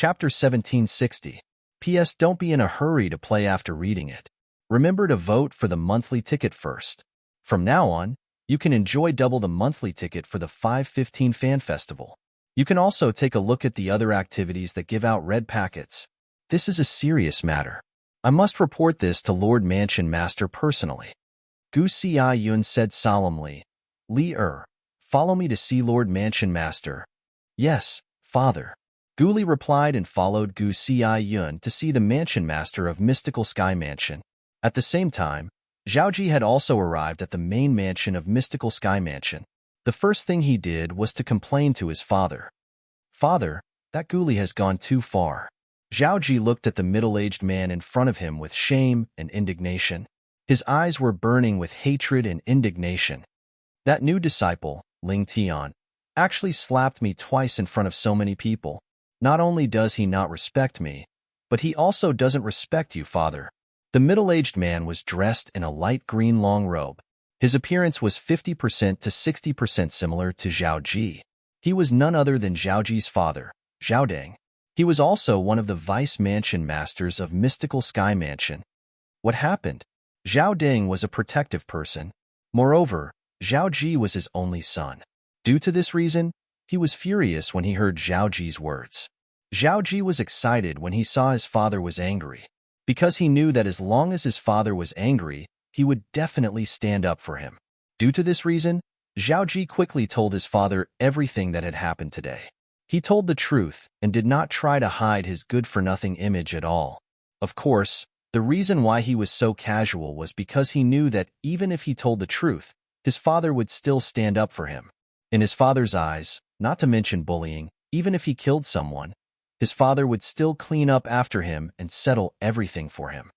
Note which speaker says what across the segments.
Speaker 1: Chapter 1760. P.S. Don't be in a hurry to play after reading it. Remember to vote for the monthly ticket first. From now on, you can enjoy double the monthly ticket for the 515 Fan Festival. You can also take a look at the other activities that give out red packets. This is a serious matter. I must report this to Lord Mansion Master personally. Gu Si-yun said solemnly. Li-er, follow me to see Lord Mansion Master. Yes, Father. Gu Li replied and followed Gu Si-yun to see the Mansion Master of Mystical Sky Mansion. At the same time, Zhaoji had also arrived at the main mansion of Mystical Sky Mansion. The first thing he did was to complain to his father. Father, that Gu Li has gone too far. Zhaoji looked at the middle-aged man in front of him with shame and indignation. His eyes were burning with hatred and indignation. That new disciple, Ling Tian, actually slapped me twice in front of so many people. Not only does he not respect me, but he also doesn't respect you, Father. The middle-aged man was dressed in a light green long robe. His appearance was 50% to 60% similar to Zhao Ji. He was none other than Zhao Ji's father, Zhao Deng. He was also one of the vice mansion masters of Mystical Sky Mansion. What happened? Zhao Deng was a protective person. Moreover, Zhao Ji was his only son. Due to this reason, he was furious when he heard Zhao Ji's words. Zhao Ji was excited when he saw his father was angry, because he knew that as long as his father was angry, he would definitely stand up for him. Due to this reason, Zhao Ji quickly told his father everything that had happened today. He told the truth and did not try to hide his good-for-nothing image at all. Of course, the reason why he was so casual was because he knew that even if he told the truth, his father would still stand up for him. In his father's eyes, not to mention bullying, even if he killed someone, his father would still clean up after him and settle everything for him.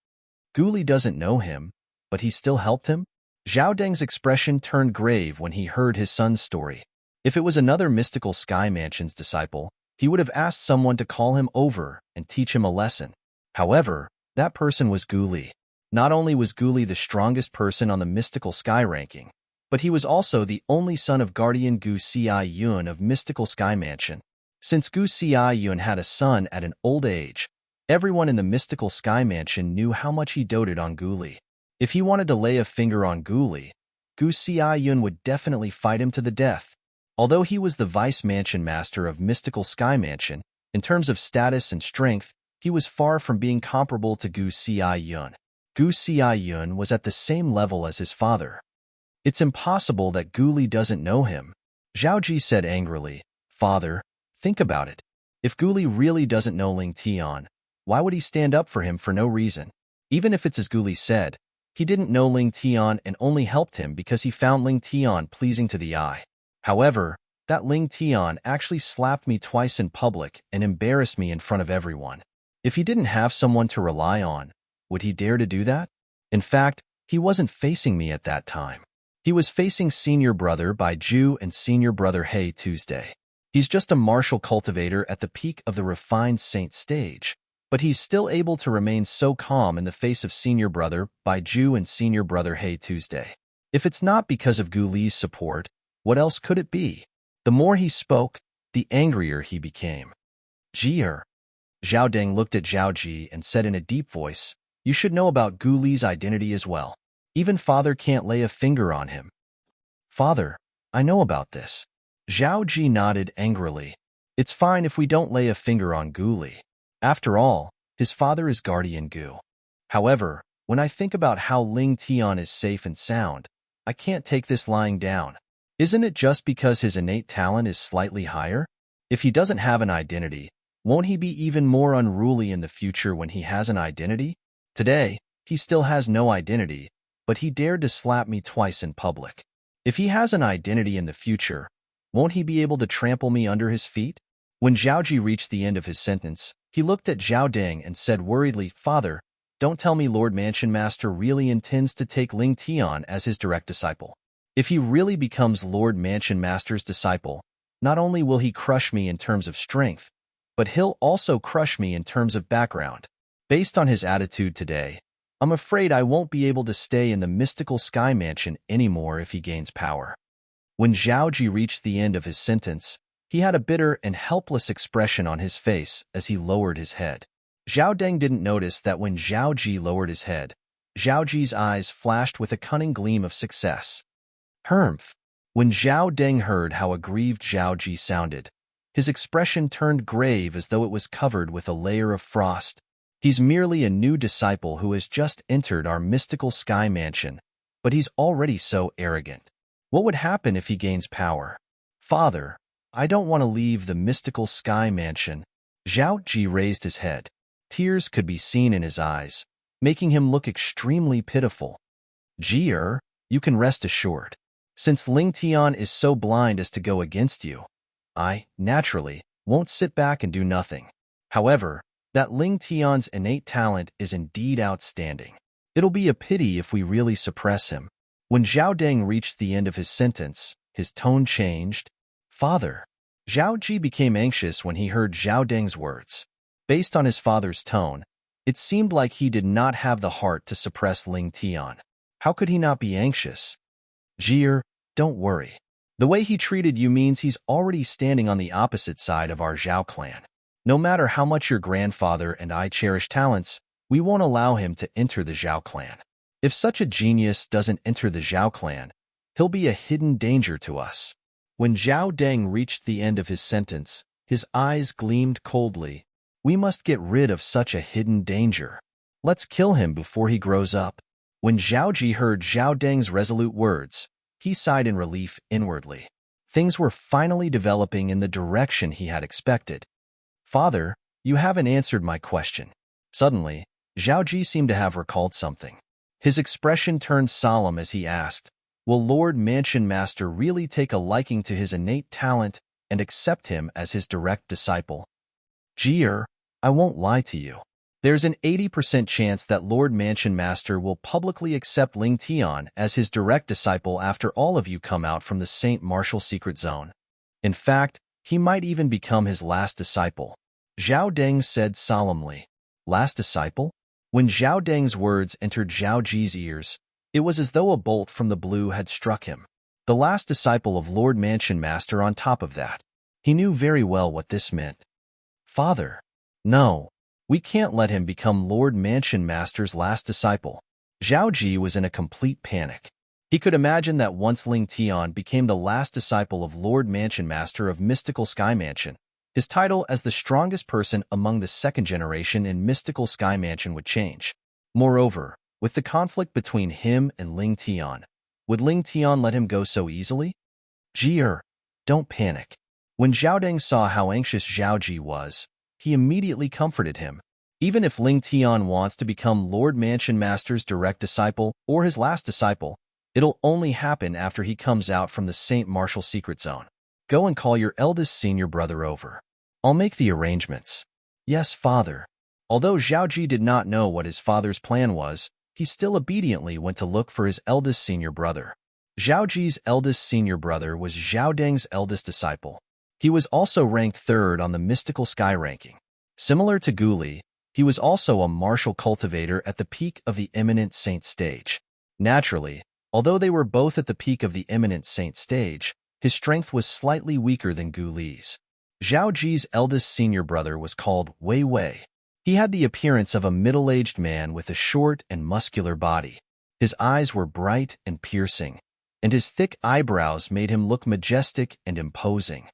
Speaker 1: Gu Li doesn't know him, but he still helped him? Zhao Deng's expression turned grave when he heard his son's story. If it was another Mystical Sky Mansion's disciple, he would have asked someone to call him over and teach him a lesson. However, that person was Gu Li. Not only was Gu Li the strongest person on the Mystical Sky ranking, but he was also the only son of Guardian Gu Si-yun of Mystical Sky Mansion. Since Gu Si-yun had a son at an old age, everyone in the Mystical Sky Mansion knew how much he doted on Gu Li. If he wanted to lay a finger on Gu Li, Gu Si-yun would definitely fight him to the death. Although he was the vice mansion master of Mystical Sky Mansion, in terms of status and strength, he was far from being comparable to Gu Si-yun. Gu Si-yun was at the same level as his father. It's impossible that Gu Li doesn't know him. Zhao Ji said angrily, Father, think about it. If Gu Li really doesn't know Ling Tian, why would he stand up for him for no reason? Even if it's as Gu Li said, he didn't know Ling Tian and only helped him because he found Ling Tian pleasing to the eye. However, that Ling Tian actually slapped me twice in public and embarrassed me in front of everyone. If he didn't have someone to rely on, would he dare to do that? In fact, he wasn't facing me at that time. He was facing Senior Brother Bai Ju and Senior Brother Hey Tuesday. He's just a martial cultivator at the peak of the refined saint stage, but he's still able to remain so calm in the face of Senior Brother Bai Ju and Senior Brother Hey Tuesday. If it's not because of Gu Li's support, what else could it be? The more he spoke, the angrier he became. Ji-er. Zhao Deng looked at Zhao Ji and said in a deep voice, You should know about Gu Li's identity as well. Even Father can't lay a finger on him. Father, I know about this. Zhao Ji nodded angrily. It's fine if we don't lay a finger on Gu Li. After all, his father is Guardian Gu. However, when I think about how Ling Tian is safe and sound, I can't take this lying down. Isn't it just because his innate talent is slightly higher? If he doesn't have an identity, won't he be even more unruly in the future when he has an identity? Today, he still has no identity, but he dared to slap me twice in public. If he has an identity in the future, won't he be able to trample me under his feet? When Zhaoji reached the end of his sentence, he looked at Zhao Deng and said worriedly, Father, don't tell me Lord Mansion Master really intends to take Ling Tian as his direct disciple. If he really becomes Lord Mansion Master's disciple, not only will he crush me in terms of strength, but he'll also crush me in terms of background. Based on his attitude today, I'm afraid I won't be able to stay in the Mystical Sky Mansion anymore if he gains power. When Zhao Ji reached the end of his sentence, He had a bitter and helpless expression on his face as he lowered his head. Zhao Deng didn't notice that when Zhao Ji lowered his head, Zhao Ji's eyes flashed with a cunning gleam of success. Humph! When Zhao Deng heard how aggrieved Zhao Ji sounded, his expression turned grave as though it was covered with a layer of frost. He's merely a new disciple who has just entered our mystical sky mansion, but he's already so arrogant. What would happen if he gains power? Father, I don't want to leave the mystical sky mansion. Zhao Ji raised his head. Tears could be seen in his eyes, making him look extremely pitiful. Ji, you can rest assured. Since Ling Tian is so blind as to go against you, I, naturally, won't sit back and do nothing. However, that Ling Tian's innate talent is indeed outstanding. It'll be a pity if we really suppress him. When Zhao Deng reached the end of his sentence, his tone changed. Father. Zhao Ji became anxious when he heard Zhao Deng's words. Based on his father's tone, it seemed like he did not have the heart to suppress Ling Tian. How could he not be anxious? Ji, don't worry. The way he treated you means he's already standing on the opposite side of our Zhao clan. No matter how much your grandfather and I cherish talents, we won't allow him to enter the Zhao clan. If such a genius doesn't enter the Zhao clan, he'll be a hidden danger to us. When Zhao Deng reached the end of his sentence, his eyes gleamed coldly. We must get rid of such a hidden danger. Let's kill him before he grows up. When Zhao Ji heard Zhao Deng's resolute words, he sighed in relief inwardly. Things were finally developing in the direction he had expected. Father, you haven't answered my question. Suddenly, Zhao Ji seemed to have recalled something. His expression turned solemn as he asked, will Lord Mansion Master really take a liking to his innate talent and accept him as his direct disciple? Ji, I won't lie to you. There's an 80% chance that Lord Mansion Master will publicly accept Ling Tian as his direct disciple after all of you come out from the St. Martial Secret Zone. In fact, he might even become his last disciple. Zhao Deng said solemnly. Last disciple? When Zhao Deng's words entered Zhao Ji's ears, it was as though a bolt from the blue had struck him. The last disciple of Lord Mansion Master on top of that. He knew very well what this meant. Father. No. We can't let him become Lord Mansion Master's last disciple. Zhao Ji was in a complete panic. He could imagine that once Ling Tian became the last disciple of Lord Mansion Master of Mystical Sky Mansion, his title as the strongest person among the second generation in Mystical Sky Mansion would change. Moreover, with the conflict between him and Ling Tian, would Ling Tian let him go so easily? Ji, don't panic. When Zhao Deng saw how anxious Zhao Ji was, he immediately comforted him. Even if Ling Tian wants to become Lord Mansion Master's direct disciple or his last disciple, it'll only happen after he comes out from the St. Martial Secret Zone. Go and call your eldest senior brother over. I'll make the arrangements. Yes, father. Although Zhao Ji did not know what his father's plan was, he still obediently went to look for his eldest senior brother. Zhao Ji's eldest senior brother was Zhao Deng's eldest disciple. He was also ranked third on the Mystical Sky ranking. Similar to Guli, he was also a martial cultivator at the peak of the Eminent Saint stage. Naturally, although they were both at the peak of the Eminent Saint stage, his strength was slightly weaker than Guli's. Zhao Ji's eldest senior brother was called Wei Wei. He had the appearance of a middle-aged man with a short and muscular body. His eyes were bright and piercing, and his thick eyebrows made him look majestic and imposing.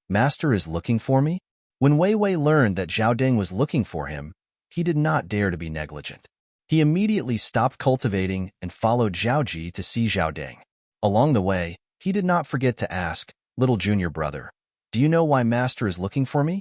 Speaker 1: Master is looking for me? When Wei Wei learned that Zhao Deng was looking for him, he did not dare to be negligent. He immediately stopped cultivating and followed Zhao Ji to see Zhao Deng. Along the way, he did not forget to ask, little junior brother, do you know why Master is looking for me?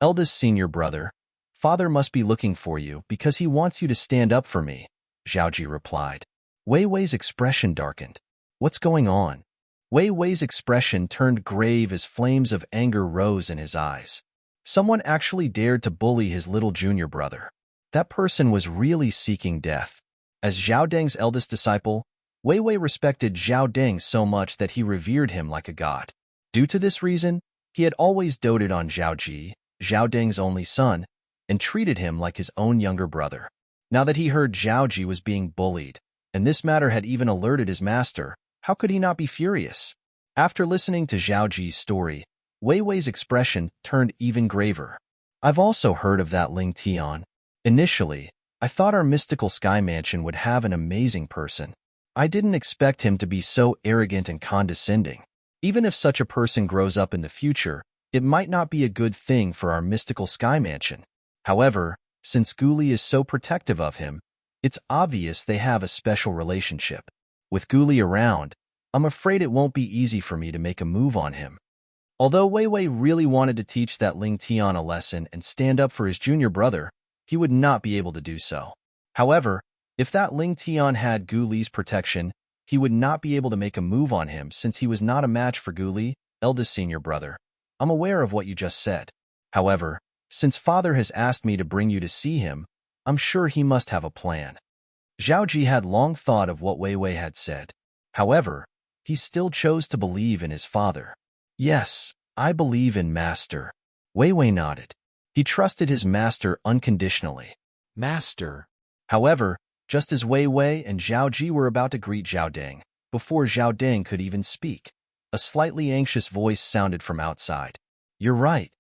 Speaker 1: Eldest senior brother, Father must be looking for you because he wants you to stand up for me, Zhao Ji replied. Wei Wei's expression darkened. What's going on? Wei Wei's expression turned grave as flames of anger rose in his eyes. Someone actually dared to bully his little junior brother. That person was really seeking death. As Zhao Deng's eldest disciple, Wei Wei respected Zhao Deng so much that he revered him like a god. Due to this reason, he had always doted on Zhao Ji, Zhao Deng's only son, and treated him like his own younger brother. Now that he heard Zhao Ji was being bullied, and this matter had even alerted his master, how could he not be furious? After listening to Zhao Ji's story, Wei Wei's expression turned even graver. I've also heard of that Ling Tian. Initially, I thought our mystical sky mansion would have an amazing person. I didn't expect him to be so arrogant and condescending. Even if such a person grows up in the future, it might not be a good thing for our mystical sky mansion. However, since Guli is so protective of him, it's obvious they have a special relationship. With Guli around, I'm afraid it won't be easy for me to make a move on him. Although Wei Wei really wanted to teach that Ling Tian a lesson and stand up for his junior brother, he would not be able to do so. However, if that Ling Tian had Guli's protection, he would not be able to make a move on him since he was not a match for Guli, eldest senior brother. I'm aware of what you just said. However, since father has asked me to bring you to see him, I'm sure he must have a plan. Zhao Ji had long thought of what Wei Wei had said. However, he still chose to believe in his father. Yes, I believe in Master. Wei Wei nodded. He trusted his master unconditionally. Master. However, just as Wei Wei and Zhao Ji were about to greet Zhao Deng, before Zhao Deng could even speak, a slightly anxious voice sounded from outside. You're right.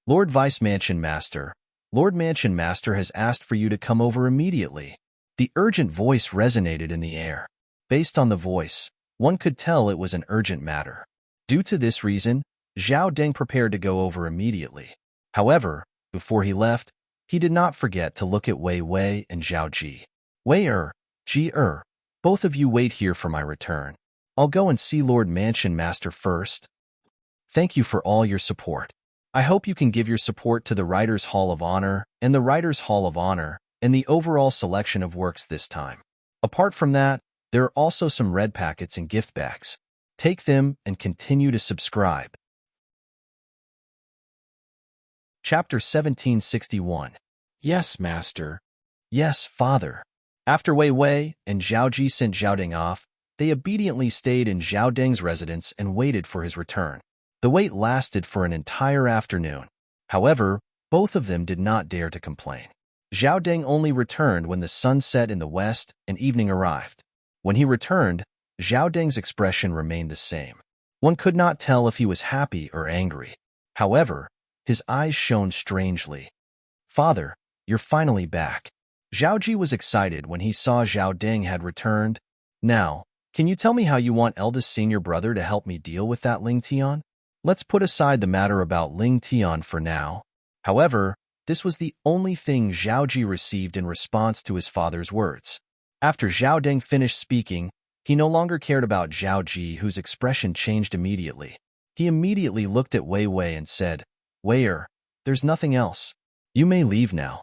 Speaker 1: Lord Vice Mansion Master. Lord Mansion Master has asked for you to come over immediately. The urgent voice resonated in the air. Based on the voice, one could tell it was an urgent matter. Due to this reason, Zhao Deng prepared to go over immediately. However, before he left, he did not forget to look at Wei Wei and Zhao Ji. Ji both of you wait here for my return. I'll go and see Lord Mansion Master first. Thank you for all your support. I hope you can give your support to the Writers' Hall of Honor and the Writers' Hall of Honor and the overall selection of works this time. Apart from that, there are also some red packets and gift bags. Take them and continue to subscribe. Chapter 1761. Yes, Master. Yes, Father. After Wei Wei and Zhao Ji sent Zhao Deng off, they obediently stayed in Zhao Deng's residence and waited for his return. The wait lasted for an entire afternoon. However, both of them did not dare to complain. Zhao Deng only returned when the sun set in the west and evening arrived. When he returned, Zhao Deng's expression remained the same. One could not tell if he was happy or angry. However, his eyes shone strangely. Father, you're finally back. Zhao Ji was excited when he saw Zhao Deng had returned. Now, can you tell me how you want eldest senior brother to help me deal with that Ling Tian? Let's put aside the matter about Ling Tian for now. However, this was the only thing Zhao Ji received in response to his father's words. After Zhao Deng finished speaking, he no longer cared about Zhao Ji, whose expression changed immediately. He immediately looked at Wei Wei and said, Wei, there's nothing else. You may leave now.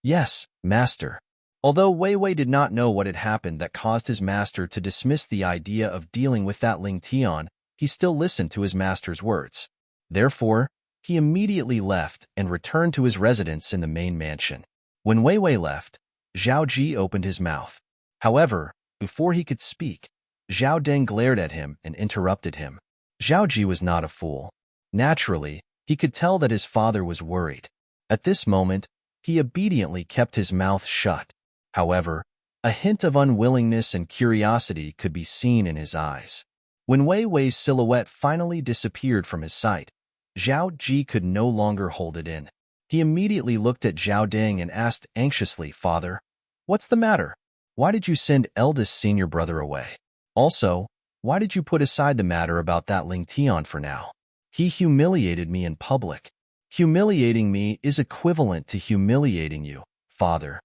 Speaker 1: Yes, Master. Although Wei Wei did not know what had happened that caused his master to dismiss the idea of dealing with that Ling Tian, he still listened to his master's words. Therefore, he immediately left and returned to his residence in the main mansion. When Wei Wei left, Zhao Ji opened his mouth. However, before he could speak, Zhao Deng glared at him and interrupted him. Zhao Ji was not a fool. Naturally, he could tell that his father was worried. At this moment, he obediently kept his mouth shut. However, a hint of unwillingness and curiosity could be seen in his eyes. When Wei Wei's silhouette finally disappeared from his sight, Zhao Ji could no longer hold it in. He immediately looked at Zhao Deng and asked anxiously, Father, what's the matter? Why did you send eldest senior brother away? Also, why did you put aside the matter about that Ling Tian for now? He humiliated me in public. Humiliating me is equivalent to humiliating you, Father.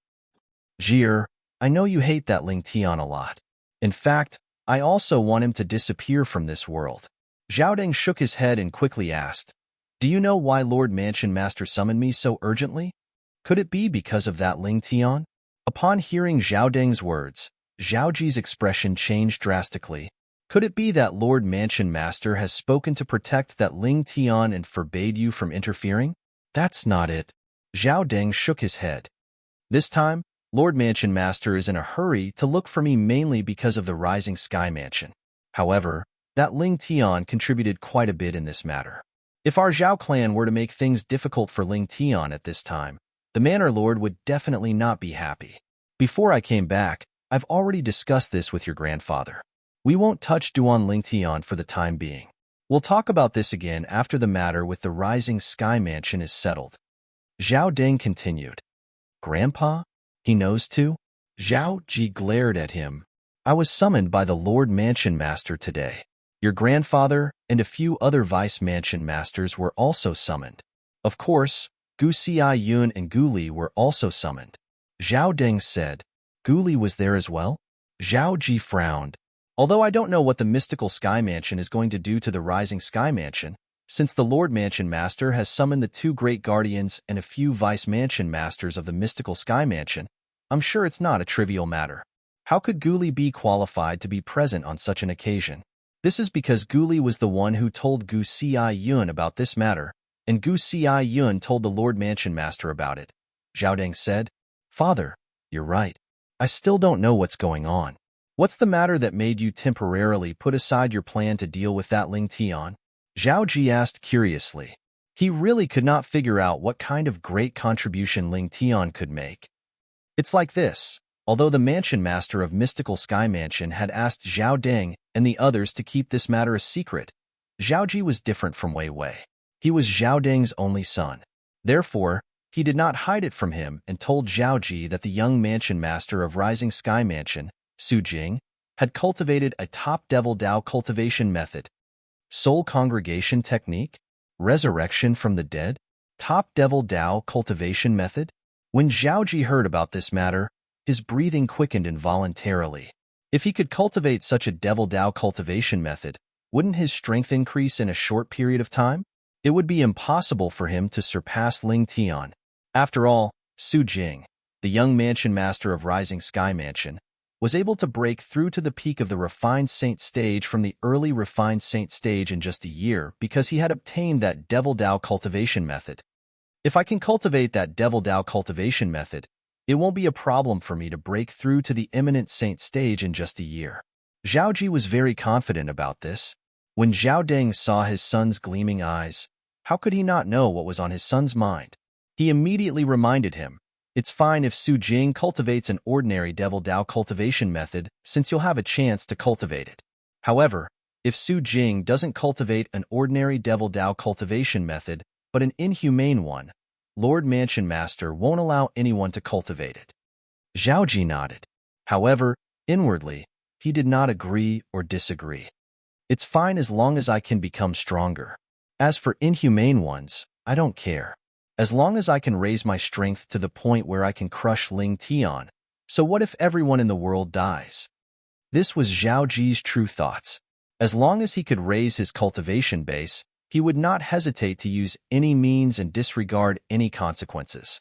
Speaker 1: Jier, I know you hate that Ling Tian a lot. In fact, I also want him to disappear from this world. Zhao Deng shook his head and quickly asked, Do you know why Lord Mansion Master summoned me so urgently? Could it be because of that Ling Tian? Upon hearing Zhao Deng's words, Zhao Ji's expression changed drastically. Could it be that Lord Mansion Master has spoken to protect that Ling Tian and forbade you from interfering? That's not it. Zhao Deng shook his head. This time, Lord Mansion Master is in a hurry to look for me mainly because of the Rising Sky Mansion. However, that Ling Tian contributed quite a bit in this matter. If our Zhao clan were to make things difficult for Ling Tian at this time, the Manor Lord would definitely not be happy. Before I came back, I've already discussed this with your grandfather. We won't touch Duan Ling Tian for the time being. We'll talk about this again after the matter with the Rising Sky Mansion is settled. Zhao Deng continued. Grandpa? He knows too? Zhao Ji glared at him. I was summoned by the Lord Mansion Master today. Your grandfather and a few other Vice Mansion Masters were also summoned. Of course, Gu Xi Yun and Gu Li were also summoned. Zhao Deng said. Gu Li was there as well? Zhao Ji frowned. Although I don't know what the mystical Sky Mansion is going to do to the Rising Sky Mansion, since the Lord Mansion Master has summoned the two Great Guardians and a few Vice Mansion Masters of the mystical Sky Mansion, I'm sure it's not a trivial matter. How could Gu Li be qualified to be present on such an occasion? This is because Gu Li was the one who told Gu Xi Yun about this matter, and Gu Xi Yun told the Lord Mansion Master about it. Zhao Deng said, Father, you're right. I still don't know what's going on. What's the matter that made you temporarily put aside your plan to deal with that Ling Tian? Zhao Ji asked curiously. He really could not figure out what kind of great contribution Ling Tian could make. It's like this. Although the Mansion Master of Mystical Sky Mansion had asked Zhao Deng and the others to keep this matter a secret, Zhao Ji was different from Wei Wei. He was Zhao Deng's only son. Therefore, he did not hide it from him and told Zhao Ji that the young Mansion Master of Rising Sky Mansion, Su Jing, had cultivated a top Devil Dao cultivation method. Soul Congregation Technique? Resurrection from the Dead? Top Devil Dao cultivation method? When Zhao Ji heard about this matter, his breathing quickened involuntarily. If he could cultivate such a Devil Dao cultivation method, wouldn't his strength increase in a short period of time? It would be impossible for him to surpass Ling Tian. After all, Su Jing, the young Mansion Master of Rising Sky Mansion, was able to break through to the peak of the Refined Saint stage from the early Refined Saint stage in just a year because he had obtained that Devil Dao cultivation method. If I can cultivate that Devil Dao cultivation method, it won't be a problem for me to break through to the Eminent Saint stage in just a year. Zhao Ji was very confident about this. When Zhao Deng saw his son's gleaming eyes, how could he not know what was on his son's mind? He immediately reminded him, it's fine if Su Jing cultivates an ordinary Devil Dao cultivation method since you'll have a chance to cultivate it. However, if Su Jing doesn't cultivate an ordinary Devil Dao cultivation method, but an inhumane one, Lord Mansion Master won't allow anyone to cultivate it. Zhao Ji nodded. However, inwardly, he did not agree or disagree. It's fine as long as I can become stronger. As for inhumane ones, I don't care. As long as I can raise my strength to the point where I can crush Ling Tian, so what if everyone in the world dies? This was Zhao Ji's true thoughts. As long as he could raise his cultivation base, he would not hesitate to use any means and disregard any consequences.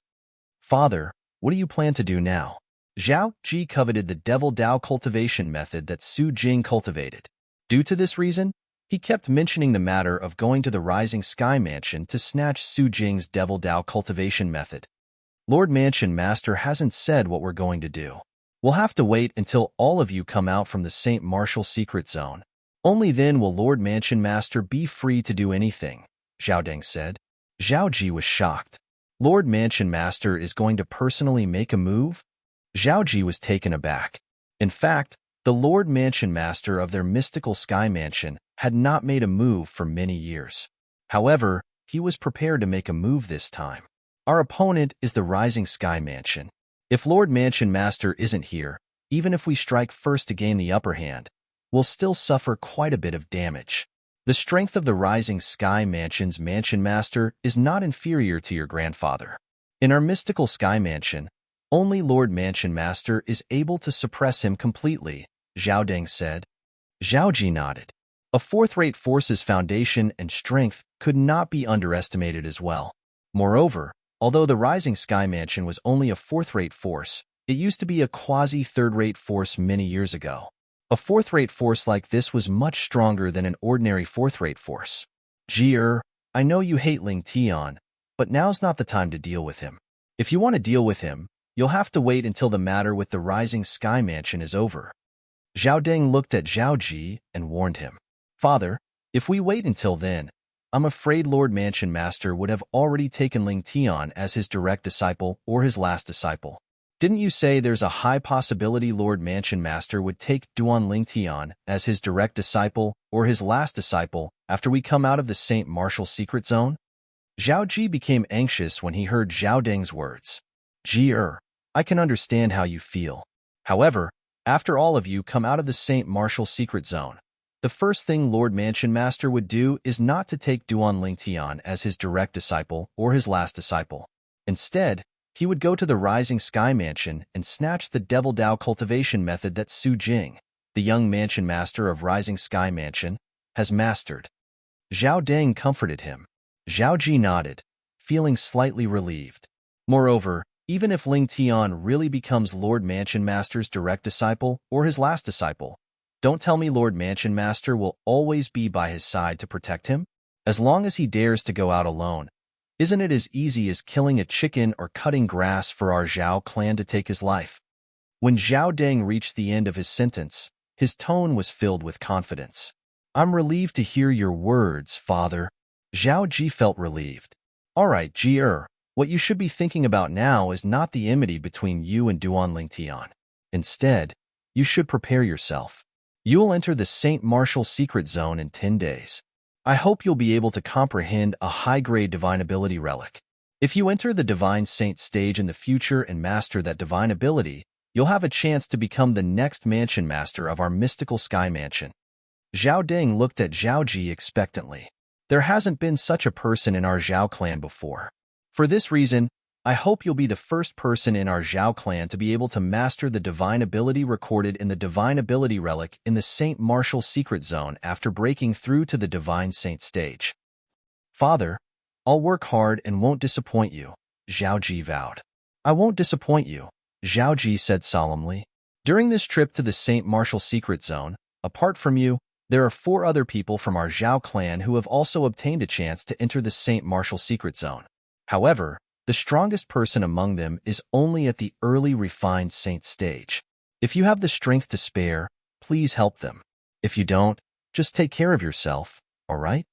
Speaker 1: Father, what do you plan to do now? Zhao Ji coveted the Devil Dao cultivation method that Su Jing cultivated. Due to this reason, he kept mentioning the matter of going to the Rising Sky Mansion to snatch Su Jing's Devil Dao cultivation method. Lord Mansion Master hasn't said what we're going to do. We'll have to wait until all of you come out from the St. Martial Secret Zone. Only then will Lord Mansion Master be free to do anything, Zhao Deng said. Zhao Ji was shocked. Lord Mansion Master is going to personally make a move? Zhao Ji was taken aback. In fact, the Lord Mansion Master of their mystical Sky Mansion had not made a move for many years. However, he was prepared to make a move this time. Our opponent is the Rising Sky Mansion. If Lord Mansion Master isn't here, even if we strike first to gain the upper hand, we'll still suffer quite a bit of damage. The strength of the Rising Sky Mansion's Mansion Master is not inferior to your grandfather. In our mystical Sky Mansion, only Lord Mansion Master is able to suppress him completely, Zhao Deng said. Zhao Ji nodded. A fourth-rate force's foundation and strength could not be underestimated as well. Moreover, although the Rising Sky Mansion was only a fourth-rate force, it used to be a quasi-third-rate force many years ago. A fourth-rate force like this was much stronger than an ordinary fourth-rate force. Ji, I know you hate Ling Tian, but now's not the time to deal with him. If you want to deal with him, you'll have to wait until the matter with the Rising Sky Mansion is over. Zhao Deng looked at Zhao Ji and warned him. Father, if we wait until then, I'm afraid Lord Mansion Master would have already taken Ling Tian as his direct disciple or his last disciple. Didn't you say there's a high possibility Lord Mansion Master would take Duan Tian as his direct disciple or his last disciple after we come out of the St. Martial secret zone? Zhao Ji became anxious when he heard Zhao Deng's words. Ji I can understand how you feel. However, after all of you come out of the St. Martial secret zone, the first thing Lord Mansion Master would do is not to take Duan Tian as his direct disciple or his last disciple. Instead, he would go to the Rising Sky Mansion and snatch the Devil Dao cultivation method that Su Jing, the young Mansion Master of Rising Sky Mansion, has mastered. Zhao Deng comforted him. Zhao Ji nodded, feeling slightly relieved. Moreover, even if Ling Tian really becomes Lord Mansion Master's direct disciple or his last disciple, don't tell me Lord Mansion Master will always be by his side to protect him? As long as he dares to go out alone, isn't it as easy as killing a chicken or cutting grass for our Zhao clan to take his life? When Zhao Deng reached the end of his sentence, his tone was filled with confidence. I'm relieved to hear your words, father. Zhao Ji felt relieved. All right, Ji what you should be thinking about now is not the enmity between you and Duan Tian. Instead, you should prepare yourself. You'll enter the St. Martial secret zone in 10 days. I hope you'll be able to comprehend a high-grade divine ability relic. If you enter the Divine Saint stage in the future and master that divine ability, you'll have a chance to become the next Mansion Master of our mystical Sky Mansion. Zhao Deng looked at Zhao Ji expectantly. There hasn't been such a person in our Zhao clan before. For this reason, I hope you'll be the first person in our Zhao clan to be able to master the divine ability recorded in the Divine Ability Relic in the St. Martial Secret Zone after breaking through to the Divine Saint stage. Father, I'll work hard and won't disappoint you, Zhao Ji vowed. I won't disappoint you, Zhao Ji said solemnly. During this trip to the St. Martial Secret Zone, apart from you, there are 4 other people from our Zhao clan who have also obtained a chance to enter the St. Martial Secret Zone. However, the strongest person among them is only at the early refined saint stage. If you have the strength to spare, please help them. If you don't, just take care of yourself, all right?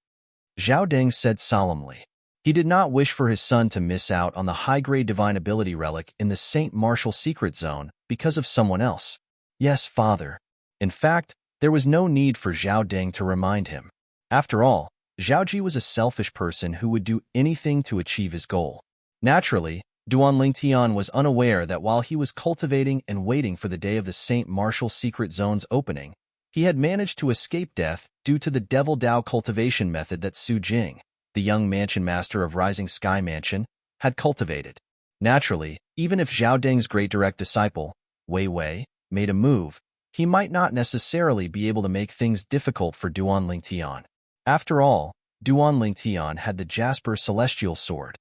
Speaker 1: Zhao Deng said solemnly. He did not wish for his son to miss out on the high-grade divine ability relic in the St. Martial secret zone because of someone else. Yes, father. In fact, there was no need for Zhao Deng to remind him. After all, Zhao Ji was a selfish person who would do anything to achieve his goal. Naturally, Duan Tian was unaware that while he was cultivating and waiting for the day of the St. Martial secret zone's opening, he had managed to escape death due to the Devil Dao cultivation method that Su Jing, the young Mansion Master of Rising Sky Mansion, had cultivated. Naturally, even if Zhao Deng's great direct disciple, Wei Wei, made a move, he might not necessarily be able to make things difficult for Duan Tian. After all, Duan Tian had the Jasper Celestial Sword.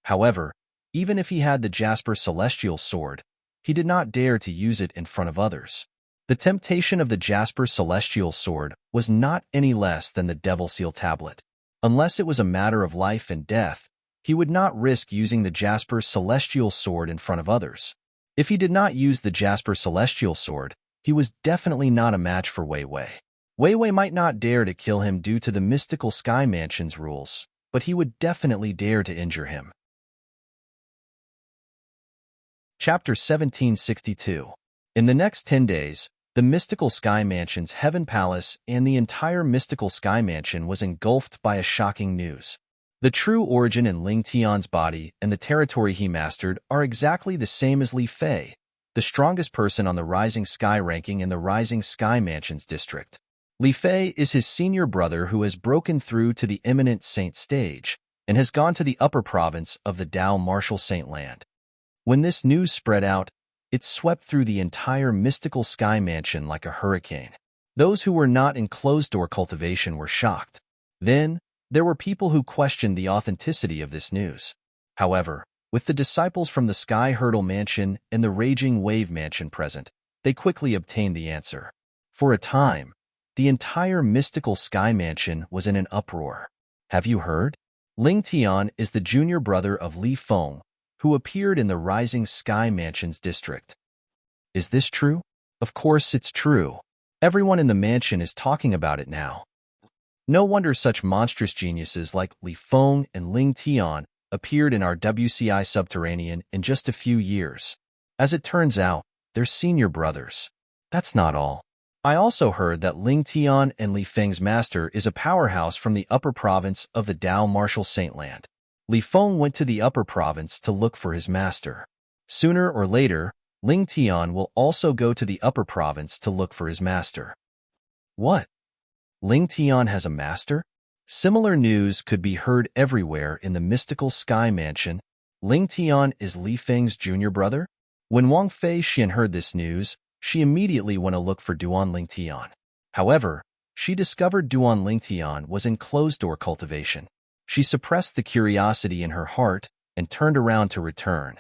Speaker 1: However, even if he had the Jasper Celestial Sword, he did not dare to use it in front of others. The temptation of the Jasper Celestial Sword was not any less than the Devil Seal Tablet. Unless it was a matter of life and death, he would not risk using the Jasper Celestial Sword in front of others. If he did not use the Jasper Celestial Sword, he was definitely not a match for Wei Wei. Wei Wei might not dare to kill him due to the mystical Sky Mansion's rules, but he would definitely dare to injure him. Chapter 1762. In the next 10 days, the mystical Sky Mansion's Heaven Palace and the entire mystical Sky Mansion was engulfed by a shocking news. The true origin in Ling Tian's body and the territory he mastered are exactly the same as Li Fei, the strongest person on the Rising Sky ranking in the Rising Sky Mansion's district. Li Fei is his senior brother who has broken through to the Eminent Saint stage and has gone to the upper province of the Dao Martial Saint Land. When this news spread out, it swept through the entire mystical Sky Mansion like a hurricane. Those who were not in closed-door cultivation were shocked. Then, there were people who questioned the authenticity of this news. However, with the disciples from the Sky Hurdle Mansion and the Raging Wave Mansion present, they quickly obtained the answer. For a time, the entire mystical Sky Mansion was in an uproar. Have you heard? Ling Tian is the junior brother of Li Feng, who appeared in the Rising Sky Mansion's district. Is this true? Of course it's true. Everyone in the mansion is talking about it now. No wonder such monstrous geniuses like Li Feng and Ling Tian appeared in our WCI subterranean in just a few years. As it turns out, they're senior brothers. That's not all. I also heard that Ling Tian and Li Feng's master is a powerhouse from the upper province of the Dao Martial Saint Land. Li Feng went to the upper province to look for his master. Sooner or later, Ling Tian will also go to the upper province to look for his master. What? Ling Tian has a master? Similar news could be heard everywhere in the mystical Sky Mansion. Ling Tian is Li Feng's junior brother? When Wang Fei Xian heard this news, she immediately went to look for Duan Ling Tian. However, she discovered Duan Ling Tian was in closed-door cultivation. She suppressed the curiosity in her heart and turned around to return.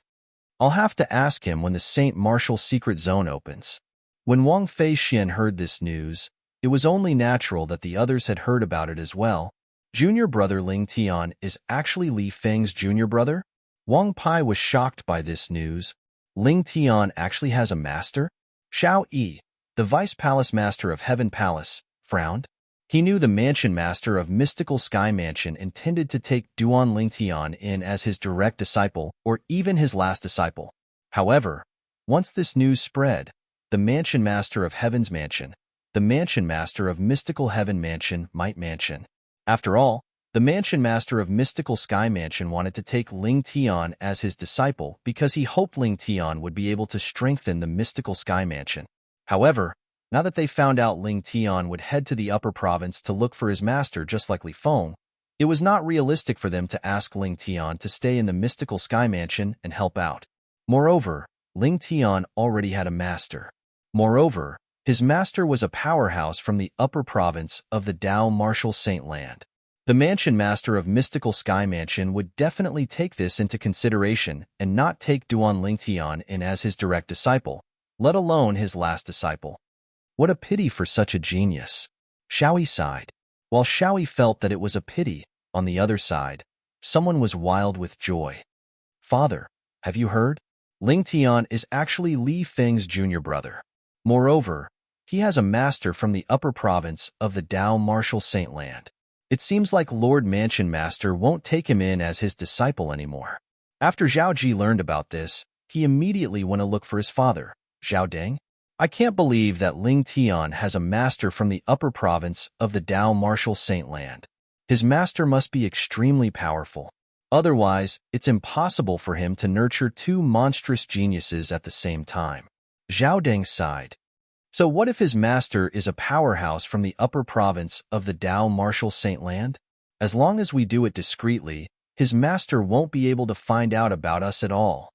Speaker 1: I'll have to ask him when the Saint Martial secret zone opens. When Wang Fei Xian heard this news, it was only natural that the others had heard about it as well. Junior brother Ling Tian is actually Li Feng's junior brother? Wang Pai was shocked by this news. Ling Tian actually has a master? Xiao Yi, the vice palace master of Heaven Palace, frowned. He knew the mansion master of Mystical Sky Mansion intended to take Duan Ling Tian in as his direct disciple or even his last disciple. However, once this news spread, the mansion master of Heaven's Mansion, the mansion master of Mystical Heaven Mansion, Might Mansion. After all, the mansion master of Mystical Sky Mansion wanted to take Ling Tian as his disciple because he hoped Ling Tian would be able to strengthen the Mystical Sky Mansion. However, now that they found out Ling Tian would head to the upper province to look for his master just like Li Feng, it was not realistic for them to ask Ling Tian to stay in the Mystical Sky Mansion and help out. Moreover, Ling Tian already had a master. Moreover, his master was a powerhouse from the upper province of the Dao Martial Saint Land. The mansion master of Mystical Sky Mansion would definitely take this into consideration and not take Duan Ling Tian in as his direct disciple, let alone his last disciple. What a pity for such a genius. Xiaoyi sighed. While Xiaoyi felt that it was a pity, on the other side, someone was wild with joy. Father, have you heard? Ling Tian is actually Li Feng's junior brother. Moreover, he has a master from the upper province of the Dao Martial Saint Land. It seems like Lord Mansion Master won't take him in as his disciple anymore. After Zhao Ji learned about this, he immediately went to look for his father, Zhao Deng. I can't believe that Ling Tian has a master from the upper province of the Dao Martial Saint Land. His master must be extremely powerful. Otherwise, it's impossible for him to nurture two monstrous geniuses at the same time. Zhao Deng sighed. So what if his master is a powerhouse from the upper province of the Dao Martial Saint Land? As long as we do it discreetly, his master won't be able to find out about us at all.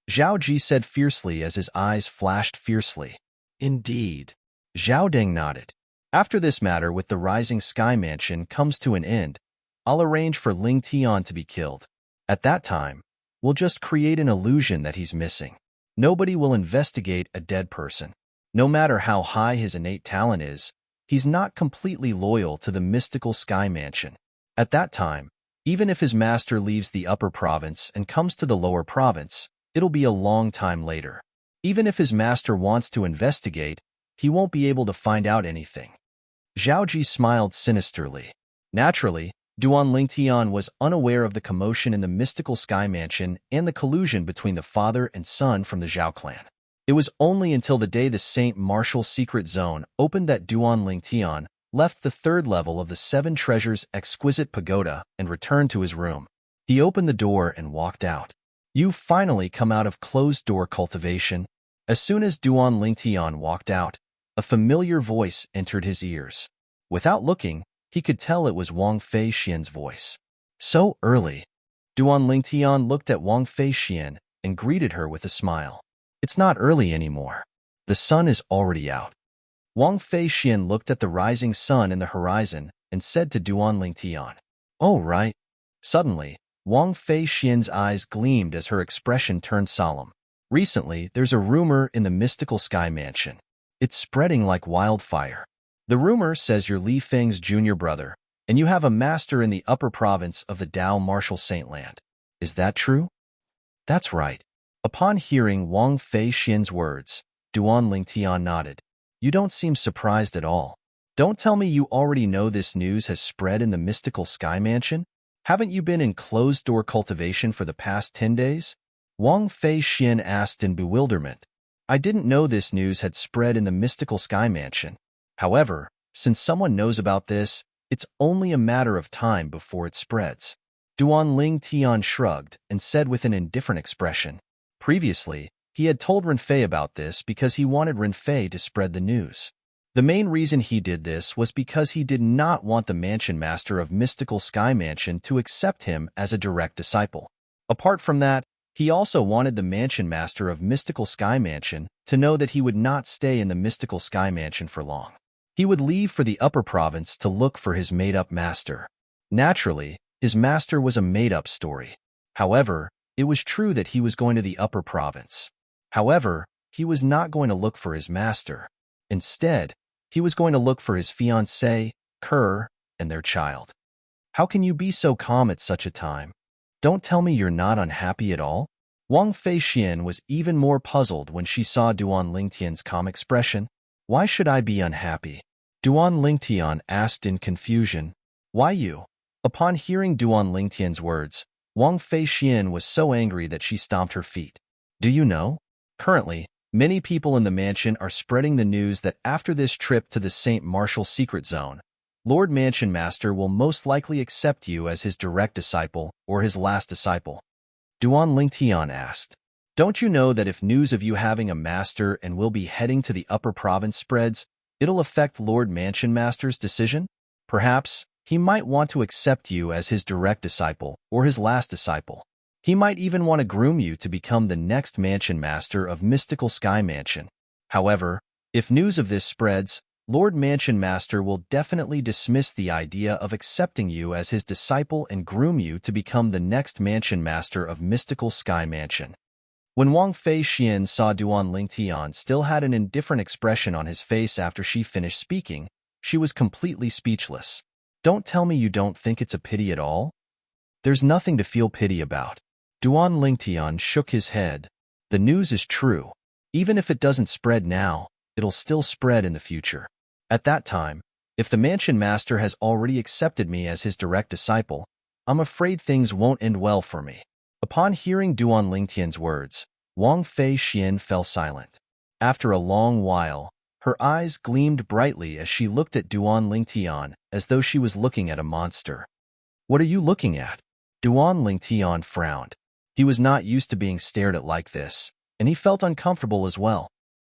Speaker 1: Zhao Ji said fiercely as his eyes flashed fiercely. Indeed. Zhao Deng nodded. After this matter with the Rising Sky Mansion comes to an end, I'll arrange for Ling Tian to be killed. At that time, we'll just create an illusion that he's missing. Nobody will investigate a dead person. No matter how high his innate talent is, he's not completely loyal to the Mystical Sky Mansion. At that time, even if his master leaves the upper province and comes to the lower province, it'll be a long time later. Even if his master wants to investigate, he won't be able to find out anything. Zhao Ji smiled sinisterly. Naturally, Duan Ling Tian was unaware of the commotion in the Mystical Sky Mansion and the collusion between the father and son from the Zhao clan. It was only until the day the Saint Martial secret zone opened that Duan Ling Tian left the third level of the Seven Treasures exquisite pagoda and returned to his room. He opened the door and walked out. You've finally come out of closed-door cultivation. As soon as Duan Ling Tian walked out, a familiar voice entered his ears. Without looking, he could tell it was Wang Fei Xian's voice. So early. Duan Ling Tian looked at Wang Fei Xian and greeted her with a smile. It's not early anymore. The sun is already out. Wang Fei Xian looked at the rising sun in the horizon and said to Duan Ling Tian, "Oh, right." Suddenly, Wang Fei Xian's eyes gleamed as her expression turned solemn. Recently, there's a rumor in the Mystical Sky Mansion. It's spreading like wildfire. The rumor says you're Li Feng's junior brother, and you have a master in the upper province of the Dao Martial Saint Land. Is that true? That's right. Upon hearing Wang Fei Xian's words, Duan Ling Tian nodded. You don't seem surprised at all. Don't tell me you already know this news has spread in the Mystical Sky Mansion? Haven't you been in closed-door cultivation for the past 10 days? Wang Fei Xian asked in bewilderment. I didn't know this news had spread in the mystical sky mansion. However, since someone knows about this, it's only a matter of time before it spreads. Duan Ling Tian shrugged and said with an indifferent expression. Previously, he had told Renfei about this because he wanted Renfei to spread the news. The main reason he did this was because he did not want the mansion master of Mystical Sky Mansion to accept him as a direct disciple. Apart from that, he also wanted the mansion master of Mystical Sky Mansion to know that he would not stay in the Mystical Sky Mansion for long. He would leave for the upper province to look for his made-up master. Naturally, his master was a made-up story. However, it was true that he was going to the upper province. However, he was not going to look for his master. Instead, he was going to look for his fiancée, Kerr, and their child. How can you be so calm at such a time? Don't tell me you're not unhappy at all? Wang Fei Xian was even more puzzled when she saw Duan Lingtian's calm expression. Why should I be unhappy? Duan Lingtian asked in confusion. Why you? Upon hearing Duan Lingtian's words, Wang Fei Xian was so angry that she stomped her feet. Do you know? Currently, many people in the mansion are spreading the news that after this trip to the St. Martial Secret Zone, Lord Mansion Master will most likely accept you as his direct disciple or his last disciple. Duan Lingtian asked. Don't you know that if news of you having a master and will be heading to the upper province spreads, it'll affect Lord Mansion Master's decision? Perhaps he might want to accept you as his direct disciple or his last disciple. He might even want to groom you to become the next mansion master of Mystical Sky Mansion. However, if news of this spreads, Lord Mansion Master will definitely dismiss the idea of accepting you as his disciple and groom you to become the next mansion master of Mystical Sky Mansion. When Wang Fei Xian saw Duan Lingtian still had an indifferent expression on his face after she finished speaking, she was completely speechless. Don't tell me you don't think it's a pity at all? There's nothing to feel pity about. Duan Lingtian shook his head. The news is true. Even if it doesn't spread now, it'll still spread in the future. At that time, if the mansion master has already accepted me as his direct disciple, I'm afraid things won't end well for me. Upon hearing Duan Lingtian's words, Wang Fei Xian fell silent. After a long while, her eyes gleamed brightly as she looked at Duan Lingtian as though she was looking at a monster. What are you looking at? Duan Lingtian frowned. He was not used to being stared at like this, and he felt uncomfortable as well.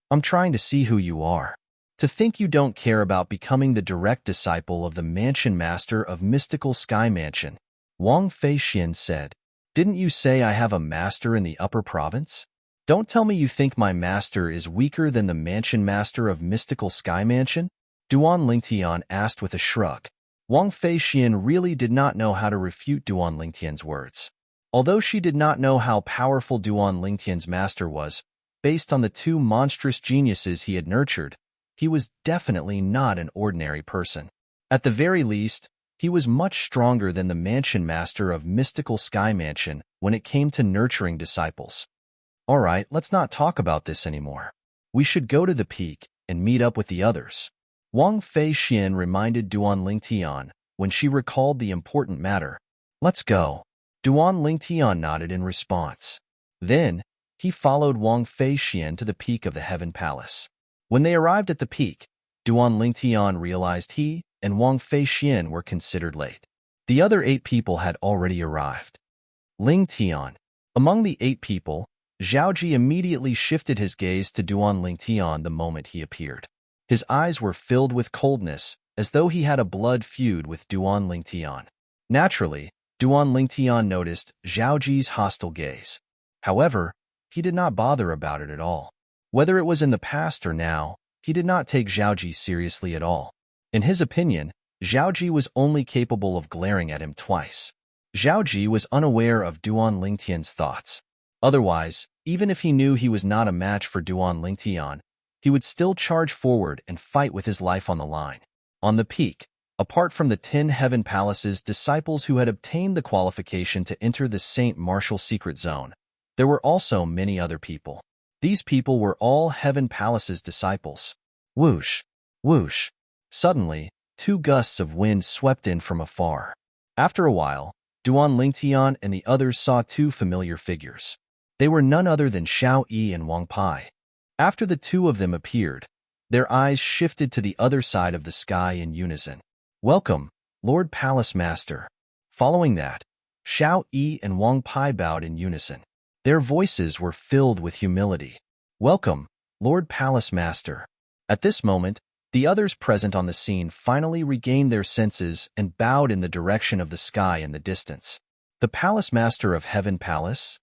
Speaker 1: I'm trying to see who you are. To think you don't care about becoming the direct disciple of the mansion master of Mystical Sky Mansion, Wang Fei Xian said. Didn't you say I have a master in the upper province? Don't tell me you think my master is weaker than the mansion master of Mystical Sky Mansion? Duan Lingtian asked with a shrug. Wang Fei Xian really did not know how to refute Duan Lingtian's words. Although she did not know how powerful Duan Lingtian's master was, based on the two monstrous geniuses he had nurtured, he was definitely not an ordinary person. At the very least, he was much stronger than the mansion master of Mystical Sky Mansion when it came to nurturing disciples. All right, let's not talk about this anymore. We should go to the peak and meet up with the others. Wang Fei Xian reminded Duan Lingtian when she recalled the important matter. Let's go. Duan Lingtian nodded in response. Then, he followed Wang Fei Xian to the peak of the Heaven Palace. When they arrived at the peak, Duan Lingtian realized he and Wang Fei Xian were considered late. The other 8 people had already arrived. Lingtian. Among the 8 people, Zhaoji immediately shifted his gaze to Duan Lingtian the moment he appeared. His eyes were filled with coldness, as though he had a blood feud with Duan Lingtian. Naturally, Duan Lingtian noticed Zhaoji's hostile gaze. However, he did not bother about it at all. Whether it was in the past or now, he did not take Zhaoji seriously at all. In his opinion, Zhaoji was only capable of glaring at him twice. Zhaoji was unaware of Duan Lingtian's thoughts. Otherwise, even if he knew he was not a match for Duan Lingtian, he would still charge forward and fight with his life on the line. On the peak, apart from the 10 Heaven Palace's disciples who had obtained the qualification to enter the St. Martial Secret Zone, there were also many other people. These people were all Heaven Palace's disciples. Whoosh! Whoosh! Suddenly, 2 gusts of wind swept in from afar. After a while, Duan Lingtian and the others saw 2 familiar figures. They were none other than Xiao Yi and Wang Pai. After the two of them appeared, their eyes shifted to the other side of the sky in unison. "Welcome, Lord Palace Master." Following that, Xiao Yi and Wang Pai bowed in unison. Their voices were filled with humility. "Welcome, Lord Palace Master." At this moment, the others present on the scene finally regained their senses and bowed in the direction of the sky in the distance. The Palace Master of Heaven Palace?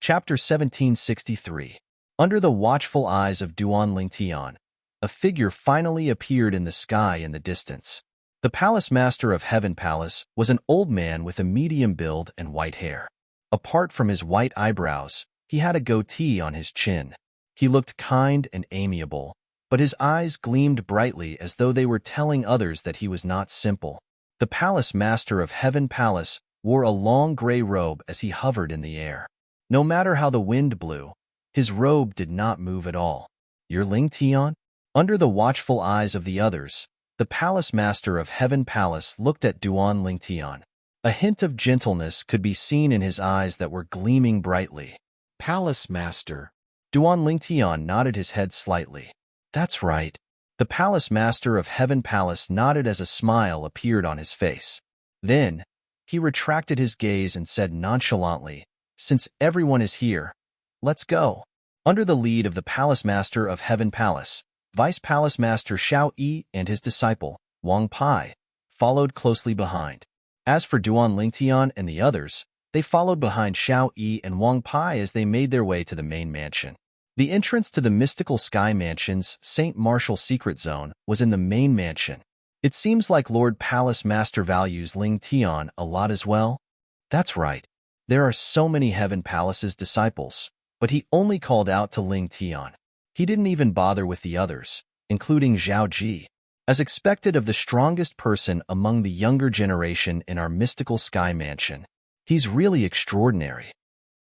Speaker 1: Chapter 1763. Under the watchful eyes of Duan Lingtian, a figure finally appeared in the sky in the distance. The Palace Master of Heaven Palace was an old man with a medium build and white hair. Apart from his white eyebrows, he had a goatee on his chin. He looked kind and amiable, but his eyes gleamed brightly as though they were telling others that he was not simple. The Palace Master of Heaven Palace wore a long gray robe as he hovered in the air. No matter how the wind blew, his robe did not move at all. "You're Ling Tian?" Under the watchful eyes of the others, the Palace Master of Heaven Palace looked at Duan Lingtian. A hint of gentleness could be seen in his eyes that were gleaming brightly. "Palace Master." Duan Lingtian nodded his head slightly. "That's right." The Palace Master of Heaven Palace nodded as a smile appeared on his face. Then, he retracted his gaze and said nonchalantly, "Since everyone is here, let's go." Under the lead of the Palace Master of Heaven Palace, Vice Palace Master Xiao Yi and his disciple, Wang Pai, followed closely behind. As for Duan Lingtian and the others, they followed behind Xiao Yi and Wang Pai as they made their way to the main mansion. The entrance to the mystical Sky Mansion's St. Martial secret zone was in the main mansion. It seems like Lord Palace Master values Ling Tian a lot as well. That's right. There are so many Heaven Palace's disciples, but he only called out to Ling Tian. He didn't even bother with the others, including Zhao Ji. As expected of the strongest person among the younger generation in our mystical Sky Mansion, he's really extraordinary.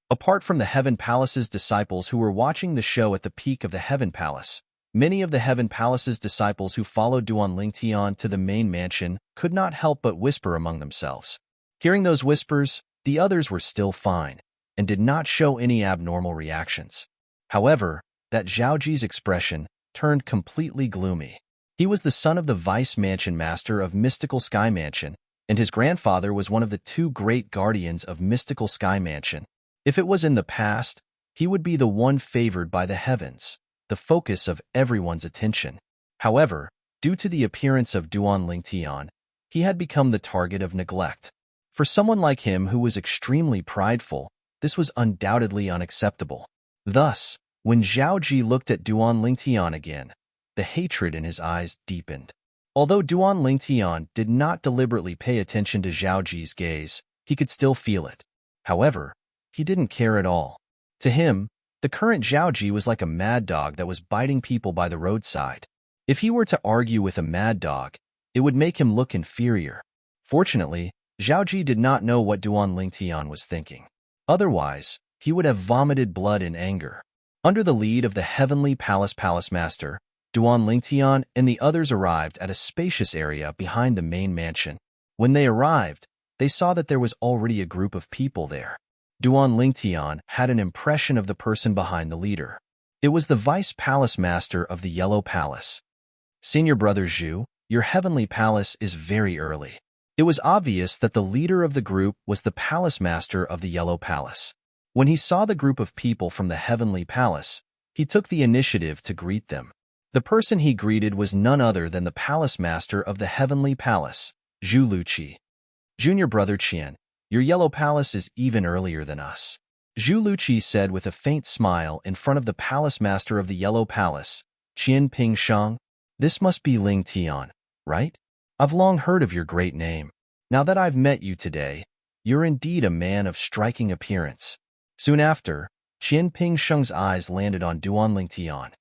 Speaker 1: Apart from the Heaven Palace's disciples who were watching the show at the peak of the Heaven Palace, many of the Heaven Palace's disciples who followed Duan Lingtian to the main mansion could not help but whisper among themselves. Hearing those whispers, the others were still fine and did not show any abnormal reactions. However, that Zhao Ji's expression turned completely gloomy. He was the son of the Vice Mansion Master of Mystical Sky Mansion, and his grandfather was one of the two great guardians of Mystical Sky Mansion. If it was in the past, he would be the one favored by the heavens, the focus of everyone's attention. However, due to the appearance of Duan Lingtian, he had become the target of neglect. For someone like him who was extremely prideful, this was undoubtedly unacceptable. Thus, when Zhao Ji looked at Duan Lingtian again, the hatred in his eyes deepened. Although Duan Lingtian did not deliberately pay attention to Zhao Ji's gaze, he could still feel it. However, he didn't care at all. To him, the current Zhao Ji was like a mad dog that was biting people by the roadside. If he were to argue with a mad dog, it would make him look inferior. Fortunately, Zhao Ji did not know what Duan Lingtian was thinking. Otherwise, he would have vomited blood in anger. Under the lead of the Heavenly Palace Master, Duan Lingtian and the others arrived at a spacious area behind the main mansion. When they arrived, they saw that there was already a group of people there. Duan Lingtian had an impression of the person behind the leader. It was the Vice Palace Master of the Yellow Palace. "Senior Brother Zhu, your Heavenly Palace is very early." It was obvious that the leader of the group was the Palace Master of the Yellow Palace. When he saw the group of people from the Heavenly Palace, he took the initiative to greet them. The person he greeted was none other than the Palace Master of the Heavenly Palace, Zhu Luqi. "Junior Brother Qian, your Yellow Palace is even earlier than us," Zhu Luqi said with a faint smile in front of the Palace Master of the Yellow Palace, Qian Pingshang. "This must be Ling Tian, right? I've long heard of your great name. Now that I've met you today, you're indeed a man of striking appearance." Soon after, Qian Pingsheng's eyes landed on Duan Lingtian.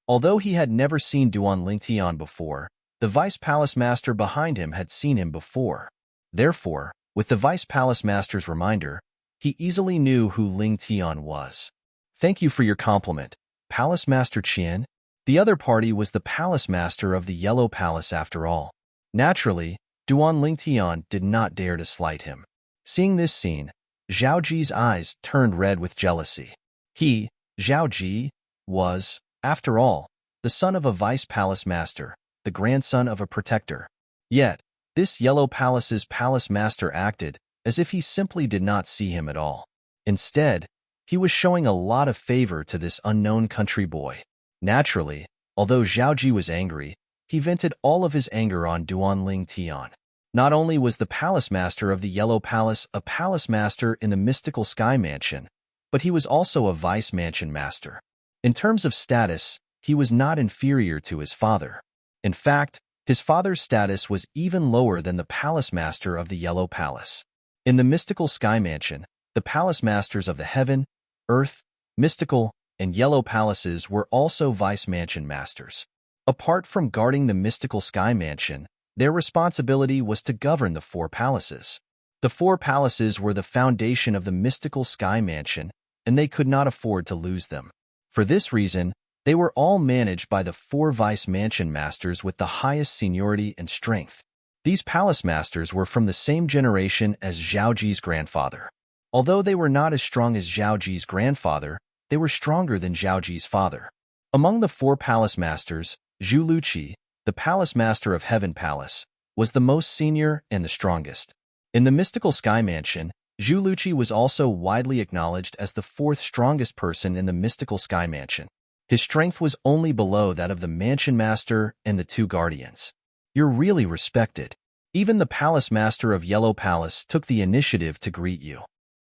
Speaker 1: Although he had never seen Duan Lingtian before, the Vice Palace Master behind him had seen him before. Therefore, with the Vice Palace Master's reminder, he easily knew who Ling Tian was. "Thank you for your compliment, Palace Master Qian." The other party was the Palace Master of the Yellow Palace after all. Naturally, Duan Lingtian did not dare to slight him. Seeing this scene, Zhao Ji's eyes turned red with jealousy. He, Zhao Ji, was, after all, the son of a vice palace master, the grandson of a protector. Yet, this Yellow Palace's palace master acted as if he simply did not see him at all. Instead, he was showing a lot of favor to this unknown country boy. Naturally, although Zhao Ji was angry, he vented all of his anger on Duanling Tian. Not only was the palace master of the Yellow Palace a palace master in the mystical Sky Mansion, but he was also a vice mansion master. In terms of status, he was not inferior to his father. In fact, his father's status was even lower than the palace master of the Yellow Palace. In the mystical Sky Mansion, the palace masters of the Heaven, Earth, Mystical, and Yellow Palaces were also vice mansion masters. Apart from guarding the mystical Sky Mansion, their responsibility was to govern the 4 palaces. The 4 palaces were the foundation of the mystical Sky Mansion, and they could not afford to lose them. For this reason, they were all managed by the 4 vice mansion masters with the highest seniority and strength. These palace masters were from the same generation as Zhao Ji's grandfather. Although they were not as strong as Zhao Ji's grandfather, they were stronger than Zhao Ji's father. Among the 4 palace masters, Zhu Luqi, the palace master of Heaven Palace, was the most senior and the strongest. In the mystical Sky Mansion, Zhu Luqi was also widely acknowledged as the 4th strongest person in the mystical Sky Mansion. His strength was only below that of the mansion master and the 2 guardians. You're really respected. Even the palace master of Yellow Palace took the initiative to greet you.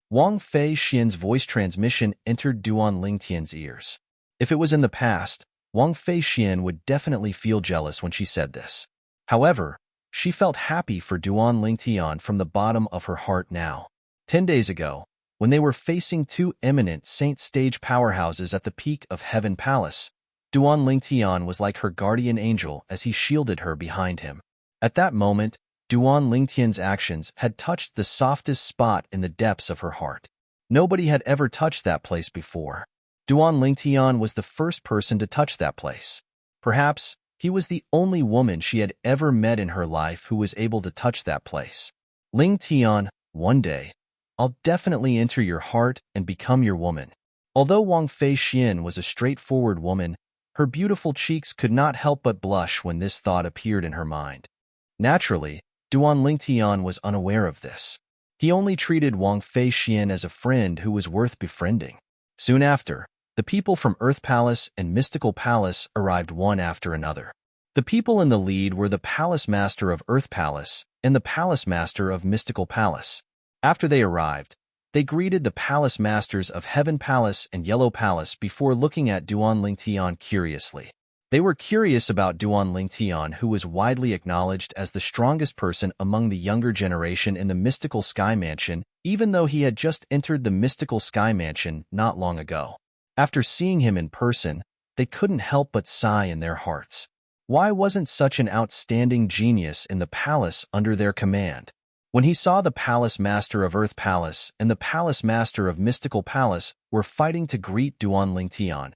Speaker 1: Wang Fei Xian's voice transmission entered Duanling Tian's ears. If it was in the past, Wang Fei Xian would definitely feel jealous when she said this. However, she felt happy for Duanling Tian from the bottom of her heart now. 10 days ago, when they were facing 2 eminent saint stage powerhouses at the peak of Heaven Palace, Duanling Tian was like her guardian angel as he shielded her behind him. At that moment, Duanling Tian's actions had touched the softest spot in the depths of her heart. Nobody had ever touched that place before. Duanling Tian was the first person to touch that place. Perhaps he was the only woman she had ever met in her life who was able to touch that place. Ling Tian, one day, I'll definitely enter your heart and become your woman. Although Wang Fei Xian was a straightforward woman, her beautiful cheeks could not help but blush when this thought appeared in her mind. Naturally, Duanling Tian was unaware of this. He only treated Wang Fei Xian as a friend who was worth befriending. Soon after, the people from Earth Palace and Mystical Palace arrived one after another. The people in the lead were the Palace Master of Earth Palace and the Palace Master of Mystical Palace. After they arrived, they greeted the Palace Masters of Heaven Palace and Yellow Palace before looking at Duanling Tian curiously. They were curious about Duanling Tian, who was widely acknowledged as the strongest person among the younger generation in the Mystical Sky Mansion, even though he had just entered the Mystical Sky Mansion not long ago. After seeing him in person, they couldn't help but sigh in their hearts. Why wasn't such an outstanding genius in the palace under their command? When he saw the Palace Master of Earth Palace and the Palace Master of Mystical Palace were fighting to greet Duanling Tian,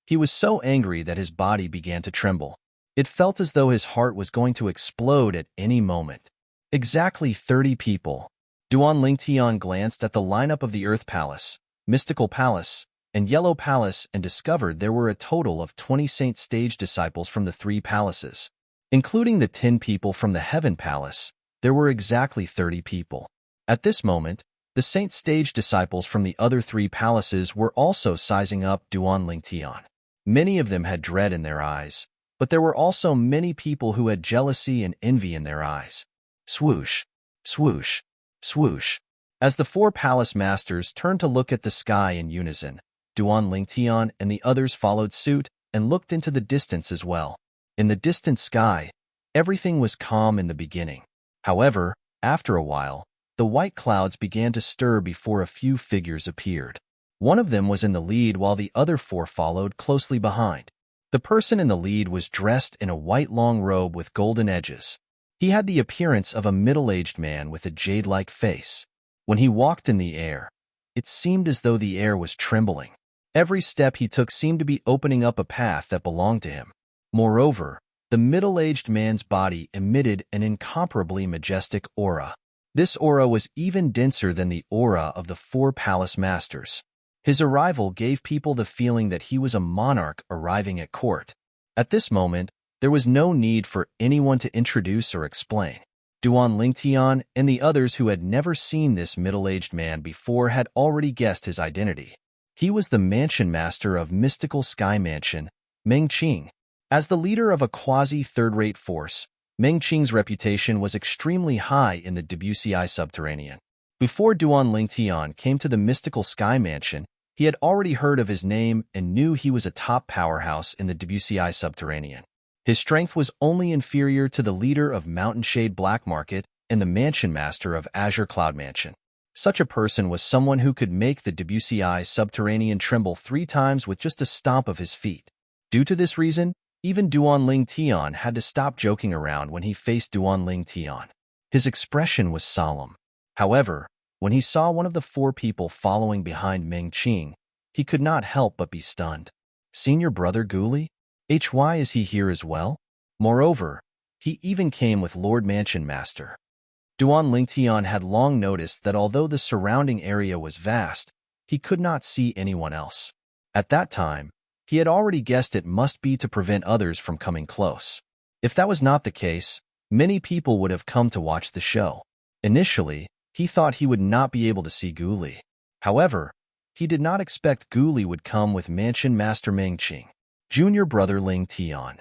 Speaker 1: he was so angry that his body began to tremble. It felt as though his heart was going to explode at any moment. Exactly 30 people. Duanling Tian glanced at the lineup of the Earth Palace, Mystical Palace, and Yellow Palace and discovered there were a total of 20 Saint Stage disciples from the 3 palaces. Including the 10 people from the Heaven Palace, there were exactly 30 people. At this moment, the Saint Stage disciples from the other 3 palaces were also sizing up Duanling Tian. Many of them had dread in their eyes, but there were also many people who had jealousy and envy in their eyes. Swoosh, swoosh, swoosh. As the 4 palace masters turned to look at the sky in unison, Duanling Tian and the others followed suit and looked into the distance as well. In the distant sky, everything was calm in the beginning. However, after a while, the white clouds began to stir before a few figures appeared. One of them was in the lead while the other 4 followed closely behind. The person in the lead was dressed in a white long robe with golden edges. He had the appearance of a middle-aged man with a jade-like face. When he walked in the air, it seemed as though the air was trembling. Every step he took seemed to be opening up a path that belonged to him. Moreover, the middle-aged man's body emitted an incomparably majestic aura. This aura was even denser than the aura of the four palace masters. His arrival gave people the feeling that he was a monarch arriving at court. At this moment, there was no need for anyone to introduce or explain. Duan Lingtian and the others who had never seen this middle-aged man before had already guessed his identity. He was the mansion master of mystical sky mansion, Meng Qing. As the leader of a quasi-third-rate force, Meng Qing's reputation was extremely high in the WCI subterranean. Before Duan Lingtian came to the mystical sky mansion, he had already heard of his name and knew he was a top powerhouse in the WCI subterranean. His strength was only inferior to the leader of Mountain Shade Black Market and the mansion master of Azure Cloud Mansion. Such a person was someone who could make the WCI subterranean tremble 3 times with just a stomp of his feet. Due to this reason, even Duan Lingtian had to stop joking around when he faced Duan Lingtian. His expression was solemn. However, when he saw one of the 4 people following behind Meng Qing, he could not help but be stunned. Senior brother Guli? Why is he here as well? Moreover, he even came with Lord Mansion Master. Duan Lingtian had long noticed that although the surrounding area was vast, he could not see anyone else. At that time, he had already guessed it must be to prevent others from coming close. If that was not the case, many people would have come to watch the show. Initially, he thought he would not be able to see Guli. However, he did not expect Guli would come with Mansion Master Meng Qing, junior brother Ling Tian.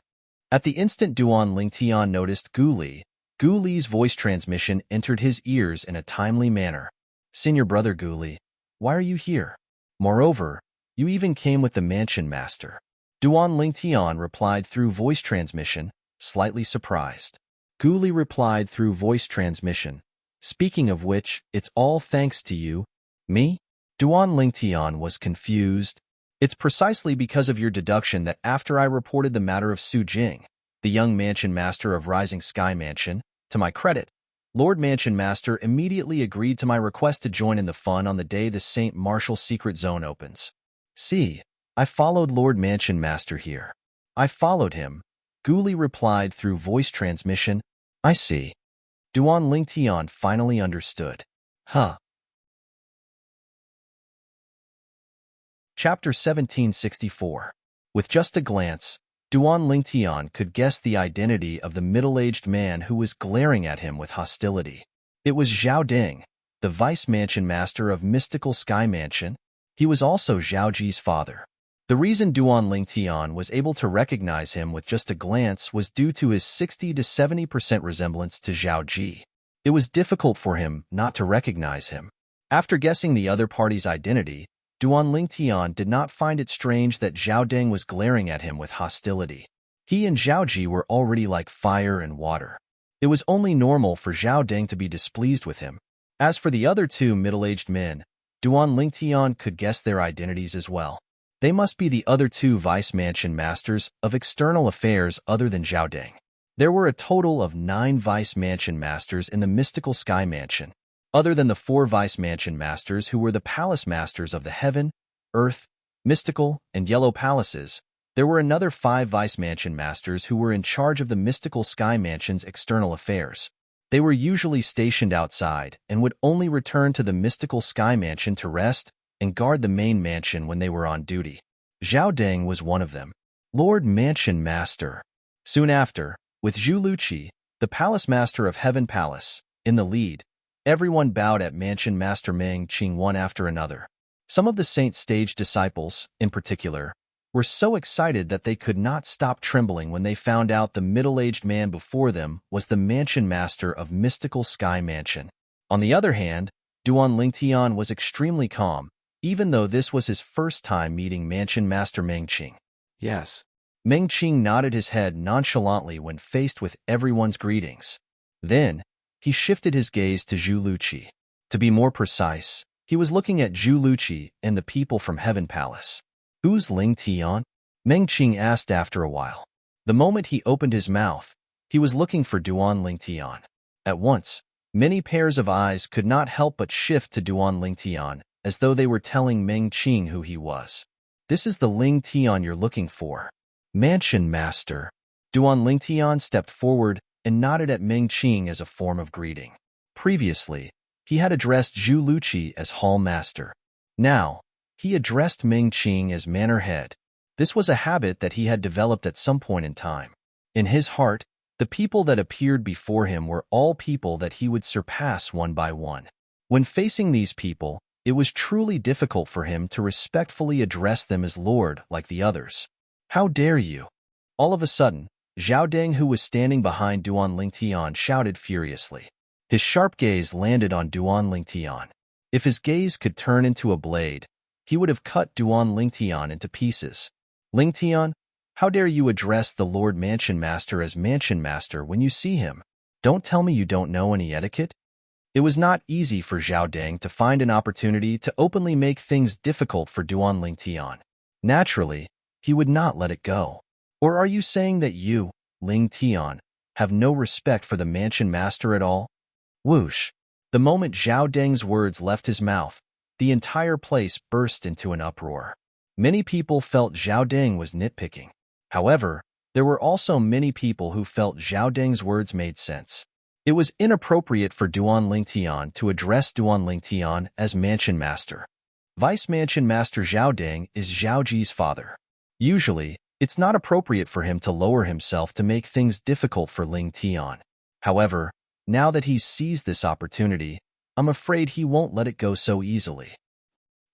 Speaker 1: At the instant Duan Lingtian noticed Guli's voice transmission entered his ears in a timely manner. Senior brother Guli, why are you here? Moreover, you even came with the mansion master. Duan Lingtian replied through voice transmission, slightly surprised. Guli replied through voice transmission, speaking of which, it's all thanks to you. Me? Duan Lingtian was confused. It's precisely because of your deduction that after I reported the matter of Su Jing, the young mansion master of Rising Sky Mansion, to my credit, Lord Mansion Master immediately agreed to my request to join in the fun on the day the St. Martial Secret Zone opens. See, I followed Lord Mansion Master here. I followed him. Guli replied through voice transmission. I see. Duan Lingtian finally understood. Huh. Chapter 1764. With just a glance, Duan Lingtian could guess the identity of the middle-aged man who was glaring at him with hostility. It was Zhao Ding, the vice mansion master of Mystical Sky Mansion. He was also Zhao Ji's father. The reason Duan Lingtian was able to recognize him with just a glance was due to his 60 to 70% resemblance to Zhao Ji. It was difficult for him not to recognize him. After guessing the other party's identity, Duan Lingtian did not find it strange that Zhao Ding was glaring at him with hostility. He and Zhao Ji were already like fire and water. It was only normal for Zhao Ding to be displeased with him. As for the other 2 middle-aged men, Duan Lingtian could guess their identities as well. They must be the other 2 vice mansion masters of external affairs other than Zhao Ding. There were a total of 9 vice mansion masters in the Mystical Sky Mansion. Other than the 4 vice mansion masters who were the palace masters of the Heaven, Earth, Mystical, and Yellow Palaces, there were another 5 vice mansion masters who were in charge of the Mystical Sky Mansion's external affairs. They were usually stationed outside and would only return to the Mystical Sky Mansion to rest and guard the main mansion when they were on duty. Zhao Ding was one of them. Lord Mansion Master. Soon after, with Zhu Luqi, the Palace Master of Heaven Palace, in the lead, everyone bowed at Mansion Master Meng Qing one after another. Some of the Saint Stage disciples, in particular, were so excited that they could not stop trembling when they found out the middle-aged man before them was the Mansion Master of Mystical Sky Mansion. On the other hand, Duan Lingtian was extremely calm, even though this was his first time meeting Mansion Master Meng Qing. Yes. Meng Qing nodded his head nonchalantly when faced with everyone's greetings. Then, he shifted his gaze to Zhu Luqi. To be more precise, he was looking at Zhu Luqi and the people from Heaven Palace. Who's Ling Tian? Meng Qing asked after a while. The moment he opened his mouth, he was looking for Duan Lingtian. At once, many pairs of eyes could not help but shift to Duan Lingtian, as though they were telling Meng Qing who he was. This is the Ling Tian you're looking for. Mansion Master. Duan Lingtian stepped forward and nodded at Meng Qing as a form of greeting. Previously, he had addressed Zhu Luqi as hall master. Now, he addressed Ming Qing as manor head. This was a habit that he had developed at some point in time. In his heart, the people that appeared before him were all people that he would surpass one by one. When facing these people, it was truly difficult for him to respectfully address them as Lord like the others. How dare you? All of a sudden, Zhao Deng, who was standing behind Duan Lingtian, shouted furiously. His sharp gaze landed on Duan Lingtian. If his gaze could turn into a blade, he would have cut Duan Lingtian into pieces. Lingtian, how dare you address the Lord Mansion Master as Mansion Master when you see him? Don't tell me you don't know any etiquette? It was not easy for Zhao Deng to find an opportunity to openly make things difficult for Duan Lingtian. Naturally, he would not let it go. Or are you saying that you, Lingtian, have no respect for the Mansion Master at all? Whoosh! The moment Zhao Deng's words left his mouth, the entire place burst into an uproar. Many people felt Zhao Deng was nitpicking. However, there were also many people who felt Zhao Deng's words made sense. It was inappropriate for Duan Lingtian to address Duan Lingtian as Mansion Master. Vice Mansion Master Zhao Deng is Zhao Ji's father. Usually, it's not appropriate for him to lower himself to make things difficult for Lingtian. However, now that he's seized this opportunity, I'm afraid he won't let it go so easily.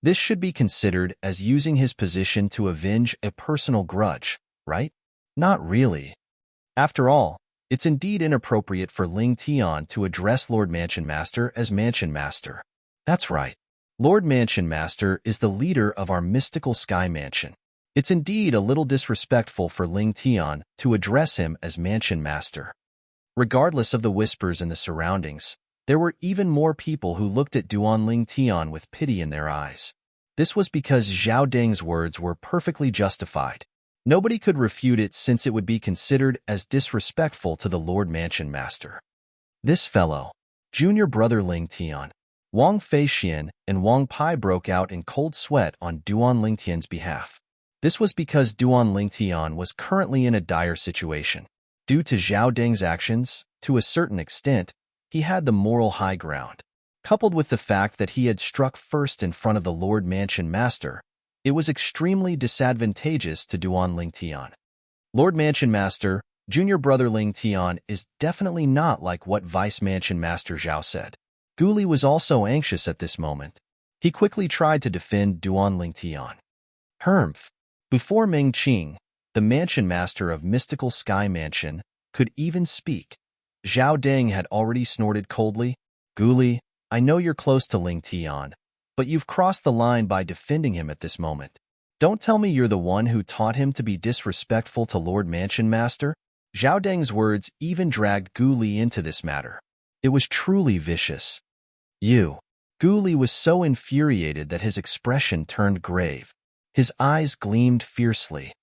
Speaker 1: This should be considered as using his position to avenge a personal grudge, right? Not really. After all, it's indeed inappropriate for Lingtian to address Lord Mansion Master as Mansion Master. That's right. Lord Mansion Master is the leader of our mystical sky mansion. It's indeed a little disrespectful for Lingtian to address him as Mansion Master. Regardless of the whispers in the surroundings, there were even more people who looked at Duan Lingtian with pity in their eyes. This was because Zhao Deng's words were perfectly justified. Nobody could refute it since it would be considered as disrespectful to the Lord Mansion Master. This fellow, junior brother Lingtian, Wang Feixian and Wang Pai broke out in cold sweat on Duan Lingtian's behalf. This was because Duan Lingtian was currently in a dire situation. Due to Zhao Deng's actions, to a certain extent, he had the moral high ground. Coupled with the fact that he had struck first in front of the Lord Mansion Master, it was extremely disadvantageous to Duan Lingtian. Lord Mansion Master, junior brother Lingtian is definitely not like what Vice Mansion Master Zhao said. Guli was also anxious at this moment. He quickly tried to defend Duan Lingtian. Hermph. Before Ming Qing, the Mansion Master of Mystical Sky Mansion, could even speak, Zhao Deng had already snorted coldly. Guli, I know you're close to Lingtian, but you've crossed the line by defending him at this moment. Don't tell me you're the one who taught him to be disrespectful to Lord Mansion Master. Zhao Deng's words even dragged Guli into this matter. It was truly vicious. Guli was so infuriated that his expression turned grave. His eyes gleamed fiercely.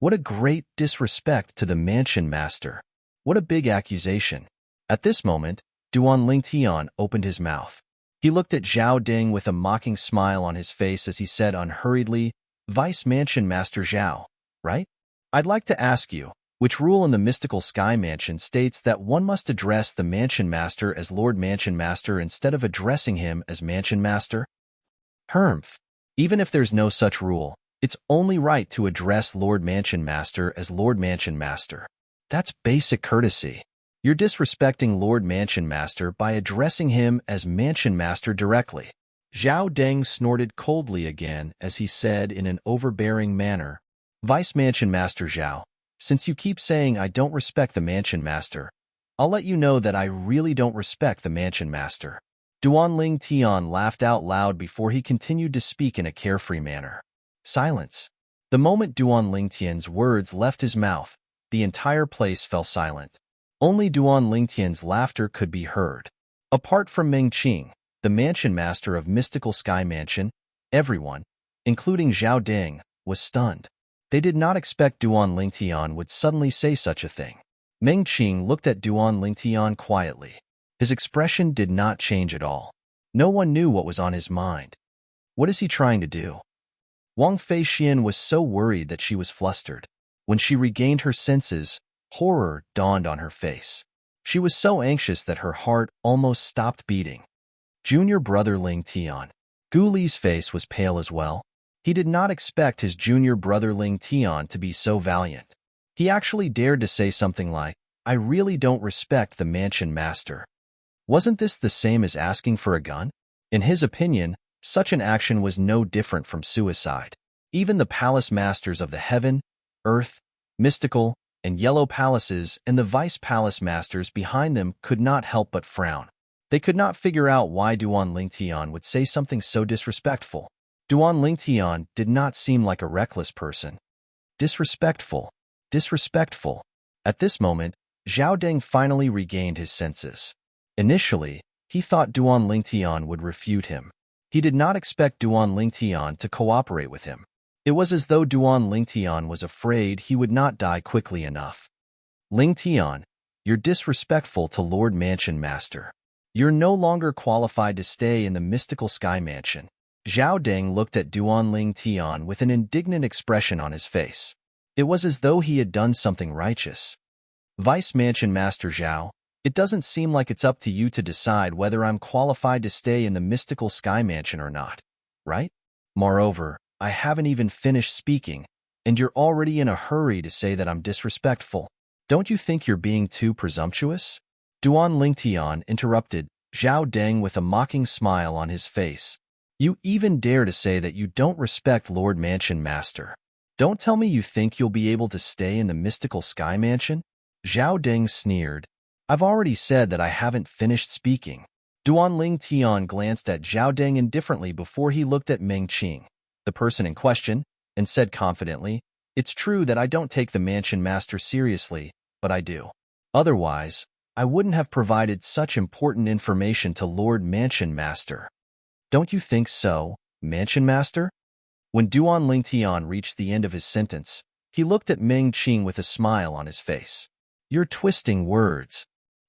Speaker 1: What a great disrespect to the Mansion Master. What a big accusation. At this moment, Duan Lingtian opened his mouth. He looked at Zhao Deng with a mocking smile on his face as he said unhurriedly, Vice Mansion Master Zhao, right? I'd like to ask you, which rule in the Mystical Sky Mansion states that one must address the Mansion Master as Lord Mansion Master instead of addressing him as Mansion Master? Hermph. Even if there's no such rule, it's only right to address Lord Mansion Master as Lord Mansion Master. That's basic courtesy. You're disrespecting Lord Mansion Master by addressing him as Mansion Master directly. Zhao Deng snorted coldly again as he said in an overbearing manner, Vice Mansion Master Zhao, since you keep saying I don't respect the Mansion Master, I'll let you know that I really don't respect the Mansion Master. Duan Lingtian laughed out loud before he continued to speak in a carefree manner. Silence. The moment Duan Lingtian's words left his mouth, the entire place fell silent. Only Duan Lingtian's laughter could be heard. Apart from Ming Qing, the Mansion Master of Mystical Sky Mansion, everyone, including Zhao Deng, was stunned. They did not expect Duan Lingtian would suddenly say such a thing. Ming Qing looked at Duan Lingtian quietly. His expression did not change at all. No one knew what was on his mind. What is he trying to do? Wang Feixian was so worried that she was flustered. When she regained her senses, horror dawned on her face. She was so anxious that her heart almost stopped beating. Junior brother Ling Tian. Gu Li's face was pale as well. He did not expect his junior brother Ling Tian to be so valiant. He actually dared to say something like, "I really don't respect the mansion master." Wasn't this the same as asking for a gun? In his opinion, such an action was no different from suicide. Even the palace masters of the heaven, earth, mystical, and yellow palaces and the vice palace masters behind them could not help but frown. They could not figure out why Duan Lingtian would say something so disrespectful. Duan Lingtian did not seem like a reckless person. Disrespectful. Disrespectful. At this moment, Zhao Deng finally regained his senses. Initially, he thought Duan Lingtian would refute him. He did not expect Duan Lingtian to cooperate with him. It was as though Duan Lingtian was afraid he would not die quickly enough. Lingtian, you're disrespectful to Lord Mansion Master. You're no longer qualified to stay in the mystical sky mansion. Zhao Deng looked at Duan Lingtian with an indignant expression on his face. It was as though he had done something righteous. Vice Mansion Master Zhao, it doesn't seem like it's up to you to decide whether I'm qualified to stay in the mystical sky mansion or not, right? Moreover, I haven't even finished speaking, and you're already in a hurry to say that I'm disrespectful. Don't you think you're being too presumptuous? Duan Lingtian interrupted Zhao Deng with a mocking smile on his face. You even dare to say that you don't respect Lord Mansion Master. Don't tell me you think you'll be able to stay in the mystical sky mansion? Zhao Deng sneered. I've already said that I haven't finished speaking. Duan Lingtian glanced at Zhao Deng indifferently before he looked at Meng Qing, the person in question, and said confidently, "It's true that I don't take the Mansion Master seriously, but I do. Otherwise, I wouldn't have provided such important information to Lord Mansion Master." Don't you think so, Mansion Master? When Duan Lingtian reached the end of his sentence, he looked at Meng Qing with a smile on his face. You're twisting words.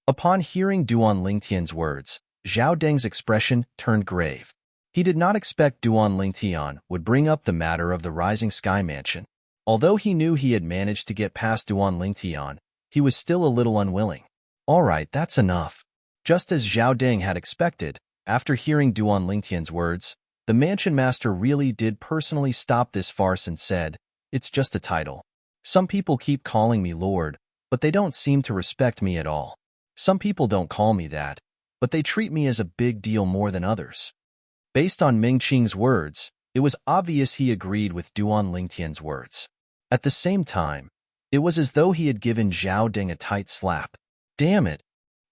Speaker 1: Upon hearing Duan Lingtian's words, Zhao Deng's expression turned grave. He did not expect Duan Lingtian would bring up the matter of the Rising Sky Mansion. Although he knew he had managed to get past Duan Lingtian, he was still a little unwilling. All right, that's enough. Just as Zhao Deng had expected, after hearing Duan Lingtian's words, the Mansion Master really did personally stop this farce and said, "It's just a title. Some people keep calling me Lord, but they don't seem to respect me at all. Some people don't call me that, but they treat me as a big deal more than others." Based on Meng Qing's words, it was obvious he agreed with Duan Lingtian's words. At the same time, it was as though he had given Zhao Deng a tight slap. Damn it!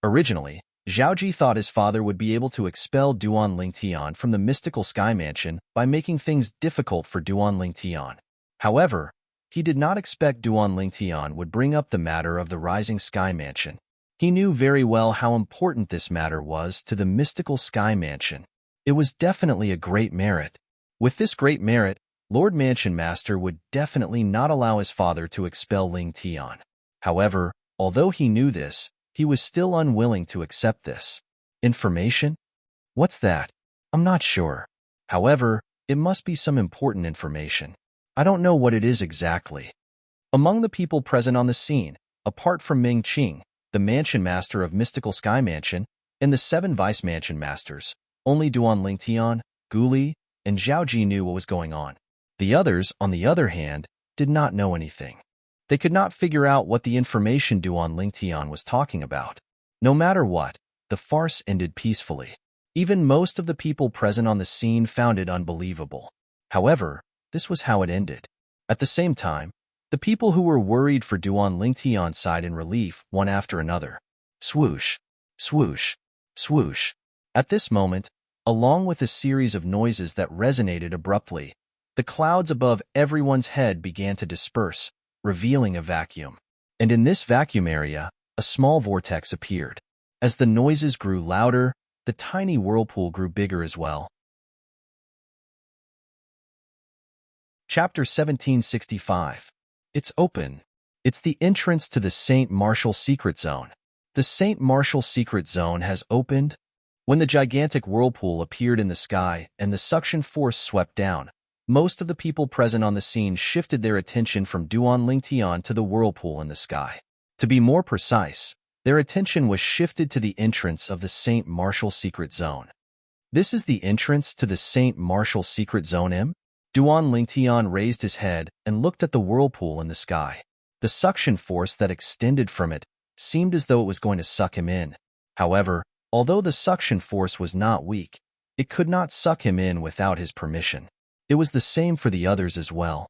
Speaker 1: Originally, Zhao Ji thought his father would be able to expel Duan Lingtian from the mystical sky mansion by making things difficult for Duan Lingtian. However, he did not expect Duan Lingtian would bring up the matter of the Rising Sky Mansion. He knew very well how important this matter was to the mystical sky mansion. It was definitely a great merit. With this great merit, Lord Mansion Master would definitely not allow his father to expel Lingtian. However, although he knew this, he was still unwilling to accept this. Information? What's that? I'm not sure. However, it must be some important information. I don't know what it is exactly. Among the people present on the scene, apart from Meng Qing, the Mansion Master of Mystical Sky Mansion, and the 7 Vice Mansion Masters, only Duan Lingtian, Gu Li, and Zhao Ji knew what was going on. The others, on the other hand, did not know anything. They could not figure out what the information Duan Lingtian was talking about. No matter what, the farce ended peacefully. Even most of the people present on the scene found it unbelievable. However, this was how it ended. At the same time, the people who were worried for Duan Lingtian sighed in relief one after another. Swoosh, swoosh, swoosh. At this moment, along with a series of noises that resonated abruptly, the clouds above everyone's head began to disperse, revealing a vacuum. And in this vacuum area, a small vortex appeared. As the noises grew louder, the tiny whirlpool grew bigger as well. Chapter 1765. It's open. It's the entrance to the St. Martial Secret Zone. The St. Martial Secret Zone has opened. When the gigantic whirlpool appeared in the sky and the suction force swept down, most of the people present on the scene shifted their attention from Duan Lingtian to the whirlpool in the sky. To be more precise, Their attention was shifted to the entrance of the St. Martial Secret Zone. This is the entrance to the St. Martial Secret Zone M? Duan Lingtian raised his head and looked at the whirlpool in the sky. The suction force that extended from it seemed as though it was going to suck him in. However, although the suction force was not weak, it could not suck him in without his permission. It was the same for the others as well.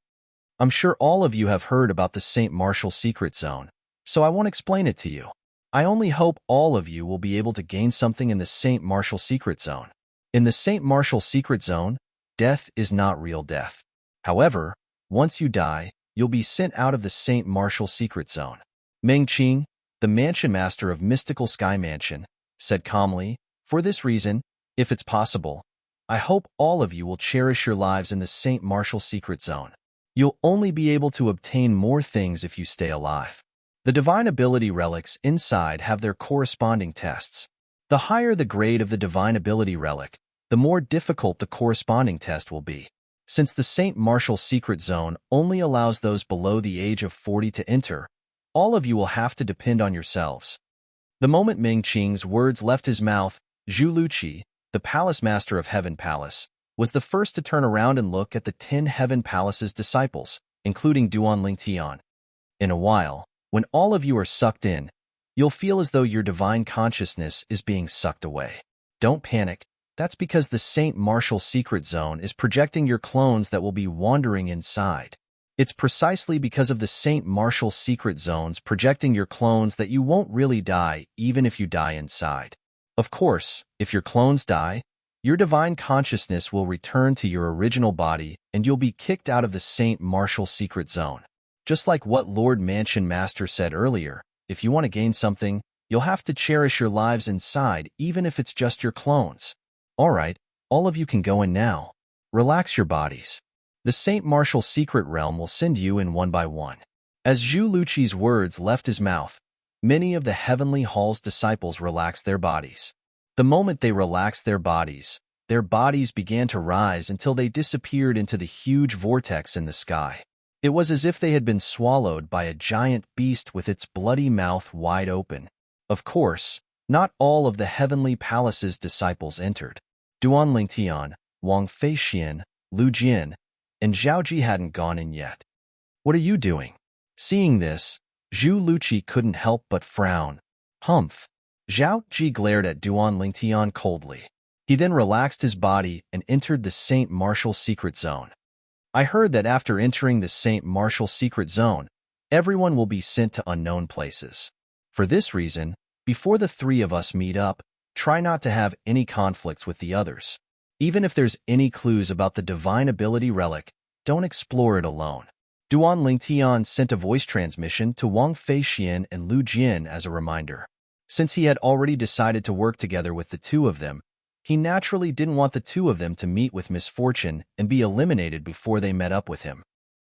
Speaker 1: I'm sure all of you have heard about the St. Martial Secret Zone, so I won't explain it to you. I only hope all of you will be able to gain something in the St. Martial Secret Zone. In the St. Martial Secret Zone, death is not real death. However, once you die, you'll be sent out of the St. Martial Secret Zone. Meng Qing, the mansion master of Mystical Sky Mansion, said calmly, "For this reason, if it's possible, I hope all of you will cherish your lives in the St. Martial Secret Zone. You'll only be able to obtain more things if you stay alive." The divine ability relics inside have their corresponding tests. The higher the grade of the divine ability relic, the more difficult the corresponding test will be. Since the St. Martial Secret Zone only allows those below the age of 40 to enter, all of you will have to depend on yourselves. The moment Meng Qing's words left his mouth, Zhu Luqi, the Palace Master of Heaven Palace, was the first to turn around and look at the 10 Heaven Palace's disciples, including Duan Lingtian. In a while, when all of you are sucked in, you'll feel as though your divine consciousness is being sucked away. Don't panic. That's because the St. Martial Secret Zone is projecting your clones that will be wandering inside. It's precisely because of the St. Martial Secret Zones projecting your clones that you won't really die even if you die inside. Of course, if your clones die, your divine consciousness will return to your original body and you'll be kicked out of the St. Martial Secret Zone. Just like what Lord Mansion Master said earlier, if you want to gain something, you'll have to cherish your lives inside even if it's just your clones. Alright, all of you can go in now. Relax your bodies. The St. Martial Secret Realm will send you in one by one. As Zhu Luqi's words left his mouth, many of the Heavenly Hall's disciples relaxed their bodies. The moment they relaxed their bodies began to rise until they disappeared into the huge vortex in the sky. It was as if they had been swallowed by a giant beast with its bloody mouth wide open. Of course, not all of the Heavenly Palace's disciples entered. Duan Lingtian, Wang Feixian, Lu Jian, and Zhao Ji hadn't gone in yet. "What are you doing?" Seeing this, Zhu Luqi couldn't help but frown. Humph. Zhao Ji glared at Duan Lingtian coldly. He then relaxed his body and entered the St. Martial Secret Zone. "I heard that after entering the St. Martial Secret Zone, everyone will be sent to unknown places. For this reason, before the three of us meet up, try not to have any conflicts with the others. Even if there's any clues about the divine ability relic, don't explore it alone." Duan Lingtian sent a voice transmission to Wang Feixian and Lu Jian as a reminder. Since he had already decided to work together with the two of them, he naturally didn't want the two of them to meet with misfortune and be eliminated before they met up with him.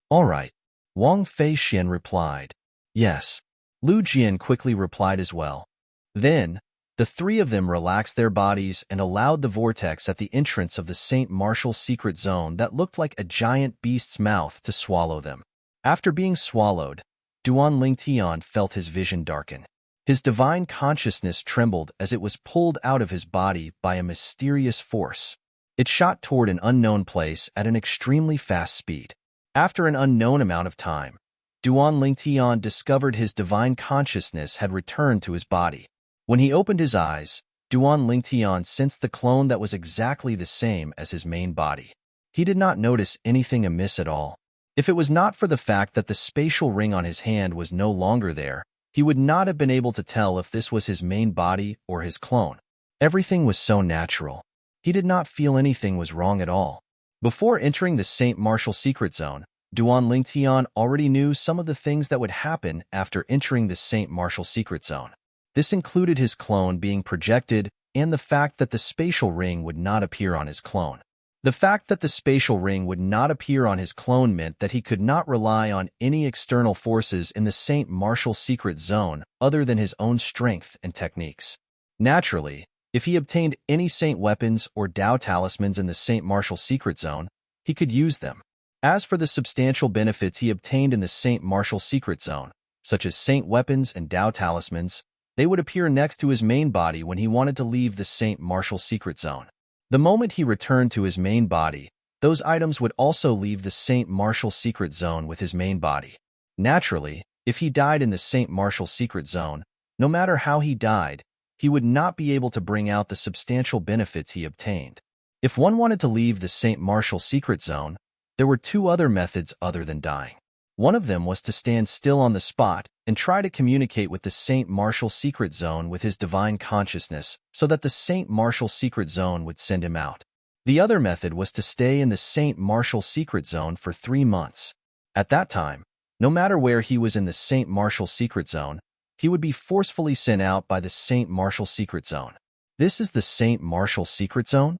Speaker 1: "All right," Wang Feixian replied. "Yes." Lu Jian quickly replied as well. Then, the three of them relaxed their bodies and allowed the vortex at the entrance of the St. Martial Secret Zone that looked like a giant beast's mouth to swallow them. After being swallowed, Duan Lingtian felt his vision darken. His divine consciousness trembled as it was pulled out of his body by a mysterious force. It shot toward an unknown place at an extremely fast speed. After an unknown amount of time, Duan Lingtian discovered his divine consciousness had returned to his body. When he opened his eyes, Duan Lingtian sensed the clone that was exactly the same as his main body. He did not notice anything amiss at all. If it was not for the fact that the spatial ring on his hand was no longer there, he would not have been able to tell if this was his main body or his clone. Everything was so natural. He did not feel anything was wrong at all. Before entering the St. Martial Secret Zone, Duan Lingtian already knew some of the things that would happen after entering the St. Martial Secret Zone. This included his clone being projected and the fact that the spatial ring would not appear on his clone. The fact that the spatial ring would not appear on his clone meant that he could not rely on any external forces in the St. Martial Secret Zone other than his own strength and techniques. Naturally, if he obtained any saint weapons or Dao talismans in the St. Martial Secret Zone, he could use them. As for the substantial benefits he obtained in the St. Martial Secret Zone, such as saint weapons and Dao talismans, They would appear next to his main body when he wanted to leave the St. Martial secret zone. The moment he returned to his main body, those items would also leave the St. Martial secret zone with his main body. Naturally, if he died in the St. Martial secret zone, no matter how he died, he would not be able to bring out the substantial benefits he obtained. If one wanted to leave the St. Martial secret zone, there were two other methods other than dying. One of them was to stand still on the spot and try to communicate with the St. Martial secret zone with his divine consciousness so that the St. Martial secret zone would send him out. The other method was to stay in the St. Martial secret zone for 3 months. At that time, no matter where he was in the St. Martial secret zone, he would be forcefully sent out by the St. Martial secret zone. This is the St. Martial secret zone?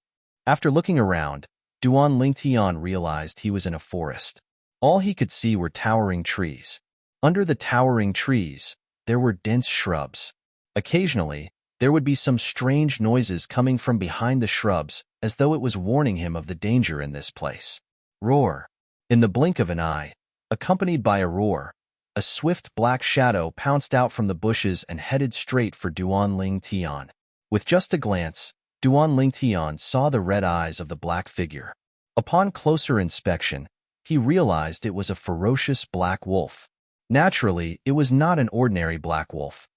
Speaker 1: After looking around, Duan Lingtian realized he was in a forest. All he could see were towering trees. Under the towering trees, there were dense shrubs. Occasionally, there would be some strange noises coming from behind the shrubs as though it was warning him of the danger in this place. Roar! In the blink of an eye, accompanied by a roar, a swift black shadow pounced out from the bushes and headed straight for Duan Lingtian. With just a glance, Duan Lingtian saw the red eyes of the black figure. Upon closer inspection, he realized it was a ferocious black wolf. Naturally, it was not an ordinary black wolf.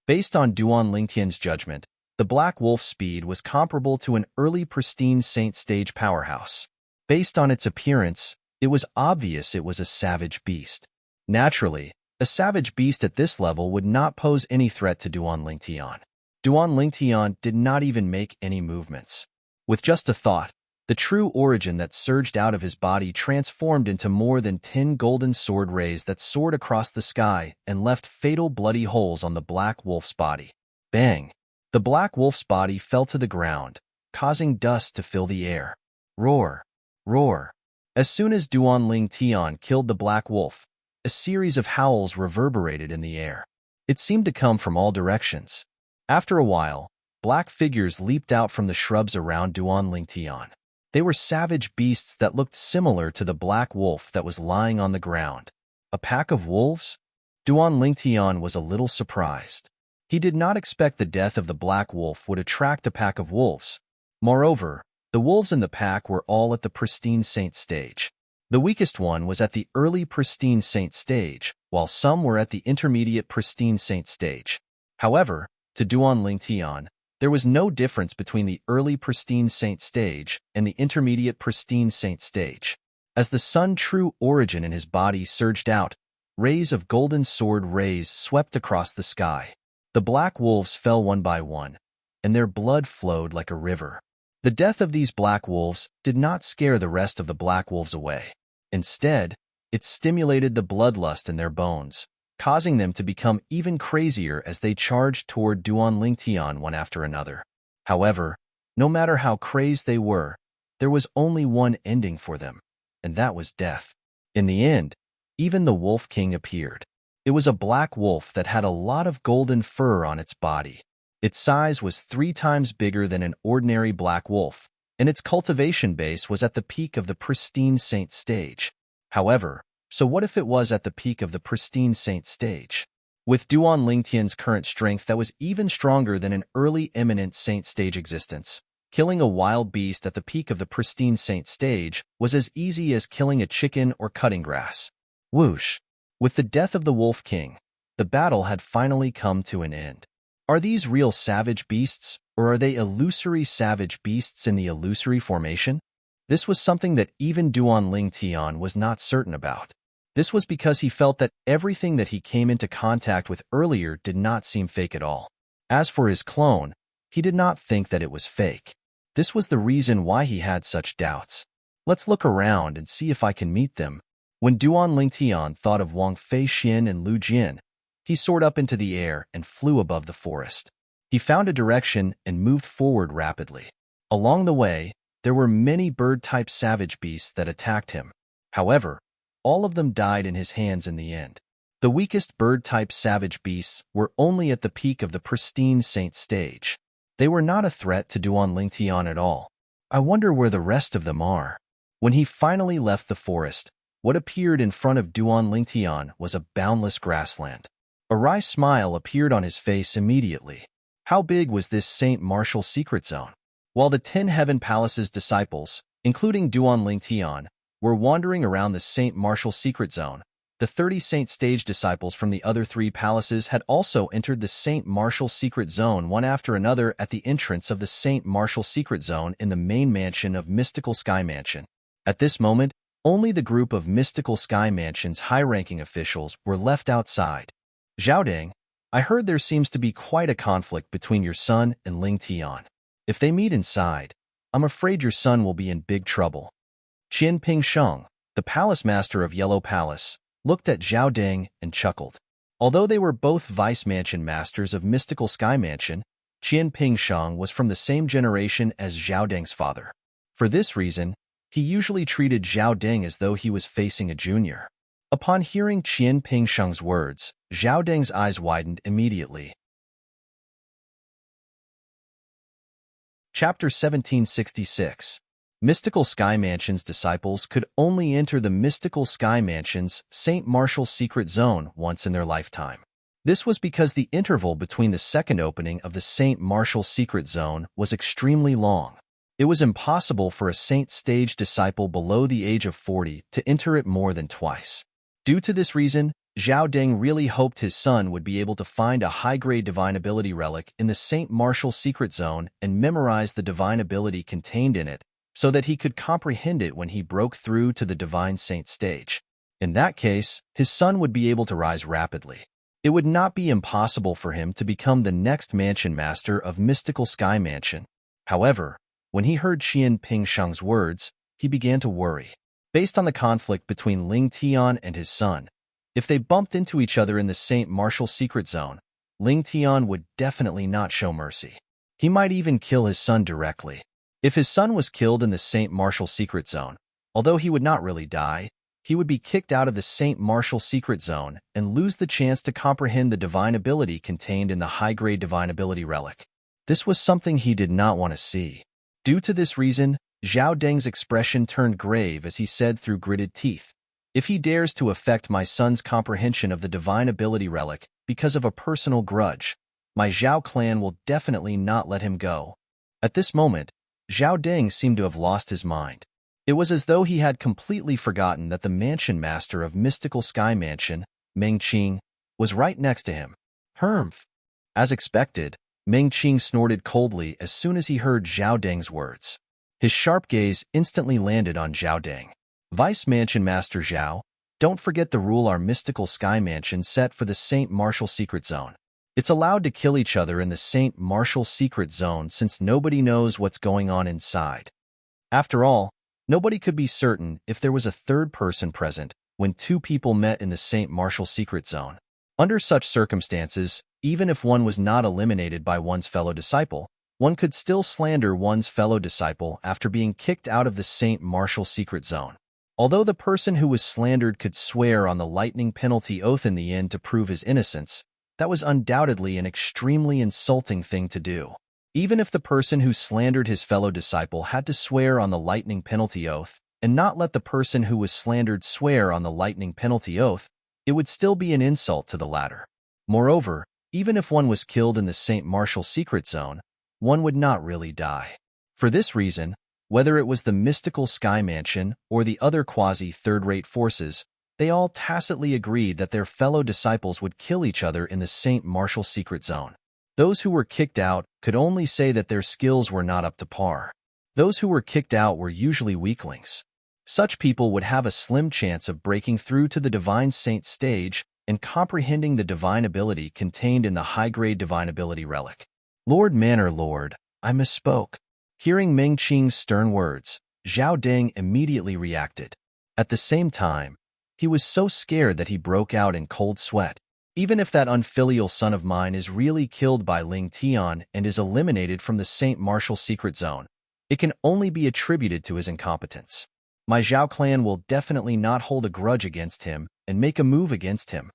Speaker 1: Based on Duan Lingtian's judgment, the black wolf's speed was comparable to an early pristine Saint stage powerhouse. Based on its appearance, it was obvious it was a savage beast. Naturally, a savage beast at this level would not pose any threat to Duan Lingtian. Duan Lingtian did not even make any movements. With just a thought, the true origin that surged out of his body transformed into more than 10 golden sword rays that soared across the sky and left fatal bloody holes on the black wolf's body. Bang! The black wolf's body fell to the ground, causing dust to fill the air. Roar! Roar! As soon as Duan Lingtian killed the black wolf, a series of howls reverberated in the air. It seemed to come from all directions. After a while, black figures leaped out from the shrubs around Duan Lingtian. They were savage beasts that looked similar to the black wolf that was lying on the ground. A pack of wolves? Duan Lingtian was a little surprised. He did not expect the death of the black wolf would attract a pack of wolves. Moreover, the wolves in the pack were all at the pristine saint stage. The weakest one was at the early pristine saint stage, while some were at the intermediate pristine saint stage. However, to Duan Lingtian, there was no difference between the early pristine saint stage and the intermediate pristine saint stage. As the sun's true origin in his body surged out, rays of golden sword rays swept across the sky. The black wolves fell one by one, and their blood flowed like a river. The death of these black wolves did not scare the rest of the black wolves away. Instead, it stimulated the bloodlust in their bones, causing them to become even crazier as they charged toward Duan Lingtian one after another. However, no matter how crazed they were, there was only one ending for them, and that was death. In the end, even the Wolf King appeared. It was a black wolf that had a lot of golden fur on its body. Its size was 3 times bigger than an ordinary black wolf, and its cultivation base was at the peak of the pristine saint stage. However, so what if it was at the peak of the pristine saint stage? With Duan Lingtian's current strength that was even stronger than an early eminent saint stage existence, killing a wild beast at the peak of the pristine saint stage was as easy as killing a chicken or cutting grass. Whoosh! With the death of the Wolf King, the battle had finally come to an end. Are these real savage beasts, or are they illusory savage beasts in the illusory formation? This was something that even Duan Lingtian was not certain about. This was because he felt that everything that he came into contact with earlier did not seem fake at all. As for his clone, he did not think that it was fake. This was the reason why he had such doubts. Let's look around and see if I can meet them. When Duan Lingtian thought of Wang Feixian and Lu Jin, he soared up into the air and flew above the forest. He found a direction and moved forward rapidly. Along the way, there were many bird-type savage beasts that attacked him. However, all of them died in his hands in the end. The weakest bird-type savage beasts were only at the peak of the pristine saint stage. They were not a threat to Duan Lingtian at all. I wonder where the rest of them are. When he finally left the forest, what appeared in front of Duan Lingtian was a boundless grassland. A wry smile appeared on his face immediately. How big was this Saint Martial secret zone? While the 10 Heaven Palace's disciples, including Duan Ling Tian, were wandering around the Saint Martial secret zone, the 30 Saint Stage disciples from the other 3 palaces had also entered the Saint Martial secret zone one after another at the entrance of the Saint Martial secret zone in the main mansion of Mystical Sky Mansion. At this moment, only the group of Mystical Sky Mansion's high-ranking officials were left outside. Zhaoding, I heard there seems to be quite a conflict between your son and Ling Tian. If they meet inside, I'm afraid your son will be in big trouble. Qian Pingsheng, the palace master of Yellow Palace, looked at Zhaoding and chuckled. Although they were both vice mansion masters of Mystical Sky Mansion, Qian Pingsheng was from the same generation as Zhaoding's father. For this reason, he usually treated Zhaoding as though he was facing a junior. Upon hearing Qian Pingsheng's words, Zhaoding's eyes widened immediately. Chapter 1766. Mystical Sky Mansion's disciples could only enter the Mystical Sky Mansion's Saint Martial secret zone once in their lifetime. This was because the interval between the second opening of the Saint Martial secret zone was extremely long. It was impossible for a Saint Stage disciple below the age of 40 to enter it more than twice. Due to this reason, Zhaoding really hoped his son would be able to find a high-grade divine ability relic in the Saint Martial secret zone and memorize the divine ability contained in it, so that he could comprehend it when he broke through to the Divine Saint stage. In that case, his son would be able to rise rapidly. It would not be impossible for him to become the next mansion master of Mystical Sky Mansion. However, when he heard Qian Pingsheng's words, he began to worry. Based on the conflict between Ling Tian and his son, if they bumped into each other in the Saint Martial secret zone, Ling Tian would definitely not show mercy. He might even kill his son directly. If his son was killed in the Saint Martial secret zone, although he would not really die, he would be kicked out of the Saint Martial secret zone and lose the chance to comprehend the divine ability contained in the high-grade divine ability relic. This was something he did not want to see. Due to this reason, Zhaoding's expression turned grave as he said through gritted teeth, "If he dares to affect my son's comprehension of the divine ability relic because of a personal grudge, my Zhao clan will definitely not let him go." At this moment, Zhaoding seemed to have lost his mind. It was as though he had completely forgotten that the mansion master of Mystical Sky Mansion, Meng Qing, was right next to him. Humph! As expected, Meng Qing snorted coldly as soon as he heard Zhaoding's words. His sharp gaze instantly landed on Zhaoding. Vice Mansion Master Zhao, don't forget the rule our Mystical Sky Mansion set for the Saint Martial secret zone. It's allowed to kill each other in the Saint Martial secret zone since nobody knows what's going on inside. After all, nobody could be certain if there was a third person present when 2 people met in the Saint Martial secret zone. Under such circumstances, even if one was not eliminated by one's fellow disciple, one could still slander one's fellow disciple after being kicked out of the Saint Martial secret zone. Although the person who was slandered could swear on the lightning penalty oath in the end to prove his innocence, that was undoubtedly an extremely insulting thing to do. Even if the person who slandered his fellow disciple had to swear on the lightning penalty oath and not let the person who was slandered swear on the lightning penalty oath, it would still be an insult to the latter. Moreover, even if one was killed in the Saint Martial secret zone, one would not really die. For this reason, whether it was the Mystical Sky Mansion or the other quasi-third-rate forces, they all tacitly agreed that their fellow disciples would kill each other in the Saint Martial secret zone. Those who were kicked out could only say that their skills were not up to par. Those who were kicked out were usually weaklings. Such people would have a slim chance of breaking through to the Divine Saint stage and comprehending the divine ability contained in the high-grade divine ability relic. Lord Manor Lord, I misspoke. Hearing Meng Qing's stern words, Zhaoding immediately reacted. At the same time, he was so scared that he broke out in cold sweat. Even if that unfilial son of mine is really killed by Ling Tian and is eliminated from the Saint Martial secret zone, it can only be attributed to his incompetence. My Zhao clan will definitely not hold a grudge against him and make a move against him.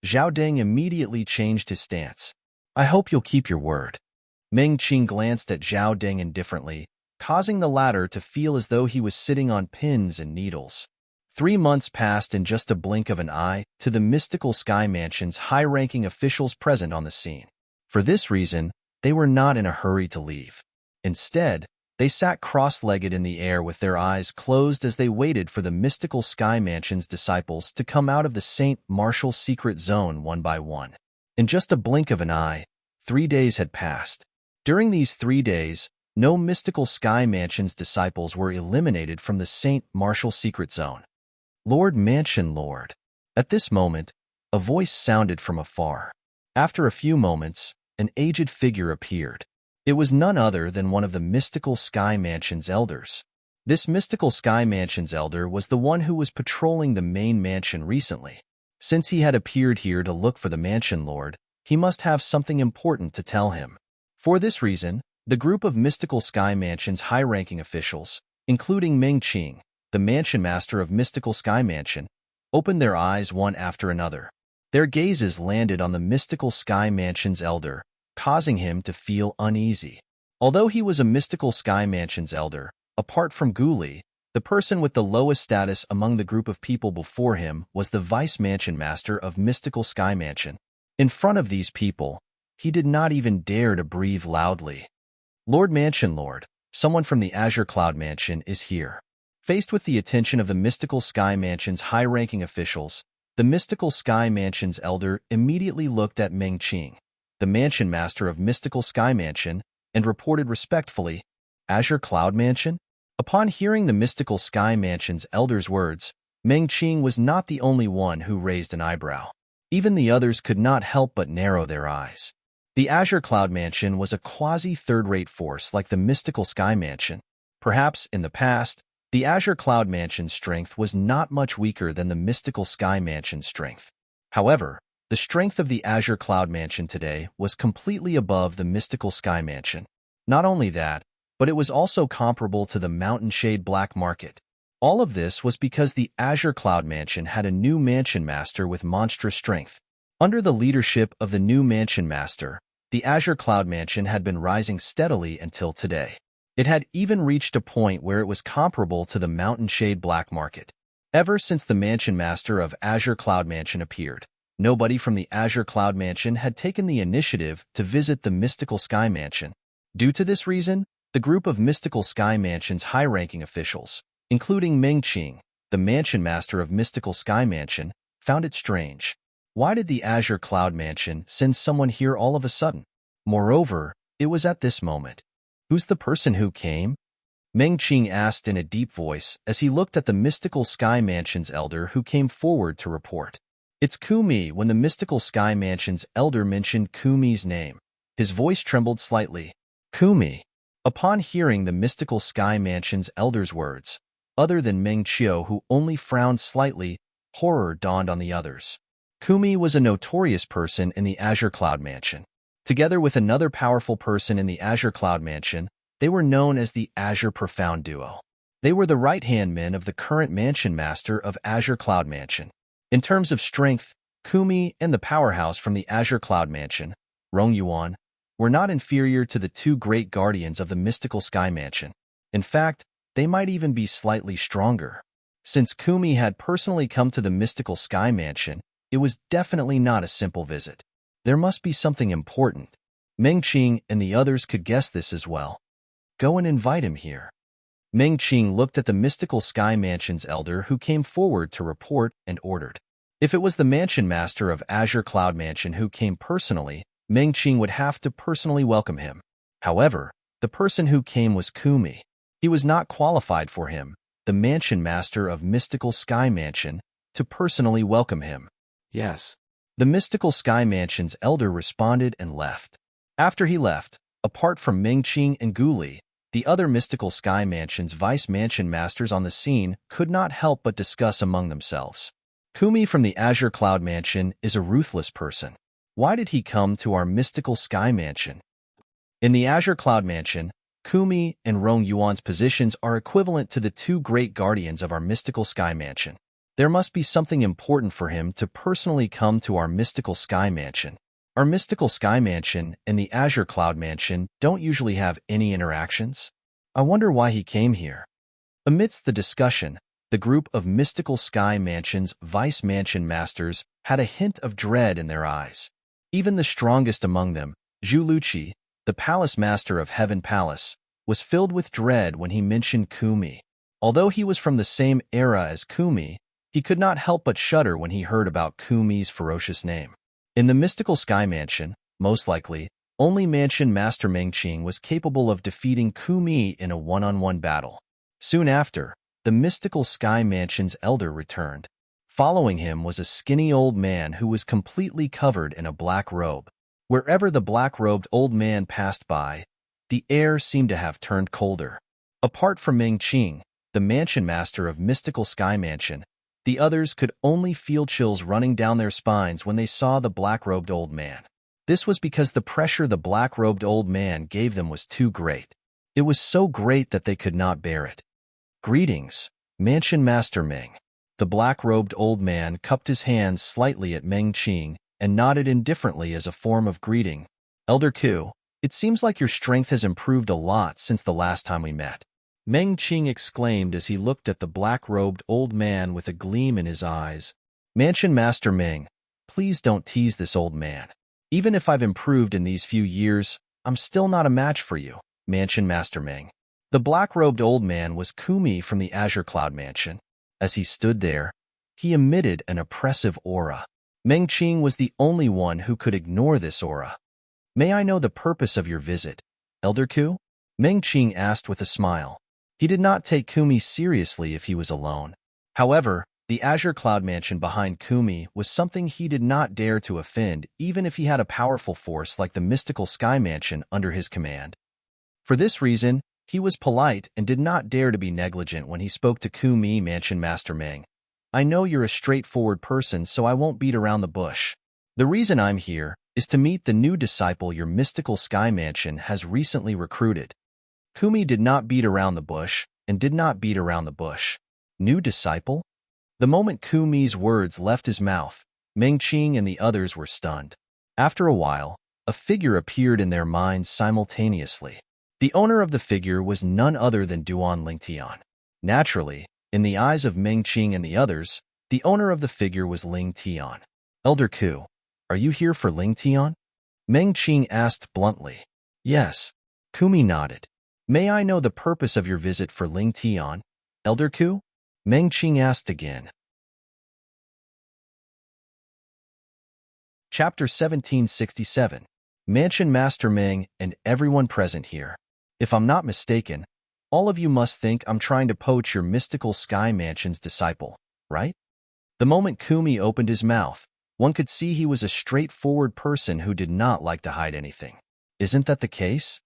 Speaker 1: Zhaoding immediately changed his stance. I hope you'll keep your word. Meng Qing glanced at Zhaoding indifferently, causing the latter to feel as though he was sitting on pins and needles. 3 months passed in just a blink of an eye to the mystical Sky Mansion's high-ranking officials present on the scene. For this reason, they were not in a hurry to leave. Instead, they sat cross-legged in the air with their eyes closed as they waited for the mystical Sky Mansion's disciples to come out of the St. Martial's secret zone one by one. In just a blink of an eye, 3 days had passed. During these 3 days, no mystical Sky Mansion's disciples were eliminated from the St. Martial secret zone. Lord Mansion Lord. At this moment, a voice sounded from afar. After a few moments, an aged figure appeared. It was none other than one of the mystical Sky Mansion's elders. This mystical Sky Mansion's elder was the one who was patrolling the main mansion recently. Since he had appeared here to look for the Mansion Lord, he must have something important to tell him. For this reason, the group of mystical Sky Mansion's high-ranking officials, including Ming Qing, the Mansion Master of Mystical Sky Mansion, opened their eyes one after another. Their gazes landed on the mystical Sky Mansion's elder, causing him to feel uneasy. Although he was a mystical Sky Mansion's elder, apart from Guli, the person with the lowest status among the group of people before him was the Vice Mansion Master of Mystical Sky Mansion. In front of these people, he did not even dare to breathe loudly. Lord Mansion Lord, someone from the Azure Cloud Mansion is here. Faced with the attention of the Mystical Sky Mansion's high-ranking officials, the Mystical Sky Mansion's elder immediately looked at Ming Qing, the Mansion Master of Mystical Sky Mansion, and reported respectfully, "Azure Cloud Mansion?" Upon hearing the Mystical Sky Mansion's elder's words, Ming Qing was not the only one who raised an eyebrow. Even the others could not help but narrow their eyes. The Azure Cloud Mansion was a quasi-third-rate force like the Mystical Sky Mansion. Perhaps, in the past, the Azure Cloud Mansion's strength was not much weaker than the Mystical Sky Mansion's strength. However, the strength of the Azure Cloud Mansion today was completely above the Mystical Sky Mansion. Not only that, but it was also comparable to the Mountain Shade Black Market. All of this was because the Azure Cloud Mansion had a new Mansion Master with monstrous strength. Under the leadership of the new Mansion Master, the Azure Cloud Mansion had been rising steadily until today. It had even reached a point where it was comparable to the Mountain Shade Black Market. Ever since the Mansion Master of Azure Cloud Mansion appeared, nobody from the Azure Cloud Mansion had taken the initiative to visit the Mystical Sky Mansion. Due to this reason, the group of Mystical Sky Mansion's high-ranking officials, including Ming Qing, the Mansion Master of Mystical Sky Mansion, found it strange. Why did the Azure Cloud Mansion send someone here all of a sudden? Moreover, it was at this moment. "Who's the person who came?" Ming Qing asked in a deep voice as he looked at the Mystical Sky Mansion's elder who came forward to report. "It's Kumi." When the Mystical Sky Mansion's elder mentioned Kumi's name, his voice trembled slightly. "Kumi." Upon hearing the Mystical Sky Mansion's elder's words, other than Meng Qiu, who only frowned slightly, horror dawned on the others. Kumi was a notorious person in the Azure Cloud Mansion. Together with another powerful person in the Azure Cloud Mansion, they were known as the Azure Profound Duo. They were the right-hand men of the current Mansion Master of Azure Cloud Mansion. In terms of strength, Kumi and the powerhouse from the Azure Cloud Mansion, Rong Yuan, were not inferior to the two great guardians of the Mystical Sky Mansion. In fact, they might even be slightly stronger. Since Kumi had personally come to the Mystical Sky Mansion, it was definitely not a simple visit. There must be something important. Meng Qing and the others could guess this as well. "Go and invite him here." Meng Qing looked at the Mystical Sky Mansion's elder who came forward to report and ordered. If it was the Mansion Master of Azure Cloud Mansion who came personally, Meng Qing would have to personally welcome him. However, the person who came was Kumi. He was not qualified for him, the Mansion Master of Mystical Sky Mansion, to personally welcome him.
Speaker 2: Yes.
Speaker 1: The Mystical Sky Mansion's elder responded and left. After he left, apart from Ming Qing and Guli, the other Mystical Sky Mansion's Vice Mansion Masters on the scene could not help but discuss among themselves. Kumi from the Azure Cloud Mansion is a ruthless person. Why did he come to our Mystical Sky Mansion? In the Azure Cloud Mansion, Kumi and Rong Yuan's positions are equivalent to the two great guardians of our Mystical Sky Mansion. There must be something important for him to personally come to our Mystical Sky Mansion. Our Mystical Sky Mansion and the Azure Cloud Mansion don't usually have any interactions. I wonder why he came here. Amidst the discussion, The group of mystical sky mansion's vice mansion masters had a hint of dread in their eyes. Even the strongest among them, Zhu, the palace master of Heaven Palace, was filled with dread when he mentioned Kumi. Although he was from the same era as Kumi, he could not help but shudder when he heard about Kumi's ferocious name. In the mystical sky mansion, most likely, only mansion master Mengqing was capable of defeating Kumi in a one-on-one battle. Soon after, the mystical sky mansion's elder returned. Following him was a skinny old man who was completely covered in a black robe. Wherever the black-robed old man passed by, the air seemed to have turned colder. Apart from Mengqing, the mansion master of mystical sky mansion, the others could only feel chills running down their spines when they saw the black-robed old man. This was because the pressure the black-robed old man gave them was too great. It was so great that they could not bear it. "Greetings, Mansion Master Meng." The black-robed old man cupped his hands slightly at Mengqing and nodded indifferently as a form of greeting. "Elder Ku, it seems like your strength has improved a lot since the last time we met." Mengqing exclaimed as he looked at the black-robed old man with a gleam in his eyes. "Mansion Master Meng, please don't tease this old man. Even if I've improved in these few years, I'm still not a match for you, Mansion Master Meng." The black-robed old man was Kumi from the Azure Cloud Mansion. As he stood there, he emitted an oppressive aura. Mengqing was the only one who could ignore this aura. "May I know the purpose of your visit, Elder Ku?" Mengqing asked with a smile. He did not take Kumi seriously if he was alone. However, the Azure Cloud Mansion behind Kumi was something he did not dare to offend even if he had a powerful force like the mystical Sky Mansion under his command. For this reason, he was polite and did not dare to be negligent when he spoke to Kumi. "Mansion Master Meng, I know you're a straightforward person, so I won't beat around the bush. The reason I'm here is to meet the new disciple your mystical Sky Mansion has recently recruited." Kumi did not beat around the bush and did not beat around the bush. New disciple? The moment Kumi's words left his mouth, Mengqing and the others were stunned. After a while, a figure appeared in their minds simultaneously. The owner of the figure was none other than Duan Lingtian. Naturally, in the eyes of Mengqing and the others, the owner of the figure was Ling Tian. "Elder Ku, are you here for Ling Tian?" Mengqing asked bluntly. "Yes." Kumi nodded. "May I know the purpose of your visit for Ling Tian, Elder Ku?" Mengqing asked again. Chapter 1767. Mansion Master Meng and everyone present here. If I'm not mistaken, all of you must think I'm trying to poach your mystical Sky Mansion's disciple, right? The moment Kumi opened his mouth, one could see he was a straightforward person who did not like to hide anything. Isn't that the case?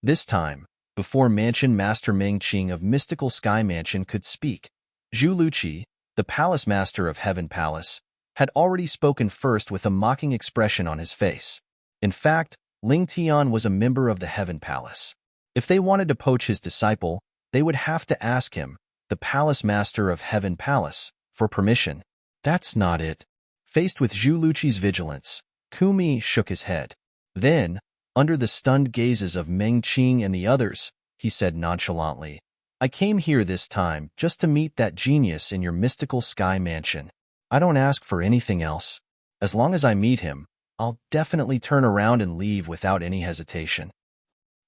Speaker 1: This time, before Mansion Master Mengqing of Mystical Sky Mansion could speak, Zhu, the palace master of Heaven Palace, had already spoken first with a mocking expression on his face. In fact, Ling Tian was a member of the Heaven Palace. If they wanted to poach his disciple, they would have to ask him, the palace master of Heaven Palace, for permission. That's not it. Faced with Zhu vigilance, Kumi shook his head. Then, under the stunned gazes of Mengqing and the others, he said nonchalantly, "I came here this time just to meet that genius in your mystical Sky Mansion. I don't ask for anything else. As long as I meet him, I'll definitely turn around and leave without any hesitation."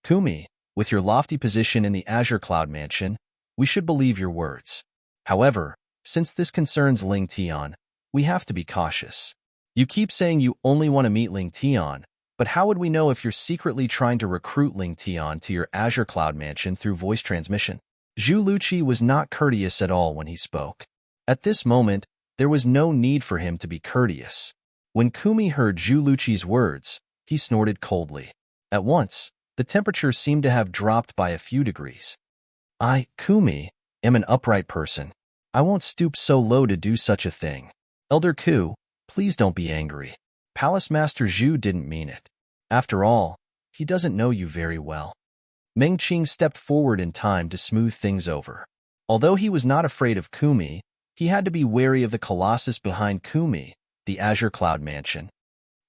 Speaker 1: "Kumi, with your lofty position in the Azure Cloud Mansion, we should believe your words. However, since this concerns Ling Tian, we have to be cautious. You keep saying you only want to meet Ling Tian, but how would we know if you're secretly trying to recruit Ling Tian to your Azure Cloud Mansion through voice transmission?" Zhu was not courteous at all when he spoke. At this moment, there was no need for him to be courteous. When Kumi heard Zhu words, he snorted coldly. At once, the temperature seemed to have dropped by a few degrees. "I, Kumi, am an upright person. I won't stoop so low to do such a thing. Elder Ku, please don't be angry. Palace Master Zhu didn't mean it. After all, he doesn't know you very well." Mengqing stepped forward in time to smooth things over. Although he was not afraid of Kumi, he had to be wary of the colossus behind Kumi, the Azure Cloud Mansion.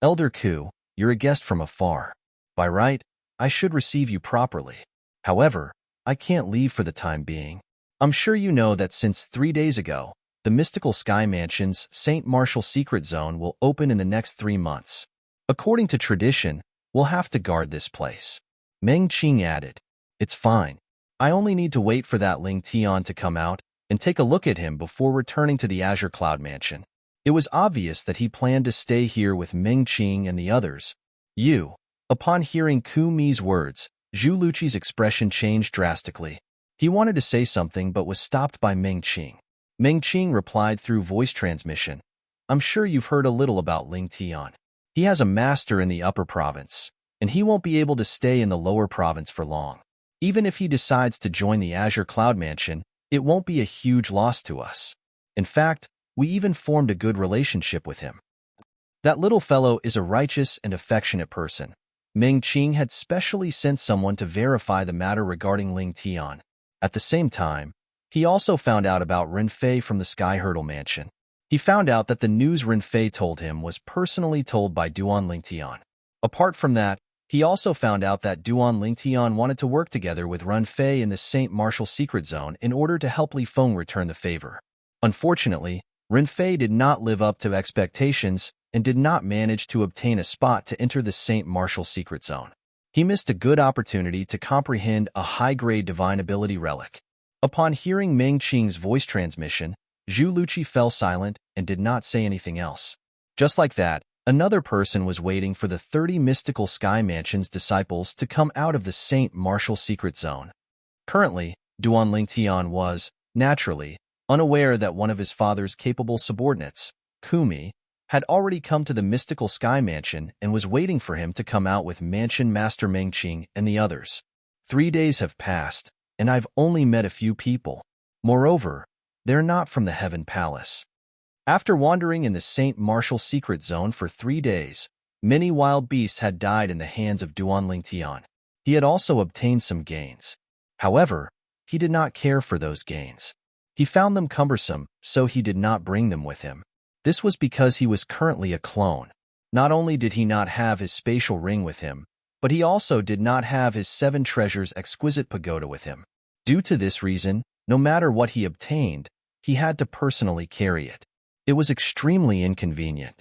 Speaker 1: "Elder Ku, you're a guest from afar. By right, I should receive you properly. However, I can't leave for the time being. I'm sure you know that since 3 days ago, the mystical Sky Mansion's St. Martial secret zone will open in the next 3 months. According to tradition, we'll have to guard this place. Meng Qing added, It's fine. I only need to wait for that Ling Tian to come out and take a look at him before returning to the Azure Cloud Mansion. It was obvious that he planned to stay here with Meng Qing and the others. Upon hearing Ku Mi's words, Zhu Luqi's expression changed drastically. He wanted to say something but was stopped by Meng Qing. Meng Qing replied through voice transmission, I'm sure you've heard a little about Ling Tian. He has a master in the upper province, and he won't be able to stay in the lower province for long. Even if he decides to join the Azure Cloud Mansion, it won't be a huge loss to us. In fact, we even formed a good relationship with him. That little fellow is a righteous and affectionate person. Meng Qing had specially sent someone to verify the matter regarding Ling Tian. At the same time, he also found out about Ren Fei from the Sky Hurdle Mansion. He found out that the news Ren Fei told him was personally told by Duan Lingtian. Apart from that, he also found out that Duan Lingtian wanted to work together with Ren Fei in the St. Martial secret zone in order to help Li Feng return the favor. Unfortunately, Ren Fei did not live up to expectations and did not manage to obtain a spot to enter the St. Martial secret zone. He missed a good opportunity to comprehend a high-grade divine ability relic. Upon hearing Meng Qing's voice transmission, Zhu Luqi fell silent and did not say anything else. Just like that, another person was waiting for the 30 mystical Sky Mansion's disciples to come out of the St. Martial secret zone. Currently, Duan Lingtian was, naturally, unaware that one of his father's capable subordinates, Kumi, had already come to the mystical Sky Mansion and was waiting for him to come out with Mansion Master Meng Qing and the others. 3 days have passed, and I've only met a few people. Moreover, they're not from the Heaven Palace. After wandering in the St. Martial secret zone for 3 days, many wild beasts had died in the hands of Duan Lingtian. He had also obtained some gains. However, he did not care for those gains. He found them cumbersome, so he did not bring them with him. This was because he was currently a clone. Not only did he not have his spatial ring with him, but he also did not have his 7 treasures exquisite pagoda with him. Due to this reason, no matter what he obtained, he had to personally carry it. It was extremely inconvenient.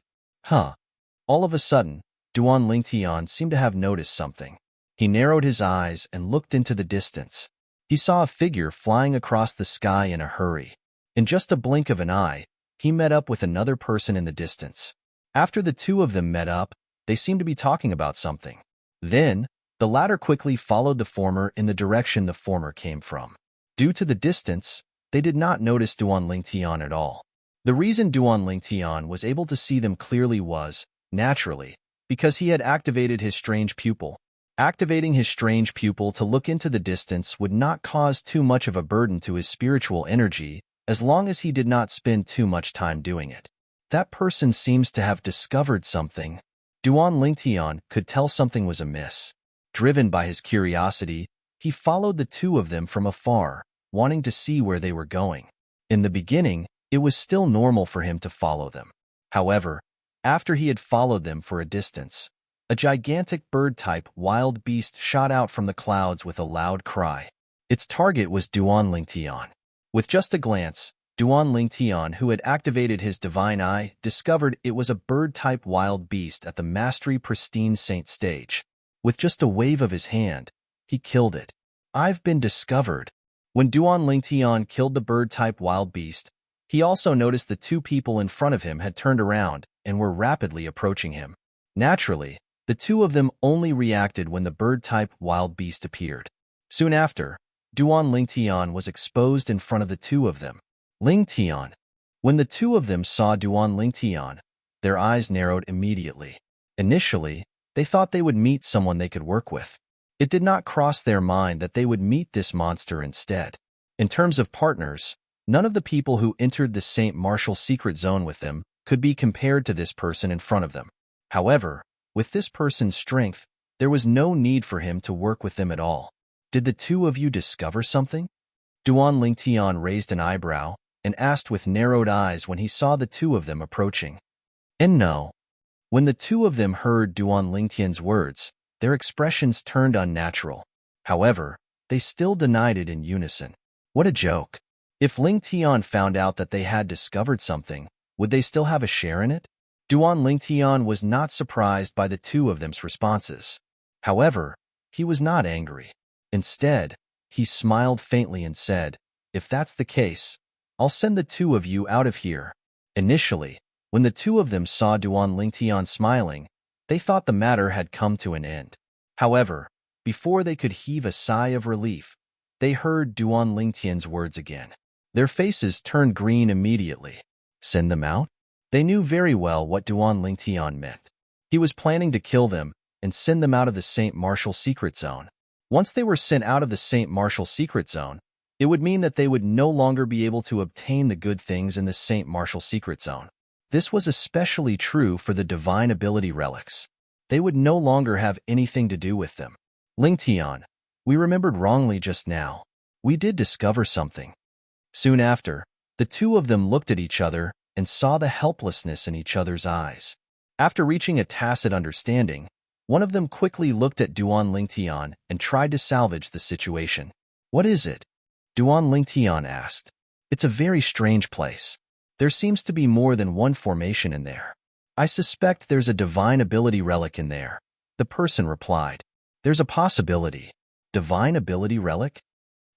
Speaker 1: All of a sudden, Duan Lingtian seemed to have noticed something. He narrowed his eyes and looked into the distance. He saw a figure flying across the sky in a hurry. In just a blink of an eye, he met up with another person in the distance. After the two of them met up, they seemed to be talking about something. Then, the latter quickly followed the former in the direction the former came from. Due to the distance, they did not notice Duan Lingtian at all. The reason Duan Lingtian was able to see them clearly was, naturally, because he had activated his strange pupil. Activating his strange pupil to look into the distance would not cause too much of a burden to his spiritual energy as long as he did not spend too much time doing it. That person seems to have discovered something. Duan Lingtian could tell something was amiss. Driven by his curiosity, he followed the two of them from afar, wanting to see where they were going. In the beginning, it was still normal for him to follow them. However, after he had followed them for a distance, a gigantic bird-type wild beast shot out from the clouds with a loud cry. Its target was Duan Lingtian. With just a glance, Duan Lingtian, who had activated his divine eye, discovered it was a bird-type wild beast at the Mastery Pristine Saint stage. With just a wave of his hand, he killed it. I've been discovered. When Duan Lingtian killed the bird-type wild beast, he also noticed the two people in front of him had turned around and were rapidly approaching him. Naturally, the two of them only reacted when the bird-type wild beast appeared. Soon after, Duan Lingtian was exposed in front of the two of them. Lingtian. When the two of them saw Duan Lingtian, their eyes narrowed immediately. Initially, they thought they would meet someone they could work with. It did not cross their mind that they would meet this monster instead. In terms of partners, none of the people who entered the St. Martial secret zone with them could be compared to this person in front of them. However, with this person's strength, there was no need for him to work with them at all. Did the two of you discover something? Duan Lingtian raised an eyebrow and asked with narrowed eyes when he saw the two of them approaching. And no. When the two of them heard Duan Lingtian's words, their expressions turned unnatural. However, they still denied it in unison. What a joke. If Ling Tian found out that they had discovered something, would they still have a share in it? Ling Tian was not surprised by the two of them's responses. However, he was not angry. Instead, he smiled faintly and said, "If that's the case, I'll send the two of you out of here." Initially, when the two of them saw Ling Tian smiling, they thought the matter had come to an end. However, before they could heave a sigh of relief, they heard Ling Tian's words again. Their faces turned green immediately. Send them out? They knew very well what Ling Tian meant. He was planning to kill them and send them out of the St. Martial secret zone. Once they were sent out of the St. Martial secret zone, it would mean that they would no longer be able to obtain the good things in the St. Martial secret zone. This was especially true for the divine ability relics. They would no longer have anything to do with them. Ling Tian, we remembered wrongly just now. We did discover something. Soon after, the two of them looked at each other and saw the helplessness in each other's eyes. After reaching a tacit understanding, one of them quickly looked at Ling Tian and tried to salvage the situation. What is it? Ling Tian asked. It's a very strange place. There seems to be more than one formation in there. I suspect there's a divine ability relic in there. The person replied. There's a possibility. Divine ability relic?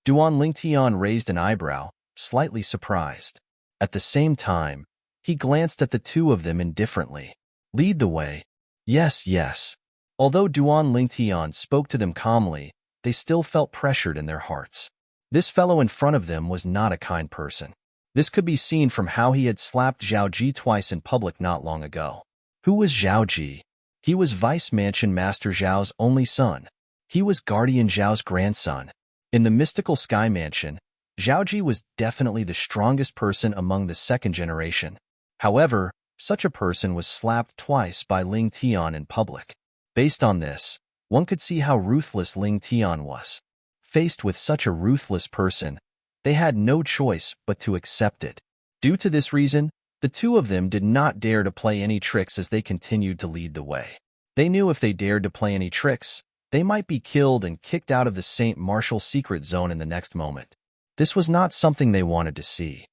Speaker 1: Ling Tian raised an eyebrow, slightly surprised. At the same time, he glanced at the two of them indifferently. Lead the way. Yes, yes. Although Ling Tian spoke to them calmly, they still felt pressured in their hearts. This fellow in front of them was not a kind person. This could be seen from how he had slapped Zhao Ji twice in public not long ago. Who was Zhao Ji? He was Vice Mansion Master Zhao's only son. He was Guardian Zhao's grandson. In the mystical Sky Mansion, Zhao Ji was definitely the strongest person among the second generation. However, such a person was slapped twice by Ling Tian in public. Based on this, one could see how ruthless Ling Tian was. Faced with such a ruthless person, they had no choice but to accept it. Due to this reason, the two of them did not dare to play any tricks as they continued to lead the way. They knew if they dared to play any tricks, they might be killed and kicked out of the St. Martial secret zone in the next moment. This was not something they wanted to see.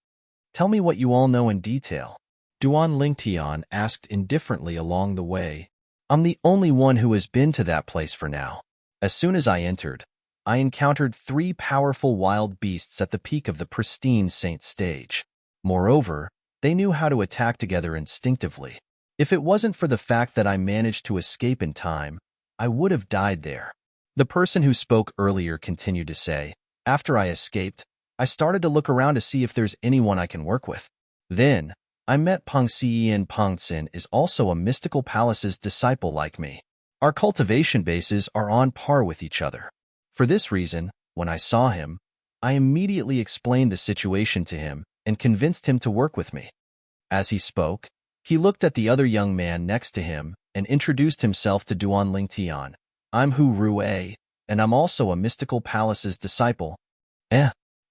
Speaker 1: Tell me what you all know in detail. Ling Tian asked indifferently along the way. I'm the only one who has been to that place for now. As soon as I entered, I encountered 3 powerful wild beasts at the peak of the pristine Saint stage. Moreover, they knew how to attack together instinctively. If it wasn't for the fact that I managed to escape in time, I would have died there. The person who spoke earlier continued to say, after I escaped, I started to look around to see if there's anyone I can work with. Then, I met Peng Xian. Peng Xin is also a mystical palace's disciple like me. Our cultivation bases are on par with each other. For this reason, when I saw him, I immediately explained the situation to him and convinced him to work with me. As he spoke, he looked at the other young man next to him and introduced himself to Ling Tian. I'm Hu Rue, and I'm also a mystical palace's disciple.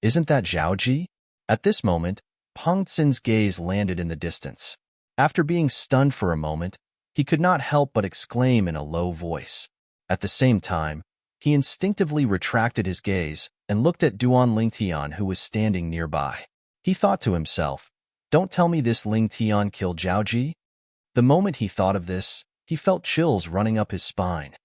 Speaker 1: Isn't that Zhao Ji? At this moment, Peng Xin's gaze landed in the distance. After being stunned for a moment, he could not help but exclaim in a low voice. At the same time, he instinctively retracted his gaze and looked at Ling Tian, who was standing nearby. He thought to himself, don't tell me this Ling Tian killed Zhao Ji? The moment he thought of this, he felt chills running up his spine.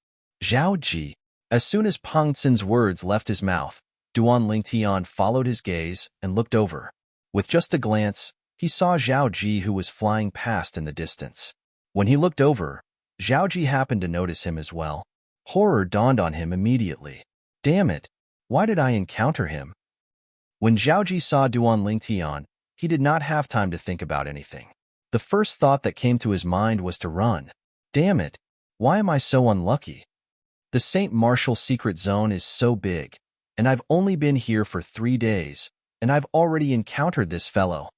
Speaker 1: Zhao Ji. As soon as Peng Xin's words left his mouth, Ling Tian followed his gaze and looked over. With just a glance, he saw Zhao Ji, who was flying past in the distance. When he looked over, Zhao Ji happened to notice him as well. Horror dawned on him immediately. Damn it! Why did I encounter him? When Zhao Ji saw Ling Tian, he did not have time to think about anything. The first thought that came to his mind was to run. Damn it! Why am I so unlucky? The St. Martial secret zone is so big, and I've only been here for 3 days, and I've already encountered this fellow.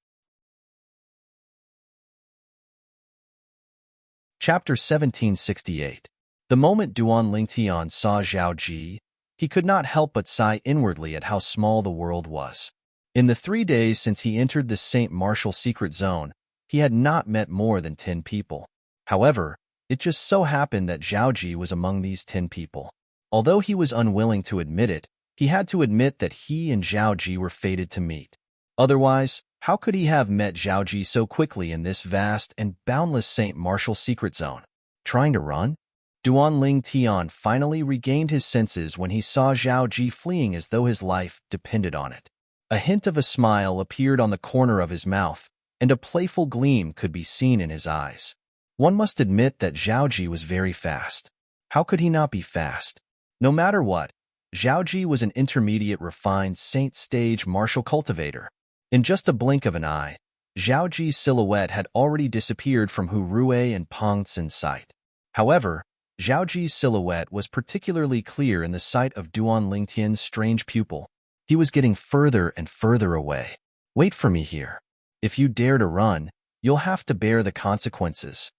Speaker 1: Chapter 1768. The moment Ling Tian saw Zhao Ji, he could not help but sigh inwardly at how small the world was. In the 3 days since he entered the St. Martial secret zone, he had not met more than 10 people. However, it just so happened that Zhao Ji was among these 10 people. Although he was unwilling to admit it, he had to admit that he and Zhao Ji were fated to meet. Otherwise, how could he have met Zhaoji so quickly in this vast and boundless Saint Martial secret zone? Trying to run? Duanling Tian finally regained his senses when he saw Zhaoji fleeing as though his life depended on it. A hint of a smile appeared on the corner of his mouth, and a playful gleam could be seen in his eyes. One must admit that Zhaoji was very fast. How could he not be fast? No matter what, Zhaoji was an intermediate refined Saint stage martial cultivator. In just a blink of an eye, Zhaoji's silhouette had already disappeared from Hu Rue and Pang Tsin's sight. However, Zhaoji's silhouette was particularly clear in the sight of Duan Lingtian's strange pupil. He was getting further and further away. Wait for me here. If you dare to run, you'll have to bear the consequences.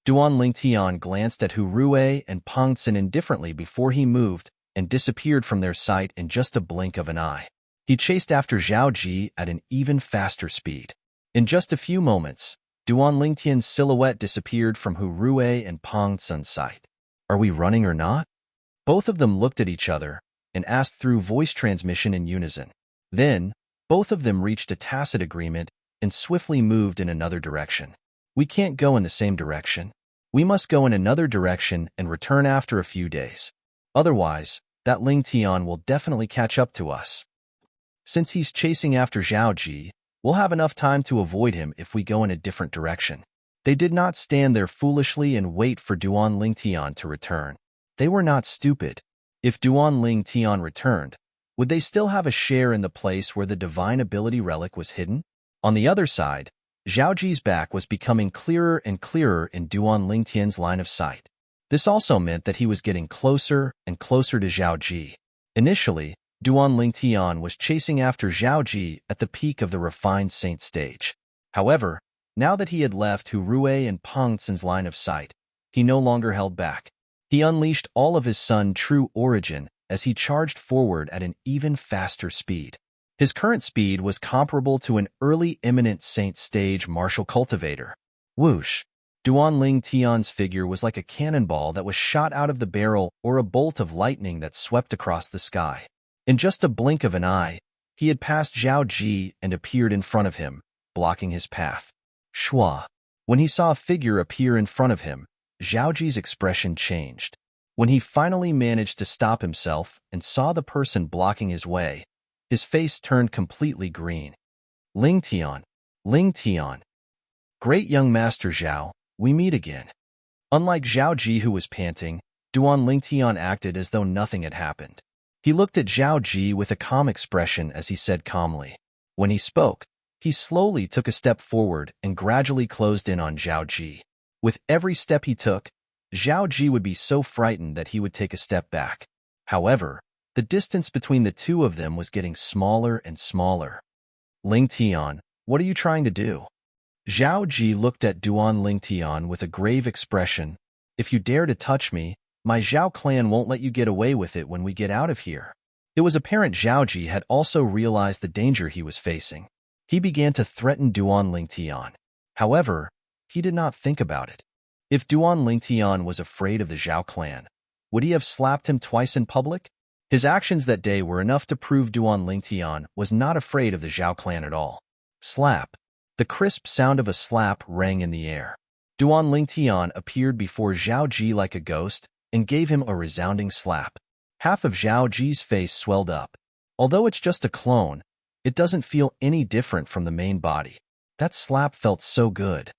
Speaker 1: Duan Lingtian glanced at Hu Rue and Pang Tsin indifferently before he moved and disappeared from their sight in just a blink of an eye. He chased after Zhaoji at an even faster speed. In just a few moments, Duan Lingtian's silhouette disappeared from Hu Rue and Pang Tsin's sight. Are we running or not? Both of them looked at each other and asked through voice transmission in unison. Then, both of them reached a tacit agreement and swiftly moved in another direction. We can't go in the same direction. We must go in another direction and return after a few days. Otherwise, that Ling Tian will definitely catch up to us. Since he's chasing after Zhaoji, we'll have enough time to avoid him if we go in a different direction. They did not stand there foolishly and wait for Duan Lingtian to return. They were not stupid. If Duan Lingtian returned, would they still have a share in the place where the divine ability relic was hidden? On the other side, Zhaoji's back was becoming clearer and clearer in Duan Lingtian's line of sight. This also meant that he was getting closer and closer to Zhaoji. Initially, Duan Lingtian was chasing after Zhaoji at the peak of the refined saint stage. However, now that he had left Hu Rue and Pang Tsin's line of sight, he no longer held back. He unleashed all of his Sun true origin as he charged forward at an even faster speed. His current speed was comparable to an early eminent saint stage martial cultivator. Whoosh! Duan Lingtian's figure was like a cannonball that was shot out of the barrel or a bolt of lightning that swept across the sky. In just a blink of an eye, he had passed Zhaoji and appeared in front of him, blocking his path. Shua! When he saw a figure appear in front of him, Zhaoji's expression changed. When he finally managed to stop himself and saw the person blocking his way, his face turned completely green. Lingtian! Lingtian! Great young Master Zhao, we meet again. Unlike Zhaoji, who was panting, Duan Lingtian acted as though nothing had happened. He looked at Zhaoji with a calm expression as he said calmly. When he spoke, he slowly took a step forward and gradually closed in on Zhaoji. With every step he took, Zhaoji would be so frightened that he would take a step back. However, the distance between the two of them was getting smaller and smaller. Lingtian, what are you trying to do? Zhaoji looked at Duan Lingtian with a grave expression. If you dare to touch me, my Zhao clan won't let you get away with it when we get out of here. It was apparent Zhaoji had also realized the danger he was facing. He began to threaten Duan Lingtian. However, he did not think about it. If Duan Lingtian was afraid of the Zhao clan, would he have slapped him twice in public? His actions that day were enough to prove Duan Lingtian was not afraid of the Zhao clan at all. Slap! The crisp sound of a slap rang in the air. Duan Lingtian appeared before Zhaoji like a ghost and gave him a resounding slap. Half of Zhaoji's face swelled up. Although it's just a clone, it doesn't feel any different from the main body. That slap felt so good.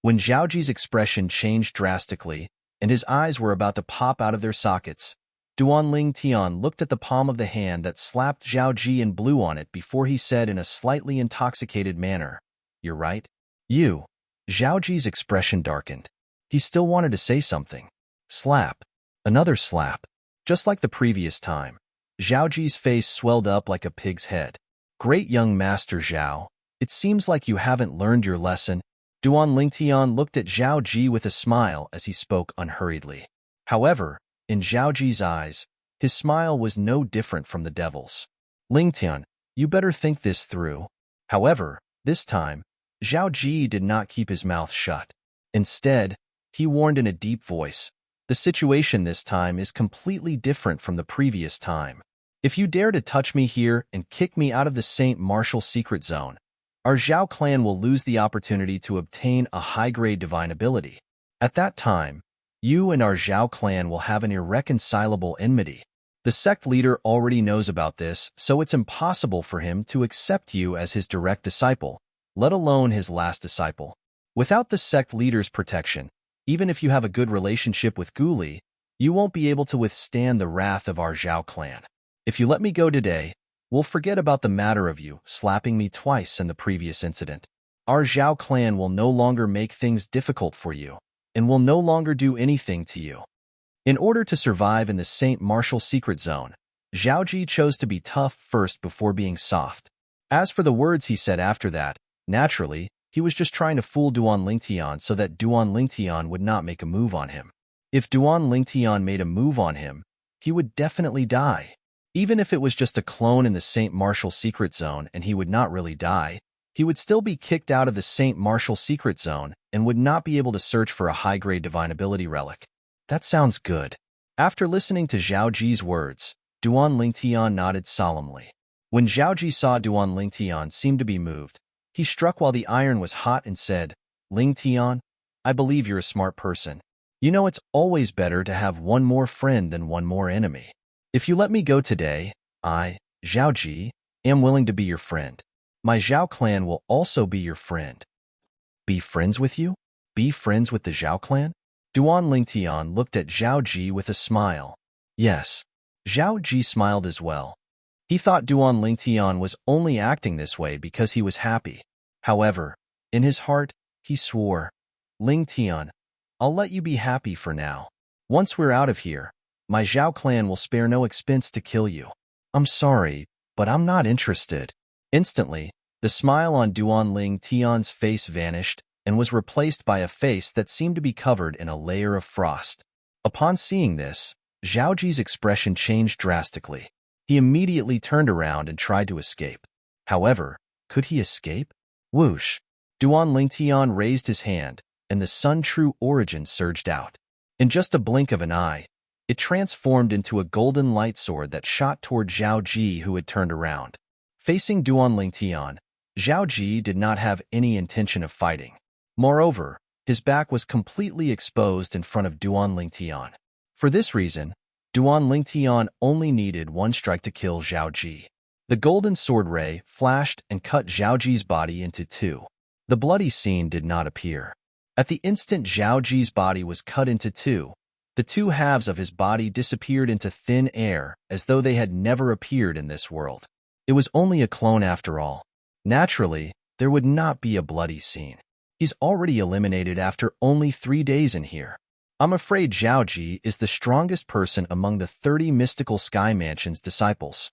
Speaker 1: When Zhaoji's expression changed drastically and his eyes were about to pop out of their sockets, Duan Lingtian looked at the palm of the hand that slapped Zhaoji and blew on it before he said in a slightly intoxicated manner, "You're right." You. Zhaoji's expression darkened. He still wanted to say something. Slap. Another slap. Just like the previous time, Zhaoji's face swelled up like a pig's head. Great young Master Zhao, it seems like you haven't learned your lesson. Duan Lingtian looked at Zhaoji with a smile as he spoke unhurriedly. However, in Zhaoji's eyes, his smile was no different from the devil's. Lingtian, you better think this through. However, this time, Zhaoji did not keep his mouth shut. Instead, he warned in a deep voice, the situation this time is completely different from the previous time. If you dare to touch me here and kick me out of the Saint Martial secret zone, our Zhao clan will lose the opportunity to obtain a high-grade divine ability. At that time, you and our Zhao clan will have an irreconcilable enmity. The sect leader already knows about this, so it's impossible for him to accept you as his direct disciple, let alone his last disciple. Without the sect leader's protection, even if you have a good relationship with Guli, you won't be able to withstand the wrath of our Zhao clan. If you let me go today, we'll forget about the matter of you slapping me twice in the previous incident. Our Zhao clan will no longer make things difficult for you, and will no longer do anything to you. In order to survive in the Saint Martial secret zone, Zhaoji chose to be tough first before being soft. As for the words he said after that, naturally, he was just trying to fool Duan Lingtian so that Duan Lingtian would not make a move on him. If Duan Lingtian made a move on him, he would definitely die. Even if it was just a clone in the Saint Martial secret zone and he would not really die, he would still be kicked out of the Saint Martial secret zone and would not be able to search for a high-grade divine ability relic. That sounds good. After listening to Zhao Ji's words, Duan Lingtian nodded solemnly. When Zhao Ji saw Duan Lingtian seem to be moved, he struck while the iron was hot and said, "Lingtian, I believe you're a smart person. You know it's always better to have one more friend than one more enemy. If you let me go today, I, Zhao Ji, am willing to be your friend. My Zhao clan will also be your friend." Be friends with you? Be friends with the Zhao clan? Duan Lingtian looked at Zhao Ji with a smile. Yes, Zhao Ji smiled as well. He thought Duan Lingtian was only acting this way because he was happy. However, in his heart, he swore, "Lingtian, I'll let you be happy for now. Once we're out of here, my Zhao clan will spare no expense to kill you." "I'm sorry, but I'm not interested." Instantly, the smile on Duan Lingtian's face vanished and was replaced by a face that seemed to be covered in a layer of frost. Upon seeing this, Zhao Ji's expression changed drastically. He immediately turned around and tried to escape. However, could he escape? Whoosh! Duan Lingtian raised his hand, and the Sun True Origin surged out. In just a blink of an eye, it transformed into a golden light sword that shot toward Zhao Ji, who had turned around. Facing Duan Lingtian, Zhao Ji did not have any intention of fighting. Moreover, his back was completely exposed in front of Duan Lingtian. For this reason, Duan Lingtian only needed one strike to kill Zhao Ji. The golden sword ray flashed and cut Zhao Ji's body into two. The bloody scene did not appear. At the instant Zhao Ji's body was cut into two, the two halves of his body disappeared into thin air as though they had never appeared in this world. It was only a clone after all. Naturally, there would not be a bloody scene. He's already eliminated after only 3 days in here. I'm afraid Zhao Ji is the strongest person among the 30 mystical Sky Mansion's disciples.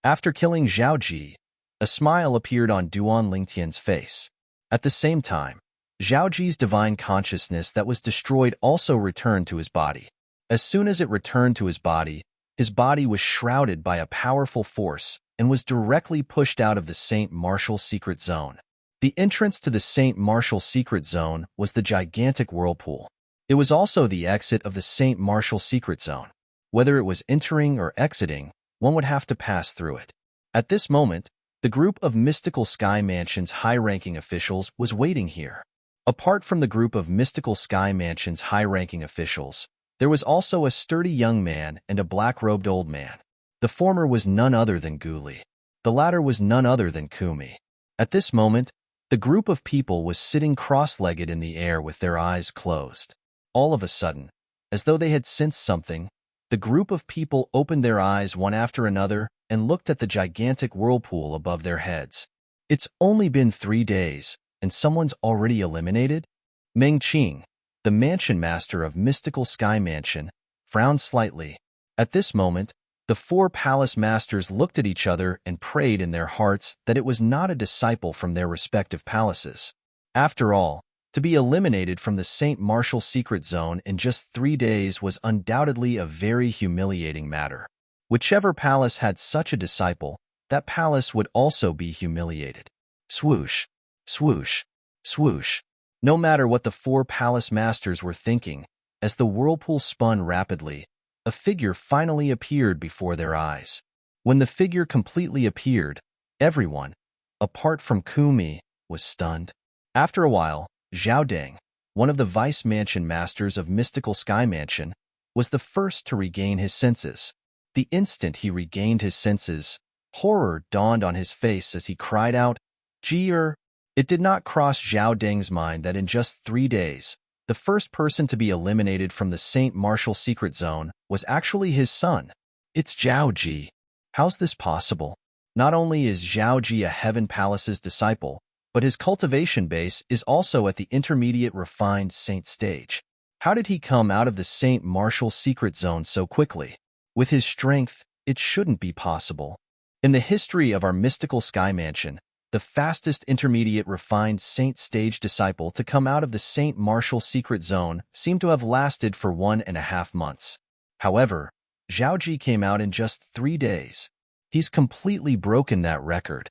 Speaker 1: After killing Zhao Ji, a smile appeared on Duan Lingtian's face. At the same time, Zhao Ji's divine consciousness that was destroyed also returned to his body. As soon as it returned to his body was shrouded by a powerful force and was directly pushed out of the Saint Martial secret zone. The entrance to the Saint Martial secret zone was the gigantic whirlpool. It was also the exit of the Saint Martial secret zone. Whether it was entering or exiting, one would have to pass through it. At this moment, the group of mystical Sky Mansion's high-ranking officials was waiting here. Apart from the group of mystical Sky Mansion's high-ranking officials, there was also a sturdy young man and a black-robed old man. The former was none other than Guli. The latter was none other than Kumi. At this moment, the group of people was sitting cross-legged in the air with their eyes closed. All of a sudden, as though they had sensed something, the group of people opened their eyes one after another and looked at the gigantic whirlpool above their heads. It's only been 3 days, and someone's already eliminated? Meng Qing, the mansion master of Mystical Sky Mansion, frowned slightly. At this moment, the 4 palace masters looked at each other and prayed in their hearts that it was not a disciple from their respective palaces. After all, to be eliminated from the Saint Martial secret zone in just 3 days was undoubtedly a very humiliating matter. Whichever palace had such a disciple, that palace would also be humiliated. Swoosh, swoosh, swoosh. No matter what the 4 palace masters were thinking, as the whirlpool spun rapidly, a figure finally appeared before their eyes. When the figure completely appeared, everyone, apart from Kumi, was stunned. After a while, Zhao Deng, one of the vice mansion masters of Mystical Sky Mansion, was the first to regain his senses. The instant he regained his senses, horror dawned on his face as he cried out, "Jeer!" It did not cross Zhao Deng's mind that in just 3 days, the first person to be eliminated from the Saint Martial Secret Zone was actually his son. It's Zhao Ji. How's this possible? Not only is Zhao Ji a Heaven Palace's disciple, but his cultivation base is also at the intermediate refined saint stage. How did he come out of the Saint Martial Secret Zone so quickly? With his strength, it shouldn't be possible. In the history of our Mystical Sky Mansion, the fastest intermediate refined saint stage disciple to come out of the Saint Martial Secret Zone seemed to have lasted for 1.5 months. However, Zhao Ji came out in just 3 days. He's completely broken that record.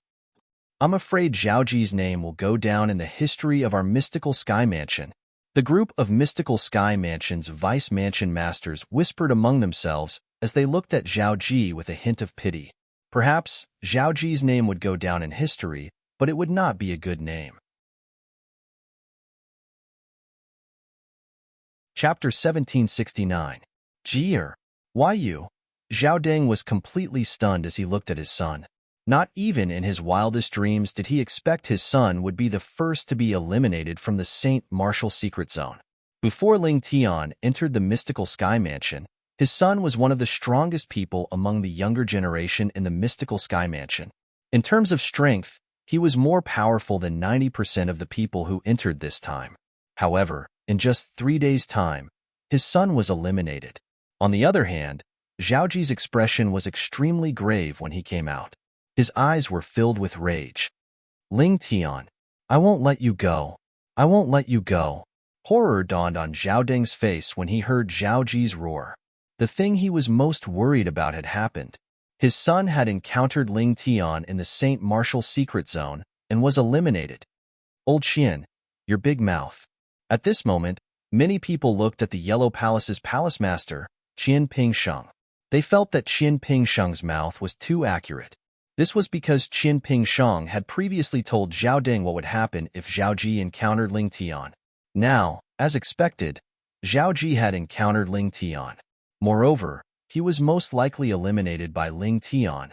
Speaker 1: I'm afraid Zhao Ji's name will go down in the history of our Mystical Sky Mansion. The group of Mystical Sky Mansion's vice mansion masters whispered among themselves as they looked at Zhao Ji with a hint of pity. Perhaps Zhao Ji's name would go down in history, but it would not be a good name. Chapter 1769. Jeer. Why you? Zhao Deng was completely stunned as he looked at his son. Not even in his wildest dreams did he expect his son would be the first to be eliminated from the Saint Martial Secret Zone. Before Ling Tian entered the Mystical Sky Mansion, his son was one of the strongest people among the younger generation in the Mystical Sky Mansion. In terms of strength, he was more powerful than 90% of the people who entered this time. However, in just 3 days' time, his son was eliminated. On the other hand, Zhao Ji's expression was extremely grave when he came out. His eyes were filled with rage. Ling Tian, I won't let you go. I won't let you go. Horror dawned on Zhao Deng's face when he heard Zhao Ji's roar. The thing he was most worried about had happened. His son had encountered Ling Tian in the Saint Martial Secret Zone and was eliminated. Old Qian, your big mouth. At this moment, many people looked at the Yellow Palace's palace master, Qian Pingsheng. They felt that Qian Pingsheng's mouth was too accurate. This was because Qian Pingsheng had previously told Zhao Deng what would happen if Zhao Ji encountered Ling Tian. Now, as expected, Zhao Ji had encountered Ling Tian. Moreover, he was most likely eliminated by Ling Tian.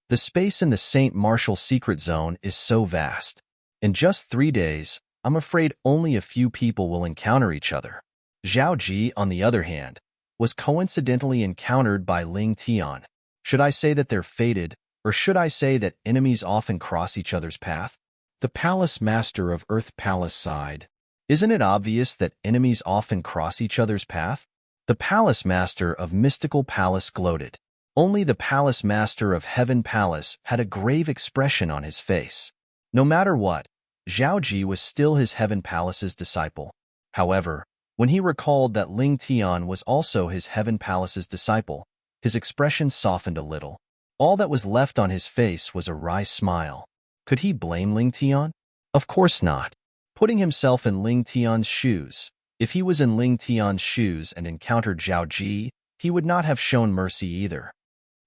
Speaker 1: The space in the Saint Martial Secret Zone is so vast. In just 3 days, I'm afraid only a few people will encounter each other. Zhao Ji, on the other hand, was coincidentally encountered by Ling Tian. Should I say that they're fated, or should I say that enemies often cross each other's path? The palace master of Earth Palace sighed. Isn't it obvious that enemies often cross each other's path? The palace master of Mystical Palace gloated. Only the palace master of Heaven Palace had a grave expression on his face. No matter what, Zhao Ji was still his Heaven Palace's disciple. However, when he recalled that Ling Tian was also his Heaven Palace's disciple, his expression softened a little. All that was left on his face was a wry smile. Could he blame Ling Tian? Of course not. Putting himself in Ling Tian's shoes, if he was in Ling Tian's shoes and encountered Zhao Ji, he would not have shown mercy either.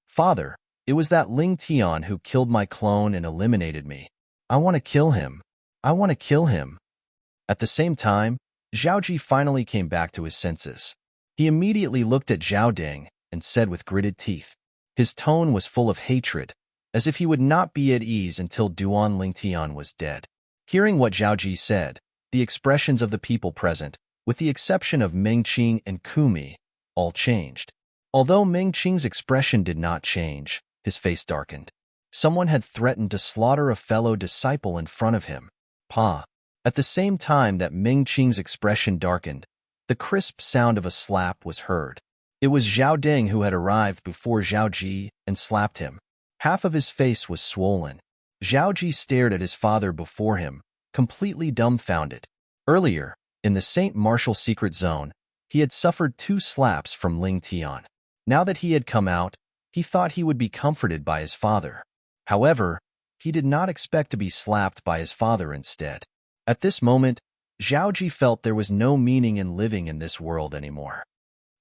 Speaker 1: Father, it was that Ling Tian who killed my clone and eliminated me. I want to kill him. I want to kill him. At the same time, Zhao Ji finally came back to his senses. He immediately looked at Zhao Deng and said with gritted teeth. His tone was full of hatred, as if he would not be at ease until Duan Ling Tian was dead. Hearing what Zhao Ji said, the expressions of the people present, with the exception of Ming Qing and Kumi, all changed. Although Ming Qing's expression did not change, his face darkened. Someone had threatened to slaughter a fellow disciple in front of him. Pa. At the same time that Ming Qing's expression darkened, the crisp sound of a slap was heard. It was Zhao Deng who had arrived before Zhao Ji and slapped him. Half of his face was swollen. Zhao Ji stared at his father before him, completely dumbfounded. Earlier, in the Saint Martial Secret Zone, he had suffered 2 slaps from Ling Tian. Now that he had come out, he thought he would be comforted by his father. However, he did not expect to be slapped by his father instead. At this moment, Zhao Ji felt there was no meaning in living in this world anymore.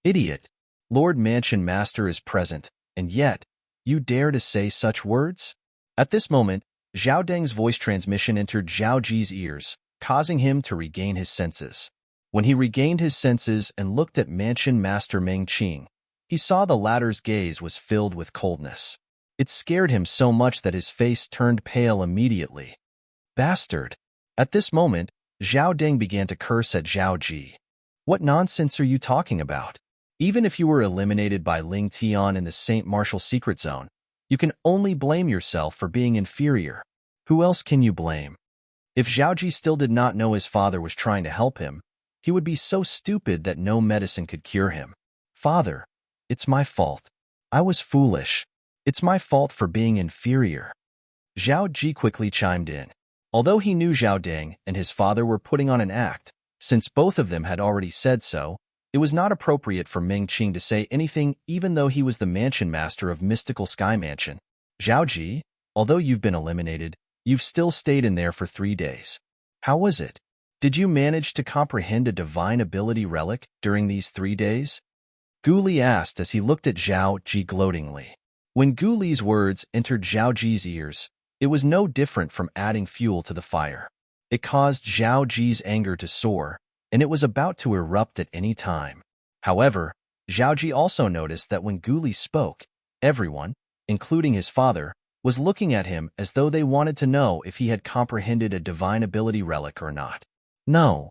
Speaker 1: Idiot! Lord Mansion Master is present, and yet, You dare to say such words? At this moment, Zhao Deng's voice transmission entered Zhao Ji's ears, causing him to regain his senses. When he regained his senses and looked at Mansion Master Meng Qing, he saw the latter's gaze was filled with coldness. It scared him so much that his face turned pale immediately. Bastard! At this moment, Zhao Deng began to curse at Zhao Ji. What nonsense are you talking about? Even if you were eliminated by Ling Tian in the Saint Martial Secret Zone, you can only blame yourself for being inferior. Who else can you blame? If Zhao Ji still did not know his father was trying to help him, he would be so stupid that no medicine could cure him. Father, it's my fault. I was foolish. It's my fault for being inferior. Zhao Ji quickly chimed in. Although he knew Zhao Deng and his father were putting on an act, since both of them had already said so, it was not appropriate for Meng Qing to say anything even though he was the mansion master of Mystical Sky Mansion. Zhao Ji, although you've been eliminated, you've still stayed in there for 3 days. How was it? Did you manage to comprehend a divine ability relic during these 3 days? Gu Li asked as he looked at Zhao Ji gloatingly. When Gu Li's words entered Zhao Ji's ears, it was no different from adding fuel to the fire. It caused Zhao Ji's anger to soar, and it was about to erupt at any time. However, Zhao Ji also noticed that when Gu Li spoke, everyone, including his father, was looking at him as though they wanted to know if he had comprehended a divine ability relic or not. No.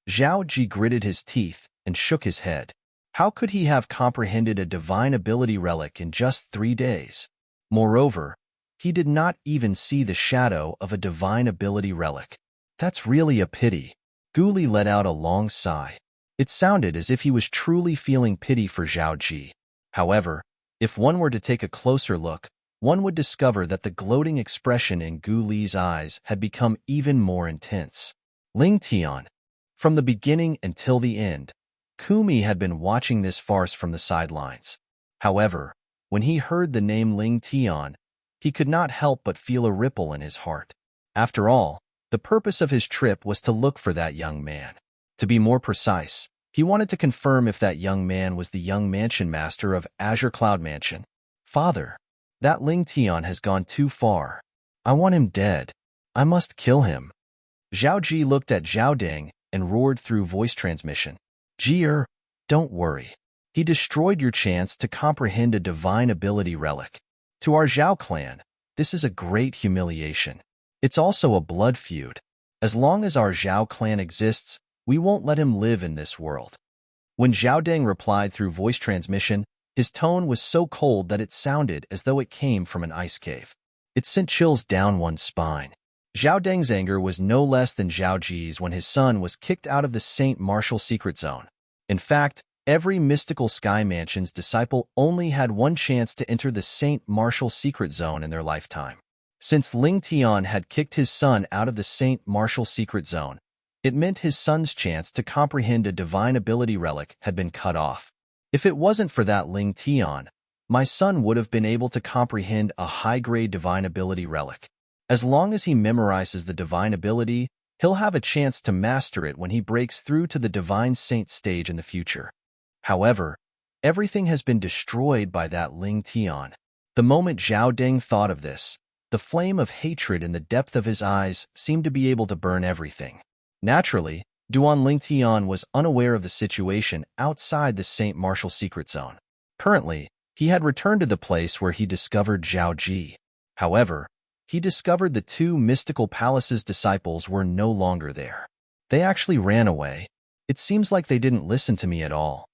Speaker 1: Zhao Ji gritted his teeth and shook his head. How could he have comprehended a divine ability relic in just 3 days? Moreover, he did not even see the shadow of a divine ability relic. That's really a pity. Gu Li let out a long sigh. It sounded as if he was truly feeling pity for Zhao Ji. However, if one were to take a closer look, one would discover that the gloating expression in Gu Li's eyes had become even more intense. Ling Tian. From the beginning until the end, Kumi had been watching this farce from the sidelines. However, when he heard the name Ling Tian, he could not help but feel a ripple in his heart. After all, the purpose of his trip was to look for that young man. To be more precise, he wanted to confirm if that young man was the young mansion master of Azure Cloud Mansion. Father, that Ling Tian has gone too far. I want him dead. I must kill him. Zhao Ji looked at Zhao Deng and roared through voice transmission. Jier, don't worry. He destroyed your chance to comprehend a divine ability relic. To our Zhao clan, this is a great humiliation. It's also a blood feud. As long as our Zhao clan exists, we won't let him live in this world. When Zhao Deng replied through voice transmission, his tone was so cold that it sounded as though it came from an ice cave. It sent chills down one's spine. Zhao Deng's anger was no less than Zhao Ji's when his son was kicked out of the Saint Martial Secret Zone. In fact, every Mystical Sky Mansion's disciple only had one chance to enter the Saint Martial Secret Zone in their lifetime. Since Ling Tian had kicked his son out of the Saint Martial Secret Zone, it meant his son's chance to comprehend a divine ability relic had been cut off. If it wasn't for that Ling Tian, my son would have been able to comprehend a high-grade divine ability relic. As long as he memorizes the divine ability, he'll have a chance to master it when he breaks through to the Divine Saint stage in the future. However, everything has been destroyed by that Ling Tian. The moment Zhao Deng thought of this, the flame of hatred in the depth of his eyes seemed to be able to burn everything. Naturally, Duan Ling Tian was unaware of the situation outside the Saint Martial Secret Zone. Currently, he had returned to the place where he discovered Zhao Ji. However, he discovered the 2 Mystical Palace's disciples were no longer there. They actually ran away. It seems like they didn't listen to me at all.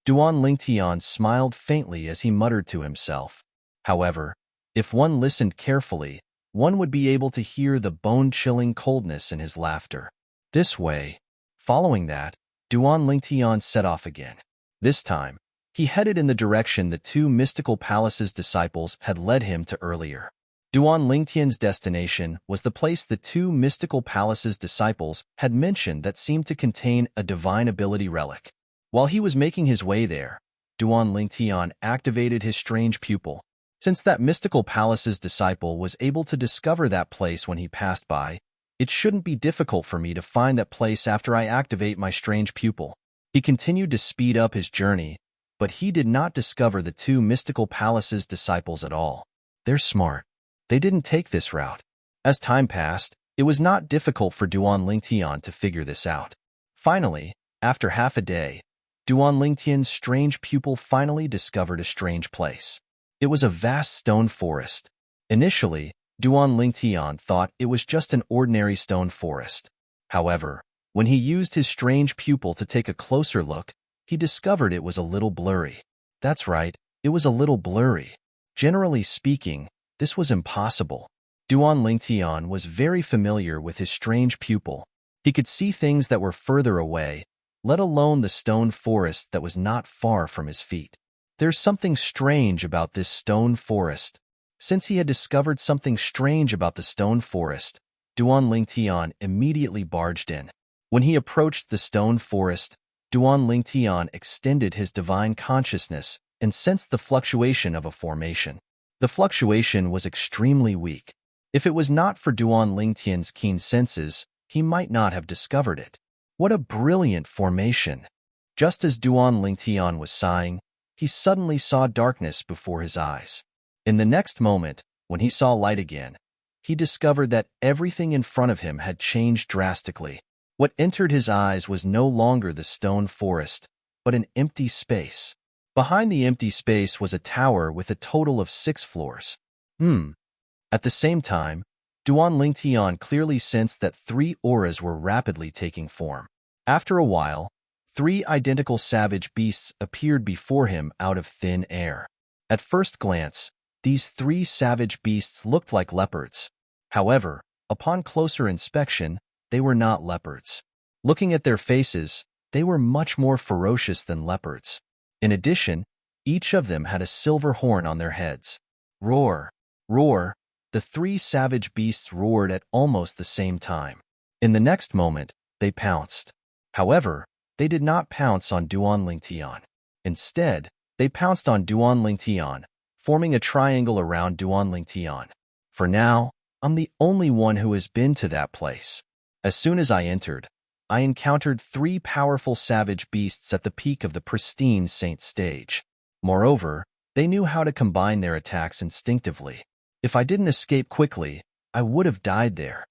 Speaker 1: Duan Ling Tian smiled faintly as he muttered to himself. However, if one listened carefully, one would be able to hear the bone-chilling coldness in his laughter. This way. Following that, Duan Ling Tian set off again. This time, he headed in the direction the 2 Mystical Palace's disciples had led him to earlier. Duan Lingtian's destination was the place the 2 Mystical Palace's disciples had mentioned that seemed to contain a divine ability relic. While he was making his way there, Duan Lingtian activated his strange pupil. Since that Mystical Palace's disciple was able to discover that place when he passed by, it shouldn't be difficult for me to find that place after I activate my strange pupil. He continued to speed up his journey, But he did not discover the two mystical palaces' disciples at all. They're smart. They didn't take this route. As time passed, it was not difficult for Duan Lingtian to figure this out. Finally, after half a day, Duan Lingtian's strange pupil finally discovered a strange place. It was a vast stone forest. Initially, Duan Lingtian thought it was just an ordinary stone forest. However, when he used his strange pupil to take a closer look, he discovered it was a little blurry. That's right, it was a little blurry. Generally speaking, this was impossible. Duan Lingtian was very familiar with his strange pupil. He could see things that were further away, let alone the stone forest that was not far from his feet. There's something strange about this stone forest. Since he had discovered something strange about the stone forest, Duan Lingtian immediately barged in. When he approached the stone forest, Duan Lingtian extended his divine consciousness and sensed the fluctuation of a formation. The fluctuation was extremely weak. If it was not for Duan Lingtian's keen senses, he might not have discovered it. What a brilliant formation! Just as Duan Lingtian was sighing, he suddenly saw darkness before his eyes. In the next moment, when he saw light again, he discovered that everything in front of him had changed drastically. What entered his eyes was no longer the stone forest, but an empty space. Behind the empty space was a tower with a total of 6 floors. At the same time, Duan Lingtian clearly sensed that 3 auras were rapidly taking form. After a while, 3 identical savage beasts appeared before him out of thin air. At first glance, these 3 savage beasts looked like leopards. However, upon closer inspection, they were not leopards. Looking at their faces, they were much more ferocious than leopards. In addition, each of them had a silver horn on their heads. Roar! Roar! The 3 savage beasts roared at almost the same time. In the next moment, they pounced. However, they did not pounce on Duan Lingtian. Instead, they pounced on Duan Lingtian, forming a triangle around Duan Lingtian. For now, I'm the only one who has been to that place. As soon as I entered, I encountered 3 powerful savage beasts at the peak of the pristine Saint stage. Moreover, they knew how to combine their attacks instinctively. If I didn't escape quickly, I would have died there.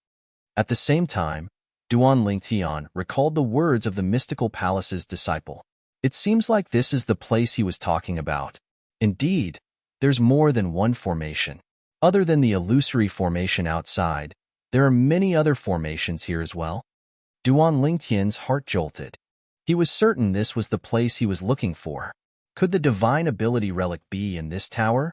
Speaker 1: At the same time, Duan Lingtian recalled the words of the mystical palace's disciple. It seems like this is the place he was talking about. Indeed, there's more than one formation. Other than the illusory formation outside, there are many other formations here as well. Duan Lingtian's heart jolted. He was certain this was the place he was looking for. Could the divine ability relic be in this tower?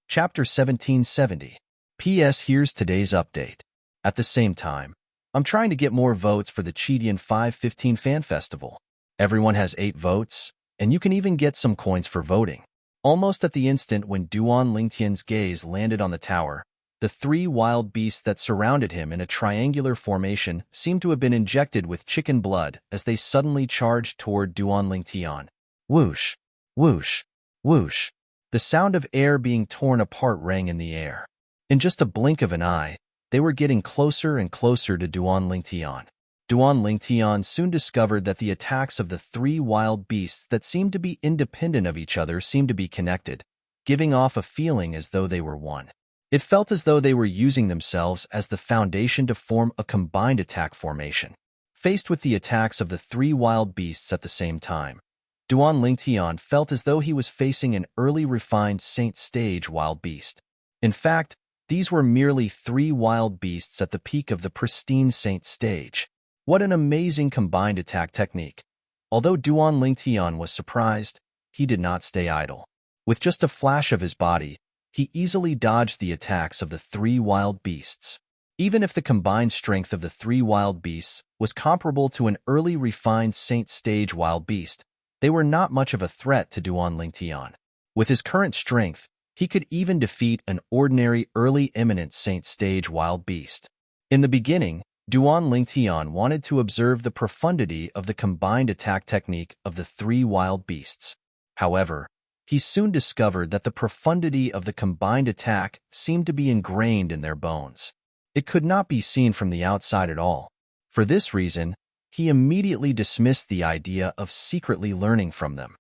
Speaker 1: Chapter 1770. P.S. Here's today's update. At the same time, I'm trying to get more votes for the Chidian 515 Fan Festival. Everyone has 8 votes, and you can even get some coins for voting. Almost at the instant when Duan Lingtian's gaze landed on the tower, the 3 wild beasts that surrounded him in a triangular formation seemed to have been injected with chicken blood as they suddenly charged toward Duan Lingtian. Whoosh! Whoosh! Whoosh! The sound of air being torn apart rang in the air. In just a blink of an eye, they were getting closer and closer to Duan Lingtian. Duan Lingtian soon discovered that the attacks of the 3 wild beasts that seemed to be independent of each other seemed to be connected, giving off a feeling as though they were one. It felt as though they were using themselves as the foundation to form a combined attack formation. Faced with the attacks of the 3 wild beasts at the same time, Duan Lingtian felt as though he was facing an early refined Saint stage wild beast. In fact, these were merely 3 wild beasts at the peak of the pristine Saint stage. What an amazing combined attack technique. Although Duan Lingtian was surprised, he did not stay idle. With just a flash of his body, he easily dodged the attacks of the 3 wild beasts. Even if the combined strength of the 3 wild beasts was comparable to an early refined Saint stage wild beast, they were not much of a threat to Duan Lingtian. With his current strength, he could even defeat an ordinary early eminent Saint stage wild beast. In the beginning, Duan Lingtian wanted to observe the profundity of the combined attack technique of the 3 wild beasts. However, he soon discovered that the profundity of the combined attack seemed to be ingrained in their bones. It could not be seen from the outside at all. For this reason, he immediately dismissed the idea of secretly learning from them.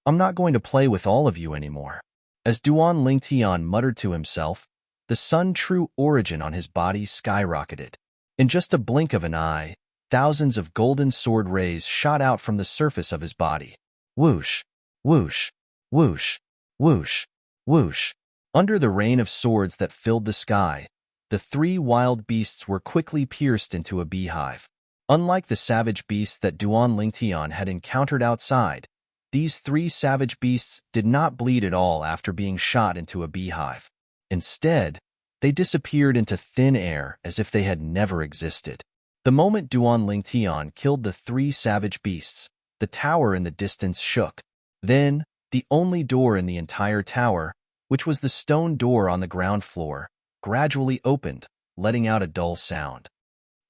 Speaker 1: I'm not going to play with all of you anymore. As Duan Lingtian muttered to himself, the sun's true origin on his body skyrocketed. In just a blink of an eye, thousands of golden sword rays shot out from the surface of his body. Whoosh, whoosh, whoosh, whoosh, whoosh. Under the rain of swords that filled the sky, the three wild beasts were quickly pierced into a beehive. Unlike the savage beasts that Duan Lingtian had encountered outside, these three savage beasts did not bleed at all after being shot into a beehive. Instead, they disappeared into thin air as if they had never existed. The moment Duan Lingtian killed the three savage beasts, the tower in the distance shook. Then, the only door in the entire tower, which was the stone door on the ground floor, gradually opened, letting out a dull sound.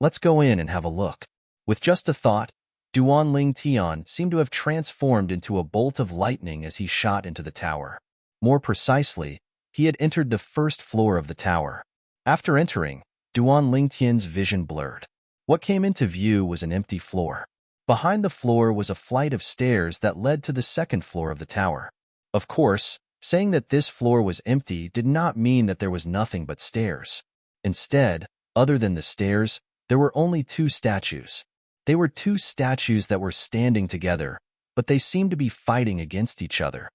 Speaker 1: Let's go in and have a look. With just a thought, Duan Lingtian seemed to have transformed into a bolt of lightning as he shot into the tower. More precisely, he had entered the first floor of the tower. After entering, Duan Lingtian's vision blurred. What came into view was an empty floor. Behind the floor was a flight of stairs that led to the second floor of the tower. Of course, saying that this floor was empty did not mean that there was nothing but stairs. Instead, other than the stairs, there were only two statues. They were two statues that were standing together, but they seemed to be fighting against each other.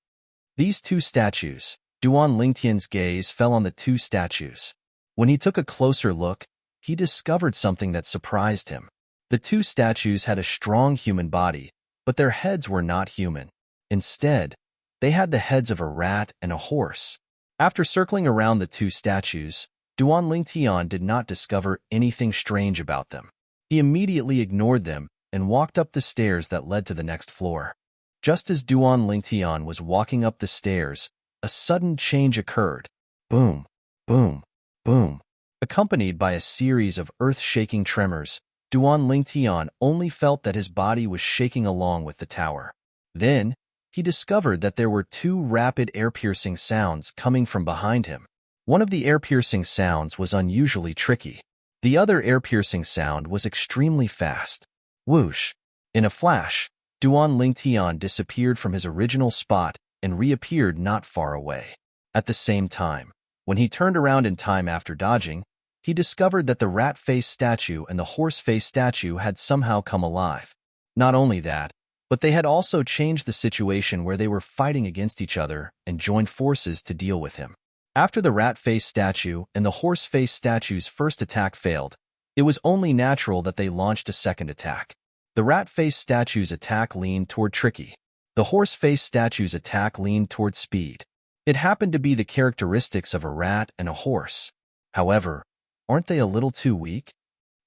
Speaker 1: These two statues, Duan Lingtian's gaze fell on the two statues. When he took a closer look, he discovered something that surprised him. The two statues had a strong human body, but their heads were not human. Instead, they had the heads of a rat and a horse. After circling around the two statues, Duan Lingtian did not discover anything strange about them. He immediately ignored them and walked up the stairs that led to the next floor. Just as Duan Lingtian was walking up the stairs, a sudden change occurred. Boom, boom, boom. Accompanied by a series of earth-shaking tremors, Duan Lingtian only felt that his body was shaking along with the tower. Then, he discovered that there were two rapid air-piercing sounds coming from behind him. One of the air-piercing sounds was unusually tricky. The other air-piercing sound was extremely fast. Whoosh! In a flash, Duan Lingtian disappeared from his original spot and reappeared not far away. At the same time, when he turned around in time after dodging, he discovered that the rat-faced statue and the horse-faced statue had somehow come alive. Not only that, but they had also changed the situation where they were fighting against each other and joined forces to deal with him. After the rat-faced statue and the horse-faced statue's first attack failed, it was only natural that they launched a second attack. The rat-faced statue's attack leaned toward tricky. The horse-faced statue's attack leaned toward speed. It happened to be the characteristics of a rat and a horse. However, aren't they a little too weak?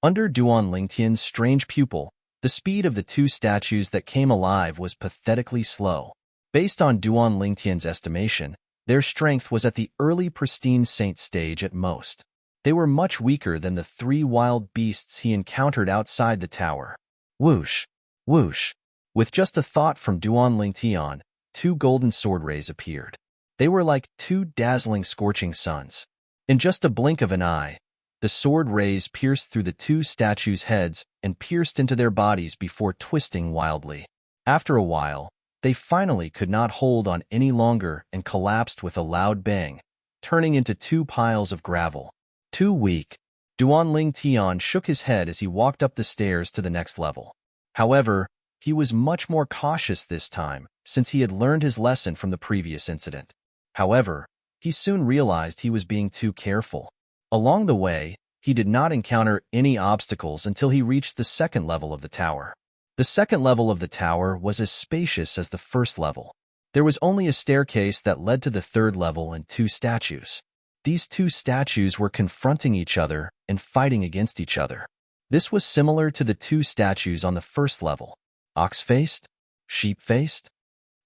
Speaker 1: Under Duan Lingtian's strange pupil, the speed of the two statues that came alive was pathetically slow. Based on Duan Lingtian's estimation, their strength was at the early pristine saint stage at most. They were much weaker than the three wild beasts he encountered outside the tower. Whoosh! Whoosh! With just a thought from Duan Lingtian, two golden sword rays appeared. They were like two dazzling scorching suns. In just a blink of an eye, the sword rays pierced through the two statues' heads and pierced into their bodies before twisting wildly. After a while, they finally could not hold on any longer and collapsed with a loud bang, turning into two piles of gravel. Too weak. Duan Lingtian shook his head as he walked up the stairs to the next level. However, he was much more cautious this time, since he had learned his lesson from the previous incident. However, he soon realized he was being too careful. Along the way, he did not encounter any obstacles until he reached the second level of the tower. The second level of the tower was as spacious as the first level. There was only a staircase that led to the third level and two statues. These two statues were confronting each other and fighting against each other. This was similar to the two statues on the first level. Ox-faced? Sheep-faced?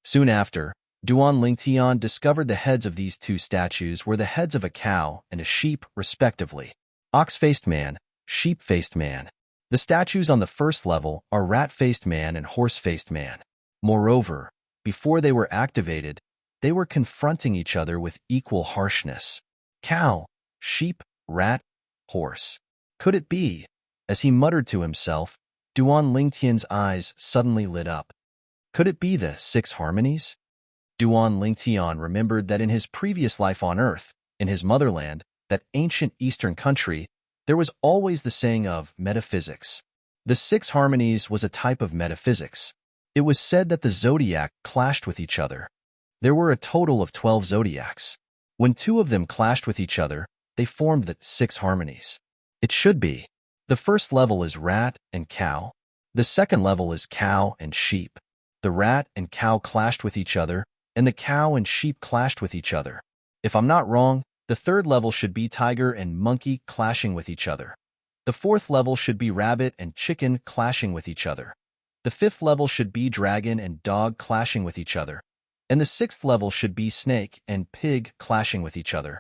Speaker 1: Soon after, Duan Lingtian discovered the heads of these two statues were the heads of a cow and a sheep, respectively. Ox-faced man, sheep-faced man. The statues on the first level are rat-faced man and horse-faced man. Moreover, before they were activated, they were confronting each other with equal harshness. Cow, sheep, rat, horse. Could it be? As he muttered to himself, Duan Lingtian's eyes suddenly lit up. Could it be the 6 harmonies? Duan Lingtian remembered that in his previous life on Earth, in his motherland, that ancient Eastern country, there was always the saying of metaphysics. The 6 harmonies was a type of metaphysics. It was said that the zodiac clashed with each other. There were a total of 12 zodiacs. When 2 of them clashed with each other, they formed the 6 harmonies. It should be. The first level is rat and cow. The second level is cow and sheep. The rat and cow clashed with each other, and the cow and sheep clashed with each other. If I'm not wrong, the third level should be tiger and monkey clashing with each other. The fourth level should be rabbit and chicken clashing with each other. The fifth level should be dragon and dog clashing with each other. And the sixth level should be snake and pig clashing with each other.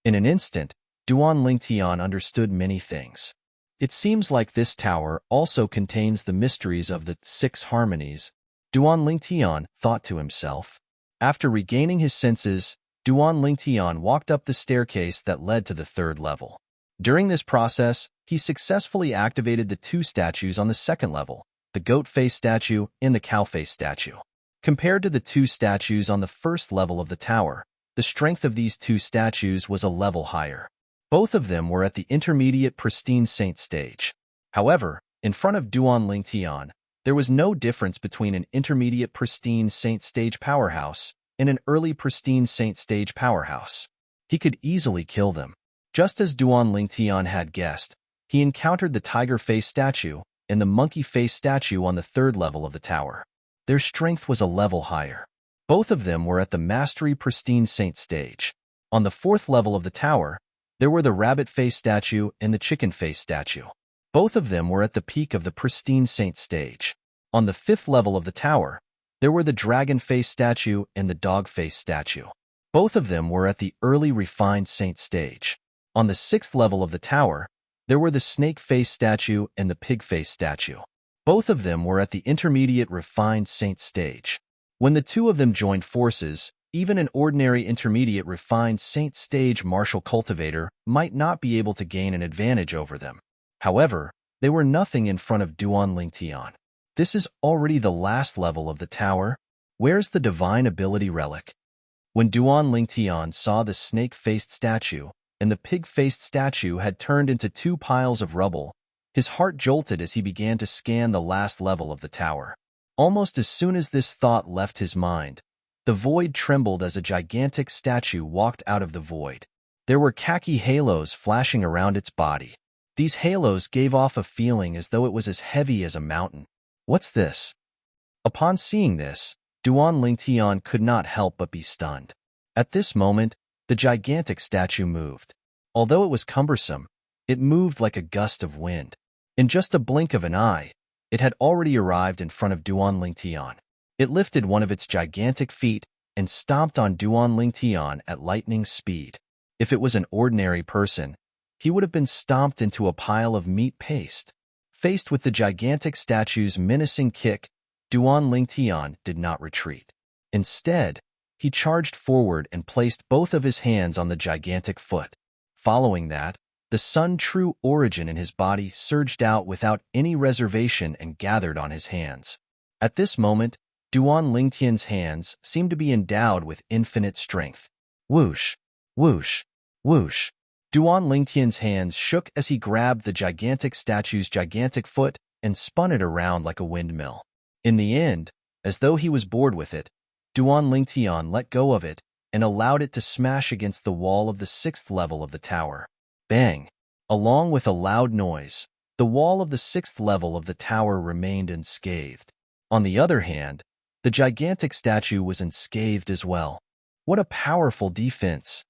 Speaker 1: In an instant, Duan Lingtian understood many things. It seems like this tower also contains the mysteries of the 6 harmonies, Duan Lingtian thought to himself. After regaining his senses, Duan Lingtian walked up the staircase that led to the 3rd level. During this process, he successfully activated the 2 statues on the 2nd level, the goat-face statue and the cow-face statue. Compared to the 2 statues on the 1st level of the tower, the strength of these 2 statues was a level higher. Both of them were at the intermediate pristine saint stage. However, in front of Duan Lingtian, there was no difference between an intermediate pristine saint stage powerhouse and an early pristine saint stage powerhouse. He could easily kill them. Just as Duan Lingtian had guessed, he encountered the tiger face statue and the monkey face statue on the 3rd level of the tower. Their strength was a level higher. Both of them were at the mastery pristine saint stage. On the 4th level of the tower, there were the rabbit face statue and the chicken face statue. Both of them were at the peak of the pristine saint stage. On the 5th level of the tower, there were the dragon face statue and the dog face statue. Both of them were at the early refined saint stage. On the 6th level of the tower, there were the snake face statue and the pig face statue. Both of them were at the intermediate refined saint stage. When the 2 of them joined forces, even an ordinary intermediate refined saint stage martial cultivator might not be able to gain an advantage over them. However, they were nothing in front of Duan Lingtian. This is already the last level of the tower. Where's the divine ability relic? When Duan Lingtian saw the snake-faced statue and the pig-faced statue had turned into 2 piles of rubble, his heart jolted as he began to scan the last level of the tower. Almost as soon as this thought left his mind, the void trembled as a gigantic statue walked out of the void. There were khaki halos flashing around its body. These halos gave off a feeling as though it was as heavy as a mountain. What's this? Upon seeing this, Duan Lingtian could not help but be stunned. At this moment, the gigantic statue moved. Although it was cumbersome, it moved like a gust of wind. In just a blink of an eye, it had already arrived in front of Duan Lingtian. It lifted one of its gigantic feet and stomped on Duan Lingtian at lightning speed. If it was an ordinary person, he would have been stomped into a pile of meat paste. Faced with the gigantic statue's menacing kick, Duan Lingtian did not retreat. Instead, he charged forward and placed both of his hands on the gigantic foot. Following that, the Sun True Origin in his body surged out without any reservation and gathered on his hands. At this moment, Duan Lingtian's hands seemed to be endowed with infinite strength. Whoosh, whoosh, whoosh. Duan Lingtian's hands shook as he grabbed the gigantic statue's gigantic foot and spun it around like a windmill. In the end, as though he was bored with it, Duan Lingtian let go of it and allowed it to smash against the wall of the 6th level of the tower. Bang! Along with a loud noise, the wall of the 6th level of the tower remained unscathed. On the other hand, the gigantic statue was unscathed as well. What a powerful defense!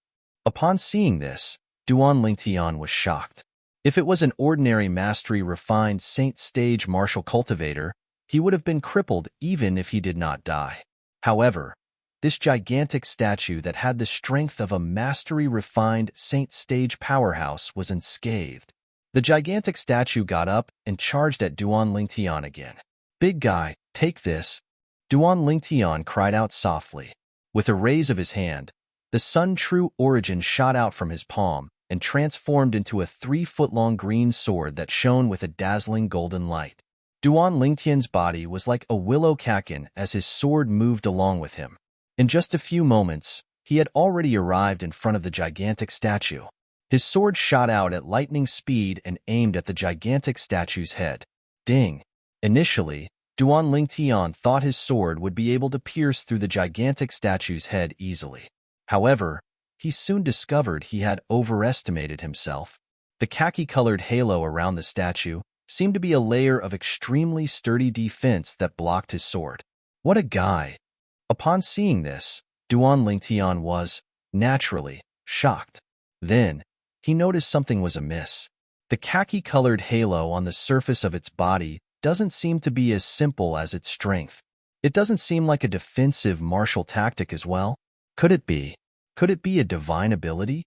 Speaker 1: Upon seeing this, Duan Lingtian was shocked. If it was an ordinary mastery refined saint stage martial cultivator, he would have been crippled even if he did not die. However, this gigantic statue that had the strength of a mastery refined saint stage powerhouse was unscathed. The gigantic statue got up and charged at Duan Lingtian again. Big guy, take this. Duan Lingtian cried out softly. With a raise of his hand, the Sun True Origin shot out from his palm and transformed into a 3-foot-long green sword that shone with a dazzling golden light. Duan Lingtian's body was like a willow catkin as his sword moved along with him. In just a few moments, he had already arrived in front of the gigantic statue. His sword shot out at lightning speed and aimed at the gigantic statue's head. Ding! Initially, Duan Lingtian thought his sword would be able to pierce through the gigantic statue's head easily. However, he soon discovered he had overestimated himself. The khaki-colored halo around the statue seemed to be a layer of extremely sturdy defense that blocked his sword. What a guy! Upon seeing this, Duan Lingtian was, naturally, shocked. Then, he noticed something was amiss. The khaki-colored halo on the surface of its body doesn't seem to be as simple as its strength. It doesn't seem like a defensive martial tactic as well. Could it be? Could it be a divine ability?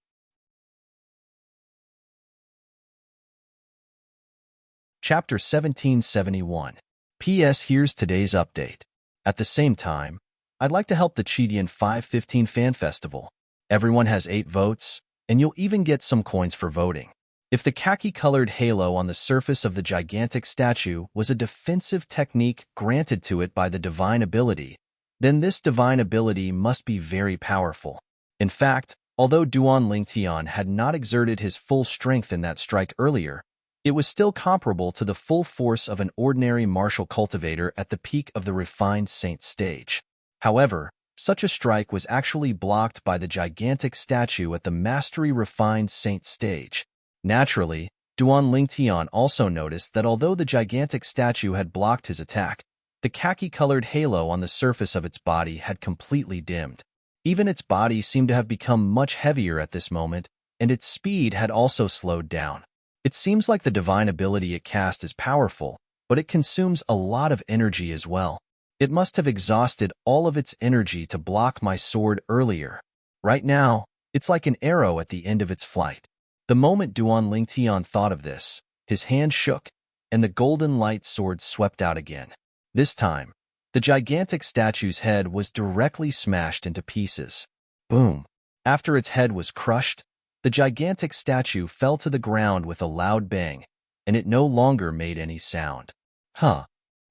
Speaker 1: Chapter 1771. P.S. Here's today's update. At the same time, I'd like to help the Chidian 515 Fan Festival. Everyone has 8 votes, and you'll even get some coins for voting. If the khaki-colored halo on the surface of the gigantic statue was a defensive technique granted to it by the divine ability, then this divine ability must be very powerful. In fact, although Duan Lingtian had not exerted his full strength in that strike earlier, it was still comparable to the full force of an ordinary martial cultivator at the peak of the refined saint stage. However, such a strike was actually blocked by the gigantic statue at the mastery refined saint stage. Naturally, Duan Lingtian also noticed that although the gigantic statue had blocked his attack, the khaki-colored halo on the surface of its body had completely dimmed. Even its body seemed to have become much heavier at this moment, and its speed had also slowed down. It seems like the divine ability it cast is powerful, but it consumes a lot of energy as well. It must have exhausted all of its energy to block my sword earlier. Right now, it's like an arrow at the end of its flight. The moment Duan Lingtian thought of this, his hand shook, and the golden light sword swept out again. This time, the gigantic statue's head was directly smashed into pieces. Boom! After its head was crushed, the gigantic statue fell to the ground with a loud bang, and it no longer made any sound.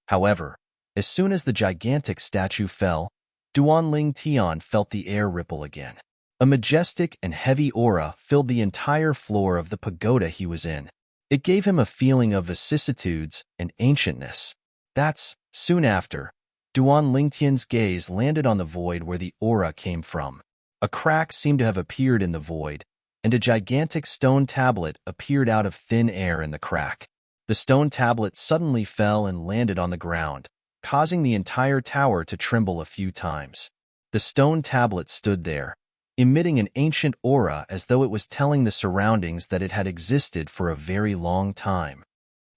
Speaker 1: However, as soon as the gigantic statue fell, Duan Lingtian felt the air ripple again. A majestic and heavy aura filled the entire floor of the pagoda he was in. It gave him a feeling of vicissitudes and ancientness. Soon after, Duan Lingtian's gaze landed on the void where the aura came from. A crack seemed to have appeared in the void, and a gigantic stone tablet appeared out of thin air in the crack. The stone tablet suddenly fell and landed on the ground, causing the entire tower to tremble a few times. The stone tablet stood there, emitting an ancient aura as though it was telling the surroundings that it had existed for a very long time.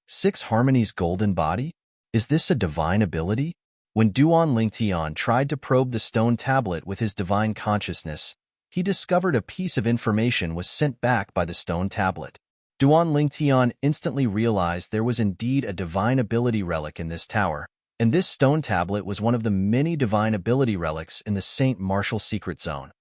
Speaker 1: 6 Harmony's golden body? Is this a divine ability? When Duan Lingtian tried to probe the stone tablet with his divine consciousness, he discovered a piece of information was sent back by the stone tablet. Duan Lingtian instantly realized there was indeed a divine ability relic in this tower, and this stone tablet was one of the many divine ability relics in the Saint Martial Secret Zone.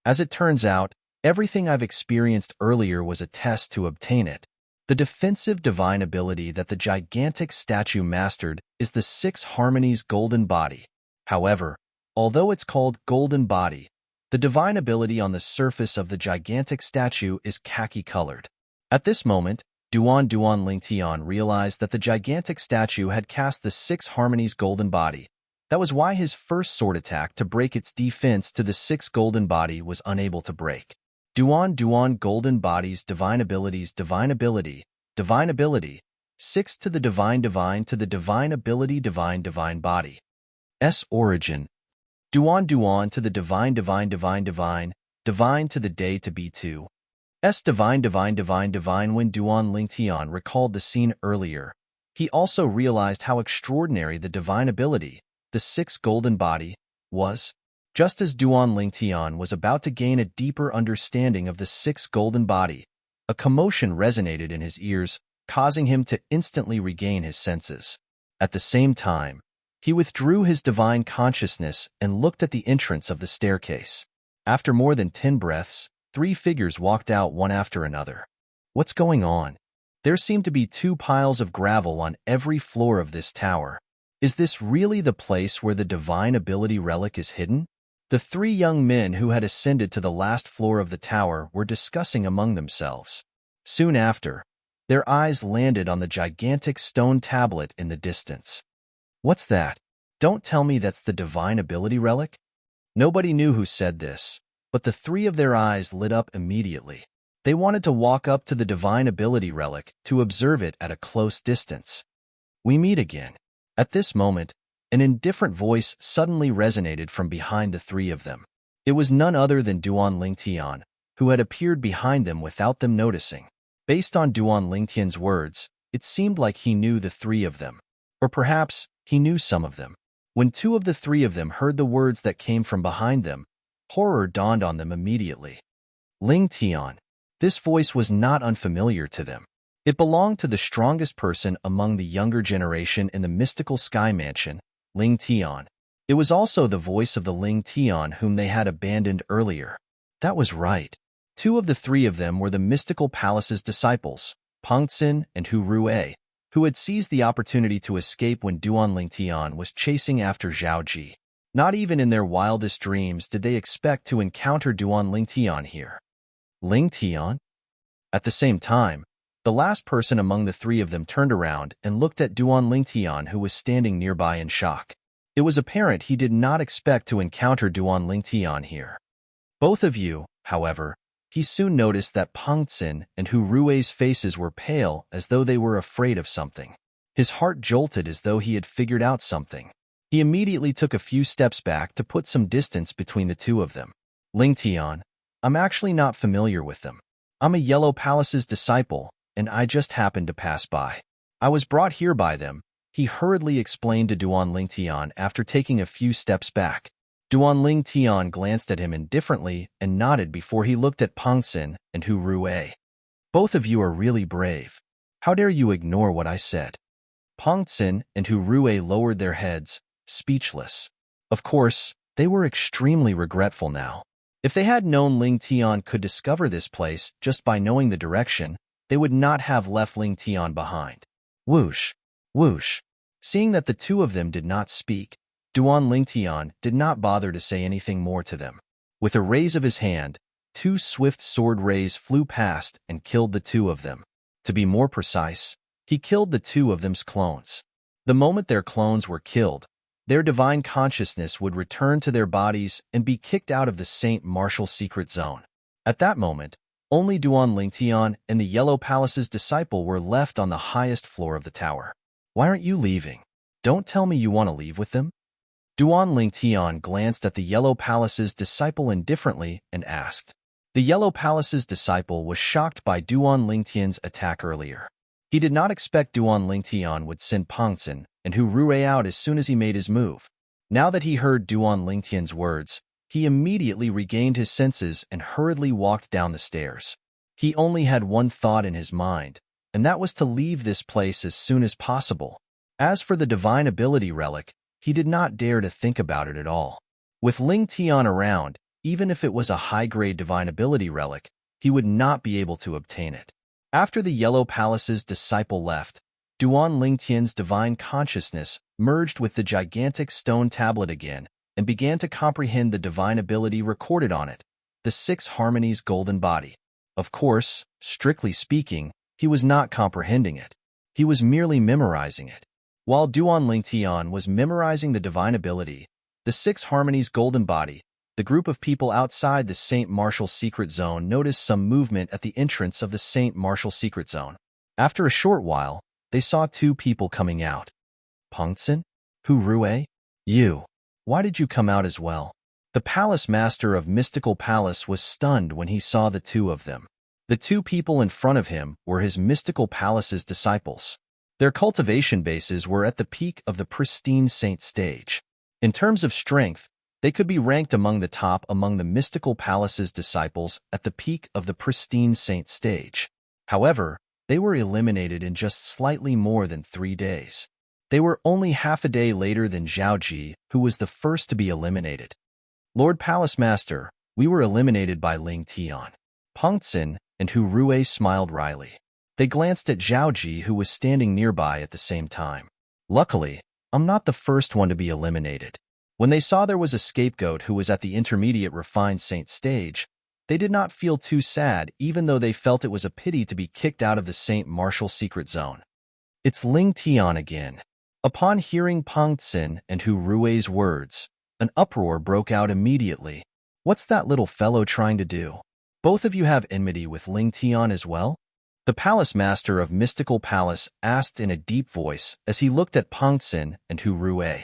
Speaker 1: As it turns out, everything I've experienced earlier was a test to obtain it. The defensive divine ability that the gigantic statue mastered is the 6 Harmony's golden body. However, although it's called golden body, the divine ability on the surface of the gigantic statue is khaki-colored. At this moment, Duan Lingtian realized that the gigantic statue had cast the 6 Harmony's golden body. That was why his first sword attack to break its defense to the 6 golden body was unable to break. Duan golden body's divine abilities divine ability, 6 to the divine to the divine ability divine body. S origin. Duan to the divine to the day to be 2. S divine when Duan Lingtian recalled the scene earlier, he also realized how extraordinary the divine ability, the 6 golden body, was. Just as Duan Lingtian was about to gain a deeper understanding of the 6 golden body, a commotion resonated in his ears, causing him to instantly regain his senses. At the same time, he withdrew his divine consciousness and looked at the entrance of the staircase. After more than 10 breaths, 3 figures walked out one after another. What's going on? There seemed to be 2 piles of gravel on every floor of this tower. Is this really the place where the divine ability relic is hidden? The 3 young men who had ascended to the last floor of the tower were discussing among themselves. Soon after, their eyes landed on the gigantic stone tablet in the distance. What's that? Don't tell me that's the divine ability relic? Nobody knew who said this, but the 3 of their eyes lit up immediately. They wanted to walk up to the divine ability relic to observe it at a close distance. We meet again. At this moment, an indifferent voice suddenly resonated from behind the 3 of them. It was none other than Duan Lingtian, who had appeared behind them without them noticing. Based on Duan Lingtian's words, it seemed like he knew the 3 of them. Or perhaps he knew some of them. When 2 of the 3 of them heard the words that came from behind them, horror dawned on them immediately. Lingtian. This voice was not unfamiliar to them. It belonged to the strongest person among the younger generation in the mystical sky mansion, Ling Tian. It was also the voice of the Ling Tian whom they had abandoned earlier. That was right. 2 of the 3 of them were the mystical palace's disciples, Pengtsin and Hu Rui, who had seized the opportunity to escape when Duan Lingtian was chasing after Zhao Ji. Not even in their wildest dreams did they expect to encounter Duan Lingtian here. Lingtian? At the same time, the last person among the 3 of them turned around and looked at Duan Lingtian, who was standing nearby in shock. It was apparent he did not expect to encounter Duan Lingtian here. Both of you, however, he soon noticed that Pengtsin and Hu Rui's faces were pale as though they were afraid of something. His heart jolted as though he had figured out something. He immediately took a few steps back to put some distance between the 2 of them. Lingtian, I'm actually not familiar with them. I'm a Yellow Palace's disciple, and I just happened to pass by. I was brought here by them, he hurriedly explained to Duan Lingtian after taking a few steps back. Duan Lingtian glanced at him indifferently and nodded before he looked at Pengtsin and Hu Rui. Both of you are really brave. How dare you ignore what I said? Pengtsin and Hu Rui lowered their heads, speechless. Of course, they were extremely regretful now. If they had known Lingtian could discover this place just by knowing the direction, they would not have left Lingtian behind. Whoosh, whoosh. Seeing that the 2 of them did not speak, Duan Lingtian did not bother to say anything more to them. With a raise of his hand, 2 swift sword rays flew past and killed the 2 of them. To be more precise, he killed the 2 of them's clones. The moment their clones were killed, their divine consciousness would return to their bodies and be kicked out of the Saint Martial secret zone. At that moment, only Duan Lingtian and the Yellow Palace's disciple were left on the highest floor of the tower. Why aren't you leaving? Don't tell me you want to leave with them? Duan Lingtian glanced at the Yellow Palace's disciple indifferently and asked. The Yellow Palace's disciple was shocked by Duan Lingtian's attack earlier. He did not expect Duan Lingtian would send Pengtsin and Hu Rui out as soon as he made his move. Now that he heard Duan Lingtian's words, he immediately regained his senses and hurriedly walked down the stairs. He only had one thought in his mind, and that was to leave this place as soon as possible. As for the divine ability relic, he did not dare to think about it at all. With Lingtian around, even if it was a high-grade divine ability relic, he would not be able to obtain it. After the Yellow Palace's disciple left, Duan Lingtian's divine consciousness merged with the gigantic stone tablet again and began to comprehend the divine ability recorded on it, the 6 harmonies golden body. Of course, strictly speaking, he was not comprehending it. He was merely memorizing it. While Duan Lingtian was memorizing the divine ability, the 6 harmonies golden body, the group of people outside the Saint Martial secret zone noticed some movement at the entrance of the Saint Martial secret zone. After a short while, they saw 2 people coming out. Pengtsin? Hu Rui? You. Why did you come out as well? The palace master of Mystical Palace was stunned when he saw the 2 of them. The 2 people in front of him were his Mystical Palace's disciples. Their cultivation bases were at the peak of the pristine saint stage. In terms of strength, they could be ranked among the top among the Mystical Palace's disciples at the peak of the pristine saint stage. However, they were eliminated in just slightly more than 3 days. They were only half a day later than Zhao Ji, who was the first to be eliminated. Lord Palace Master, we were eliminated by Lingtian. Pengtsin and Hu Rui smiled wryly. They glanced at Zhao Ji, who was standing nearby at the same time. Luckily, I'm not the first one to be eliminated. When they saw there was a scapegoat who was at the intermediate refined saint stage, they did not feel too sad, even though they felt it was a pity to be kicked out of the Saint Martial secret zone. It's Ling Tian again. Upon hearing Pang Xin and Hu Rui's words, an uproar broke out immediately. What's that little fellow trying to do? Both of you have enmity with Ling Tian as well? The palace master of Mystical Palace asked in a deep voice as he looked at Pang Xin and Hu Rui.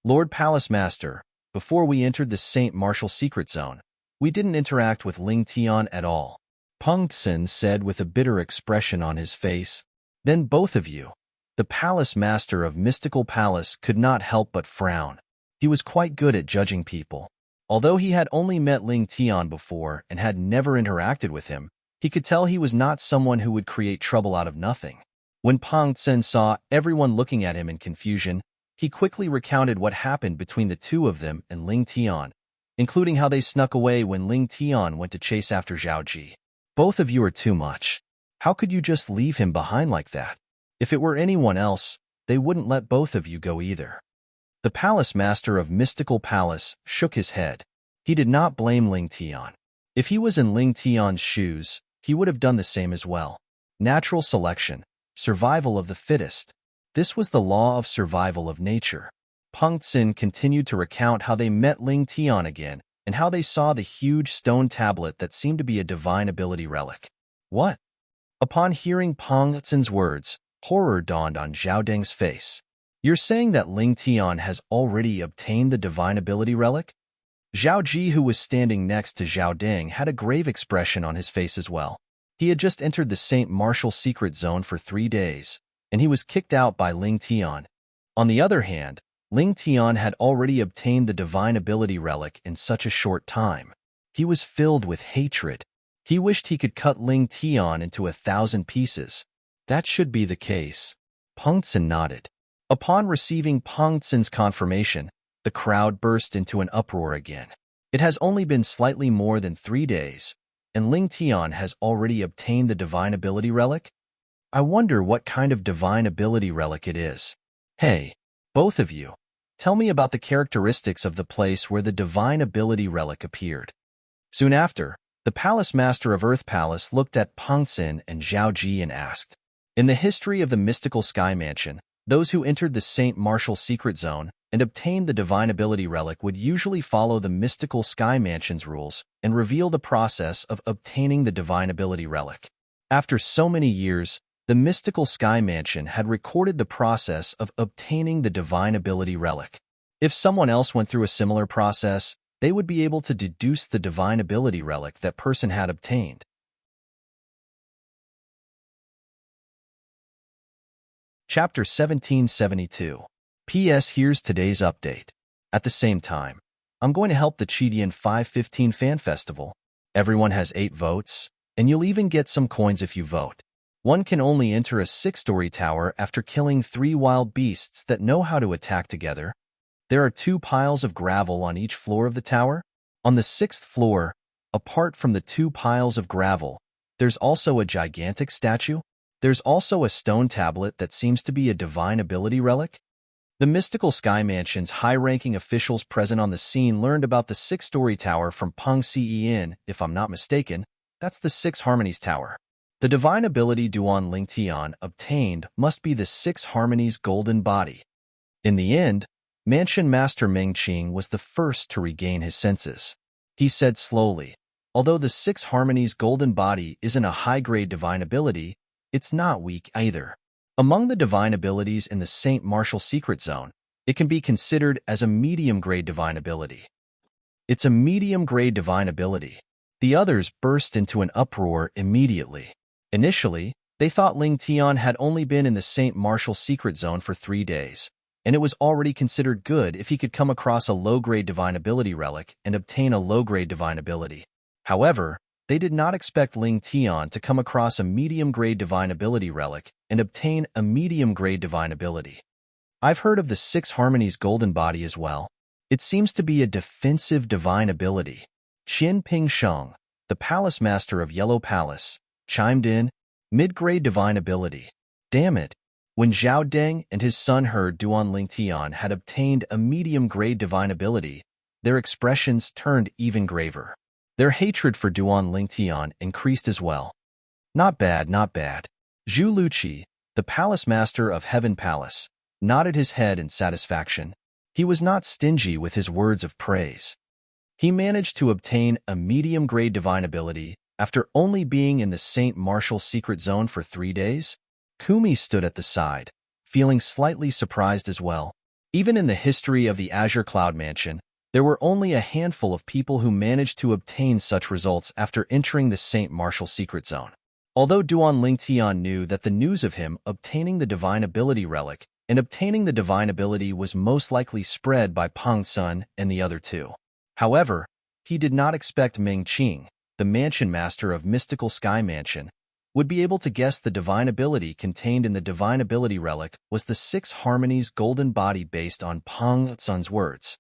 Speaker 1: Lord Palace Master, before we entered the Saint Martial secret zone, we didn't interact with Ling Tian at all, Pang Xin said with a bitter expression on his face. Then both of you. The palace master of Mystical Palace could not help but frown. He was quite good at judging people. Although he had only met Ling Tian before and had never interacted with him, he could tell he was not someone who would create trouble out of nothing. When Pang Xin saw everyone looking at him in confusion, he quickly recounted what happened between the two of them and Ling Tian, including how they snuck away when Ling Tian went to chase after Zhao Ji. Both of you are too much. How could you just leave him behind like that? If it were anyone else, they wouldn't let both of you go either. The palace master of Mystical Palace shook his head. He did not blame Ling Tian. If he was in Ling Tian's shoes, he would have done the same as well. Natural selection, survival of the fittest. This was the law of survival of nature. Pang Xin continued to recount how they met Ling Tian again and how they saw the huge stone tablet that seemed to be a divine ability relic. What? Upon hearing Pang Xin's words, horror dawned on Zhao Deng's face. You're saying that Ling Tian has already obtained the divine ability relic? Zhao Ji, who was standing next to Zhao Deng, had a grave expression on his face as well. He had just entered the Saint Martial secret zone for 3 days, and he was kicked out by Ling Tian. On the other hand, Ling Tian had already obtained the divine ability relic in such a short time. He was filled with hatred. He wished he could cut Ling Tian into 1,000 pieces. That should be the case. Pang Xin nodded. Upon receiving Pang Xin's confirmation, the crowd burst into an uproar again. It has only been slightly more than 3 days, and Ling Tian has already obtained the divine ability relic? I wonder what kind of divine ability relic it is. Hey, both of you, tell me about the characteristics of the place where the divine ability relic appeared. Soon after, the palace master of Earth Palace looked at Pang Xin and Zhao Ji and asked, in the history of the mystical Sky Mansion, those who entered the Saint Martial secret zone and obtained the divine ability relic would usually follow the mystical Sky Mansion's rules and reveal the process of obtaining the divine ability relic. After so many years, the mystical Sky Mansion had recorded the process of obtaining the divine ability relic. If someone else went through a similar process, they would be able to deduce the divine ability relic that person had obtained. Chapter 1772. P.S. Here's today's update. At the same time, I'm going to help the Chidian 515 Fan Festival. Everyone has 8 votes, and you'll even get some coins if you vote. One can only enter a 6-story tower after killing 3 wild beasts that know how to attack together. There are 2 piles of gravel on each floor of the tower. On the 6th floor, apart from the 2 piles of gravel, there's also a gigantic statue. There's also a stone tablet that seems to be a divine ability relic. The mystical Sky Mansion's high-ranking officials present on the scene learned about the 6-story tower from Peng Cen. If I'm not mistaken, that's the 6 Harmonies Tower. The divine ability Duan Ling Tian obtained must be the 6 Harmonies golden body. In the end, Mansion Master Meng Qing was the first to regain his senses. He said slowly, although the 6 Harmonies golden body isn't a high-grade divine ability, it's not weak either. Among the divine abilities in the Saint Martial secret zone, it can be considered as a medium-grade divine ability. It's a medium-grade divine ability. The others burst into an uproar immediately. Initially, they thought Ling Tian had only been in the Saint Martial secret zone for 3 days, and it was already considered good if he could come across a low-grade divine ability relic and obtain a low-grade divine ability. However, they did not expect Ling Tian to come across a medium-grade divine ability relic and obtain a medium-grade divine ability. I've heard of the 6 Harmonies golden body as well. It seems to be a defensive divine ability. Qin Ping Sheng, the palace master of Yellow Palace, chimed in. Mid-grade divine ability. Damn it. When Zhao Deng and his son heard Duan Lingtian had obtained a medium-grade divine ability, their expressions turned even graver. Their hatred for Duan Lingtian increased as well. Not bad, not bad. Zhu Luqi, the palace master of Heaven Palace, nodded his head in satisfaction. He was not stingy with his words of praise. He managed to obtain a medium-grade divine ability after only being in the Saint Martial secret zone for 3 days. Kumi stood at the side, feeling slightly surprised as well. Even in the history of the Azure Cloud Mansion, there were only a handful of people who managed to obtain such results after entering the Saint Martial secret zone. Although Duan Lingtian knew that the news of him obtaining the divine ability relic and obtaining the divine ability was most likely spread by Pang Sun and the other two. However, he did not expect Meng Qing, the mansion master of Mystical Sky Mansion, would be able to guess the divine ability contained in the divine ability relic was the Six Harmonies golden body based on Pang Sun's words.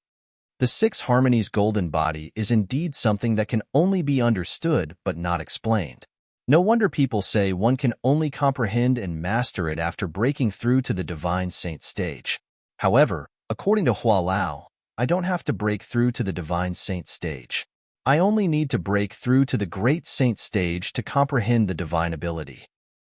Speaker 1: The Six Harmonies golden body is indeed something that can only be understood but not explained. No wonder people say one can only comprehend and master it after breaking through to the divine saint stage. However, according to Hua Lao, I don't have to break through to the divine saint stage. I only need to break through to the great saint stage to comprehend the divine ability.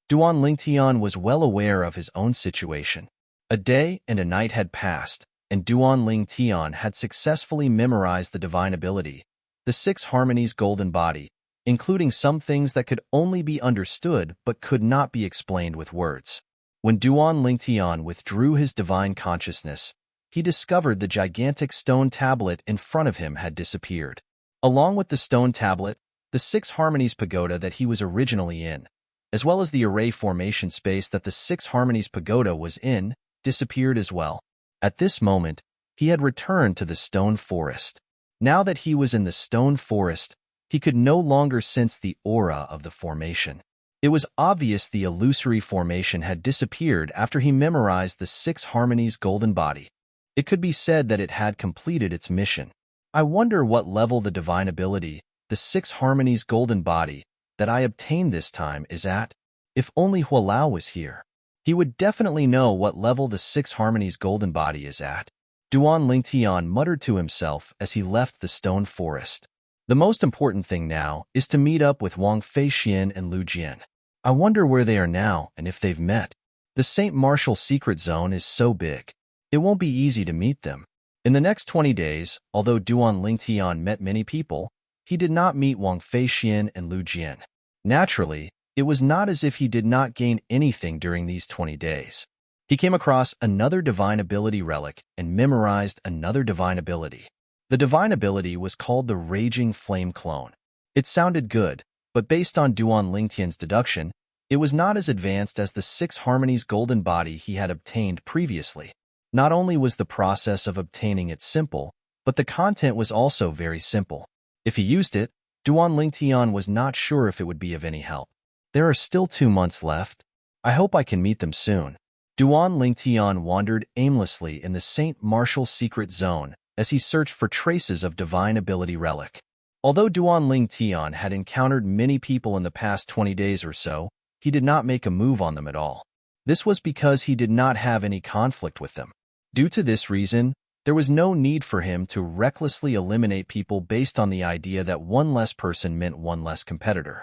Speaker 1: Duan Lingtian was well aware of his own situation. A day and a night had passed, and Duan Lingtian had successfully memorized the divine ability, the Six Harmonies golden body, including some things that could only be understood but could not be explained with words. When Duan Lingtian withdrew his divine consciousness, he discovered the gigantic stone tablet in front of him had disappeared. Along with the stone tablet, the Six Harmonies pagoda that he was originally in, as well as the array formation space that the Six Harmonies pagoda was in, disappeared as well. At this moment, he had returned to the stone forest. Now that he was in the stone forest, he could no longer sense the aura of the formation. It was obvious the illusory formation had disappeared after he memorized the Six Harmonies golden body. It could be said that it had completed its mission. I wonder what level the divine ability, the Six Harmonies golden body, that I obtained this time is at. If only Hua Lao was here. He would definitely know what level the Six Harmonies golden body is at. Duan Lingtian muttered to himself as he left the stone forest. The most important thing now is to meet up with Wang Feixian and Lu Jian. I wonder where they are now and if they've met. The Saint Martial secret zone is so big. It won't be easy to meet them. In the next 20 days, although Duan Lingtian met many people, he did not meet Wang Feixian and Lu Jian. Naturally, it was not as if he did not gain anything during these 20 days. He came across another divine ability relic and memorized another divine ability. The divine ability was called the Raging Flame Clone. It sounded good, but based on Duan Lingtian's deduction, it was not as advanced as the Six Harmonies golden body he had obtained previously. Not only was the process of obtaining it simple, but the content was also very simple. If he used it, Duan Lingtian was not sure if it would be of any help. There are still 2 months left. I hope I can meet them soon. Duan Lingtian wandered aimlessly in the Saint Martial secret zone as he searched for traces of divine ability relic. Although Duan Lingtian had encountered many people in the past 20 days or so, he did not make a move on them at all. This was because he did not have any conflict with them. Due to this reason, there was no need for him to recklessly eliminate people based on the idea that one less person meant one less competitor.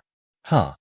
Speaker 1: Duan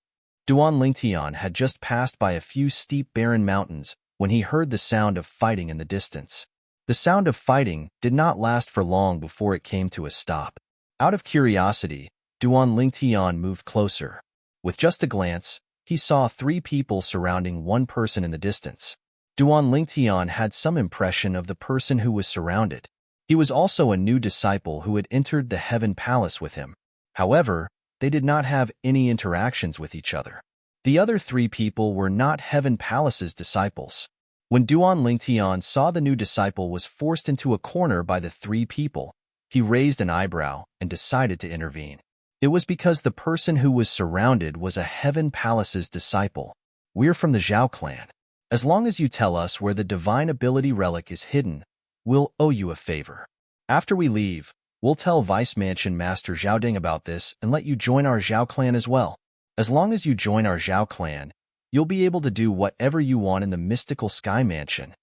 Speaker 1: Lingtian had just passed by a few steep barren mountains when he heard the sound of fighting in the distance. The sound of fighting did not last for long before it came to a stop. Out of curiosity, Duan Lingtian moved closer. With just a glance, he saw 3 people surrounding one person in the distance. Duan Lingtian had some impression of the person who was surrounded. He was also a new disciple who had entered the Heaven Palace with him. However, they did not have any interactions with each other. The other 3 people were not Heaven Palace's disciples. When Duan Lingtian saw the new disciple was forced into a corner by the 3 people, he raised an eyebrow and decided to intervene. It was because the person who was surrounded was a Heaven Palace's disciple. We're from the Zhao clan. As long as you tell us where the divine ability relic is hidden, we'll owe you a favor. After we leave, we'll tell Vice Mansion Master Zhao Ding about this and let you join our Zhao clan as well. As long as you join our Zhao clan, You'll be able to do whatever you want in the mystical sky mansion.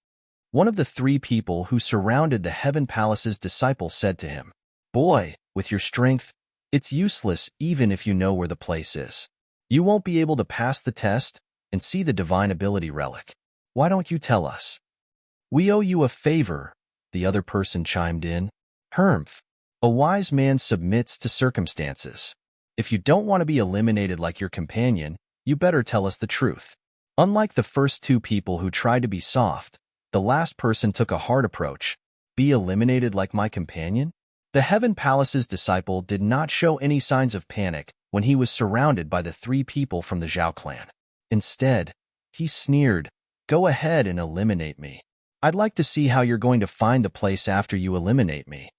Speaker 1: One of the 3 people who surrounded the Heaven Palace's disciple said to him, "Boy, with your strength, it's useless even if you know where the place is. You won't be able to pass the test and see the divine ability relic. Why don't you tell us?" "We owe you a favor," the other person chimed in. "Hermf, a wise man submits to circumstances. If you don't want to be eliminated like your companion, you better tell us the truth." Unlike the first 2 people who tried to be soft, the last person took a hard approach. "Be eliminated like my companion?" The Heaven Palace's disciple did not show any signs of panic when he was surrounded by the 3 people from the Zhao clan. Instead, he sneered, "Go ahead and eliminate me. I'd like to see how you're going to find the place after you eliminate me."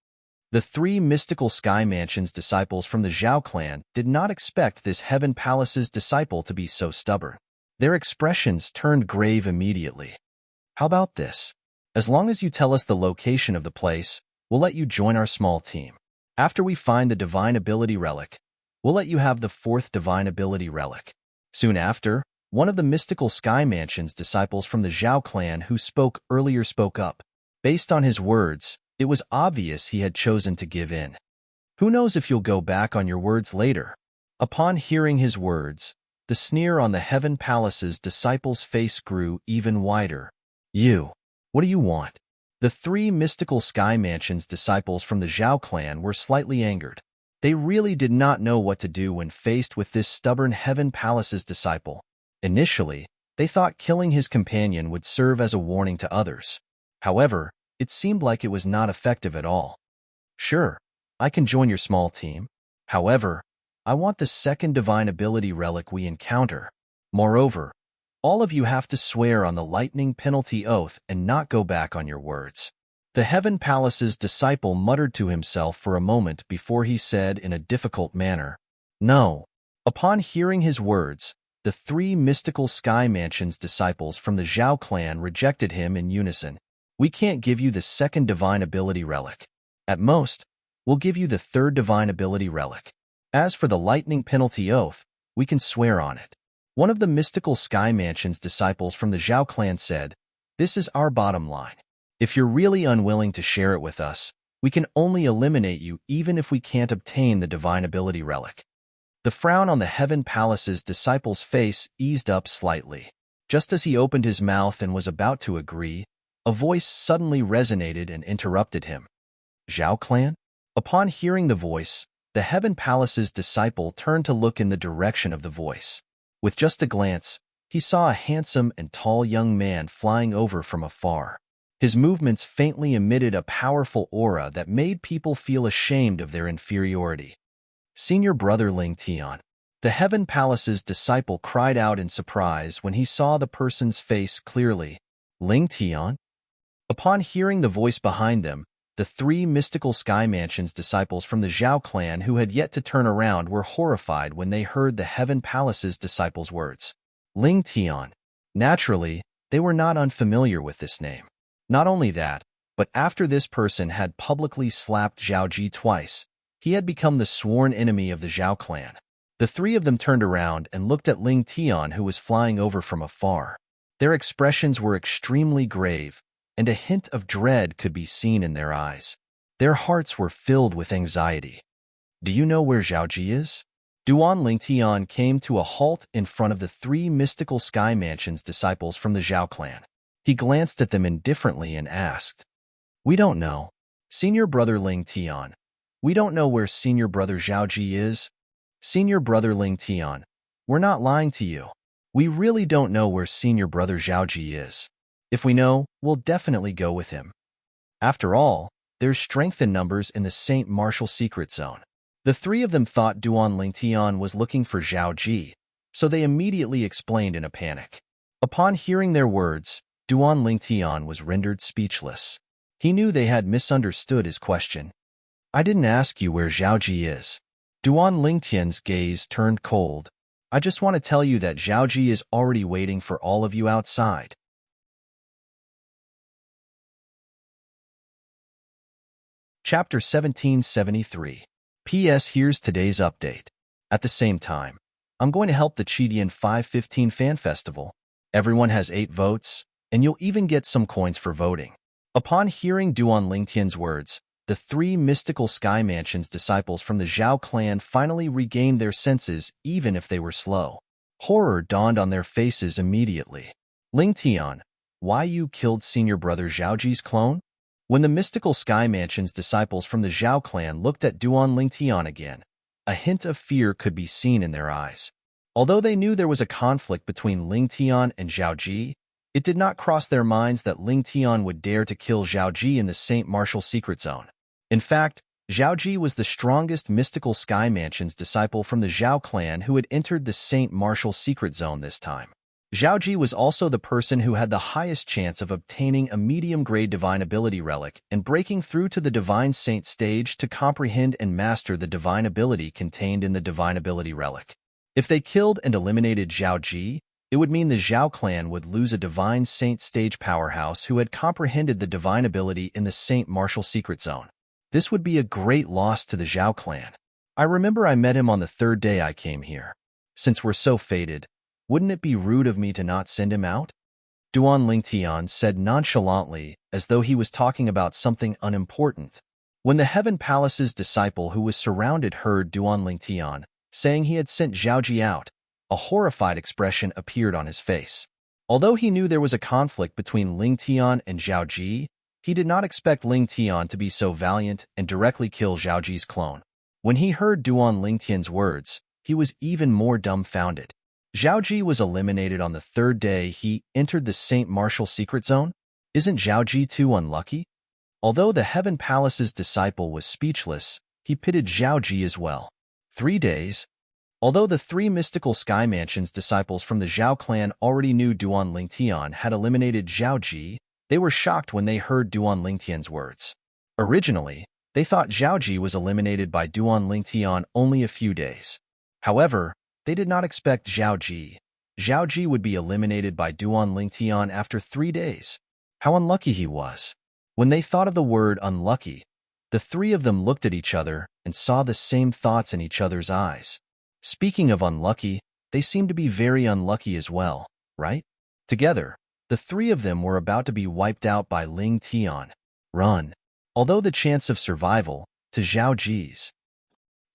Speaker 1: The 3 mystical sky mansions disciples from the Zhao clan did not expect this Heaven Palace's disciple to be so stubborn. Their expressions turned grave immediately. "How about this? As long as you tell us the location of the place, we'll let you join our small team. After we find the divine ability relic, we'll let you have the 4th divine ability relic." Soon after, one of the mystical sky mansion's disciples from the Zhao clan who spoke earlier spoke up. Based on his words, it was obvious he had chosen to give in. "Who knows if you'll go back on your words later?" Upon hearing his words, the sneer on the Heaven Palace's disciple's face grew even wider. "You, what do you want?" The 3 mystical sky mansion's disciples from the Zhao clan were slightly angered. They really did not know what to do when faced with this stubborn Heaven Palace's disciple. Initially, they thought killing his companion would serve as a warning to others. However, it seemed like it was not effective at all. "Sure, I can join your small team. However, I want the 2nd divine ability relic we encounter. Moreover, all of you have to swear on the lightning penalty oath and not go back on your words." The Heaven Palace's disciple muttered to himself for a moment before he said in a difficult manner, "No." Upon hearing his words, the 3 mystical sky mansion's disciples from the Zhao clan rejected him in unison. "We can't give you the 2nd divine ability relic. At most, we'll give you the 3rd divine ability relic. As for the lightning penalty oath, we can swear on it." One of the mystical sky mansion's disciples from the Zhao clan said, "This is our bottom line. If you're really unwilling to share it with us, we can only eliminate you even if we can't obtain the divine ability relic." The frown on the Heaven Palace's disciple's face eased up slightly. Just as he opened his mouth and was about to agree, a voice suddenly resonated and interrupted him. "Zhao clan?" Upon hearing the voice, the Heaven Palace's disciple turned to look in the direction of the voice. With just a glance, he saw a handsome and tall young man flying over from afar. His movements faintly emitted a powerful aura that made people feel ashamed of their inferiority. "Senior brother Ling Tian." The Heaven Palace's disciple cried out in surprise when he saw the person's face clearly. "Ling Tian?" Upon hearing the voice behind them, the 3 mystical sky mansion's disciples from the Zhao clan who had yet to turn around were horrified when they heard the Heaven Palace's disciples' words. Ling Tian. Naturally, they were not unfamiliar with this name. Not only that, but after this person had publicly slapped Zhao Ji twice, he had become the sworn enemy of the Zhao clan. The 3 of them turned around and looked at Ling Tian, who was flying over from afar. Their expressions were extremely grave, and a hint of dread could be seen in their eyes. Their hearts were filled with anxiety. "Do you know where Zhao Ji is?" Duan Ling Tian came to a halt in front of the 3 mystical sky mansion's disciples from the Zhao clan. He glanced at them indifferently and asked, "We don't know. Senior brother Ling Tian, we don't know where senior brother Zhao Ji is." "Senior brother Ling Tian, we're not lying to you. We really don't know where senior brother Zhao Ji is. If we know, we'll definitely go with him. After all, there's strength in numbers in the St. Martial secret zone." The 3 of them thought Duan Ling Tian was looking for Zhao Ji, so they immediately explained in a panic. Upon hearing their words, Duan Ling Tian was rendered speechless. He knew they had misunderstood his question. "I didn't ask you where Zhao Ji is." Duan Ling Tian's gaze turned cold. "I just want to tell you that Zhao Ji is already waiting for all of you outside." Chapter 1773. P.S. Here's today's update. At the same time, I'm going to help the Chidian 515 Fan Festival. Everyone has 8 votes, and you'll even get some coins for voting." Upon hearing Duan Lingtian's words, the 3 mystical Sky Mansion's disciples from the Zhao clan finally regained their senses, even if they were slow. Horror dawned on their faces immediately. "Lingtian, why you killed senior brother Zhaoji's clone?" When the mystical Sky Mansion's disciples from the Zhao clan looked at Duan Lingtian again, a hint of fear could be seen in their eyes. Although they knew there was a conflict between Lingtian and Zhaoji, it did not cross their minds that Lingtian would dare to kill Zhaoji in the Saint Martial Secret Zone. In fact, Zhaoji was the strongest mystical Sky Mansion's disciple from the Zhao clan who had entered the Saint Martial Secret Zone this time. Zhaoji was also the person who had the highest chance of obtaining a medium-grade Divine Ability Relic and breaking through to the Divine Saint stage to comprehend and master the Divine Ability contained in the Divine Ability Relic. If they killed and eliminated Zhaoji, it would mean the Zhao clan would lose a Divine Saint stage powerhouse who had comprehended the Divine Ability in the Saint Martial Secret Zone. This would be a great loss to the Zhao clan. I remember I met him on the 3rd day I came here. Since we're so fated, wouldn't it be rude of me to not send him out? Duan Lingtian said nonchalantly, as though he was talking about something unimportant. When the Heaven Palace's disciple who was surrounded heard Duan Lingtian saying he had sent Zhaoji out, a horrified expression appeared on his face. Although he knew there was a conflict between Lingtian and Zhaoji, he did not expect Lingtian to be so valiant and directly kill Zhaoji's clone. When he heard Duan Lingtian's words, he was even more dumbfounded. Zhaoji was eliminated on the 3rd day he entered the Saint Martial Secret Zone? Isn't Zhaoji too unlucky? Although the Heaven Palace's disciple was speechless, he pitied Zhaoji as well. 3 days. Although the 3 mystical Sky Mansion's disciples from the Zhao clan already knew Duan Lingtian had eliminated Zhaoji, they were shocked when they heard Duan Lingtian's words. Originally, they thought Zhaoji was eliminated by Duan Lingtian only a few days. However, they did not expect Zhaoji. Zhaoji would be eliminated by Duan Lingtian after 3 days. How unlucky he was. When they thought of the word unlucky, the 3 of them looked at each other and saw the same thoughts in each other's eyes. Speaking of unlucky, they seemed to be very unlucky as well, right? Together, the 3 of them were about to be wiped out by Lingtian. Run. Although the chance of survival, to Zhaoji's.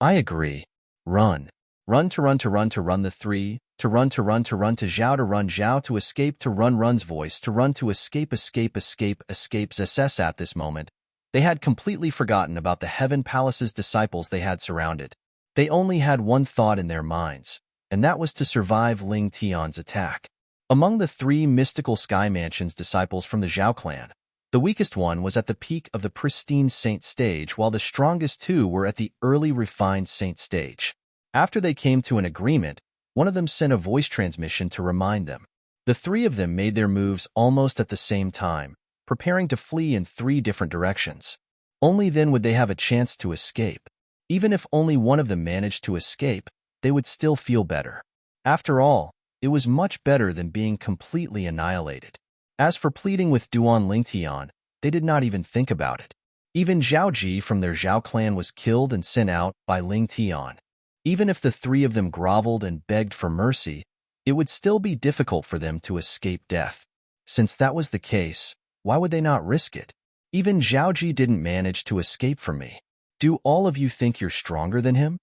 Speaker 1: I agree. Run. Run to run to run to run the 3, to run to run to run to Zhao to escape to run run's voice to run to escape zss at this moment. They had completely forgotten about the Heaven Palace's disciples they had surrounded. They only had one thought in their minds, and that was to survive Lingtian's attack. Among the 3 mystical Sky Mansion's disciples from the Zhao clan, the weakest one was at the peak of the pristine Saint stage while the strongest 2 were at the early refined Saint stage. After they came to an agreement, one of them sent a voice transmission to remind them. The 3 of them made their moves almost at the same time, preparing to flee in 3 different directions. Only then would they have a chance to escape. Even if only one of them managed to escape, they would still feel better. After all, it was much better than being completely annihilated. As for pleading with Duan Lingtian, they did not even think about it. Even Zhaoji from their Zhao clan was killed and sent out by Lingtian. Even if the 3 of them groveled and begged for mercy, it would still be difficult for them to escape death. Since that was the case, why would they not risk it? Even Zhaoji didn't manage to escape from me. Do all of you think you're stronger than him?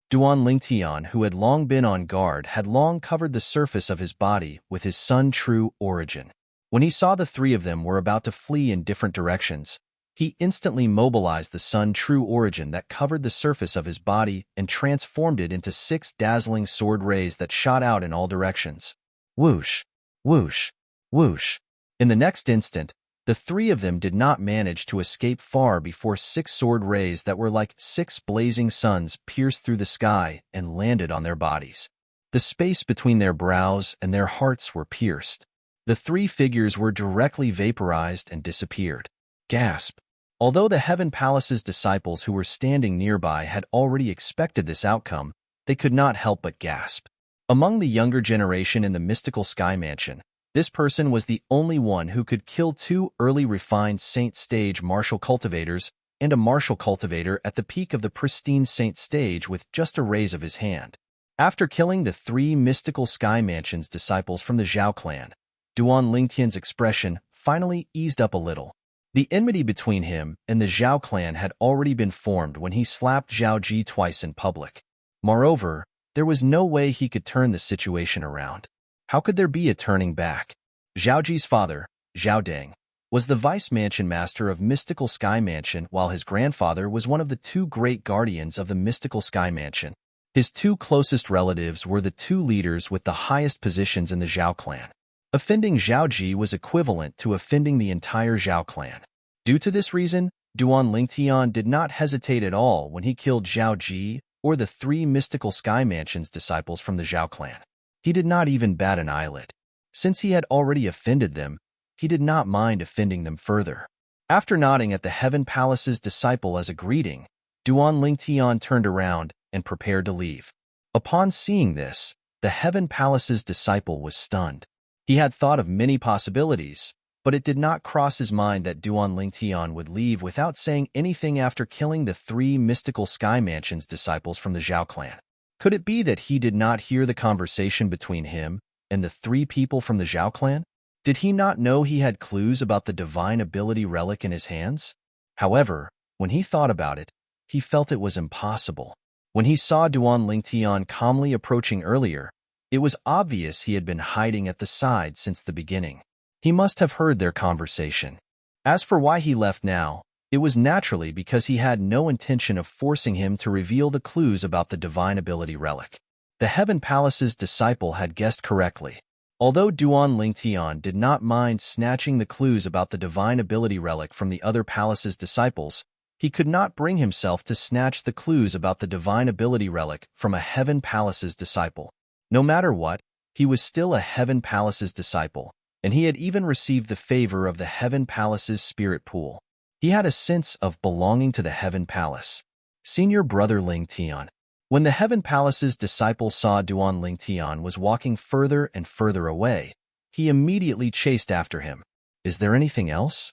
Speaker 1: Duan Lingtian, who had long been on guard, had long covered the surface of his body with his Sun True Origin. When he saw the 3 of them were about to flee in different directions, he instantly mobilized the Sun True Origin that covered the surface of his body and transformed it into 6 dazzling sword rays that shot out in all directions. Whoosh, whoosh, whoosh. In the next instant, the 3 of them did not manage to escape far before 6 sword rays that were like 6 blazing suns pierced through the sky and landed on their bodies. The space between their brows and their hearts were pierced. The 3 figures were directly vaporized and disappeared. Gasp. Although the Heaven Palace's disciples who were standing nearby had already expected this outcome, they could not help but gasp. Among the younger generation in the mystical Sky Mansion, this person was the only one who could kill 2 early refined Saint Stage martial cultivators and a martial cultivator at the peak of the pristine Saint Stage with just a raise of his hand. After killing the 3 mystical Sky Mansion's disciples from the Zhao clan, Duan Lingtian's expression finally eased up a little. The enmity between him and the Zhao clan had already been formed when he slapped Zhao Ji twice in public. Moreover, there was no way he could turn the situation around. How could there be a turning back? Zhao Ji's father, Zhao Deng, was the vice mansion master of Mystical Sky Mansion, while his grandfather was one of the 2 great guardians of the Mystical Sky Mansion. His 2 closest relatives were the 2 leaders with the highest positions in the Zhao clan. Offending Zhao Ji was equivalent to offending the entire Zhao clan. Due to this reason, Duan Lingtian did not hesitate at all when he killed Zhao Ji or the 3 Mystical Sky Mansion's disciples from the Zhao clan. He did not even bat an eyelid. Since he had already offended them, he did not mind offending them further. After nodding at the Heaven Palace's disciple as a greeting, Duan Lingtian turned around and prepared to leave. Upon seeing this, the Heaven Palace's disciple was stunned. He had thought of many possibilities, but it did not cross his mind that Duan Lingtian would leave without saying anything after killing the 3 Mystical Sky Mansion's disciples from the Zhao clan. Could it be that he did not hear the conversation between him and the 3 people from the Zhao clan? Did he not know he had clues about the divine ability relic in his hands? However, when he thought about it, he felt it was impossible. When he saw Duan Lingtian calmly approaching earlier, it was obvious he had been hiding at the side since the beginning. He must have heard their conversation. As for why he left now, it was naturally because he had no intention of forcing him to reveal the clues about the divine ability relic. The Heaven Palace's disciple had guessed correctly. Although Duan Lingtian did not mind snatching the clues about the divine ability relic from the other palace's disciples, he could not bring himself to snatch the clues about the divine ability relic from a Heaven Palace's disciple. No matter what, he was still a Heaven Palace's disciple, and he had even received the favor of the Heaven Palace's spirit pool. He had a sense of belonging to the Heaven Palace. Senior brother Lingtian. When the Heaven Palace's disciple saw Duan Lingtian was walking further and further away, he immediately chased after him. Is there anything else?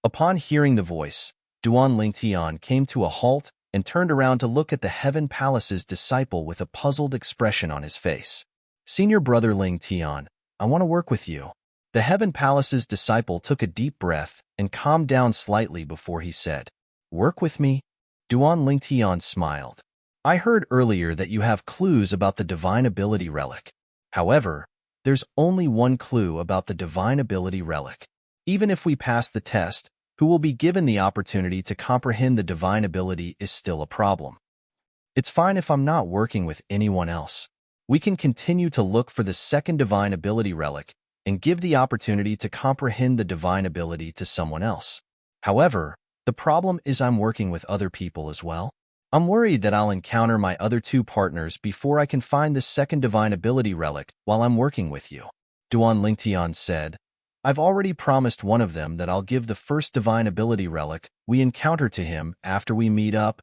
Speaker 1: Upon hearing the voice, Duan Lingtian came to a halt and turned around to look at the Heaven Palace's disciple with a puzzled expression on his face. Senior brother Lingtian, I want to work with you. The Heaven Palace's disciple took a deep breath and calmed down slightly before he said, Work with me? Duan Lingtian smiled. I heard earlier that you have clues about the divine ability relic. However, there's only one clue about the divine ability relic. Even if we pass the test, who will be given the opportunity to comprehend the divine ability is still a problem. It's fine if I'm not working with anyone else. We can continue to look for the second divine ability relic and give the opportunity to comprehend the divine ability to someone else. However, the problem is I'm working with other people as well. I'm worried that I'll encounter my other 2 partners before I can find the second divine ability relic while I'm working with you. Duan Lingtian said, I've already promised one of them that I'll give the first divine ability relic we encounter to him after we meet up.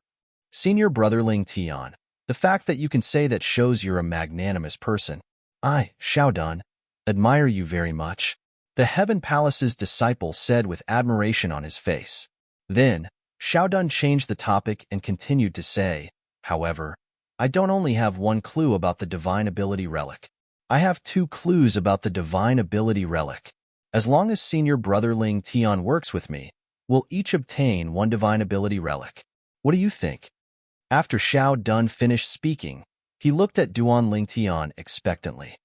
Speaker 1: Senior brother Lingtian, the fact that you can say that shows you're a magnanimous person. I, Xiaodun, admire you very much. The Heaven Palace's disciple said with admiration on his face. Then, Xiaodun changed the topic and continued to say, however, I don't only have one clue about the divine ability relic. I have 2 clues about the divine ability relic. As long as senior brother Lingtian works with me, we'll each obtain 1 divine ability relic. What do you think? After Xiaodun finished speaking, he looked at Duan Lingtian expectantly.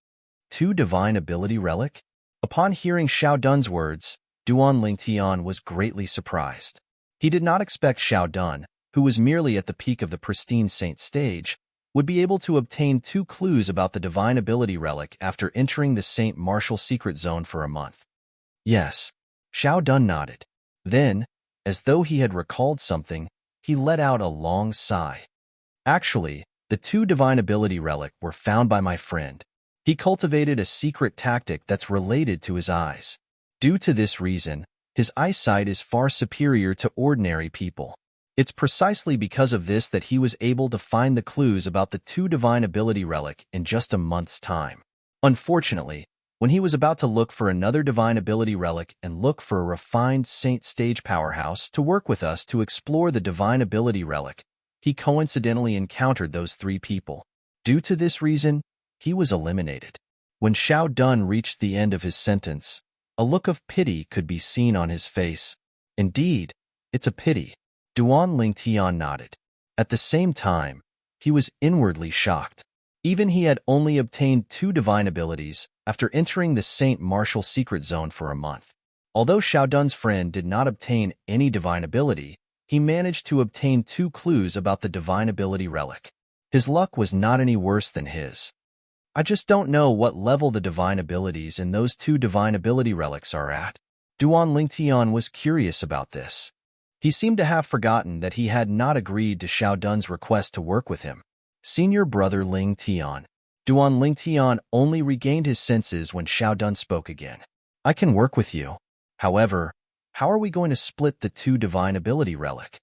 Speaker 1: 2 divine ability relic? Upon hearing Xiaodun's words, Duan Lingtian was greatly surprised. He did not expect Xiaodun, who was merely at the peak of the pristine saint stage, would be able to obtain 2 clues about the divine ability relic after entering the Saint Martial secret zone for a month. Yes, Xiaodun nodded. Then, as though he had recalled something, he let out a long sigh. Actually, the 2 divine ability relic were found by my friend. He cultivated a secret tactic that's related to his eyes. Due to this reason, his eyesight is far superior to ordinary people. It's precisely because of this that he was able to find the clues about the 2 divine ability relic in just a month's time. Unfortunately, when he was about to look for another divine ability relic and look for a refined saint stage powerhouse to work with us to explore the divine ability relic, he coincidentally encountered those 3 people. Due to this reason, he was eliminated. When Xiao Dun reached the end of his sentence, a look of pity could be seen on his face. Indeed, it's a pity. Duan Lingtian nodded. At the same time, he was inwardly shocked. Even he had only obtained 2 divine abilities after entering the Saint Martial secret zone for a month. Although Xiao Dun's friend did not obtain any divine ability, he managed to obtain 2 clues about the divine ability relic. His luck was not any worse than his. I just don't know what level the divine abilities in those 2 divine ability relics are at. Duan Lingtian was curious about this. He seemed to have forgotten that he had not agreed to Xiao Dun's request to work with him. Senior brother Ling Tian. Duan Lingtian only regained his senses when Xiao Dun spoke again. I can work with you. However, how are we going to split the 2 divine ability relic?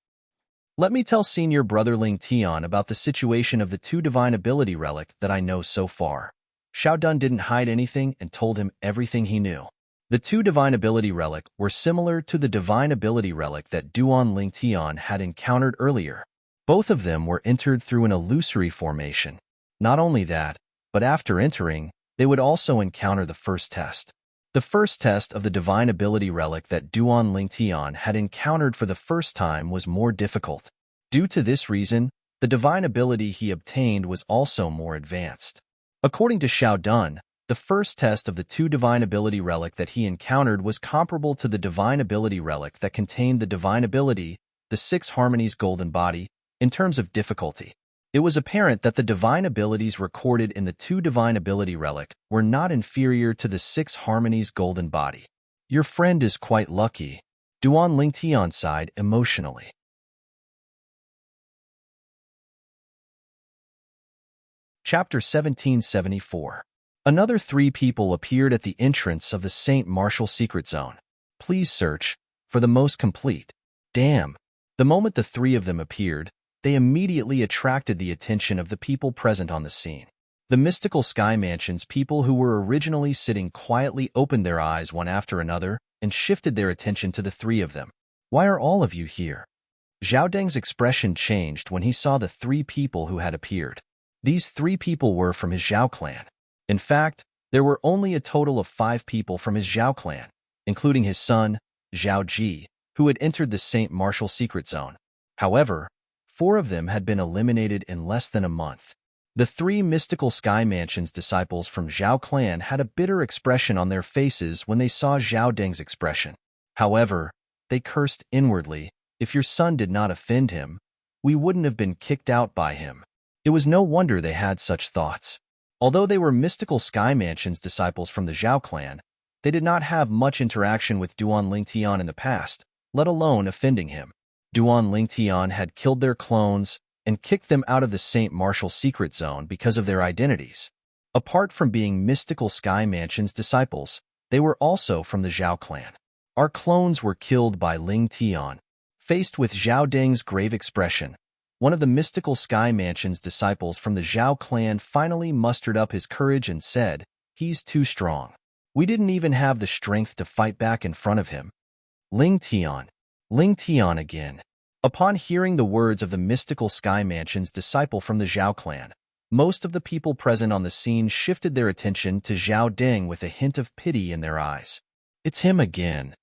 Speaker 1: Let me tell senior brother Ling Tian about the situation of the 2 divine ability relic that I know so far. Xiao Dun didn't hide anything and told him everything he knew. The 2 divine ability relic were similar to the divine ability relic that Duan Lingtian had encountered earlier. Both of them were entered through an illusory formation. Not only that, but after entering, they would also encounter the first test. The first test of the divine ability relic that Duan Lingtian had encountered for the first time was more difficult. Due to this reason, the divine ability he obtained was also more advanced. According to Xiao Dun, the first test of the 2 divine ability relic that he encountered was comparable to the divine ability relic that contained the divine ability, the 6 Harmonies Golden Body, in terms of difficulty. It was apparent that the divine abilities recorded in the 2 divine ability relic were not inferior to the 6 Harmonies Golden Body. Your friend is quite lucky. Duan Lingtian sighed emotionally. Chapter 1774. Another 3 people appeared at the entrance of the Saint Martial secret zone. Please search for the most complete. Damn. The moment the 3 of them appeared, they immediately attracted the attention of the people present on the scene. The mystical Sky Mansion's people who were originally sitting quietly opened their eyes one after another and shifted their attention to the 3 of them. Why are all of you here? Zhao Deng's expression changed when he saw the 3 people who had appeared. These 3 people were from his Zhao clan. In fact, there were only a total of 5 people from his Zhao clan, including his son, Zhao Ji, who had entered the Saint Martial secret zone. However, 4 of them had been eliminated in less than a month. The 3 mystical Sky Mansion's disciples from Zhao clan had a bitter expression on their faces when they saw Zhao Deng's expression. However, they cursed inwardly. If your son did not offend him, we wouldn't have been kicked out by him. It was no wonder they had such thoughts. Although they were mystical Sky Mansion's disciples from the Zhao clan, they did not have much interaction with Duan Lingtian in the past, let alone offending him. Duan Lingtian had killed their clones and kicked them out of the Saint Martial secret zone because of their identities. Apart from being mystical Sky Mansion's disciples, they were also from the Zhao clan. Our clones were killed by Ling Tian. Faced with Zhao Deng's grave expression, one of the mystical Sky Mansion's disciples from the Zhao clan finally mustered up his courage and said, "He's too strong. We didn't even have the strength to fight back in front of him." Ling Tian again. Upon hearing the words of the mystical Sky Mansion's disciple from the Zhao clan, most of the people present on the scene shifted their attention to Zhao Deng with a hint of pity in their eyes. It's him again.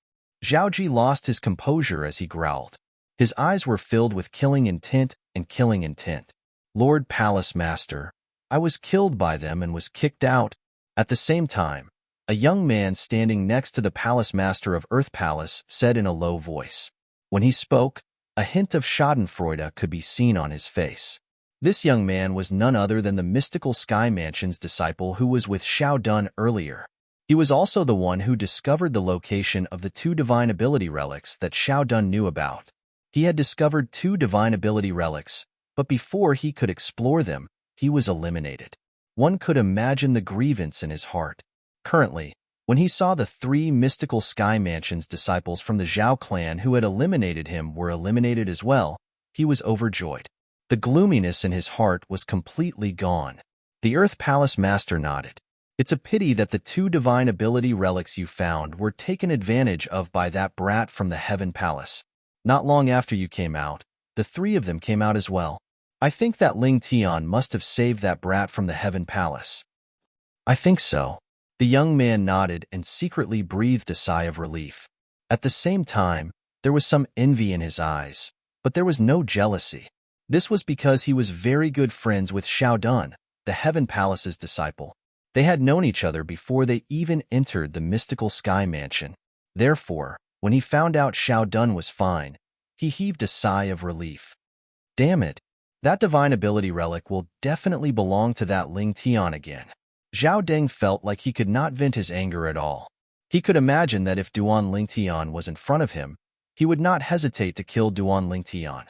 Speaker 1: Zhao Ji lost his composure as he growled. His eyes were filled with killing intent and killing intent. Lord Palace Master, I was killed by them and was kicked out. At the same time, a young man standing next to the Palace Master of Earth Palace said in a low voice. When he spoke, a hint of schadenfreude could be seen on his face. This young man was none other than the mystical Sky Mansion's disciple who was with Xiao Dun earlier. He was also the one who discovered the location of the 2 divine ability relics that Xiao Dun knew about. He had discovered 2 divine ability relics, but before he could explore them, he was eliminated. One could imagine the grievance in his heart. Currently, when he saw the 3 mystical Sky Mansion's disciples from the Zhao clan who had eliminated him were eliminated as well, he was overjoyed. The gloominess in his heart was completely gone. The Earth Palace Master nodded. It's a pity that the 2 divine ability relics you found were taken advantage of by that brat from the Heaven Palace. Not long after you came out, the 3 of them came out as well. I think that Ling Tian must have saved that brat from the Heaven Palace. I think so. The young man nodded and secretly breathed a sigh of relief. At the same time, there was some envy in his eyes, but there was no jealousy. This was because he was very good friends with Xiao Dun, the Heaven Palace's disciple. They had known each other before they even entered the mystical sky mansion. Therefore, when he found out Xiao Dun was fine, he heaved a sigh of relief. Damn it, that divine ability relic will definitely belong to that Ling Tian again. Zhao Deng felt like he could not vent his anger at all. He could imagine that if Duan Ling Tian was in front of him, he would not hesitate to kill Duan Ling Tian.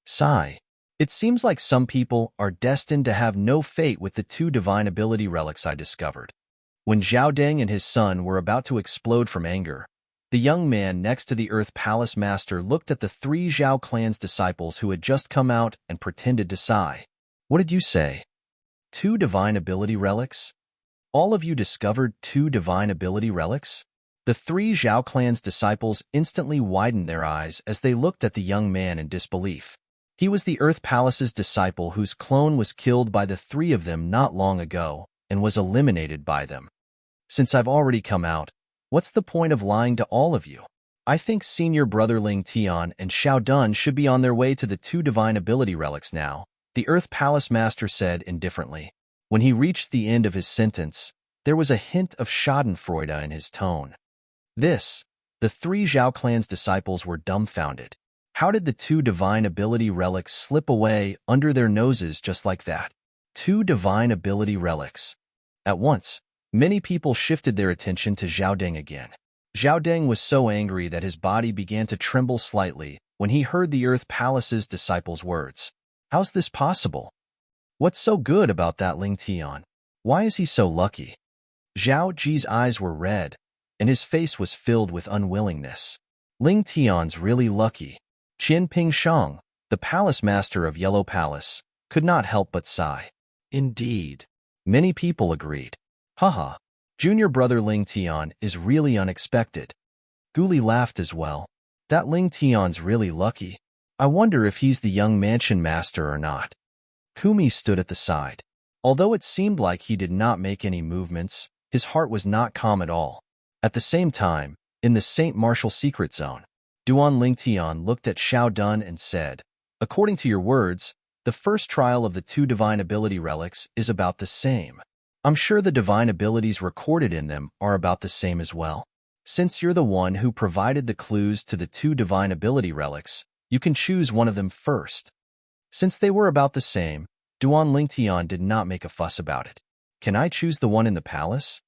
Speaker 1: Sigh. It seems like some people are destined to have no fate with the 2 divine ability relics I discovered. When Zhao Deng and his son were about to explode from anger, the young man next to the Earth Palace Master looked at the 3 Zhao clan's disciples who had just come out and pretended to sigh. What did you say? 2 divine ability relics? All of you discovered 2 divine ability relics? The 3 Zhao clan's disciples instantly widened their eyes as they looked at the young man in disbelief. He was the Earth Palace's disciple whose clone was killed by the 3 of them not long ago and was eliminated by them. Since I've already come out, what's the point of lying to all of you? I think senior brother Ling Tian and Xiao Dun should be on their way to the 2 divine ability relics now, the Earth Palace Master said indifferently. When he reached the end of his sentence, there was a hint of schadenfreude in his tone. The 3 Zhao clan's disciples were dumbfounded. How did the 2 divine ability relics slip away under their noses just like that? 2 divine ability relics. At once, many people shifted their attention to Zhao Deng again. Zhao Deng was so angry that his body began to tremble slightly when he heard the Earth Palace's disciples' words. How's this possible? What's so good about that Ling Tian? Why is he so lucky? Zhao Ji's eyes were red, and his face was filled with unwillingness. Ling Tian's really lucky. Qin Pingshang, the palace master of Yellow Palace, could not help but sigh. Indeed. Many people agreed. Haha, junior brother Ling Tian is really unexpected. Guli laughed as well. That Ling Tian's really lucky. I wonder if he's the young mansion master or not. Kumi stood at the side. Although it seemed like he did not make any movements, his heart was not calm at all. At the same time, in the St. Martial secret zone, Duan Ling Tian looked at Xiao Dun and said, according to your words, the first trial of the 2 divine ability relics is about the same. I'm sure the divine abilities recorded in them are about the same as well. Since you're the one who provided the clues to the 2 divine ability relics, you can choose one of them first. Since they were about the same, Duan Ling Tian did not make a fuss about it. Can I choose the one in the palace?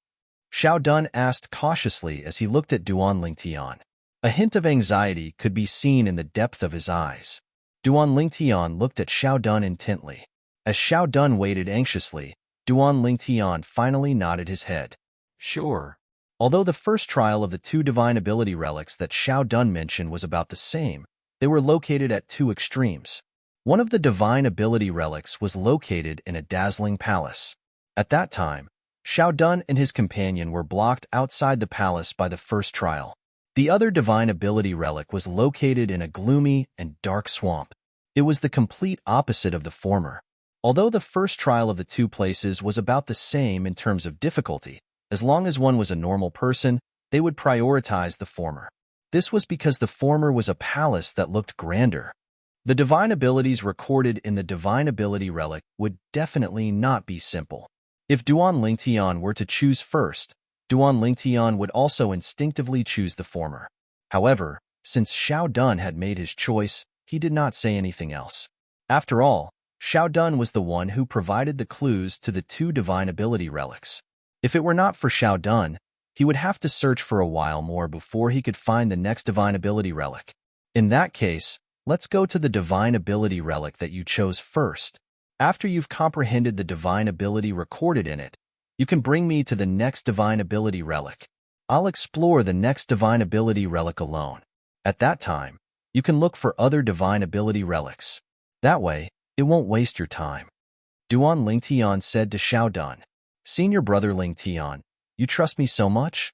Speaker 1: Xiao Dun asked cautiously as he looked at Duan Ling Tian. A hint of anxiety could be seen in the depth of his eyes. Duan Ling Tian looked at Xiao Dun intently. As Xiao Dun waited anxiously, Duan Ling Tian finally nodded his head. Sure. Although the first trial of the 2 divine ability relics that Xiao Dun mentioned was about the same, they were located at 2 extremes. One of the divine ability relics was located in a dazzling palace. At that time, Xiao Dun and his companion were blocked outside the palace by the first trial. The other divine ability relic was located in a gloomy and dark swamp. It was the complete opposite of the former. Although the first trial of the 2 places was about the same in terms of difficulty, as long as one was a normal person, they would prioritize the former. This was because the former was a palace that looked grander. The divine abilities recorded in the divine ability relic would definitely not be simple. If Duan Ling Tian were to choose first, Duan Ling Tian would also instinctively choose the former. However, since Xiao Dun had made his choice, he did not say anything else. After all, Xiao Dun was the one who provided the clues to the 2 divine ability relics. If it were not for Xiao Dun, he would have to search for a while more before he could find the next divine ability relic. In that case, let's go to the divine ability relic that you chose first. After you've comprehended the divine ability recorded in it, you can bring me to the next divine ability relic. I'll explore the next divine ability relic alone. At that time, you can look for other divine ability relics. That way, it won't waste your time. Duan Ling Tian said to Xiao Dun. Senior brother Ling Tian, you trust me so much?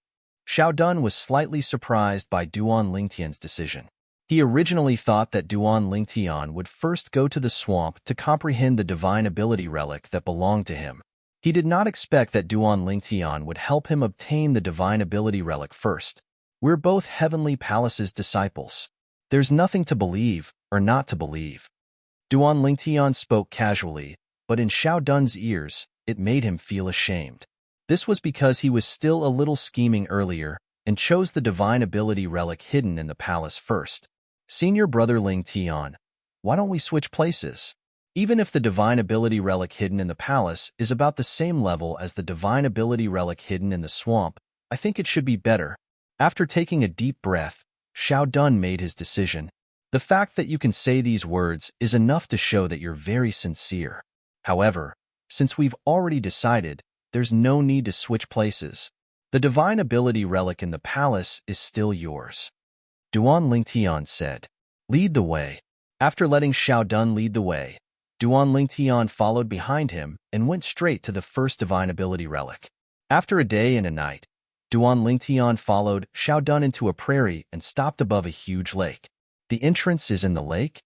Speaker 1: Xiao Dun was slightly surprised by Duan Ling Tian's decision. He originally thought that Duan Lingtian would first go to the swamp to comprehend the divine ability relic that belonged to him. He did not expect that Duan Lingtian would help him obtain the divine ability relic first. We're both Heavenly Palace's disciples. There's nothing to believe or not to believe. Duan Lingtian spoke casually, but in Xiao Dun's ears, it made him feel ashamed. This was because he was still a little scheming earlier and chose the divine ability relic hidden in the palace first. Senior brother Lingtian, why don't we switch places? Even if the divine ability relic hidden in the palace is about the same level as the divine ability relic hidden in the swamp, I think it should be better. After taking a deep breath, Xiao Dun made his decision. The fact that you can say these words is enough to show that you're very sincere. However, since we've already decided, there's no need to switch places. The divine ability relic in the palace is still yours. Duan Lingtian said, "Lead the way." After letting Xiao Dun lead the way, Duan Lingtian followed behind him and went straight to the first divine ability relic. After a day and a night, Duan Lingtian followed Xiao Dun into a prairie and stopped above a huge lake. The entrance is in the lake?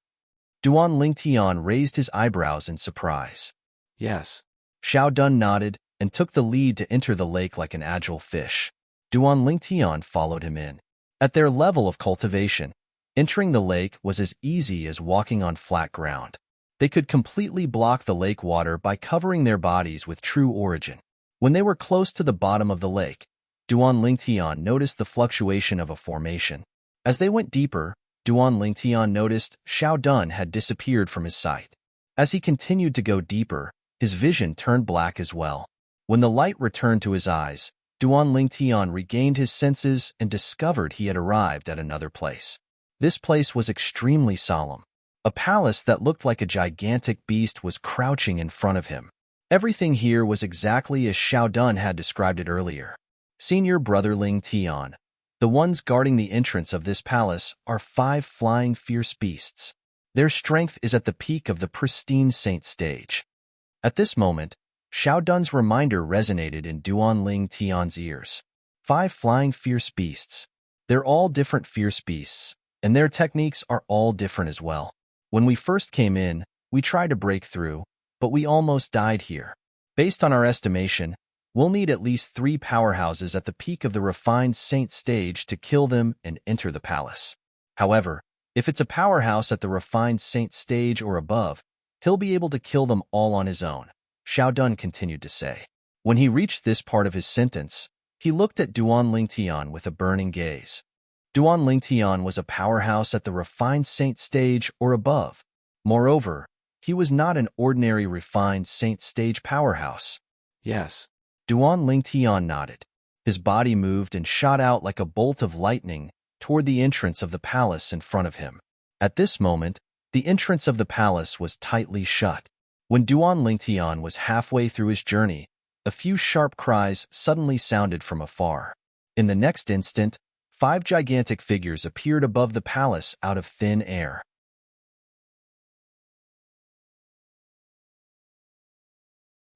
Speaker 1: Duan Lingtian raised his eyebrows in surprise.
Speaker 2: Yes.
Speaker 1: Xiao Dun nodded and took the lead to enter the lake like an agile fish. Duan Lingtian followed him in. At their level of cultivation, entering the lake was as easy as walking on flat ground. They could completely block the lake water by covering their bodies with true origin. When they were close to the bottom of the lake, Duan Lingtian noticed the fluctuation of a formation. As they went deeper, Duan Lingtian noticed Xiao Dun had disappeared from his sight. As he continued to go deeper, his vision turned black as well. When the light returned to his eyes, Duan Lingtian regained his senses and discovered he had arrived at another place. This place was extremely solemn. A palace that looked like a gigantic beast was crouching in front of him. Everything here was exactly as Xiao Dun had described it earlier. Senior brother Lingtian, the ones guarding the entrance of this palace are 5 flying fierce beasts. Their strength is at the peak of the pristine saint stage. At this moment, Xiao Dun's reminder resonated in Duan Lingtian's ears. 5 flying fierce beasts. They're all different fierce beasts, and their techniques are all different as well. When we first came in, we tried to break through, but we almost died here. Based on our estimation, we'll need at least 3 powerhouses at the peak of the refined saint stage to kill them and enter the palace. However, if it's a powerhouse at the refined saint stage or above, he'll be able to kill them all on his own, Xiao Dun continued to say. When he reached this part of his sentence, he looked at Duan Lingtian with a burning gaze. Duan Lingtian was a powerhouse at the refined saint stage or above. Moreover, he was not an ordinary refined saint stage powerhouse.
Speaker 2: Yes.
Speaker 1: Duan Lingtian nodded. His body moved and shot out like a bolt of lightning toward the entrance of the palace in front of him. At this moment, the entrance of the palace was tightly shut. When Duan Lingtian was halfway through his journey, a few sharp cries suddenly sounded from afar. In the next instant, 5 gigantic figures appeared above the palace out of thin air.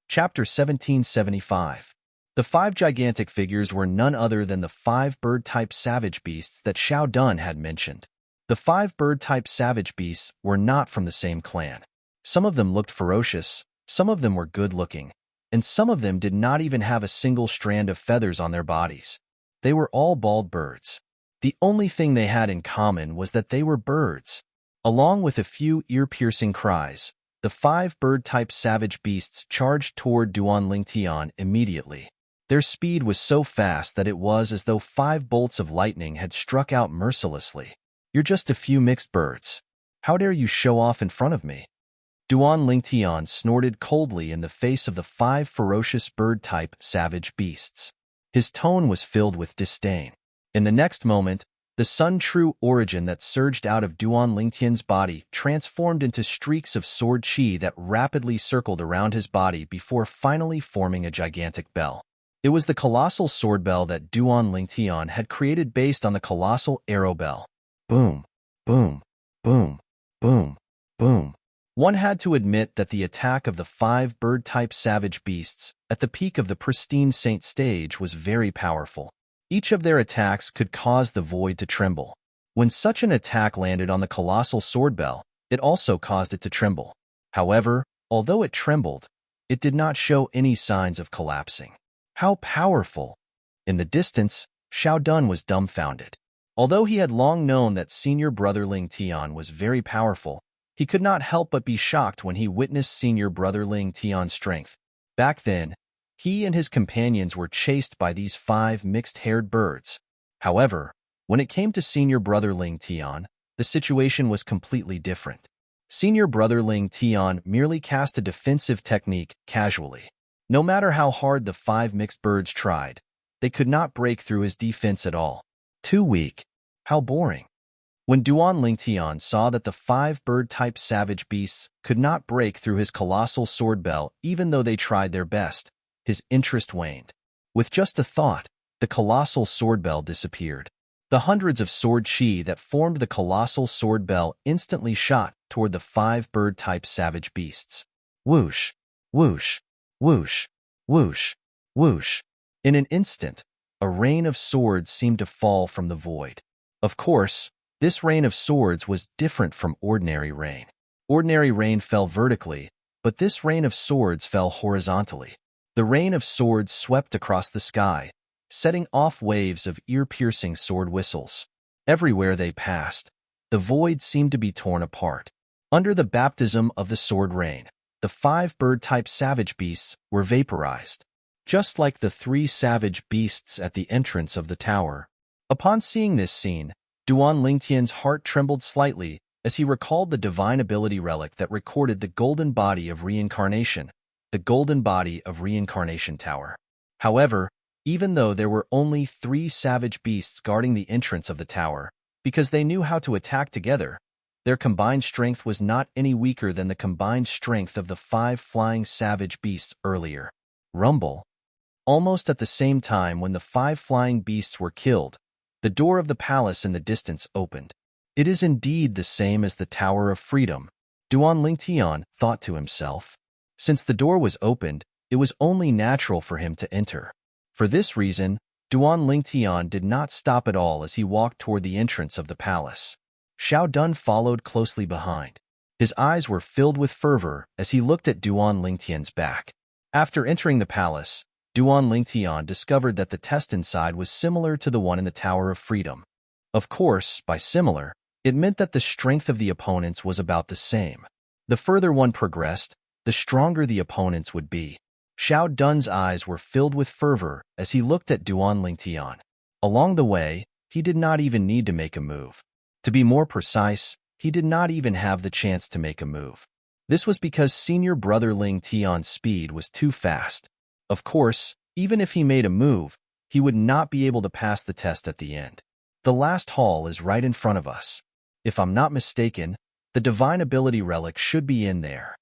Speaker 1: Chapter 1775. The 5 gigantic figures were none other than the 5 bird-type savage beasts that Xiao Dun had mentioned. The 5 bird-type savage beasts were not from the same clan. Some of them looked ferocious, some of them were good-looking, and some of them did not even have a single strand of feathers on their bodies. They were all bald birds. The only thing they had in common was that they were birds. Along with a few ear-piercing cries, the 5 bird-type savage beasts charged toward Duan Lingtian immediately. Their speed was so fast that it was as though 5 bolts of lightning had struck out mercilessly. "You're just a few mixed birds. How dare you show off in front of me?" Duan Lingtian snorted coldly in the face of the 5 ferocious bird-type savage beasts. His tone was filled with disdain. In the next moment, the sun-true origin that surged out of Duan Lingtian's body transformed into streaks of sword chi that rapidly circled around his body before finally forming a gigantic bell. It was the colossal sword bell that Duan Lingtian had created based on the colossal arrow bell. Boom, boom, boom, boom, boom. One had to admit that the attack of the 5 bird-type savage beasts at the peak of the pristine saint stage was very powerful. Each of their attacks could cause the void to tremble. When such an attack landed on the colossal sword bell, it also caused it to tremble. However, although it trembled, it did not show any signs of collapsing. How powerful! In the distance, Xiao Dun was dumbfounded. Although he had long known that senior brother Ling Tian was very powerful, he could not help but be shocked when he witnessed senior brother Ling Tian's strength. Back then, he and his companions were chased by these 5 mixed-haired birds. However, when it came to senior brother Ling Tian, the situation was completely different. Senior brother Ling Tian merely cast a defensive technique casually. No matter how hard the 5 mixed birds tried, they could not break through his defense at all. Too weak. How boring. When Duan Lingtian saw that the 5 bird-type savage beasts could not break through his colossal sword bell even though they tried their best, his interest waned. With just a thought, the colossal sword bell disappeared. The hundreds of sword chi that formed the colossal sword bell instantly shot toward the 5 bird-type savage beasts. Whoosh, whoosh, whoosh, whoosh, whoosh. In an instant, a rain of swords seemed to fall from the void. Of course, this rain of swords was different from ordinary rain. Ordinary rain fell vertically, but this rain of swords fell horizontally. The rain of swords swept across the sky, setting off waves of ear-piercing sword whistles. Everywhere they passed, the void seemed to be torn apart. Under the baptism of the sword rain, the 5 bird-type savage beasts were vaporized, just like the 3 savage beasts at the entrance of the tower. Upon seeing this scene, Duan Lingtian's heart trembled slightly as he recalled the divine ability relic that recorded the golden body of reincarnation, the golden body of reincarnation tower. However, even though there were only 3 savage beasts guarding the entrance of the tower, because they knew how to attack together, their combined strength was not any weaker than the combined strength of the 5 flying savage beasts earlier. Rumble. Almost at the same time when the 5 flying beasts were killed, the door of the palace in the distance opened. It is indeed the same as the Tower of Freedom, Duan Lingtian thought to himself. Since the door was opened, it was only natural for him to enter. For this reason, Duan Lingtian did not stop at all as he walked toward the entrance of the palace. Xiao Dun followed closely behind. His eyes were filled with fervor as he looked at Duan Lingtian's back. After entering the palace, Duan Lingtian discovered that the test inside was similar to the one in the Tower of Freedom. Of course, by similar, it meant that the strength of the opponents was about the same. The further one progressed, the stronger the opponents would be. Xiao Dun's eyes were filled with fervor as he looked at Duan Lingtian. Along the way, he did not even need to make a move. To be more precise, he did not even have the chance to make a move. This was because senior brother Ling Tian's speed was too fast. Of course, even if he made a move, he would not be able to pass the test at the end. The last hall is right in front of us. If I'm not mistaken, the divine ability relic should be in there.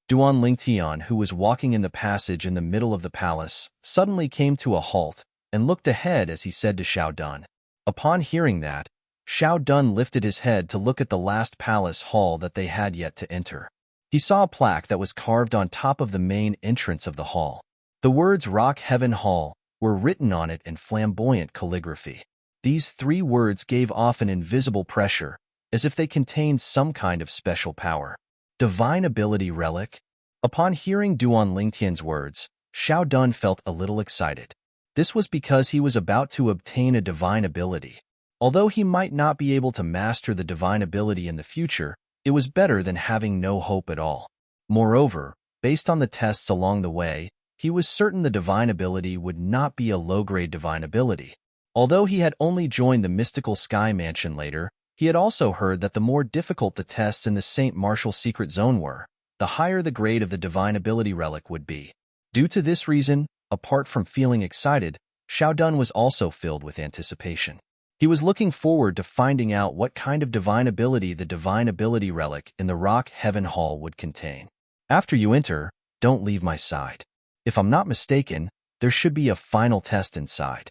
Speaker 1: Duan Lingtian, who was walking in the passage in the middle of the palace, suddenly came to a halt and looked ahead as he said to Xiao Dun. Upon hearing that, Xiao Dun lifted his head to look at the last palace hall that they had yet to enter. He saw a plaque that was carved on top of the main entrance of the hall. The words Rock Heaven Hall were written on it in flamboyant calligraphy. These 3 words gave off an invisible pressure, as if they contained some kind of special power. Divine Ability Relic? Upon hearing Duan Lingtian's words, Xiao Dun felt a little excited. This was because he was about to obtain a divine ability. Although he might not be able to master the divine ability in the future, it was better than having no hope at all. Moreover, based on the tests along the way, he was certain the divine ability would not be a low-grade divine ability. Although he had only joined the mystical sky mansion later, he had also heard that the more difficult the tests in the St. Martial secret zone were, the higher the grade of the divine ability relic would be. Due to this reason, apart from feeling excited, Xiao Dun was also filled with anticipation. He was looking forward to finding out what kind of divine ability the divine ability relic in the Rock Heaven Hall would contain. After you enter, don't leave my side. If I'm not mistaken, there should be a final test inside.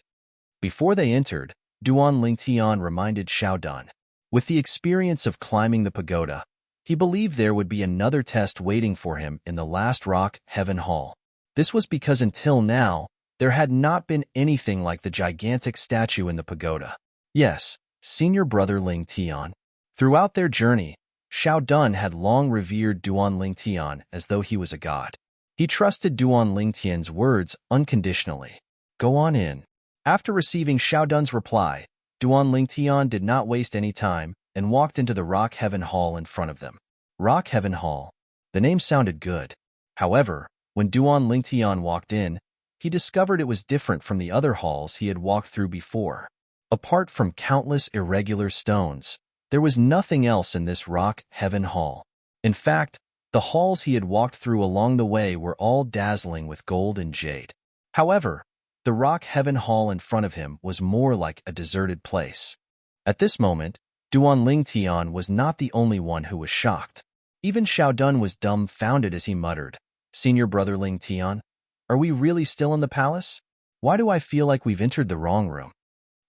Speaker 1: Before they entered, Duan Lingtian reminded Xiao Dun. With the experience of climbing the pagoda, he believed there would be another test waiting for him in the last Rock Heaven Hall. This was because until now, there had not been anything like the gigantic statue in the pagoda. Yes, senior brother Ling Tian. Throughout their journey, Xiao Dun had long revered Duan Ling Tian as though he was a god. He trusted Duan Ling Tian's words unconditionally. Go on in. After receiving Xiao Dun's reply, Duan Ling Tian did not waste any time and walked into the Rock Heaven Hall in front of them. Rock Heaven Hall. The name sounded good. However, when Duan Ling Tian walked in, he discovered it was different from the other halls he had walked through before. Apart from countless irregular stones, there was nothing else in this Rock Heaven Hall. In fact, the halls he had walked through along the way were all dazzling with gold and jade. However, the Rock Heaven Hall in front of him was more like a deserted place. At this moment, Duan Ling Tian was not the only one who was shocked. Even Xiao Dun was dumbfounded as he muttered, "Senior brother Ling Tian, are we really still in the palace? Why do I feel like we've entered the wrong room?"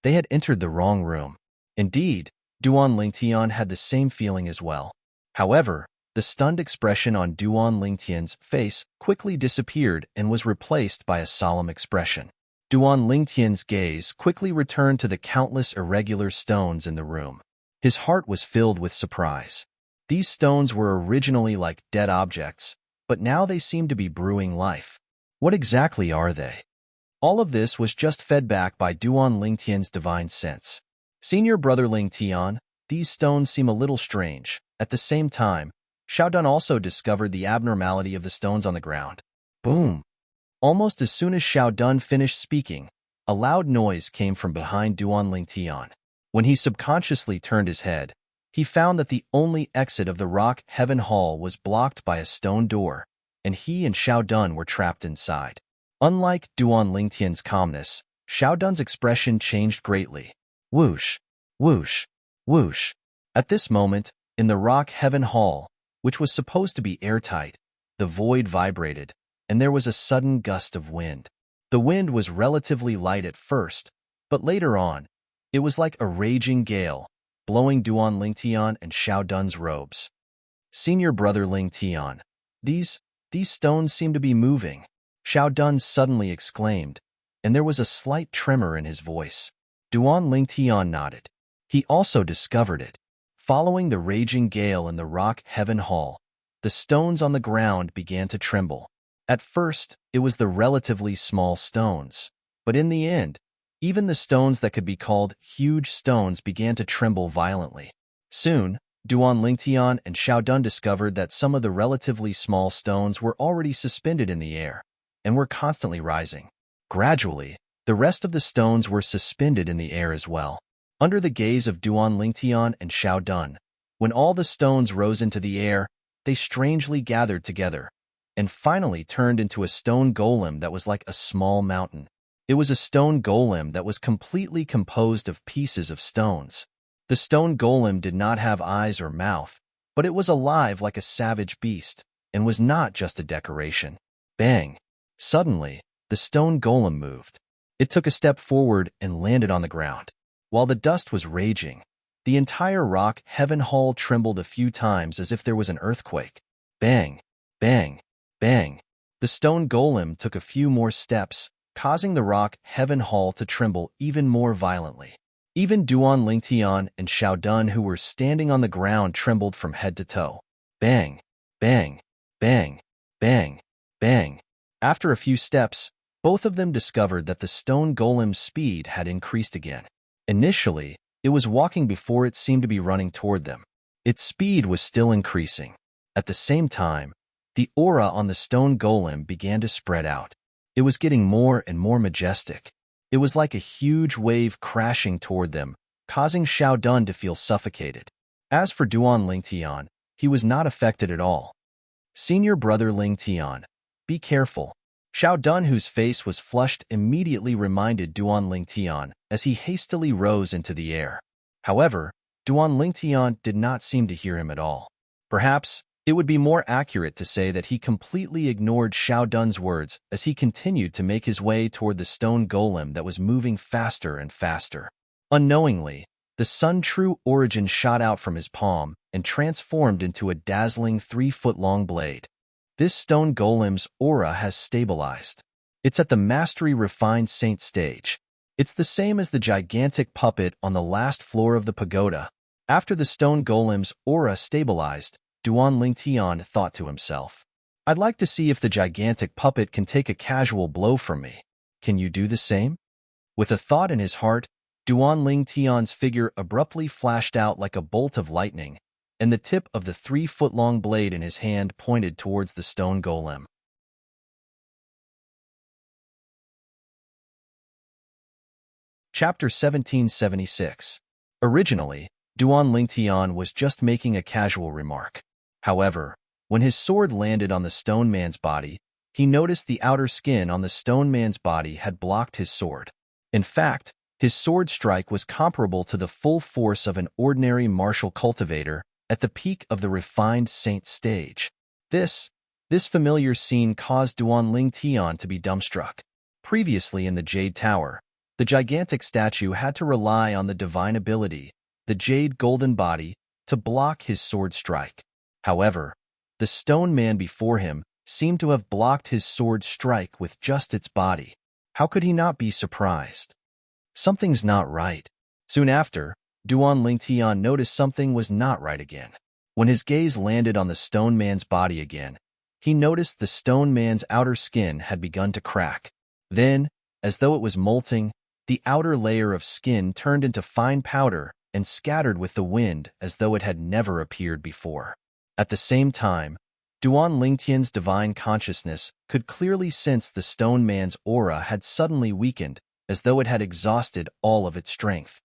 Speaker 1: They had entered the wrong room. Indeed, Duan Ling Tian had the same feeling as well. However, the stunned expression on Duan Ling Tian's face quickly disappeared and was replaced by a solemn expression. Duan Ling Tian's gaze quickly returned to the countless irregular stones in the room. His heart was filled with surprise. These stones were originally like dead objects, but now they seemed to be brewing life. What exactly are they? All of this was just fed back by Duan Ling Tian's divine sense. Senior brother Ling Tian, these stones seem a little strange. At the same time, Xiao Dun also discovered the abnormality of the stones on the ground. Boom! Almost as soon as Xiao Dun finished speaking, a loud noise came from behind Duan Ling Tian. When he subconsciously turned his head, he found that the only exit of the Rock Heaven Hall was blocked by a stone door, and he and Xiao Dun were trapped inside. Unlike Duan Ling Tian's calmness, Xiao Dun's expression changed greatly. Whoosh, whoosh, whoosh. At this moment, in the Rock Heaven Hall, which was supposed to be airtight, the void vibrated, and there was a sudden gust of wind. The wind was relatively light at first, but later on, it was like a raging gale, blowing Duan Ling Tian and Xiao Dun's robes. Senior brother Ling Tian, these stones seem to be moving, Xiao Dun suddenly exclaimed, and there was a slight tremor in his voice. Duan Ling Tian nodded. He also discovered it. Following the raging gale in the Rock Heaven Hall, the stones on the ground began to tremble. At first, it was the relatively small stones, but in the end, even the stones that could be called huge stones began to tremble violently. Soon, Duan Ling Tian and Xiao Dun discovered that some of the relatively small stones were already suspended in the air and were constantly rising. Gradually, the rest of the stones were suspended in the air as well. Under the gaze of Duan Ling Tian and Xiao Dun, when all the stones rose into the air, they strangely gathered together and finally turned into a stone golem that was like a small mountain. It was a stone golem that was completely composed of pieces of stones. The stone golem did not have eyes or mouth, but it was alive like a savage beast and was not just a decoration. Bang! Suddenly, the stone golem moved. It took a step forward and landed on the ground. While the dust was raging, the entire Rock Heaven Hall trembled a few times as if there was an earthquake. Bang! Bang! Bang! The stone golem took a few more steps, causing the Rock Heaven Hall to tremble even more violently. Even Duan Ling Tian and Xiao Dun, who were standing on the ground, trembled from head to toe. Bang! Bang! Bang! Bang! Bang! After a few steps, both of them discovered that the stone golem's speed had increased again. Initially, it was walking before it seemed to be running toward them. Its speed was still increasing. At the same time, the aura on the stone golem began to spread out. It was getting more and more majestic. It was like a huge wave crashing toward them, causing Xiao Dun to feel suffocated. As for Duan Ling Tian, he was not affected at all. Senior brother Ling Tian, be careful. Xiao Dun, whose face was flushed, immediately reminded Duan Ling Tian as he hastily rose into the air. However, Duan Ling Tian did not seem to hear him at all. Perhaps it would be more accurate to say that he completely ignored Xiao Dun's words as he continued to make his way toward the stone golem that was moving faster and faster. Unknowingly, the Sun True Origin shot out from his palm and transformed into a dazzling 3-foot-long blade. This stone golem's aura has stabilized. It's at the Mastery Refined Saint stage. It's the same as the gigantic puppet on the last floor of the pagoda. After the stone golem's aura stabilized, Duan Lingtian thought to himself, I'd like to see if the gigantic puppet can take a casual blow from me. Can you do the same? With a thought in his heart, Duan Lingtian's figure abruptly flashed out like a bolt of lightning, and the tip of the 3-foot-long blade in his hand pointed towards the stone golem. Chapter 1776. Originally, Duan Lingtian was just making a casual remark. However, when his sword landed on the stone man's body, he noticed the outer skin on the stone man's body had blocked his sword. In fact, his sword strike was comparable to the full force of an ordinary martial cultivator at the peak of the refined saint stage. This familiar scene caused Duan Lingtian to be dumbstruck. Previously in the Jade Tower, the gigantic statue had to rely on the divine ability, the jade golden body, to block his sword strike. However, the stone man before him seemed to have blocked his sword strike with just its body. How could he not be surprised? Something's not right. Soon after, Duan Lingtian noticed something was not right again. When his gaze landed on the stone man's body again, he noticed the stone man's outer skin had begun to crack. Then, as though it was molting, the outer layer of skin turned into fine powder and scattered with the wind as though it had never appeared before. At the same time, Duan Lingtian's divine consciousness could clearly sense the stone man's aura had suddenly weakened, as though it had exhausted all of its strength.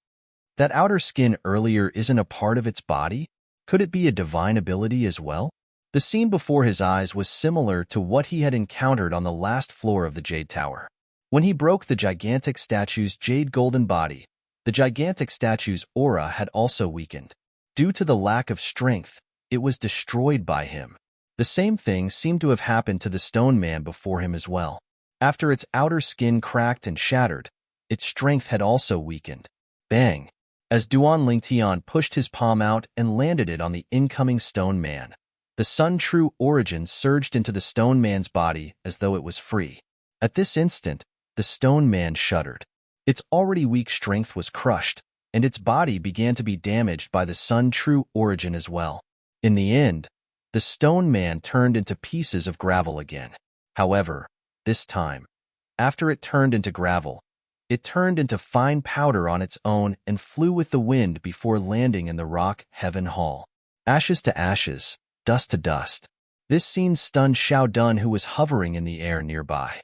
Speaker 1: That outer skin earlier isn't a part of its body? Could it be a divine ability as well? The scene before his eyes was similar to what he had encountered on the last floor of the Jade Tower. When he broke the gigantic statue's jade golden body, the gigantic statue's aura had also weakened. Due to the lack of strength, it was destroyed by him. The same thing seemed to have happened to the stone man before him as well. After its outer skin cracked and shattered, its strength had also weakened. Bang! As Duan Lingtian pushed his palm out and landed it on the incoming stone man, the Sun True Origin surged into the stone man's body as though it was free. At this instant, the stone man shuddered. Its already weak strength was crushed, and its body began to be damaged by the Sun True Origin as well. In the end, the stone man turned into pieces of gravel again. However, this time, after it turned into gravel, it turned into fine powder on its own and flew with the wind before landing in the rock Heaven Hall. Ashes to ashes, dust to dust. This scene stunned Xiao Dun, who was hovering in the air nearby.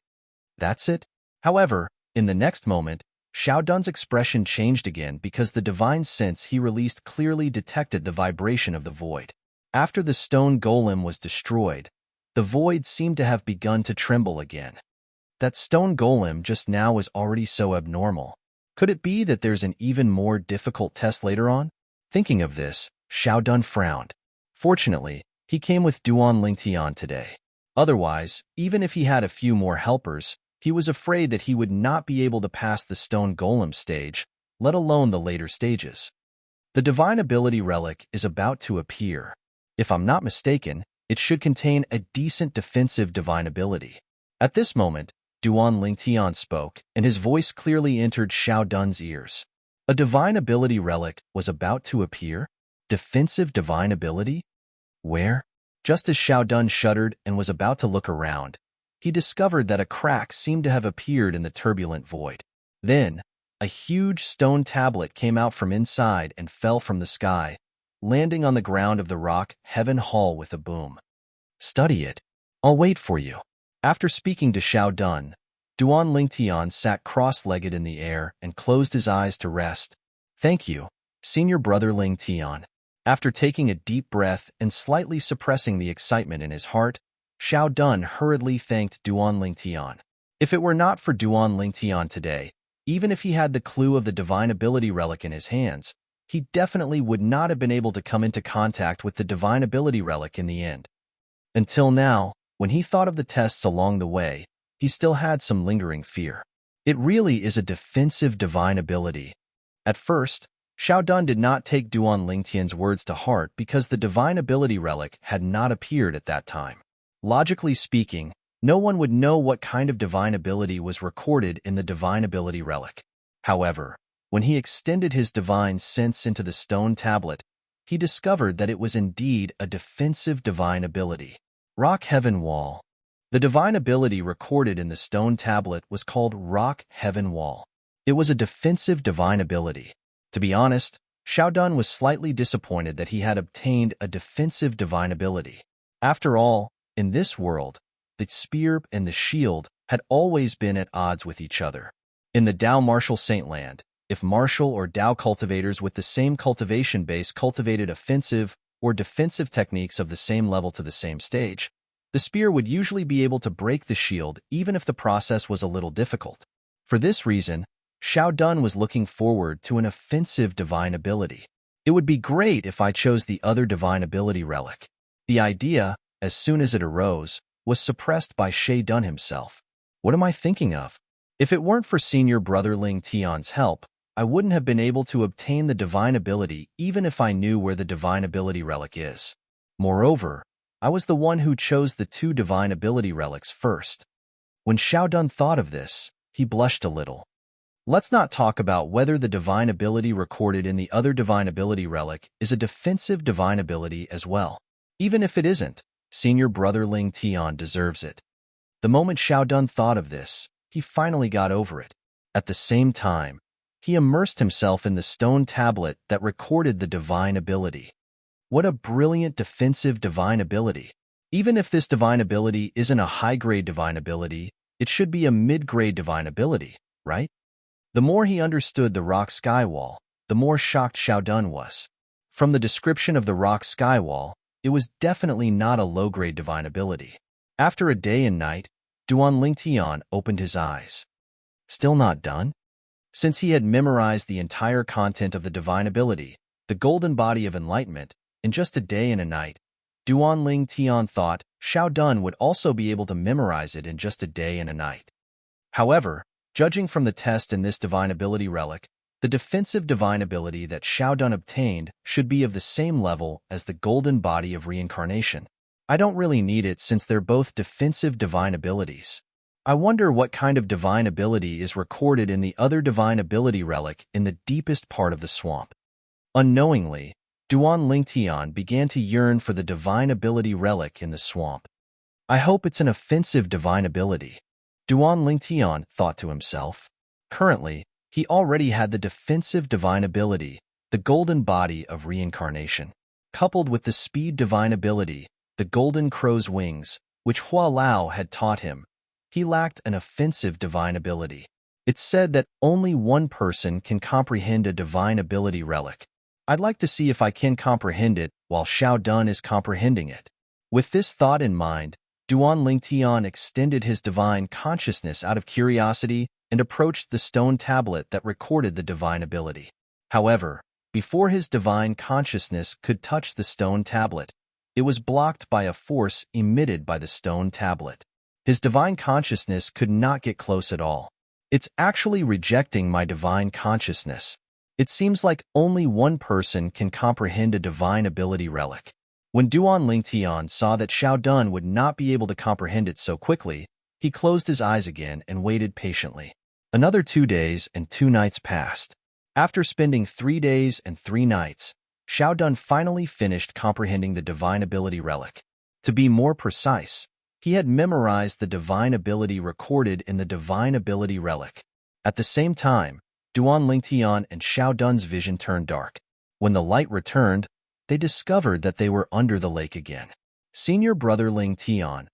Speaker 1: That's it? However, in the next moment, Xiao Dun's expression changed again because the divine sense he released clearly detected the vibration of the void. After the stone golem was destroyed, the void seemed to have begun to tremble again. That stone golem just now was already so abnormal. Could it be that there's an even more difficult test later on? Thinking of this, Xiao Dun frowned. Fortunately, he came with Duan Lingtian today. Otherwise, even if he had a few more helpers, he was afraid that he would not be able to pass the stone golem stage, let alone the later stages. The divine ability relic is about to appear. If I'm not mistaken, it should contain a decent defensive divine ability. At this moment, Duan Lingtian spoke, and his voice clearly entered Xiao Dun's ears. A divine ability relic was about to appear? Defensive divine ability? Where? Just as Xiao Dun shuddered and was about to look around, he discovered that a crack seemed to have appeared in the turbulent void. Then, a huge stone tablet came out from inside and fell from the sky, landing on the ground of the rock Heaven Hall with a boom. Study it. I'll wait for you. After speaking to Xiao Dun, Duan Lingtian sat cross-legged in the air and closed his eyes to rest. Thank you, Senior Brother Lingtian. After taking a deep breath and slightly suppressing the excitement in his heart, Xiao Dun hurriedly thanked Duan Lingtian. If it were not for Duan Lingtian today, even if he had the clue of the divine ability relic in his hands, he definitely would not have been able to come into contact with the divine ability relic in the end. Until now, when he thought of the tests along the way, he still had some lingering fear. It really is a defensive divine ability. At first, Xiao Dun did not take Duan Lingtian's words to heart because the divine ability relic had not appeared at that time. Logically speaking, no one would know what kind of divine ability was recorded in the divine ability relic. However, when he extended his divine sense into the stone tablet, he discovered that it was indeed a defensive divine ability. Rock Heaven Wall. The divine ability recorded in the stone tablet was called Rock Heaven Wall. It was a defensive divine ability. To be honest, Xiaodun was slightly disappointed that he had obtained a defensive divine ability. After all, in this world, the spear and the shield had always been at odds with each other. In the Dao Martial Saintland, if martial or Dao cultivators with the same cultivation base cultivated offensive or defensive techniques of the same level to the same stage, the spear would usually be able to break the shield even if the process was a little difficult. For this reason, Xiaodun was looking forward to an offensive divine ability. It would be great if I chose the other divine ability relic. The idea, as soon as it arose, was suppressed by Xiaodun himself. What am I thinking of? If it weren't for senior brother Ling Tian's help, I wouldn't have been able to obtain the divine ability even if I knew where the divine ability relic is. Moreover, I was the one who chose the two divine ability relics first. When Xiaodun thought of this, he blushed a little. Let's not talk about whether the divine ability recorded in the other divine ability relic is a defensive divine ability as well. Even if it isn't, senior brother Ling Tian deserves it. The moment Xiaodun thought of this, he finally got over it. At the same time, he immersed himself in the stone tablet that recorded the divine ability. What a brilliant defensive divine ability. Even if this divine ability isn't a high-grade divine ability, it should be a mid-grade divine ability, right? The more he understood the rock sky wall, the more shocked Xiaodun was. From the description of the rock sky wall, it was definitely not a low-grade divine ability. After a day and night, Duan Lingtian opened his eyes. Still not done? Since he had memorized the entire content of the divine ability, the golden body of enlightenment, in just a day and a night, Duan Lingtian thought Xiaodun would also be able to memorize it in just a day and a night. However, judging from the test in this divine ability relic, the defensive divine ability that Xiaodun obtained should be of the same level as the golden body of reincarnation. I don't really need it since they're both defensive divine abilities. I wonder what kind of divine ability is recorded in the other divine ability relic in the deepest part of the swamp. Unknowingly, Duan Lingtian began to yearn for the divine ability relic in the swamp. I hope it's an offensive divine ability, Duan Lingtian thought to himself. Currently, he already had the defensive divine ability, the golden body of reincarnation, coupled with the speed divine ability, the golden crow's wings, which Hua Lao had taught him. He lacked an offensive divine ability. It's said that only one person can comprehend a divine ability relic. I'd like to see if I can comprehend it while Xiaodun is comprehending it. With this thought in mind, Duan Lingtian extended his divine consciousness out of curiosity and approached the stone tablet that recorded the divine ability. However, before his divine consciousness could touch the stone tablet, it was blocked by a force emitted by the stone tablet. His divine consciousness could not get close at all. It's actually rejecting my divine consciousness. It seems like only one person can comprehend a divine ability relic. When Duan Lingtian saw that Xiaodun would not be able to comprehend it so quickly, he closed his eyes again and waited patiently. Another 2 days and 2 nights passed. After spending 3 days and 3 nights, Xiaodun finally finished comprehending the divine ability relic. To be more precise, he had memorized the divine ability recorded in the divine ability relic. At the same time, Duan Lingtian and Xiaodun's vision turned dark. When the light returned, they discovered that they were under the lake again. Senior brother Ling Tian,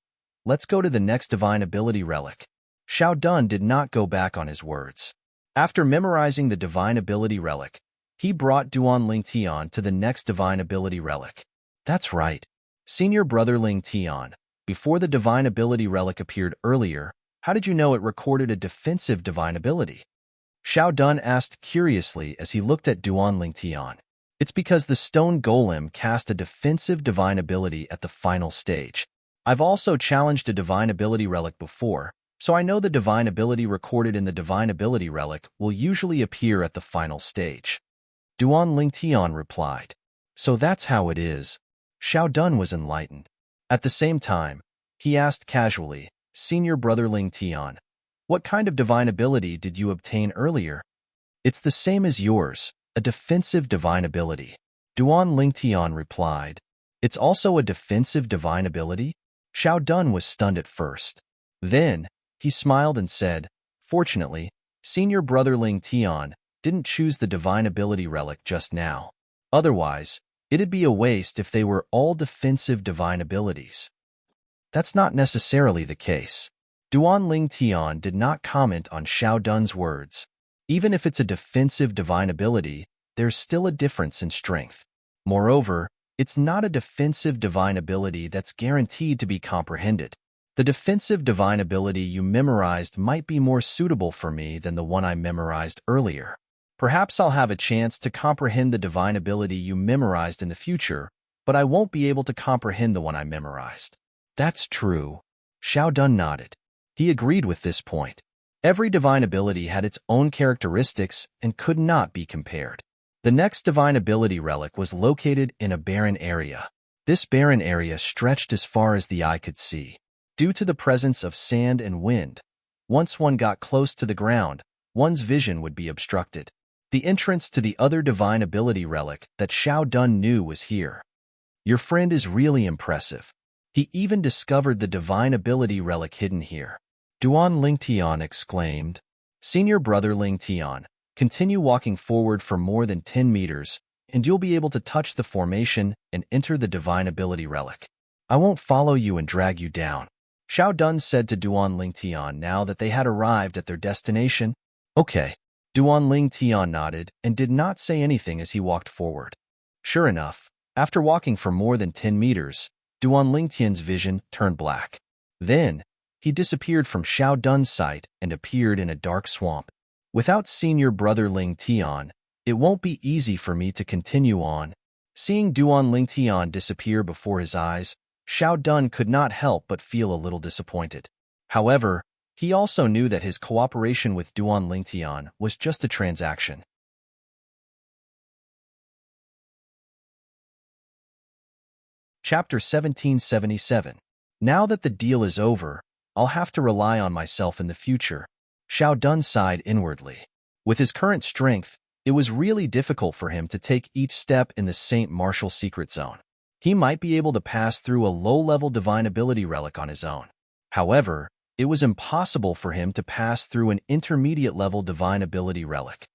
Speaker 1: let's go to the next divine ability relic. Xiaodun did not go back on his words. After memorizing the divine ability relic, he brought Duan Ling Tian to the next divine ability relic. That's right. Senior brother Ling Tian, before the divine ability relic appeared earlier, how did you know it recorded a defensive divine ability? Xiaodun asked curiously as he looked at Duan Ling Tian. It's because the stone golem cast a defensive divine ability at the final stage. I've also challenged a divine ability relic before, so I know the divine ability recorded in the divine ability relic will usually appear at the final stage. Duan Lingtian replied. So that's how it is. Xiaodun was enlightened. At the same time, he asked casually, Senior brother Lingtian, what kind of divine ability did you obtain earlier? It's the same as yours, a defensive divine ability. Duan Lingtian replied. It's also a defensive divine ability? Xiao Dun was stunned at first. Then, he smiled and said, Fortunately, senior brother Ling Tian didn't choose the divine ability relic just now. Otherwise, it'd be a waste if they were all defensive divine abilities. That's not necessarily the case. Duan Ling Tian did not comment on Xiao Dun's words. Even if it's a defensive divine ability, there's still a difference in strength. Moreover, it's not a defensive divine ability that's guaranteed to be comprehended. The defensive divine ability you memorized might be more suitable for me than the one I memorized earlier. Perhaps I'll have a chance to comprehend the divine ability you memorized in the future, but I won't be able to comprehend the one I memorized. That's true. Xiao Dun nodded. He agreed with this point. Every divine ability had its own characteristics and could not be compared. The next divine ability relic was located in a barren area. This barren area stretched as far as the eye could see. Due to the presence of sand and wind, once one got close to the ground, one's vision would be obstructed. The entrance to the other divine ability relic that Xiao Dun knew was here. Your friend is really impressive. He even discovered the divine ability relic hidden here. Duan Lingtian exclaimed. Senior brother Lingtian, continue walking forward for more than 10 meters, and you'll be able to touch the formation and enter the divine ability relic. I won't follow you and drag you down. Xiao Dun said to Duan Lingtian now that they had arrived at their destination. Okay. Duan Lingtian nodded and did not say anything as he walked forward. Sure enough, after walking for more than 10 meters, Duan Lingtian's vision turned black. Then, he disappeared from Xiao Dun's sight and appeared in a dark swamp. Without senior brother Ling Tian, it won't be easy for me to continue on. Seeing Duan Lingtian disappear before his eyes, Xiao Dun could not help but feel a little disappointed. However, he also knew that his cooperation with Duan Lingtian was just a transaction. Chapter 1777. Now that the deal is over, I'll have to rely on myself in the future. Xiao Dun sighed inwardly. With his current strength, it was really difficult for him to take each step in the St. Martial secret zone. He might be able to pass through a low-level divine ability relic on his own. However, it was impossible for him to pass through an intermediate-level divine ability relic.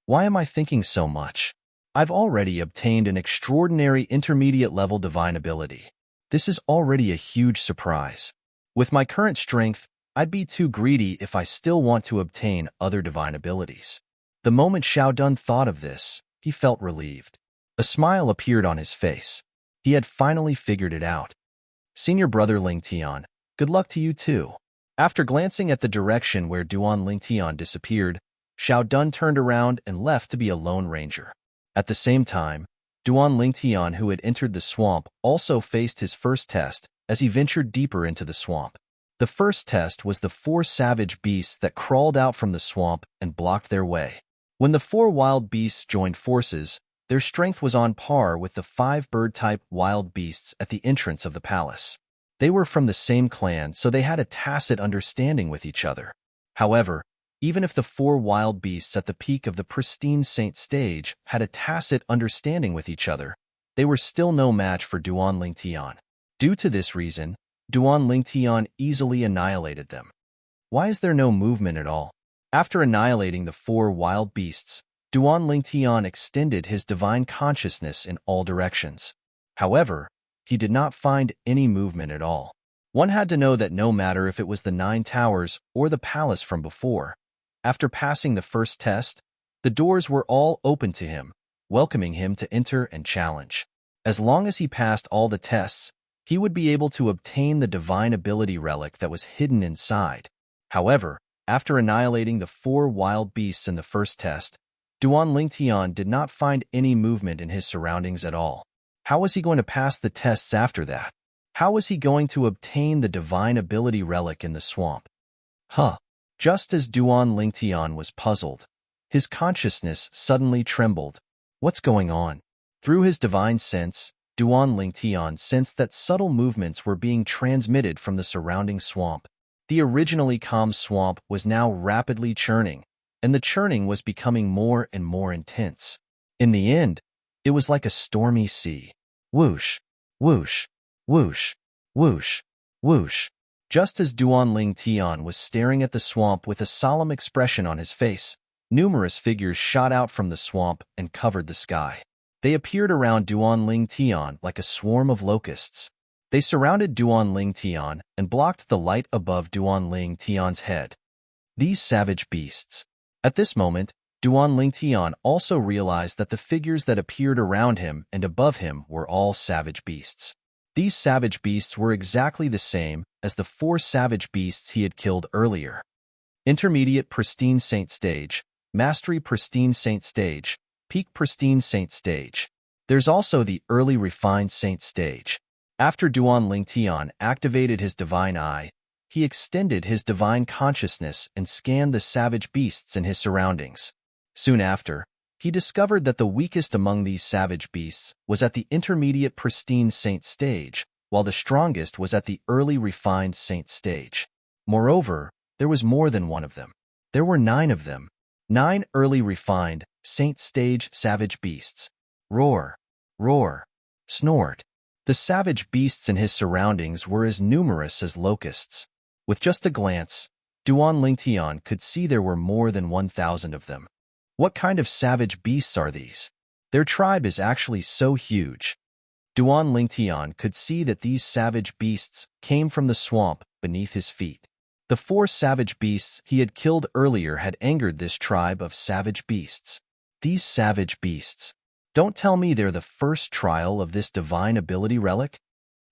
Speaker 1: Why am I thinking so much? I've already obtained an extraordinary intermediate-level divine ability. This is already a huge surprise. With my current strength, I'd be too greedy if I still want to obtain other divine abilities. The moment Xiao Dun thought of this, he felt relieved. A smile appeared on his face. He had finally figured it out. Senior brother Ling Tian, good luck to you too. After glancing at the direction where Duan Ling Tian disappeared, Xiao Dun turned around and left to be a lone ranger. At the same time, Duan Ling Tian, who had entered the swamp, also faced his first test as he ventured deeper into the swamp. The first test was the 4 savage beasts that crawled out from the swamp and blocked their way. When the 4 wild beasts joined forces, their strength was on par with the 5 bird-type wild beasts at the entrance of the palace. They were from the same clan, so they had a tacit understanding with each other. However, even if the 4 wild beasts at the peak of the pristine Saint stage had a tacit understanding with each other, they were still no match for Duan Ling Tian. Due to this reason, Duan Ling Tian easily annihilated them. Why is there no movement at all? After annihilating the 4 wild beasts, Duan Ling Tian extended his divine consciousness in all directions. However, he did not find any movement at all. One had to know that no matter if it was the 9 towers or the palace from before, after passing the first test, the doors were all open to him, welcoming him to enter and challenge. As long as he passed all the tests, he would be able to obtain the divine ability relic that was hidden inside. However, after annihilating the 4 wild beasts in the first test, Duan Ling Tian did not find any movement in his surroundings at all. How was he going to pass the tests after that? How was he going to obtain the divine ability relic in the swamp? Just as Duan Ling Tian was puzzled, his consciousness suddenly trembled. What's going on? Through his divine sense, Duan Ling Tian sensed that subtle movements were being transmitted from the surrounding swamp. The originally calm swamp was now rapidly churning, and the churning was becoming more and more intense. In the end, it was like a stormy sea. Whoosh, whoosh, whoosh, whoosh, whoosh. Just as Duan Tian was staring at the swamp with a solemn expression on his face, numerous figures shot out from the swamp and covered the sky. They appeared around Duan Tian like a swarm of locusts. They surrounded Duan Tian and blocked the light above Duan Tian's head. These savage beasts. At this moment, Duan Tian also realized that the figures that appeared around him and above him were all savage beasts. These savage beasts were exactly the same as the 4 savage beasts he had killed earlier. Intermediate Pristine Saint Stage, Mastery Pristine Saint Stage, Peak Pristine Saint Stage. There's also the Early Refined Saint Stage. After Duan Tian activated his divine eye, he extended his divine consciousness and scanned the savage beasts in his surroundings. Soon after, he discovered that the weakest among these savage beasts was at the Intermediate Pristine Saint Stage, while the strongest was at the Early Refined Saint Stage. Moreover, there was more than one of them. There were 9 of them. 9 Early Refined Saint Stage savage beasts. Roar, roar, snort. The savage beasts in his surroundings were as numerous as locusts. With just a glance, Duan Tian could see there were more than 1,000 of them. What kind of savage beasts are these? Their tribe is actually so huge. Duan Tian could see that these savage beasts came from the swamp beneath his feet. The 4 savage beasts he had killed earlier had angered this tribe of savage beasts. These savage beasts. Don't tell me they're the first trial of this divine ability relic?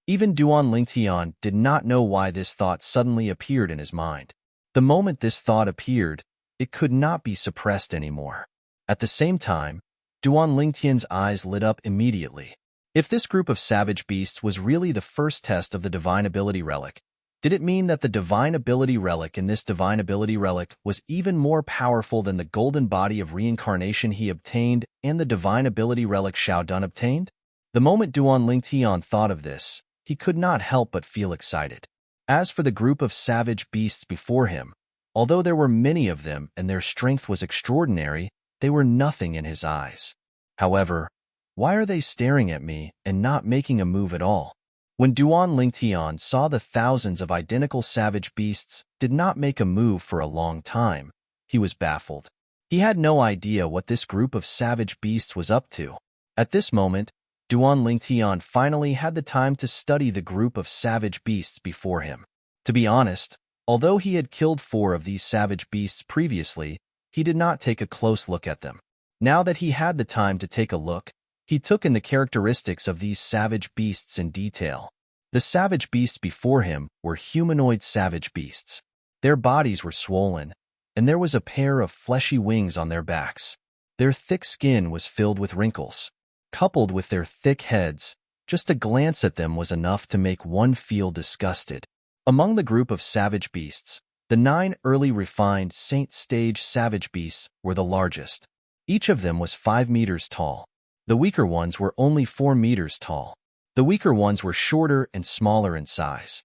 Speaker 1: Even Duan Tian did not know why this thought suddenly appeared in his mind. The moment this thought appeared, it could not be suppressed anymore. At the same time, Duan Tian's eyes lit up immediately. If this group of savage beasts was really the first test of the divine ability relic, did it mean that the divine ability relic in this divine ability relic was even more powerful than the golden body of reincarnation he obtained and the divine ability relic Xiao Dun obtained? The moment Duan Tian thought of this, he could not help but feel excited. As for the group of savage beasts before him, although there were many of them and their strength was extraordinary, they were nothing in his eyes. However, why are they staring at me and not making a move at all? When Duan Tian saw the thousands of identical savage beasts did not make a move for a long time, he was baffled. He had no idea what this group of savage beasts was up to. At this moment, Duan Tian finally had the time to study the group of savage beasts before him. To be honest, although he had killed 4 of these savage beasts previously, he did not take a close look at them. Now that he had the time to take a look, he took in the characteristics of these savage beasts in detail. The savage beasts before him were humanoid savage beasts. Their bodies were swollen, and there was a pair of fleshy wings on their backs. Their thick skin was filled with wrinkles. Coupled with their thick heads, just a glance at them was enough to make one feel disgusted. Among the group of savage beasts, the 9 early refined Saint Stage savage beasts were the largest. Each of them was 5 meters tall. The weaker ones were only 4 meters tall. The weaker ones were shorter and smaller in size.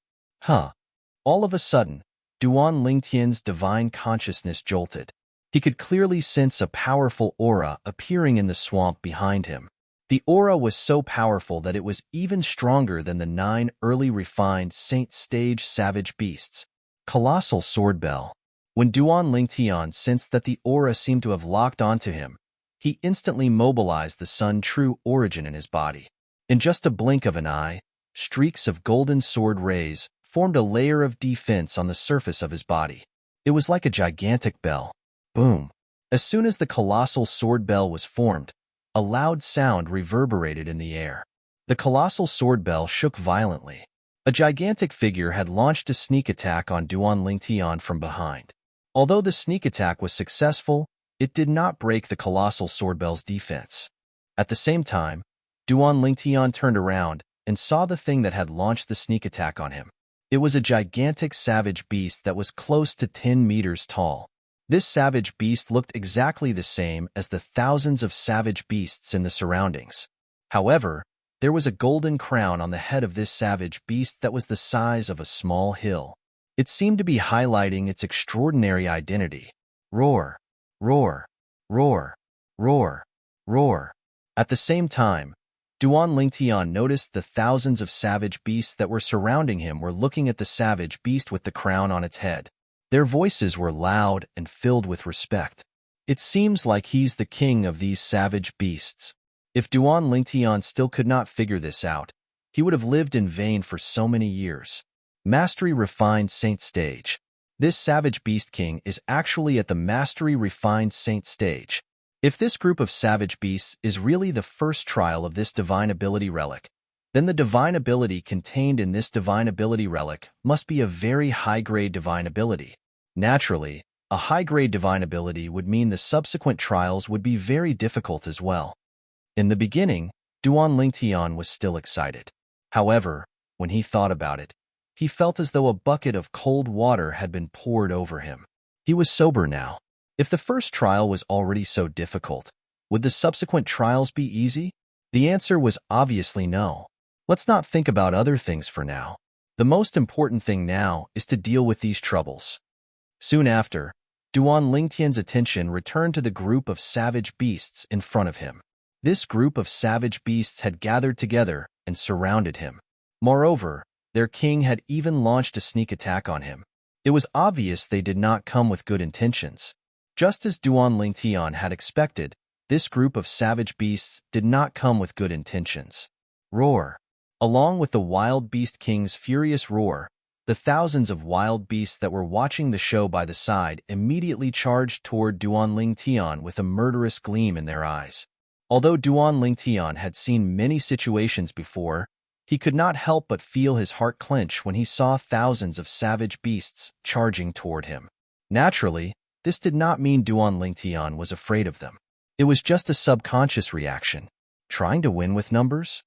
Speaker 1: All of a sudden, Duan Tian's divine consciousness jolted. He could clearly sense a powerful aura appearing in the swamp behind him. The aura was so powerful that it was even stronger than the 9 early refined Saint Stage savage beasts. Colossal Sword Bell. When Duan Tian sensed that the aura seemed to have locked onto him, he instantly mobilized the Sun True Origin in his body. In just a blink of an eye, streaks of golden sword rays formed a layer of defense on the surface of his body. It was like a gigantic bell. Boom. As soon as the colossal sword bell was formed, a loud sound reverberated in the air. The colossal sword bell shook violently. A gigantic figure had launched a sneak attack on Duan Tian from behind. Although the sneak attack was successful, it did not break the colossal sword bell's defense. At the same time, Duan Tian turned around and saw the thing that had launched the sneak attack on him. It was a gigantic savage beast that was close to 10 meters tall. This savage beast looked exactly the same as the thousands of savage beasts in the surroundings. However, there was a golden crown on the head of this savage beast that was the size of a small hill. It seemed to be highlighting its extraordinary identity. Roar. Roar, roar, roar, roar. At the same time, Duan Lingtian noticed the thousands of savage beasts that were surrounding him were looking at the savage beast with the crown on its head. Their voices were loud and filled with respect. It seems like he's the king of these savage beasts. If Duan Lingtian still could not figure this out, he would have lived in vain for so many years. Mastery Refined Saint Stage. This savage beast king is actually at the Mastery Refined Saint stage. If this group of savage beasts is really the first trial of this divine ability relic, then the divine ability contained in this divine ability relic must be a very high-grade divine ability. Naturally, a high-grade divine ability would mean the subsequent trials would be very difficult as well. In the beginning, Duan Lingtian was still excited. However, when he thought about it, he felt as though a bucket of cold water had been poured over him. He was sober now. If the first trial was already so difficult, would the subsequent trials be easy? The answer was obviously no. Let's not think about other things for now. The most important thing now is to deal with these troubles. Soon after, Duan Lingtian's attention returned to the group of savage beasts in front of him. This group of savage beasts had gathered together and surrounded him. Moreover, their king had even launched a sneak attack on him. It was obvious they did not come with good intentions. Just as Duan Lingtian had expected, this group of savage beasts did not come with good intentions. Roar. Along with the wild beast king's furious roar, the thousands of wild beasts that were watching the show by the side immediately charged toward Duan Lingtian with a murderous gleam in their eyes. Although Duan Lingtian had seen many situations before, he could not help but feel his heart clench when he saw thousands of savage beasts charging toward him. Naturally, this did not mean Duan Lingtian was afraid of them. It was just a subconscious reaction. Trying to win with numbers?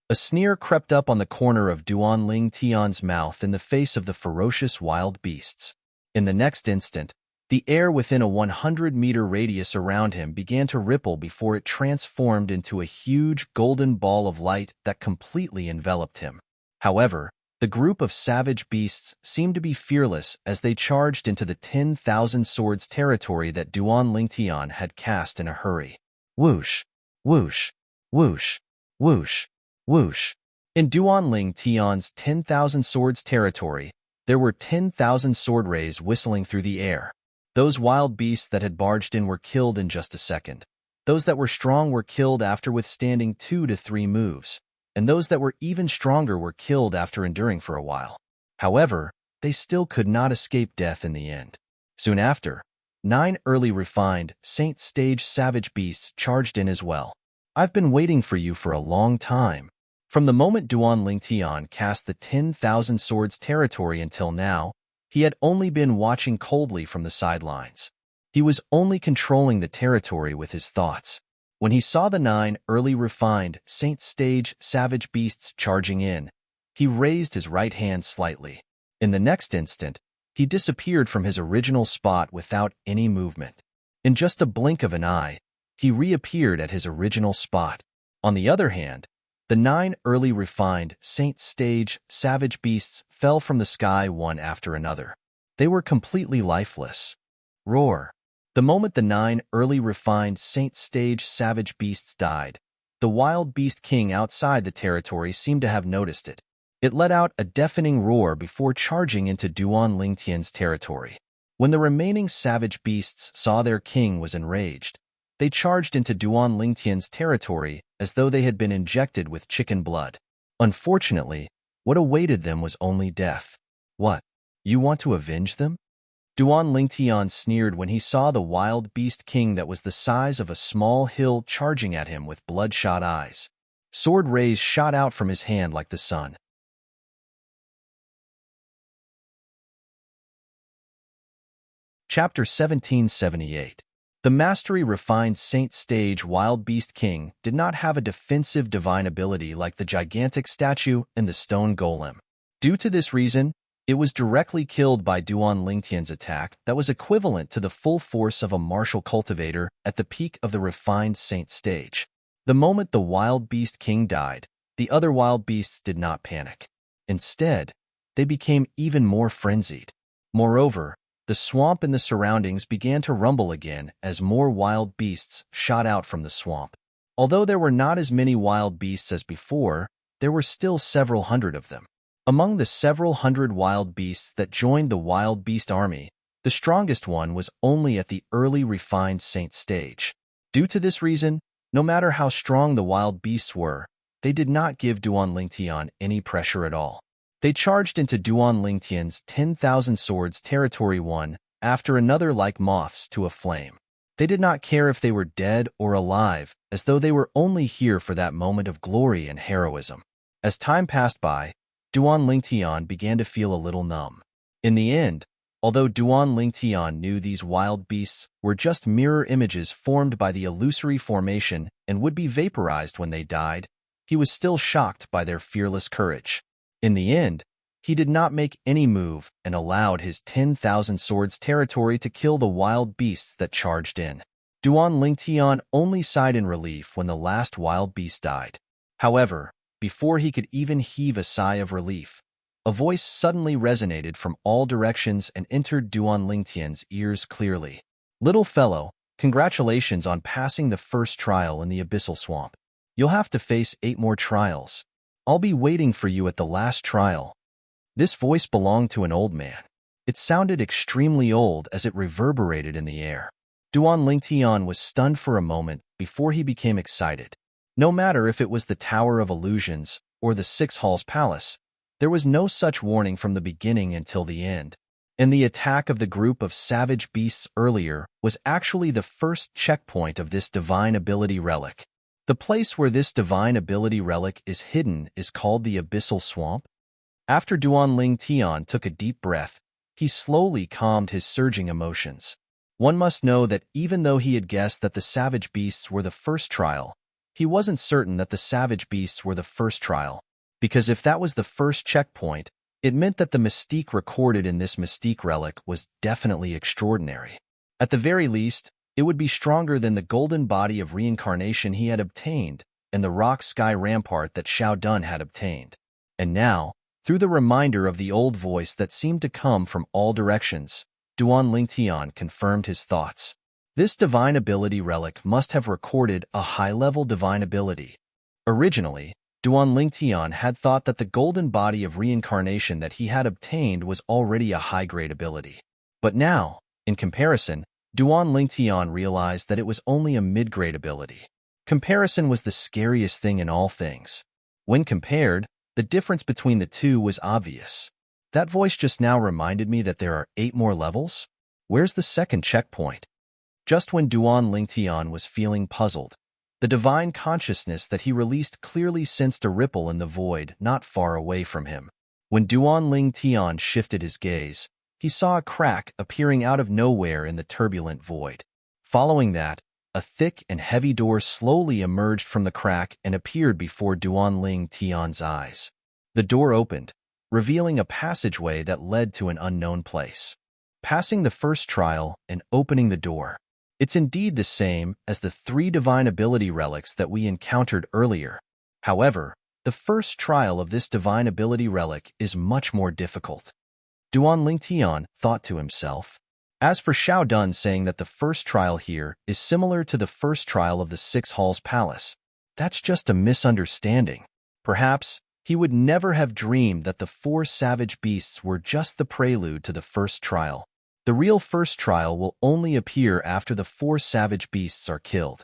Speaker 1: A sneer crept up on the corner of Duan Lingtian's mouth in the face of the ferocious wild beasts. In the next instant, the air within a 100-meter radius around him began to ripple before it transformed into a huge golden ball of light that completely enveloped him. However, the group of savage beasts seemed to be fearless as they charged into the 10,000 swords territory that Duan Lingtian had cast in a hurry. Whoosh, whoosh, whoosh, whoosh, whoosh. In Duan Lingtian's 10,000 swords territory, there were 10,000 sword rays whistling through the air. Those wild beasts that had barged in were killed in just a second. Those that were strong were killed after withstanding 2 to 3 moves, and those that were even stronger were killed after enduring for a while. However, they still could not escape death in the end. Soon after, 9 early refined, Saint Stage savage beasts charged in as well. I've been waiting for you for a long time. From the moment Duan Lingtian cast the 10,000 swords territory until now, he had only been watching coldly from the sidelines. He was only controlling the territory with his thoughts. When he saw the 9 early refined, Saint Stage savage beasts charging in, he raised his right hand slightly. In the next instant, he disappeared from his original spot without any movement. In just a blink of an eye, he reappeared at his original spot. On the other hand, the 9 early refined, Saint Stage savage beasts fell from the sky one after another. They were completely lifeless. Roar. The moment the 9 early refined Saint Stage savage beasts died, the wild beast king outside the territory seemed to have noticed it. It let out a deafening roar before charging into Duan Lingtian's territory. When the remaining savage beasts saw their king was enraged, they charged into Duan Lingtian's territory as though they had been injected with chicken blood. Unfortunately, what awaited them was only death. What? You want to avenge them? Duan Lingtian sneered when he saw the wild beast king that was the size of a small hill charging at him with bloodshot eyes. Sword rays shot out from his hand like the sun. Chapter 1778. The Mastery Refined Saint Stage Wild Beast King did not have a defensive divine ability like the gigantic statue and the stone golem. Due to this reason, it was directly killed by Duan Lingtian's attack that was equivalent to the full force of a martial cultivator at the peak of the refined Saint Stage. The moment the Wild Beast King died, the other wild beasts did not panic. Instead, they became even more frenzied. Moreover, the swamp and the surroundings began to rumble again as more wild beasts shot out from the swamp. Although there were not as many wild beasts as before, there were still several hundred of them. Among the several hundred wild beasts that joined the wild beast army, the strongest one was only at the early refined saint stage. Due to this reason, no matter how strong the wild beasts were, they did not give Duan Lingtian any pressure at all. They charged into Duan Lingtian's 10,000 swords territory one after another like moths to a flame. They did not care if they were dead or alive, as though they were only here for that moment of glory and heroism. As time passed by, Duan Lingtian began to feel a little numb. In the end, although Duan Lingtian knew these wild beasts were just mirror images formed by the illusory formation and would be vaporized when they died, he was still shocked by their fearless courage. In the end, he did not make any move and allowed his 10,000 swords territory to kill the wild beasts that charged in. Duan Lingtian only sighed in relief when the last wild beast died. However, before he could even heave a sigh of relief, a voice suddenly resonated from all directions and entered Duan Lingtian's ears clearly. "Little fellow, congratulations on passing the first trial in the Abyssal Swamp. You'll have to face 8 more trials. I'll be waiting for you at the last trial." This voice belonged to an old man. It sounded extremely old as it reverberated in the air. Duan Lingtian was stunned for a moment before he became excited. No matter if it was the Tower of Illusions or the Six Halls Palace, there was no such warning from the beginning until the end. And the attack of the group of savage beasts earlier was actually the first checkpoint of this divine ability relic. The place where this divine ability relic is hidden is called the Abyssal Swamp. After Duan Lingtian took a deep breath, he slowly calmed his surging emotions. One must know that even though he had guessed that the savage beasts were the first trial, he wasn't certain that the savage beasts were the first trial, because if that was the first checkpoint, it meant that the mystique recorded in this mystique relic was definitely extraordinary. At the very least, it would be stronger than the golden body of reincarnation he had obtained and the rock sky rampart that Xiao Dun had obtained. And now, through the reminder of the old voice that seemed to come from all directions, Duan Lingtian confirmed his thoughts. This divine ability relic must have recorded a high-level divine ability. Originally, Duan Lingtian had thought that the golden body of reincarnation that he had obtained was already a high-grade ability. But now, in comparison, Duan Lingtian realized that it was only a mid-grade ability. Comparison was the scariest thing in all things. When compared, the difference between the two was obvious. That voice just now reminded me that there are 8 more levels? Where's the second checkpoint? Just when Duan Lingtian was feeling puzzled, the divine consciousness that he released clearly sensed a ripple in the void not far away from him. When Duan Lingtian shifted his gaze, he saw a crack appearing out of nowhere in the turbulent void. Following that, a thick and heavy door slowly emerged from the crack and appeared before Duan Lingtian's eyes. The door opened, revealing a passageway that led to an unknown place. Passing the first trial and opening the door. It's indeed the same as the 3 divine ability relics that we encountered earlier. However, the first trial of this divine ability relic is much more difficult. Duan Lingtian thought to himself. As for Xiao Dun saying that the first trial here is similar to the first trial of the Six Halls Palace, that's just a misunderstanding. Perhaps he would never have dreamed that the 4 savage beasts were just the prelude to the first trial. The real first trial will only appear after the 4 savage beasts are killed.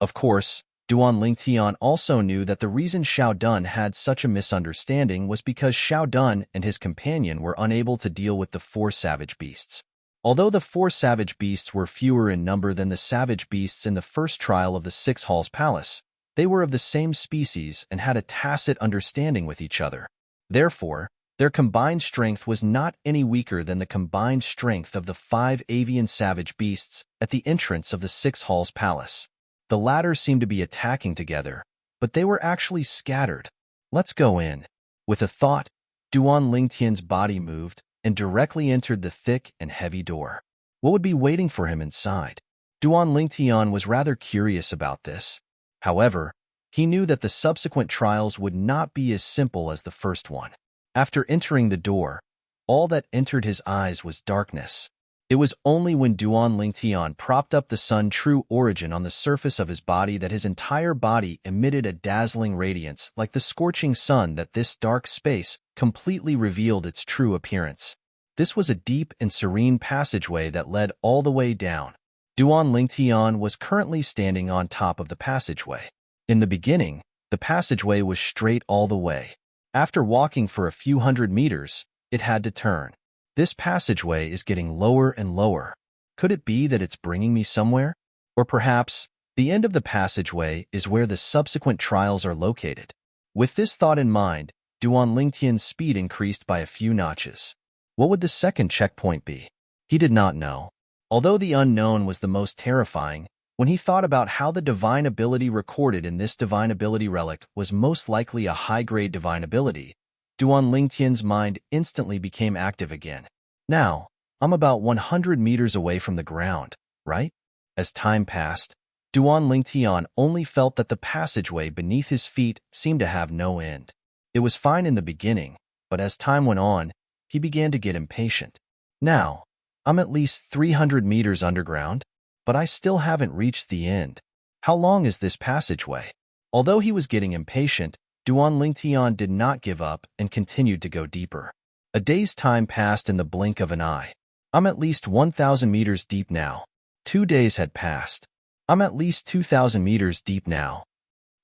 Speaker 1: Of course, Duan Lingtian also knew that the reason Xiao Dun had such a misunderstanding was because Xiao Dun and his companion were unable to deal with the 4 savage beasts. Although the 4 savage beasts were fewer in number than the savage beasts in the first trial of the Six Halls Palace, they were of the same species and had a tacit understanding with each other. Therefore, their combined strength was not any weaker than the combined strength of the 5 avian savage beasts at the entrance of the Six Halls Palace. The latter seemed to be attacking together, but they were actually scattered. Let's go in. With a thought, Duan Lingtian's body moved and directly entered the thick and heavy door. What would be waiting for him inside? Duan Lingtian was rather curious about this. However, he knew that the subsequent trials would not be as simple as the first one. After entering the door, all that entered his eyes was darkness. It was only when Duan Lingtian propped up the sun true origin on the surface of his body that his entire body emitted a dazzling radiance like the scorching sun that this dark space completely revealed its true appearance. This was a deep and serene passageway that led all the way down. Duan Lingtian was currently standing on top of the passageway. In the beginning, the passageway was straight all the way. After walking for a few hundred meters, it had to turn. This passageway is getting lower and lower. Could it be that it's bringing me somewhere? Or perhaps, the end of the passageway is where the subsequent trials are located. With this thought in mind, Duan Lingtian's speed increased by a few notches. What would the second checkpoint be? He did not know. Although the unknown was the most terrifying, when he thought about how the divine ability recorded in this divine ability relic was most likely a high-grade divine ability, Duan Lingtian's mind instantly became active again. Now, I'm about 100 meters away from the ground, right? As time passed, Duan Lingtian only felt that the passageway beneath his feet seemed to have no end. It was fine in the beginning, but as time went on, he began to get impatient. Now, I'm at least 300 meters underground, but I still haven't reached the end. How long is this passageway? Although he was getting impatient, Duan Lingtian did not give up and continued to go deeper. A day's time passed in the blink of an eye. I'm at least 1,000 meters deep now. 2 days had passed. I'm at least 2,000 meters deep now.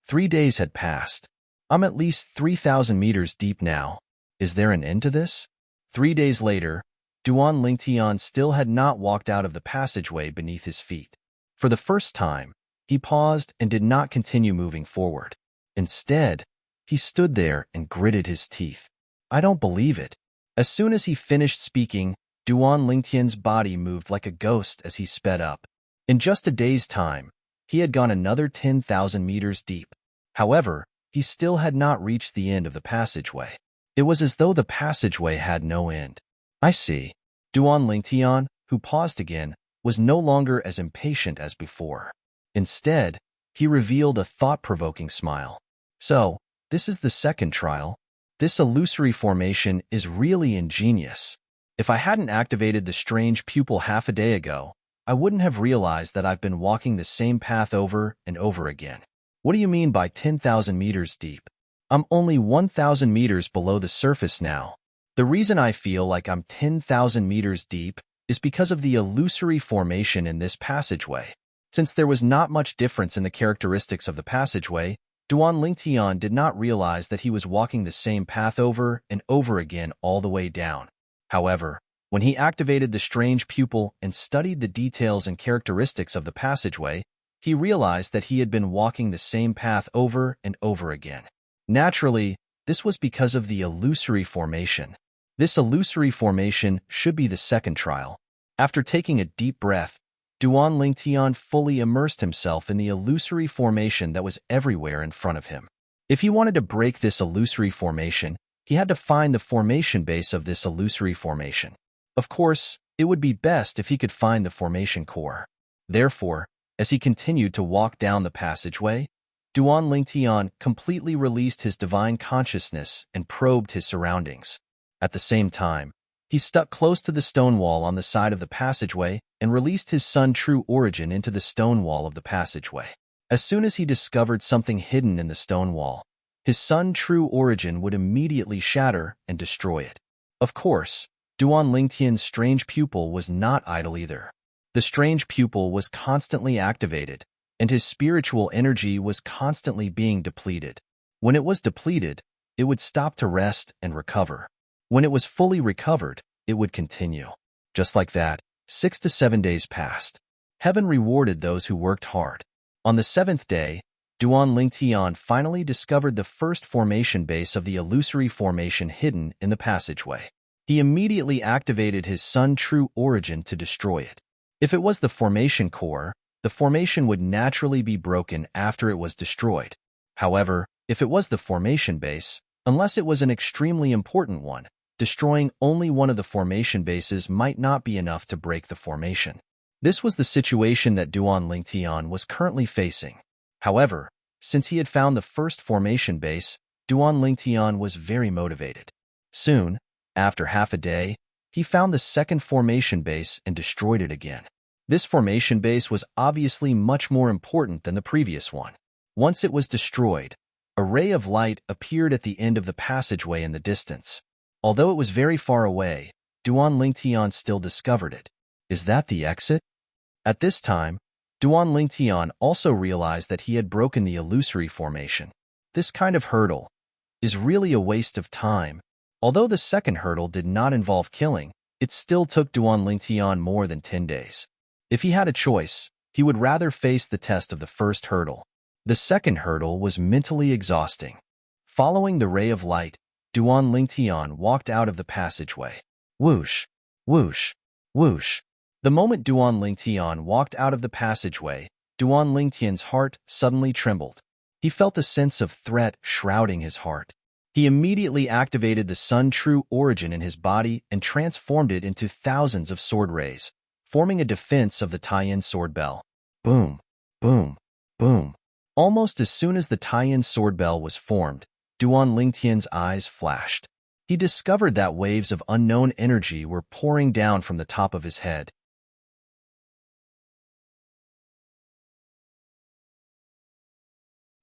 Speaker 1: 3 days had passed. I'm at least 3,000 meters deep now. Is there an end to this? 3 days later, Duan Lingtian still had not walked out of the passageway beneath his feet. For the first time, he paused and did not continue moving forward. Instead, he stood there and gritted his teeth. I don't believe it. As soon as he finished speaking, Duan Lingtian's body moved like a ghost as he sped up. In just a day's time, he had gone another 10,000 meters deep. However, he still had not reached the end of the passageway. It was as though the passageway had no end. I see. Duan Lingtian, who paused again, was no longer as impatient as before. Instead, he revealed a thought-provoking smile. So, this is the second trial. This illusory formation is really ingenious. If I hadn't activated the strange pupil half a day ago, I wouldn't have realized that I've been walking the same path over and over again. What do you mean by 10,000 meters deep? I'm only 1,000 meters below the surface now. The reason I feel like I'm 10,000 meters deep is because of the illusory formation in this passageway. Since there was not much difference in the characteristics of the passageway, Duan Lingtian did not realize that he was walking the same path over and over again all the way down. However, when he activated the strange pupil and studied the details and characteristics of the passageway, he realized that he had been walking the same path over and over again. Naturally, this was because of the illusory formation. This illusory formation should be the second trial. After taking a deep breath, Duan Lingtian fully immersed himself in the illusory formation that was everywhere in front of him. If he wanted to break this illusory formation, he had to find the formation base of this illusory formation. Of course, it would be best if he could find the formation core. Therefore, as he continued to walk down the passageway, Duan Lingtian completely released his divine consciousness and probed his surroundings. At the same time, he stuck close to the stone wall on the side of the passageway and released his sun true origin into the stone wall of the passageway. As soon as he discovered something hidden in the stone wall, his sun true origin would immediately shatter and destroy it. Of course, Duan Lingtian's strange pupil was not idle either. The strange pupil was constantly activated, and his spiritual energy was constantly being depleted. When it was depleted, it would stop to rest and recover. When it was fully recovered, it would continue. Just like that, 6 to 7 days passed. Heaven rewarded those who worked hard. On the 7th day, Duan Lingtian finally discovered the first formation base of the illusory formation hidden in the passageway. He immediately activated his sun true origin to destroy it. If it was the formation core, the formation would naturally be broken after it was destroyed. However, if it was the formation base, unless it was an extremely important one, destroying only one of the formation bases might not be enough to break the formation. This was the situation that Duan Lingtian was currently facing. However, since he had found the first formation base, Duan Lingtian was very motivated. Soon, after half a day, he found the second formation base and destroyed it again. This formation base was obviously much more important than the previous one. Once it was destroyed, a ray of light appeared at the end of the passageway in the distance. Although it was very far away, Duan Lingtian still discovered it. Is that the exit? At this time, Duan Lingtian also realized that he had broken the illusory formation. This kind of hurdle is really a waste of time. Although the second hurdle did not involve killing, it still took Duan Lingtian more than 10 days. If he had a choice, he would rather face the test of the first hurdle. The second hurdle was mentally exhausting. Following the ray of light, Duan Lingtian walked out of the passageway. Whoosh, whoosh, whoosh. The moment Duan Lingtian walked out of the passageway, Duan Lingtian's heart suddenly trembled. He felt a sense of threat shrouding his heart. He immediately activated the Sun True Origin in his body and transformed it into thousands of sword rays, forming a defense of the Taiyin sword bell. Boom, boom, boom. Almost as soon as the Taiyin sword bell was formed, Duan Lingtian's eyes flashed. He discovered that waves of unknown energy were pouring down from the top of his head.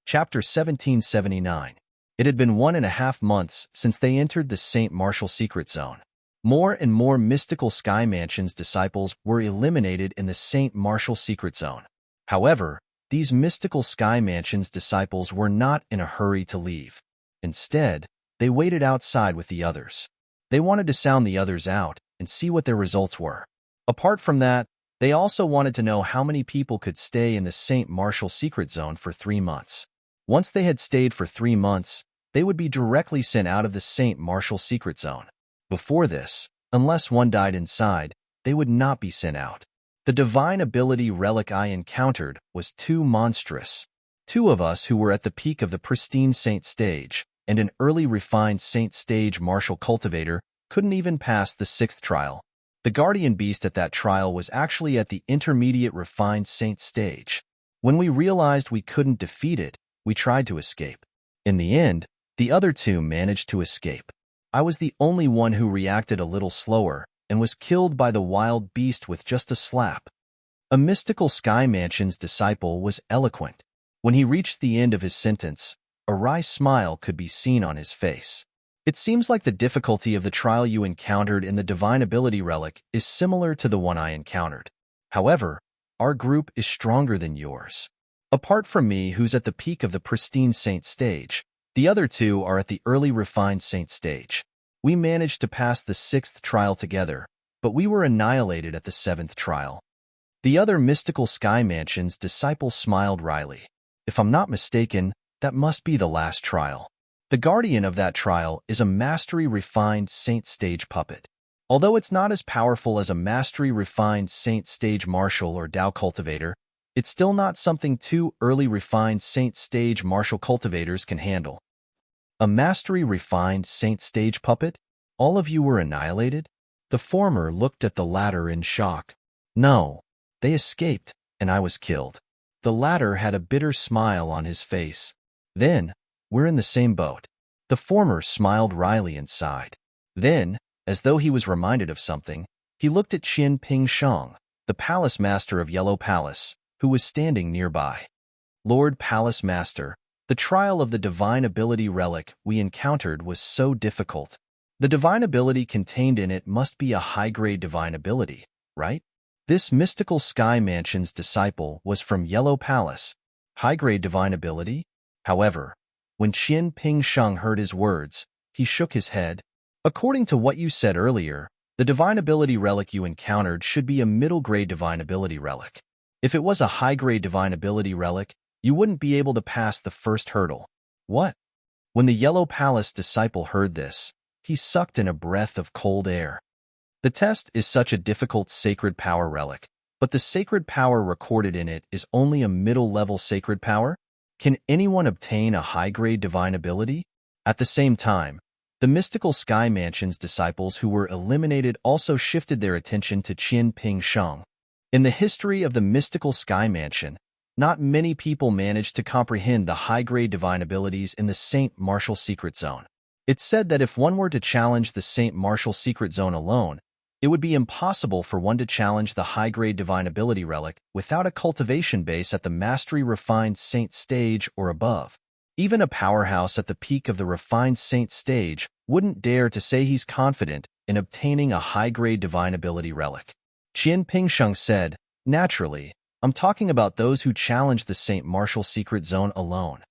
Speaker 1: Chapter 1779. It had been 1.5 months since they entered the St. Martial Secret Zone. More and more mystical Sky Mansion's disciples were eliminated in the St. Martial Secret Zone. However, these mystical Sky Mansion's disciples were not in a hurry to leave. Instead, they waited outside with the others. They wanted to sound the others out and see what their results were. Apart from that, they also wanted to know how many people could stay in the St. Martial Secret Zone for 3 months. Once they had stayed for 3 months, they would be directly sent out of the St. Martial Secret Zone. Before this, unless one died inside, they would not be sent out. The divine ability relic I encountered was too monstrous. 2 of us who were at the peak of the pristine Saint stage and an early refined Saint stage martial cultivator couldn't even pass the 6th trial. The guardian beast at that trial was actually at the intermediate refined Saint stage. When we realized we couldn't defeat it, we tried to escape. In the end, the other 2 managed to escape. I was the only one who reacted a little slower and was killed by the wild beast with just a slap. A mystical Sky Mansion's disciple was eloquent. When he reached the end of his sentence, a wry smile could be seen on his face. It seems like the difficulty of the trial you encountered in the Divine Ability Relic is similar to the one I encountered. However, our group is stronger than yours. Apart from me, who's at the peak of the pristine Saint stage, the other 2 are at the early refined Saint stage. We managed to pass the 6th trial together, but we were annihilated at the 7th trial. The other mystical Sky Mansion's disciple smiled wryly. If I'm not mistaken, that must be the last trial. The guardian of that trial is a mastery-refined Saint stage puppet. Although it's not as powerful as a mastery-refined Saint stage martial or Dao cultivator, it's still not something 2 early refined Saint stage martial cultivators can handle. A mastery-refined Saint stage puppet? All of you were annihilated? The former looked at the latter in shock. No, they escaped, and I was killed. The latter had a bitter smile on his face. Then, we're in the same boat. The former smiled wryly and sighed. Then, as though he was reminded of something, he looked at Qin Ping Shang, the palace master of Yellow Palace, who was standing nearby. Lord Palace Master, the trial of the Divine Ability Relic we encountered was so difficult. The divine ability contained in it must be a high-grade divine ability, right? This mystical Sky Mansion's disciple was from Yellow Palace. High-grade divine ability? However, when Qin Ping Sheng heard his words, he shook his head. According to what you said earlier, the divine ability relic you encountered should be a middle-grade divine ability relic. If it was a high-grade divine ability relic, you wouldn't be able to pass the first hurdle. What? When the Yellow Palace disciple heard this, he sucked in a breath of cold air. The test is such a difficult sacred power relic, but the sacred power recorded in it is only a middle-level sacred power? Can anyone obtain a high-grade divine ability? At the same time, the mystical Sky Mansion's disciples who were eliminated also shifted their attention to Qin Ping Sheng. In the history of the mystical Sky Mansion, not many people managed to comprehend the high-grade divine abilities in the St. Martial Secret Zone. It's said that if one were to challenge the St. Martial Secret Zone alone, It would be impossible for one to challenge the high-grade divine ability relic without a cultivation base at the mastery refined saint stage or above. Even a powerhouse at the peak of the refined saint stage wouldn't dare to say he's confident in obtaining a high-grade divine ability relic. Qian Pingsheng said, "Naturally, I'm talking about those who challenge the Saint Martial Secret Zone alone.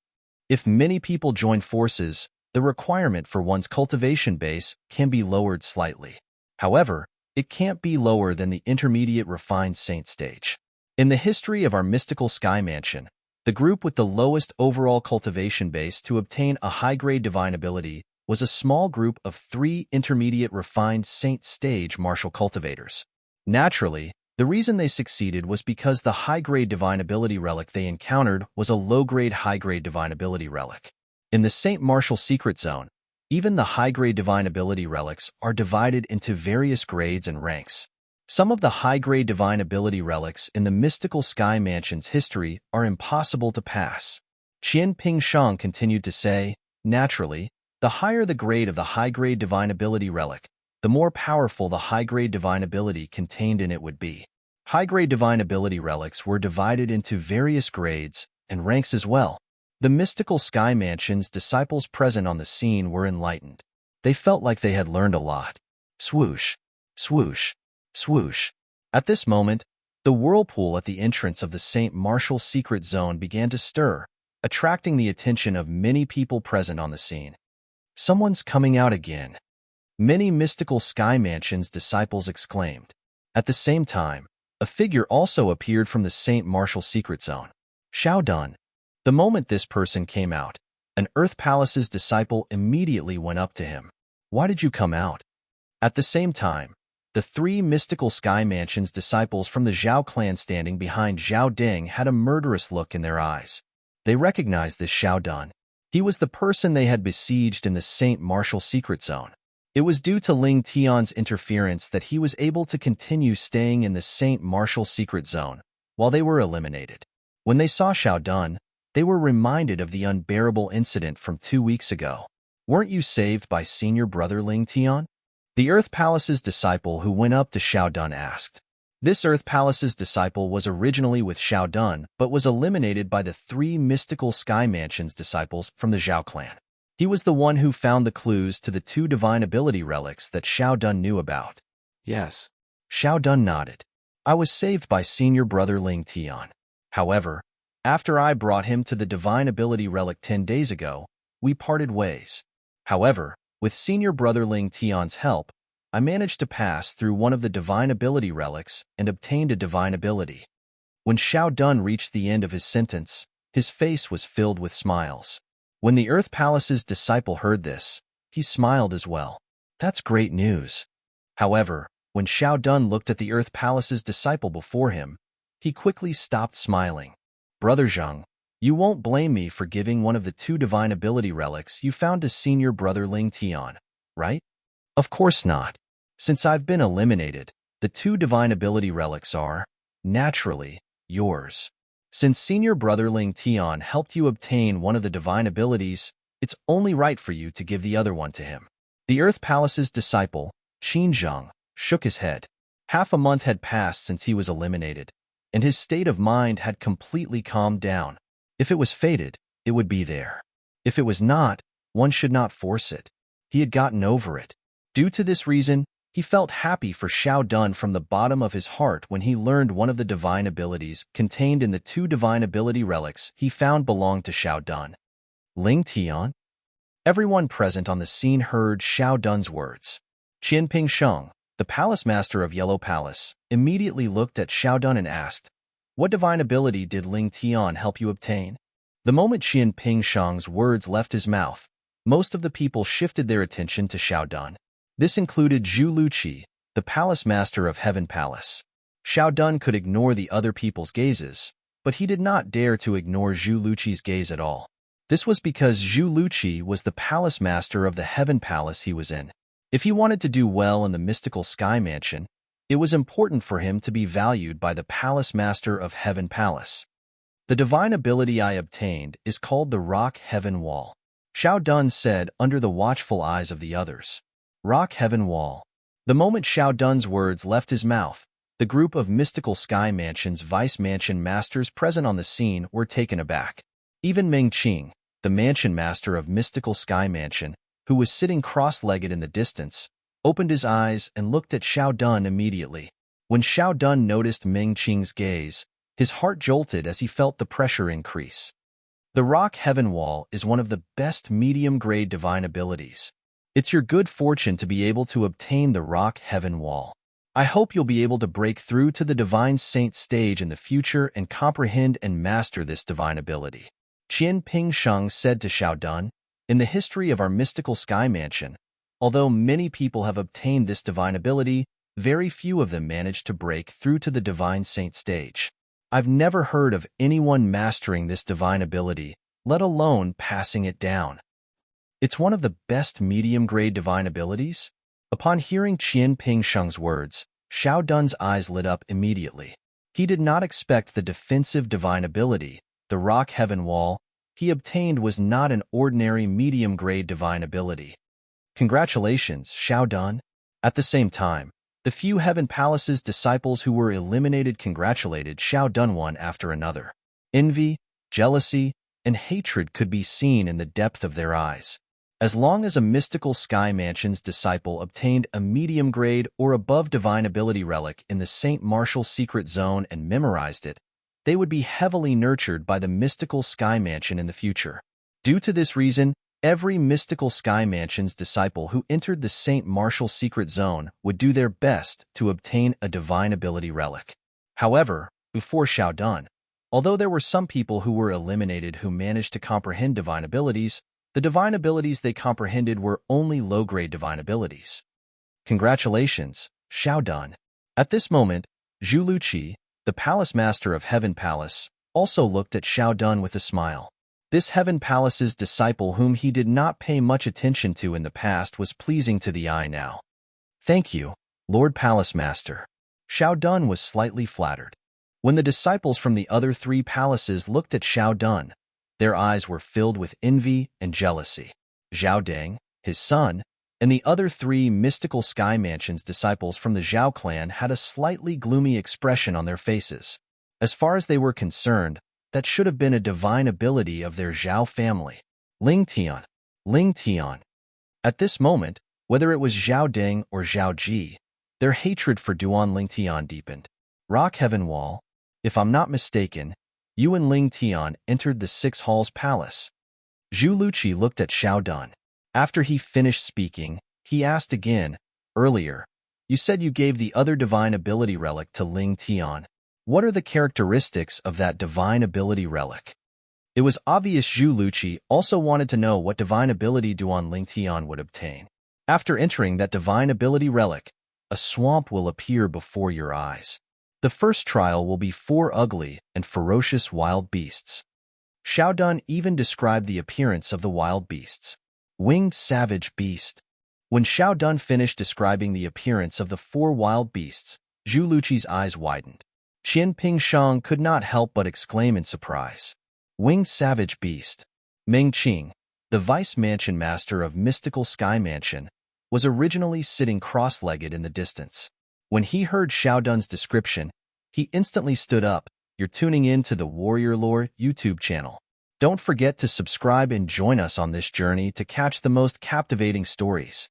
Speaker 1: If many people join forces, the requirement for one's cultivation base can be lowered slightly. However, it can't be lower than the intermediate refined saint stage." In the history of our mystical sky mansion, the group with the lowest overall cultivation base to obtain a high-grade divine ability was a small group of 3 intermediate refined saint stage martial cultivators. Naturally, the reason they succeeded was because the high-grade divine ability relic they encountered was a low-grade high-grade divine ability relic. In the Saint Martial Secret Zone, even the high-grade divine ability relics are divided into various grades and ranks. Some of the high-grade divine ability relics in the mystical sky mansion's history are impossible to pass. Qian Pingsheng continued to say, "Naturally, the higher the grade of the high-grade divine ability relic, the more powerful the high-grade divine ability contained in it would be. High-grade divine ability relics were divided into various grades and ranks as well. The mystical sky mansion's disciples present on the scene were enlightened. They felt like they had learned a lot. Swoosh, swoosh, swoosh." At this moment, the whirlpool at the entrance of the Saint Martial Secret Zone began to stir, attracting the attention of many people present on the scene. "Someone's coming out again," many mystical sky mansion's disciples exclaimed. At the same time, a figure also appeared from the Saint Martial Secret Zone. Xiaodun. The moment this person came out, an Earth Palace's disciple immediately went up to him. "Why did you come out?" At the same time, the 3 mystical sky mansion's disciples from the Zhao clan standing behind Zhao Ding had a murderous look in their eyes. They recognized this Xiaodun. He was the person they had besieged in the Saint Martial Secret Zone. It was due to Ling Tian's interference that he was able to continue staying in the Saint Martial Secret Zone while they were eliminated. When they saw Xiaodun, they were reminded of the unbearable incident from 2 weeks ago. "Weren't you saved by senior brother Ling Tian?" the Earth Palace's disciple who went up to Xiaodun asked. This Earth Palace's disciple was originally with Xiaodun but was eliminated by the 3 mystical sky mansion's disciples from the Zhao clan. He was the one who found the clues to the 2 divine ability relics that Xiaodun knew about. "Yes." Xiaodun nodded. "I was saved by senior brother Ling Tian. However, after I brought him to the divine ability relic 10 days ago, we parted ways. However, with senior brother Ling Tian's help, I managed to pass through one of the divine ability relics and obtained a divine ability." When Xiaodun reached the end of his sentence, his face was filled with smiles. When the Earth Palace's disciple heard this, he smiled as well. "That's great news." However, when Xiaodun looked at the Earth Palace's disciple before him, he quickly stopped smiling. "Brother Zheng, you won't blame me for giving one of the 2 divine ability relics you found to senior brother Ling Tian, right?" "Of course not. Since I've been eliminated, the 2 divine ability relics are, naturally, yours. Since senior brother Ling Tian helped you obtain one of the divine abilities, it's only right for you to give the other one to him." The Earth Palace's disciple, Qin Zheng, shook his head. Half a month had passed since he was eliminated, and his state of mind had completely calmed down. If it was fated, it would be there. If it was not, one should not force it. He had gotten over it. Due to this reason, he felt happy for Xiaodun from the bottom of his heart when he learned one of the divine abilities contained in the 2 divine ability relics he found belonged to Xiaodun. "Ling Tian?" Everyone present on the scene heard Xiaodun's words. Qian Pingsheng, the palace master of Yellow Palace, immediately looked at Xiaodun and asked, "What divine ability did Ling Tian help you obtain?" The moment Qian Pingsheng's words left his mouth, most of the people shifted their attention to Xiaodun. This included Zhu Luqi, the palace master of Heaven Palace. Xiaodun could ignore the other people's gazes, but he did not dare to ignore Zhu Luqi's gaze at all. This was because Zhu Luqi was the palace master of the Heaven Palace he was in. If he wanted to do well in the mystical sky mansion, it was important for him to be valued by the palace master of Heaven Palace. "The divine ability I obtained is called the Rock Heaven Wall," Xiaodun said under the watchful eyes of the others. "Rock Heaven Wall. The moment Xiao Dun's words left his mouth, the group of Mystical Sky Mansion's vice mansion masters present on the scene were taken aback. Even Ming Qing, the mansion master of Mystical Sky Mansion, who was sitting cross-legged in the distance, opened his eyes and looked at Xiao Dun immediately. When Xiao Dun noticed Ming Qing's gaze, his heart jolted as he felt the pressure increase. The Rock Heaven Wall is one of the best medium-grade divine abilities. It's your good fortune to be able to obtain the Rock Heaven Wall. I hope you'll be able to break through to the Divine Saint stage in the future and comprehend and master this divine ability. Qian Pingsheng said to Xiao Dun, in the history of our Mystical Sky Mansion, although many people have obtained this divine ability, very few of them managed to break through to the Divine Saint stage. I've never heard of anyone mastering this divine ability, let alone passing it down. It's one of the best medium-grade divine abilities. Upon hearing Qian Pingsheng's words, Xiao Dun's eyes lit up immediately. He did not expect the defensive divine ability, the Rock Heaven Wall, he obtained was not an ordinary medium-grade divine ability. Congratulations, Xiao Dun. At the same time, the few Heaven Palace's disciples who were eliminated congratulated Xiao Dun one after another. Envy, jealousy, and hatred could be seen in the depth of their eyes. As long as a Mystical Sky Mansion's disciple obtained a medium-grade or above divine ability relic in the St. Martial Secret Zone and memorized it, they would be heavily nurtured by the Mystical Sky Mansion in the future. Due to this reason, every Mystical Sky Mansion's disciple who entered the St. Martial Secret Zone would do their best to obtain a divine ability relic. However, before Xiao Dun, although there were some people who were eliminated who managed to comprehend divine abilities, the divine abilities they comprehended were only low-grade divine abilities. Congratulations, Xiao Dun. At this moment, Zhu Luqi, the Palace Master of Heaven Palace, also looked at Xiao Dun with a smile. This Heaven Palace's disciple whom he did not pay much attention to in the past was pleasing to the eye now. Thank you, Lord Palace Master. Xiao Dun was slightly flattered. When the disciples from the other three palaces looked at Xiao Dun, their eyes were filled with envy and jealousy. Zhao Deng, his son, and the other three Mystical Sky Mansion's disciples from the Zhao clan had a slightly gloomy expression on their faces. As far as they were concerned, that should have been a divine ability of their Zhao family. Ling Tian. Ling Tian. At this moment, whether it was Zhao Deng or Zhao Ji, their hatred for Duan Ling Tian deepened. Rock Heaven Wall. If I'm not mistaken, you and Ling Tian entered the Six Halls Palace. Zhu Luqi looked at Xiao Dun. After he finished speaking, he asked again, earlier, you said you gave the other divine ability relic to Ling Tian. What are the characteristics of that divine ability relic? It was obvious Zhu Luqi also wanted to know what divine ability Duan Ling Tian would obtain. After entering that divine ability relic, a swamp will appear before your eyes. The first trial will be 4 ugly and ferocious wild beasts. Xiao Dun even described the appearance of the wild beasts. Winged savage beast. When Xiao Dun finished describing the appearance of the 4 wild beasts, Zhu Luqi's eyes widened. Qian Pingsheng could not help but exclaim in surprise. Winged savage beast. Ming Qing, the vice mansion master of Mystical Sky Mansion, was originally sitting cross-legged in the distance. When he heard Xiao Dun's description, he instantly stood up. You're tuning in to the Warrior Lore YouTube channel. Don't forget to subscribe and join us on this journey to catch the most captivating stories.